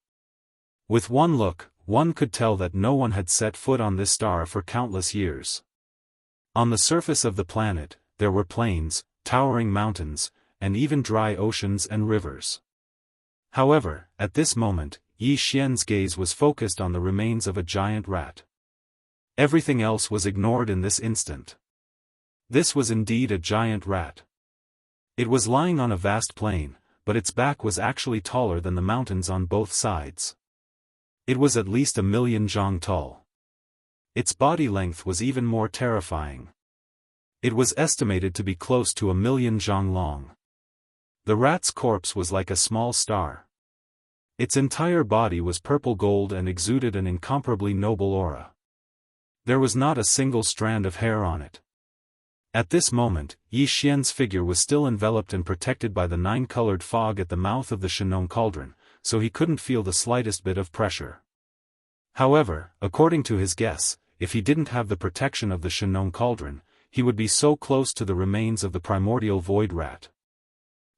With one look, one could tell that no one had set foot on this star for countless years. On the surface of the planet, there were plains, towering mountains, and even dry oceans and rivers. However, at this moment, Yi Xian's gaze was focused on the remains of a giant rat. Everything else was ignored in this instant. This was indeed a giant rat. It was lying on a vast plain, but its back was actually taller than the mountains on both sides. It was at least 1,000,000 zhang tall. Its body length was even more terrifying. It was estimated to be close to 1,000,000 zhang long. The rat's corpse was like a small star. Its entire body was purple gold and exuded an incomparably noble aura. There was not a single strand of hair on it. At this moment, Yi Xian's figure was still enveloped and protected by the 9-colored fog at the mouth of the Shenong cauldron, so he couldn't feel the slightest bit of pressure. However, according to his guess, if he didn't have the protection of the Shenong cauldron, he would be so close to the remains of the primordial void rat.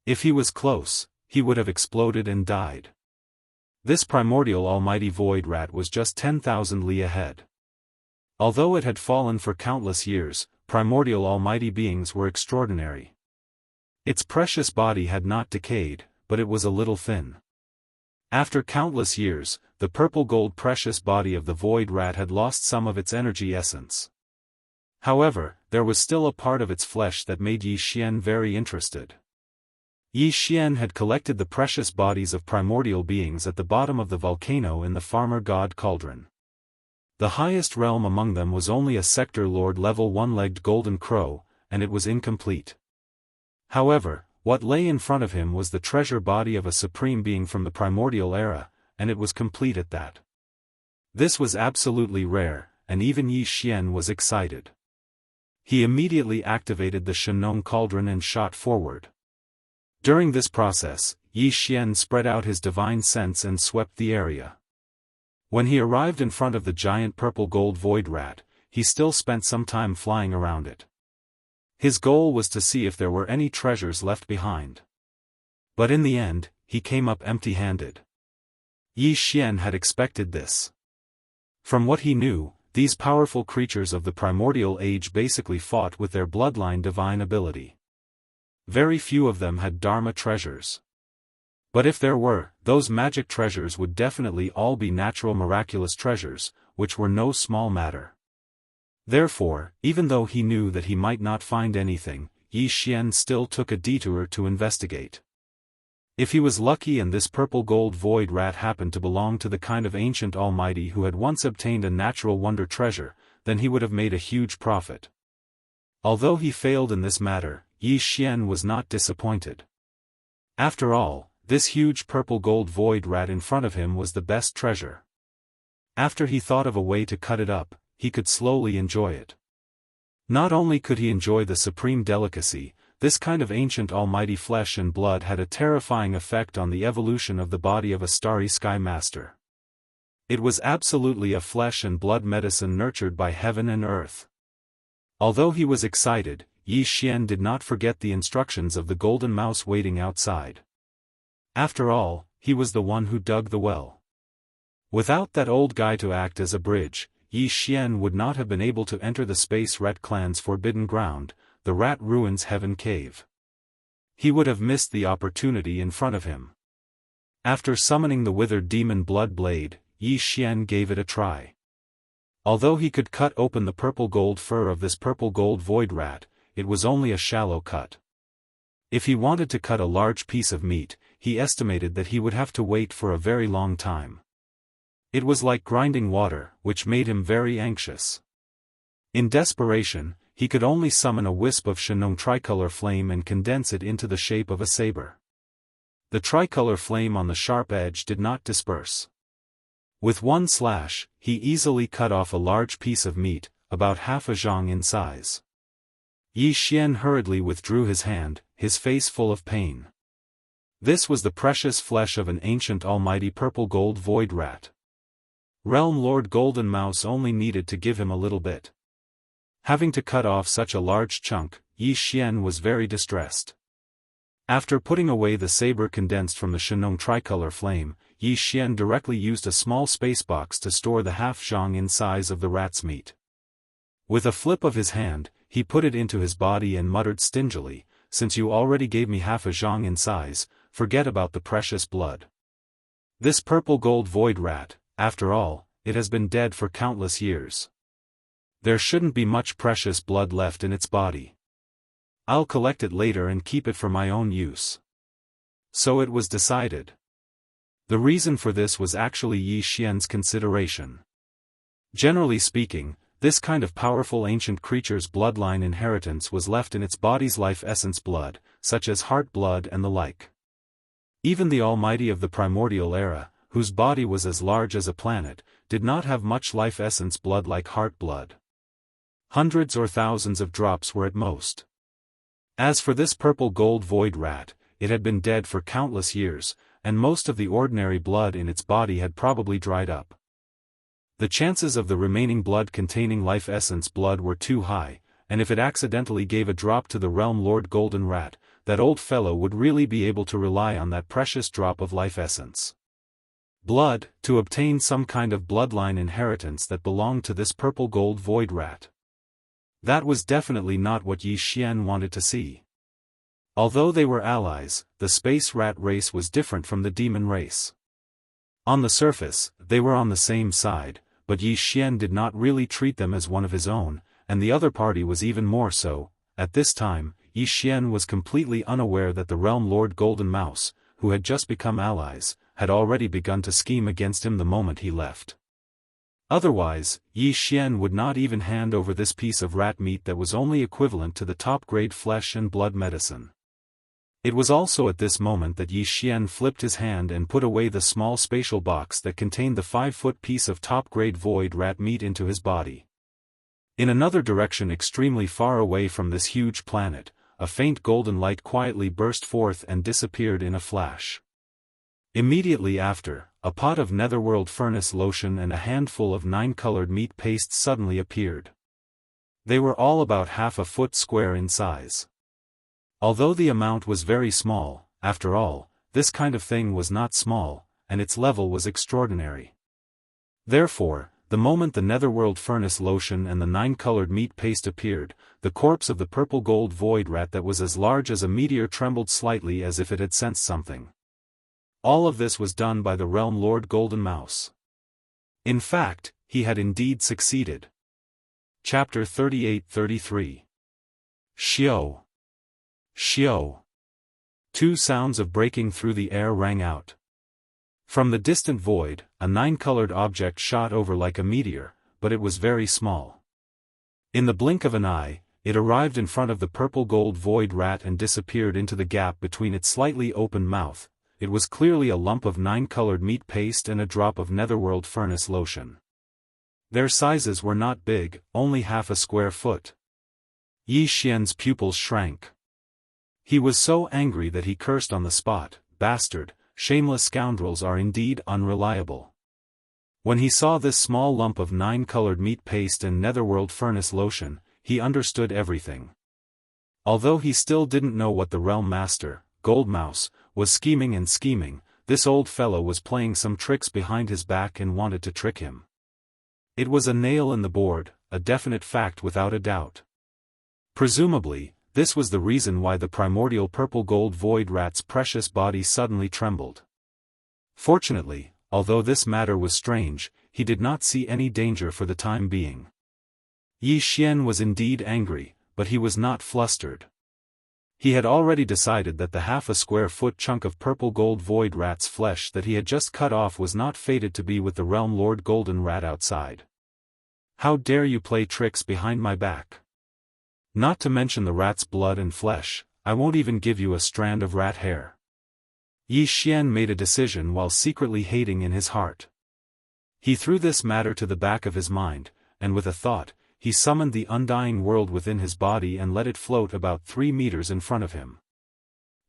If he was close, he would have exploded and died. This primordial almighty void rat was just 10,000 li ahead. Although it had fallen for countless years, primordial almighty beings were extraordinary. Its precious body had not decayed, but it was a little thin. After countless years, the purple gold precious body of the void rat had lost some of its energy essence. However, there was still a part of its flesh that made Yi Xian very interested. Yi Xian had collected the precious bodies of primordial beings at the bottom of the volcano in the farmer god cauldron. The highest realm among them was only a sector lord level 1-legged golden crow, and it was incomplete. However, what lay in front of him was the treasure body of a supreme being from the primordial era, and it was complete at that. This was absolutely rare, and even Yi Xian was excited. He immediately activated the Shenong cauldron and shot forward. During this process, Yi Xian spread out his divine sense and swept the area. When he arrived in front of the giant purple gold void rat, he still spent some time flying around it. His goal was to see if there were any treasures left behind. But in the end, he came up empty-handed. Yi Xian had expected this. From what he knew, these powerful creatures of the primordial age basically fought with their bloodline divine ability. Very few of them had Dharma treasures. But if there were, those magic treasures would definitely all be natural miraculous treasures, which were no small matter. Therefore, even though he knew that he might not find anything, Yi Xian still took a detour to investigate. If he was lucky and this purple gold void rat happened to belong to the kind of ancient almighty who had once obtained a natural wonder treasure, then he would have made a huge profit. Although he failed in this matter, Yi Xian was not disappointed. After all, this huge purple gold void rat in front of him was the best treasure. After he thought of a way to cut it up, he could slowly enjoy it. Not only could he enjoy the supreme delicacy, this kind of ancient almighty flesh and blood had a terrifying effect on the evolution of the body of a starry sky master. It was absolutely a flesh and blood medicine nurtured by heaven and earth. Although he was excited, Yi Xian did not forget the instructions of the golden mouse waiting outside. After all, he was the one who dug the well. Without that old guy to act as a bridge, Yi Xian would not have been able to enter the Space Rat clan's forbidden ground, the Rat Ruins Heaven Cave. He would have missed the opportunity in front of him. After summoning the withered demon blood blade, Yi Xian gave it a try. Although he could cut open the purple gold fur of this purple gold void rat, it was only a shallow cut. If he wanted to cut a large piece of meat, he estimated that he would have to wait for a very long time. It was like grinding water, which made him very anxious. In desperation, he could only summon a wisp of Shenong tricolor flame and condense it into the shape of a saber. The tricolor flame on the sharp edge did not disperse. With one slash, he easily cut off a large piece of meat, about half a zhang in size. Yi Xian hurriedly withdrew his hand, his face full of pain. This was the precious flesh of an ancient almighty purple gold void rat. Realm Lord Golden Mouse only needed to give him a little bit. Having to cut off such a large chunk, Yi Xian was very distressed. After putting away the saber condensed from the Shenong tricolor flame, Yi Xian directly used a small space box to store the half zhang in size of the rat's meat. With a flip of his hand, he put it into his body and muttered stingily, "Since you already gave me half a zhang in size, forget about the precious blood. This purple gold void rat, after all, it has been dead for countless years. There shouldn't be much precious blood left in its body. I'll collect it later and keep it for my own use." So it was decided. The reason for this was actually Yi Xian's consideration. Generally speaking, this kind of powerful ancient creature's bloodline inheritance was left in its body's life essence blood, such as heart blood and the like. Even the Almighty of the primordial era, whose body was as large as a planet, did not have much life essence blood like heart blood. Hundreds or thousands of drops were at most. As for this purple gold void rat, it had been dead for countless years, and most of the ordinary blood in its body had probably dried up. The chances of the remaining blood containing life essence blood were too high, and if it accidentally gave a drop to the Realm Lord Golden Rat, that old fellow would really be able to rely on that precious drop of life essence blood to obtain some kind of bloodline inheritance that belonged to this purple gold void rat. That was definitely not what Yi Xian wanted to see. Although they were allies, the space rat race was different from the demon race. On the surface, they were on the same side, but Yi Xian did not really treat them as one of his own, and the other party was even more so. At this time, Yi Xian was completely unaware that the Realm Lord Golden Mouse, who had just become allies, had already begun to scheme against him the moment he left. Otherwise, Yi Xian would not even hand over this piece of rat meat that was only equivalent to the top-grade flesh and blood medicine. It was also at this moment that Yi Xian flipped his hand and put away the small spatial box that contained the 5-foot piece of top-grade void rat meat into his body. In another direction extremely far away from this huge planet, a faint golden light quietly burst forth and disappeared in a flash. Immediately after, a pot of netherworld furnace lotion and a handful of 9-colored meat paste suddenly appeared. They were all about half a foot square in size. Although the amount was very small, after all, this kind of thing was not small, and its level was extraordinary. Therefore, the moment the netherworld furnace lotion and the 9-colored meat paste appeared, the corpse of the purple gold void rat that was as large as a meteor trembled slightly as if it had sensed something. All of this was done by the Realm Lord Golden Mouse. In fact, he had indeed succeeded. Chapter 38-33. Xiao. Xiao. Two sounds of breaking through the air rang out. From the distant void, a 9-colored object shot over like a meteor, but it was very small. In the blink of an eye, it arrived in front of the purple gold void rat and disappeared into the gap between its slightly open mouth. It was clearly a lump of 9-colored meat paste and a drop of netherworld furnace lotion. Their sizes were not big, only half a square foot. Yi Xian's pupils shrank. He was so angry that he cursed on the spot, "Bastard, shameless scoundrels are indeed unreliable." When he saw this small lump of 9-colored meat paste and netherworld furnace lotion, he understood everything. Although he still didn't know what the Realm Master, Gold Mouse, was scheming, this old fellow was playing some tricks behind his back and wanted to trick him. It was a nail in the board, a definite fact without a doubt. Presumably, this was the reason why the primordial purple gold void rat's precious body suddenly trembled. Fortunately, although this matter was strange, he did not see any danger for the time being. Yi Xian was indeed angry, but he was not flustered. He had already decided that the half a square foot chunk of purple gold void rat's flesh that he had just cut off was not fated to be with the Realm Lord Golden Rat outside. "How dare you play tricks behind my back? Not to mention the rat's blood and flesh, I won't even give you a strand of rat hair." Yi Xian made a decision while secretly hating in his heart. He threw this matter to the back of his mind, and with a thought, he summoned the undying world within his body and let it float about 3 meters in front of him.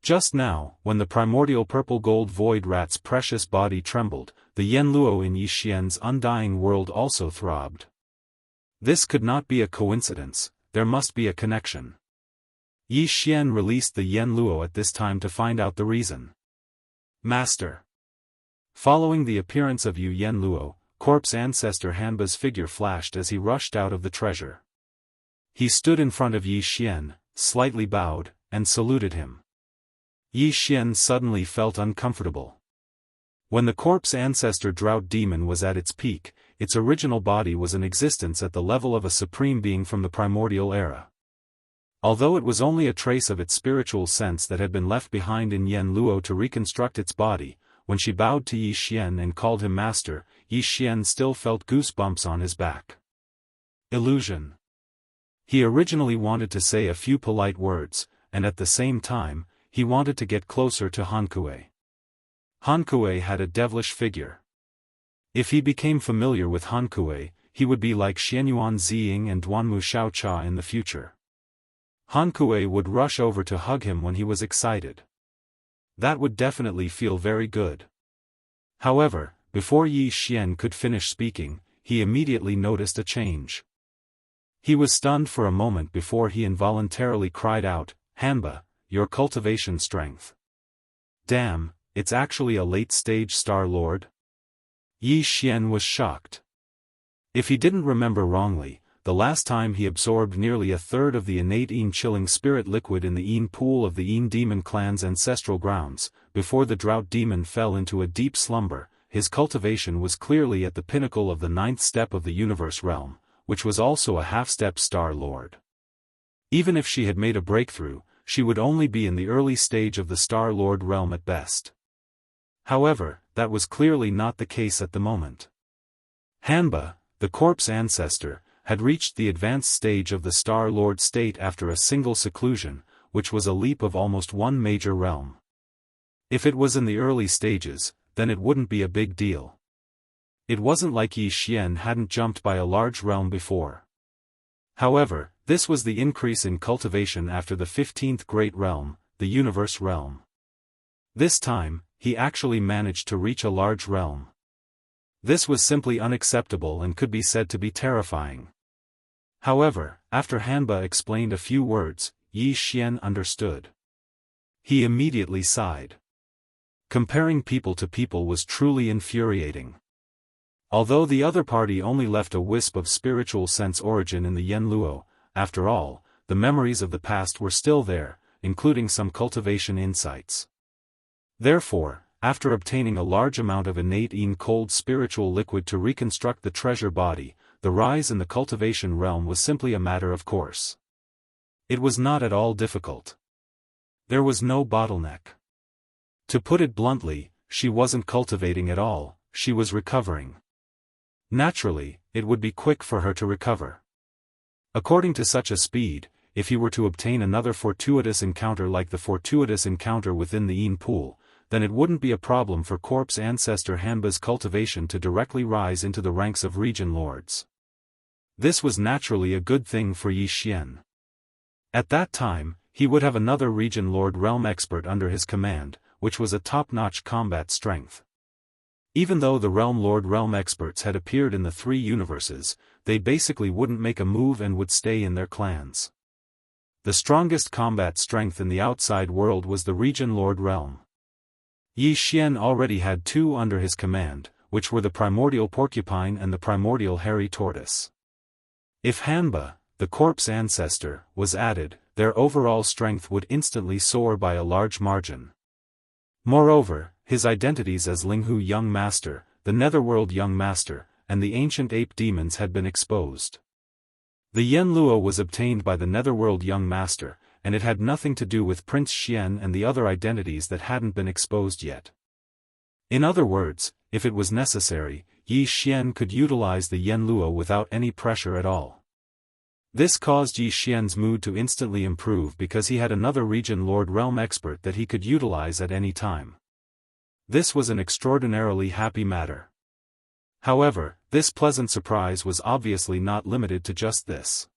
Just now, when the primordial purple-gold void rat's precious body trembled, the Yanluo in Yi Xian's undying world also throbbed. This could not be a coincidence, there must be a connection. Yi Xian released the Yanluo at this time to find out the reason. Master. Following the appearance of Yu Yanluo, corpse ancestor Hanba's figure flashed as he rushed out of the treasure. He stood in front of Yi Xian, slightly bowed, and saluted him. Yi Xian suddenly felt uncomfortable. When the corpse ancestor drought demon was at its peak, its original body was in existence at the level of a supreme being from the primordial era. Although it was only a trace of its spiritual sense that had been left behind in Yanluo to reconstruct its body, when she bowed to Yi Xian and called him master, Yi Xian still felt goosebumps on his back. Illusion. He originally wanted to say a few polite words, and at the same time, he wanted to get closer to Hankue. Hankue had a devilish figure. If he became familiar with Hankue, he would be like Xianyuan Ziying and Duanmu Xiaocha in the future. Hankue would rush over to hug him when he was excited. That would definitely feel very good. However, before Yi Xian could finish speaking, he immediately noticed a change. He was stunned for a moment before he involuntarily cried out, "Hanba, your cultivation strength. Damn, it's actually a late-stage Star Lord?" Yi Xian was shocked. If he didn't remember wrongly, the last time he absorbed nearly a third of the innate Yin chilling spirit liquid in the Yin pool of the Yin demon clan's ancestral grounds, before the drought demon fell into a deep slumber, his cultivation was clearly at the pinnacle of the 9th step of the universe realm, which was also a half-step Star Lord. Even if she had made a breakthrough, she would only be in the early stage of the Star Lord realm at best. However, that was clearly not the case at the moment. Hanba, the corpse ancestor, had reached the advanced stage of the Star Lord state after a single seclusion, which was a leap of almost one major realm. If it was in the early stages, then it wouldn't be a big deal. It wasn't like Yi Xian hadn't jumped by a large realm before. However, this was the increase in cultivation after the 15th great realm, the universe realm. This time, he actually managed to reach a large realm. This was simply unacceptable and could be said to be terrifying. However, after Hanba explained a few words, Yi Xian understood. He immediately sighed. Comparing people to people was truly infuriating. Although the other party only left a wisp of spiritual sense origin in the Yanluo, after all, the memories of the past were still there, including some cultivation insights. Therefore, after obtaining a large amount of innate Yin cold spiritual liquid to reconstruct the treasure body, the rise in the cultivation realm was simply a matter of course. It was not at all difficult. There was no bottleneck. To put it bluntly, she wasn't cultivating at all, she was recovering. Naturally, it would be quick for her to recover. According to such a speed, if he were to obtain another fortuitous encounter like the fortuitous encounter within the Yin pool, then it wouldn't be a problem for corpse ancestor Hanba's cultivation to directly rise into the ranks of region lords. This was naturally a good thing for Yi Xian. At that time, he would have another region lord realm expert under his command, which was a top-notch combat strength. Even though the realm lord realm experts had appeared in the 3 universes, they basically wouldn't make a move and would stay in their clans. The strongest combat strength in the outside world was the region lord realm. Yi Xian already had 2 under his command, which were the primordial porcupine and the primordial hairy tortoise. If Hanba, the corpse ancestor, was added, their overall strength would instantly soar by a large margin. Moreover, his identities as Linghu Young Master, the Netherworld Young Master, and the ancient ape demons had been exposed. The Yanluo was obtained by the Netherworld Young Master, and it had nothing to do with Prince Xian and the other identities that hadn't been exposed yet. In other words, if it was necessary, Yi Xian could utilize the Yanluo without any pressure at all. This caused Yi Xian's mood to instantly improve because he had another region lord realm expert that he could utilize at any time. This was an extraordinarily happy matter. However, this pleasant surprise was obviously not limited to just this.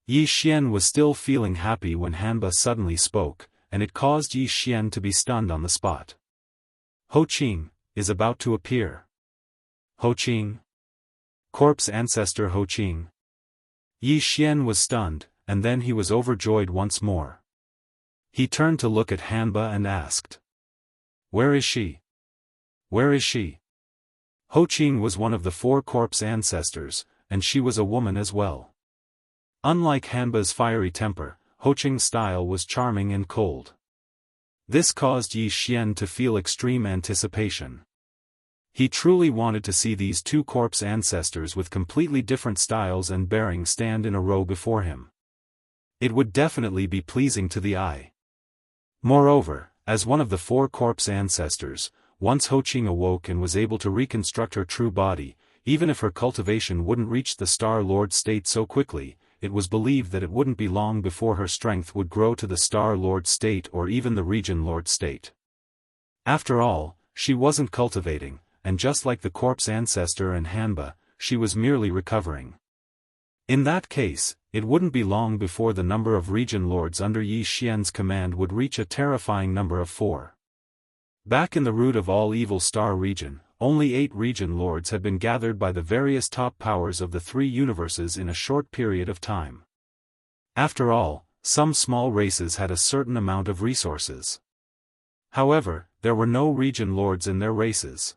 Yi Xian was still feeling happy when Hanba suddenly spoke, and it caused Yi Xian to be stunned on the spot. Ho Qing is about to appear. Ho Qing? Corpse ancestor Ho Qing. Yi Xian was stunned, and then he was overjoyed once more. He turned to look at Hanba and asked. Where is she? Where is she? Ho Qing was one of the 4 corpse ancestors, and she was a woman as well. Unlike Hanba's fiery temper, Ho Qing's style was charming and cold. This caused Yi Xian to feel extreme anticipation. He truly wanted to see these 2 corpse ancestors with completely different styles and bearings stand in a row before him. It would definitely be pleasing to the eye. Moreover, as one of the 4 corpse ancestors, once Ho Qing awoke and was able to reconstruct her true body, even if her cultivation wouldn't reach the Star Lord state so quickly, it was believed that it wouldn't be long before her strength would grow to the Star Lord state or even the Region Lord state. After all, she wasn't cultivating, and just like the corpse ancestor and Hanba, she was merely recovering. In that case, it wouldn't be long before the number of Region Lords under Yi Xian's command would reach a terrifying number of 4. Back in the root of all evil Star Region, only 8 Region Lords had been gathered by the various top powers of the 3 universes in a short period of time. After all, some small races had a certain amount of resources. However, there were no Region Lords in their races.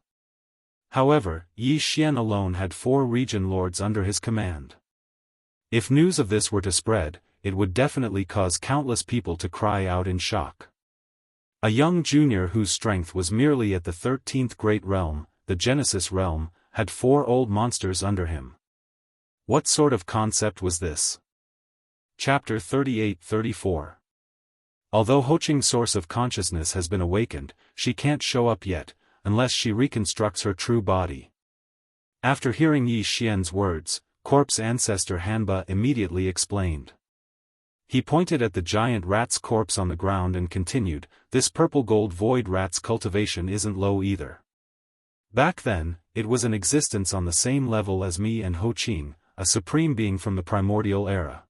However, Yi Xian alone had 4 Region Lords under his command. If news of this were to spread, it would definitely cause countless people to cry out in shock. A young junior whose strength was merely at the 13th Great Realm, the Genesis Realm, had 4 old monsters under him. What sort of concept was this? Chapter 38-34. Although Ho Qing's source of consciousness has been awakened, she can't show up yet, unless she reconstructs her true body. After hearing Yi Xian's words, corpse ancestor Hanba immediately explained. He pointed at the giant rat's corpse on the ground and continued, this purple gold void rat's cultivation isn't low either. Back then, it was in existence on the same level as me and Ho Qing, a supreme being from the primordial era.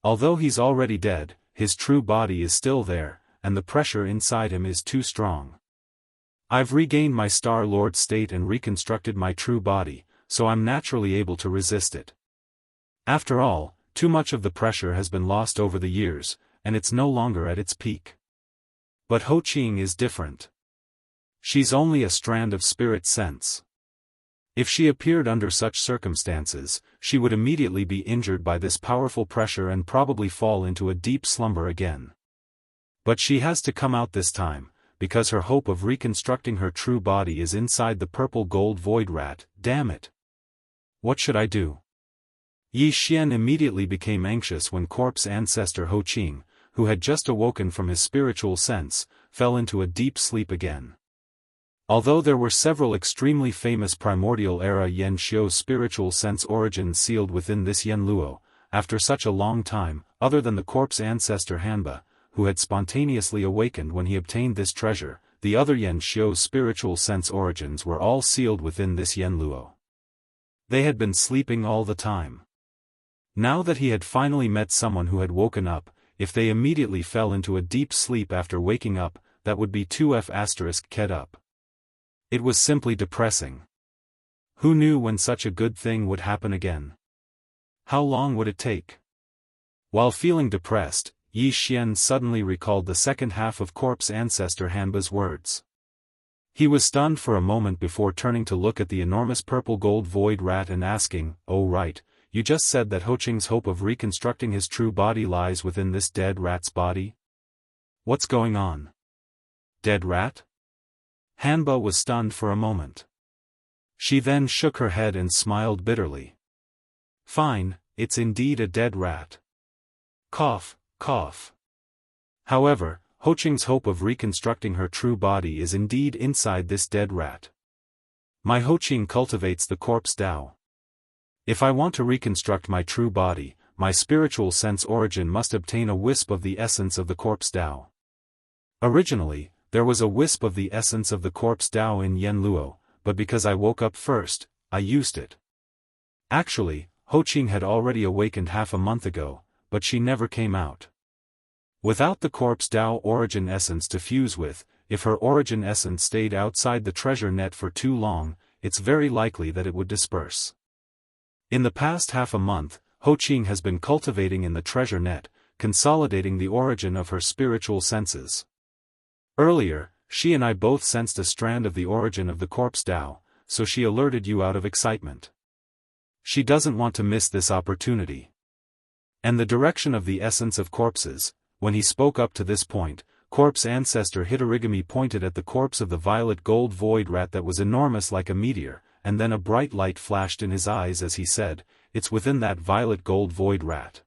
Although he's already dead, his true body is still there, and the pressure inside him is too strong. I've regained my Star Lord state and reconstructed my true body, so I'm naturally able to resist it. After all, too much of the pressure has been lost over the years, and it's no longer at its peak. But Ho Qing is different. She's only a strand of spirit sense. If she appeared under such circumstances, she would immediately be injured by this powerful pressure and probably fall into a deep slumber again. But she has to come out this time, because her hope of reconstructing her true body is inside the purple gold void rat, damn it. What should I do? Yi Xian immediately became anxious when corpse ancestor Ho Qing, who had just awoken from his spiritual sense, fell into a deep sleep again. Although there were several extremely famous primordial era Yan Xiu's spiritual sense origins sealed within this Yan Luo, after such a long time, other than the corpse ancestor Hanba, who had spontaneously awakened when he obtained this treasure, the other Yan Xiu's spiritual sense origins were all sealed within this Yan Luo. They had been sleeping all the time. Now that he had finally met someone who had woken up, if they immediately fell into a deep sleep after waking up, that would be 2F***ked up. It was simply depressing. Who knew when such a good thing would happen again? How long would it take? While feeling depressed, Yi Xian suddenly recalled the second half of corpse ancestor Hanba's words. He was stunned for a moment before turning to look at the enormous purple gold void rat and asking, "Oh right, you just said that Ho Qing's hope of reconstructing his true body lies within this dead rat's body? What's going on? Dead rat?" Hanba was stunned for a moment. She then shook her head and smiled bitterly. "Fine, it's indeed a dead rat." Cough, cough. However, Ho Qing's hope of reconstructing her true body is indeed inside this dead rat. My Ho Qing cultivates the corpse Dao. If I want to reconstruct my true body, my spiritual sense origin must obtain a wisp of the essence of the corpse Dao. Originally, there was a wisp of the essence of the corpse Dao in Yan Luo, but because I woke up first, I used it. Actually, Ho Qing had already awakened half a month ago, but she never came out. Without the corpse Dao origin essence to fuse with, if her origin essence stayed outside the treasure net for too long, it's very likely that it would disperse. In the past half a month, Ho Qing has been cultivating in the treasure net, consolidating the origin of her spiritual senses. Earlier, she and I both sensed a strand of the origin of the corpse Dao, so she alerted you out of excitement. She doesn't want to miss this opportunity. And the direction of the essence of corpses. When he spoke up to this point, corpse ancestor Hitorigami pointed at the corpse of the violet gold void rat that was enormous like a meteor, and then a bright light flashed in his eyes as he said, "It's within that violet gold void rat."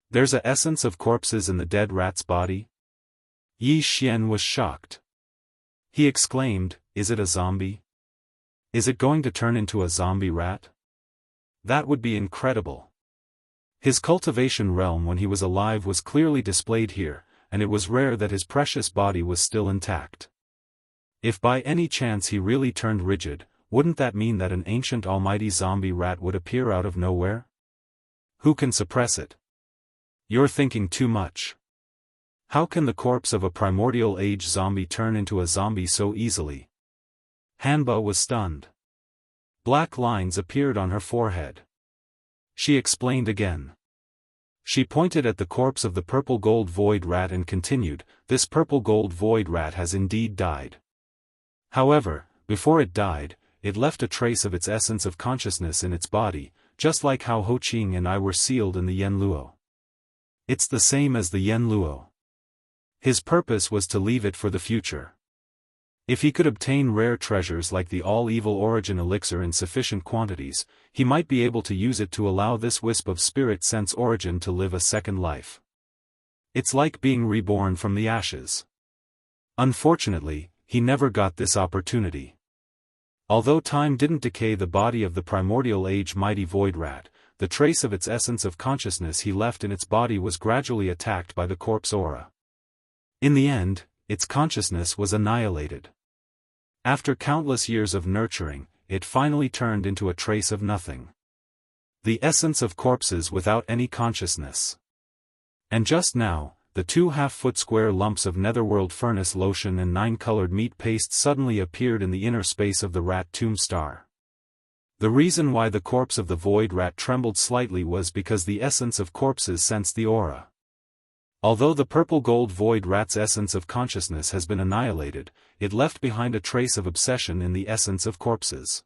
"There's a essence of corpses in the dead rat's body?" Yi Xian was shocked. He exclaimed, "Is it a zombie? Is it going to turn into a zombie rat? That would be incredible." His cultivation realm when he was alive was clearly displayed here, and it was rare that his precious body was still intact. If by any chance he really turned rigid, wouldn't that mean that an ancient almighty zombie rat would appear out of nowhere? Who can suppress it? You're thinking too much. How can the corpse of a primordial age zombie turn into a zombie so easily? Hanba was stunned. Black lines appeared on her forehead. She explained again. She pointed at the corpse of the purple gold void rat and continued, "This purple gold void rat has indeed died. However, before it died, it left a trace of its essence of consciousness in its body, just like how Ho Qing and I were sealed in the Yen Luo. It's the same as the Yen Luo. His purpose was to leave it for the future. If he could obtain rare treasures like the all-evil origin elixir in sufficient quantities, he might be able to use it to allow this wisp of spirit sense origin to live a second life. It's like being reborn from the ashes. Unfortunately, he never got this opportunity. Although time didn't decay the body of the primordial age mighty void rat, the trace of its essence of consciousness he left in its body was gradually attacked by the corpse aura. In the end, its consciousness was annihilated. After countless years of nurturing, it finally turned into a trace of nothing. The essence of corpses without any consciousness. And just now, the 2 half-foot square lumps of netherworld furnace lotion and 9-colored meat paste suddenly appeared in the inner space of the rat tomb star. The reason why the corpse of the void rat trembled slightly was because the essence of corpses sensed the aura. Although the purple gold void rat's essence of consciousness has been annihilated, it left behind a trace of obsession in the essence of corpses.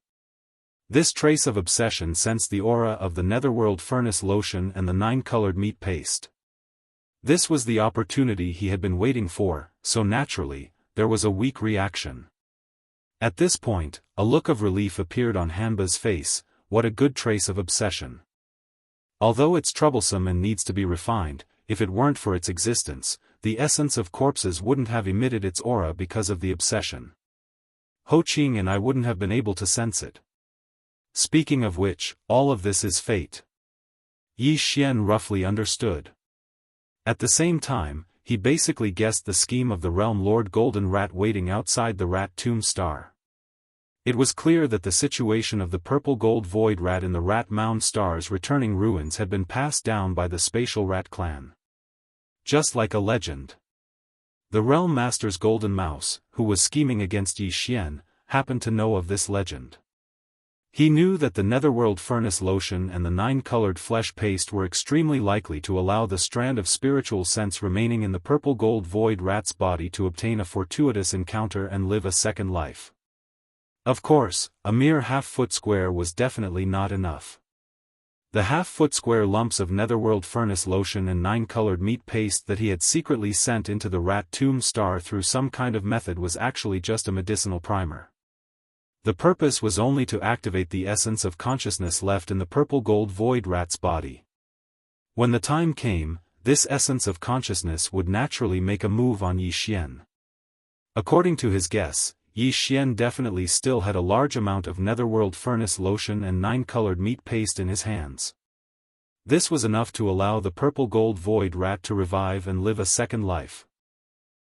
This trace of obsession sensed the aura of the netherworld furnace lotion and the 9-colored meat paste. This was the opportunity he had been waiting for, so naturally, there was a weak reaction. At this point, a look of relief appeared on Hanba's face. What a good trace of obsession. Although it's troublesome and needs to be refined, if it weren't for its existence, the essence of corpses wouldn't have emitted its aura because of the obsession. Ho Qing and I wouldn't have been able to sense it. Speaking of which, all of this is fate. Yi Xian roughly understood. At the same time, he basically guessed the scheme of the realm Lord Golden Rat waiting outside the rat tomb star. It was clear that the situation of the purple gold void rat in the Rat Mound Star's returning ruins had been passed down by the spatial rat clan. Just like a legend. The Realm Master's golden mouse, who was scheming against Yi Xian, happened to know of this legend. He knew that the netherworld furnace lotion and the 9-colored flesh paste were extremely likely to allow the strand of spiritual sense remaining in the purple gold void rat's body to obtain a fortuitous encounter and live a second life. Of course, a mere half-foot square was definitely not enough. The half-foot square lumps of netherworld furnace lotion and 9-colored meat paste that he had secretly sent into the rat tomb star through some kind of method was actually just a medicinal primer. The purpose was only to activate the essence of consciousness left in the purple gold void rat's body. When the time came, this essence of consciousness would naturally make a move on Yi Xian. According to his guess, Yi Xian definitely still had a large amount of netherworld furnace lotion and 9-colored meat paste in his hands. This was enough to allow the purple gold void rat to revive and live a second life.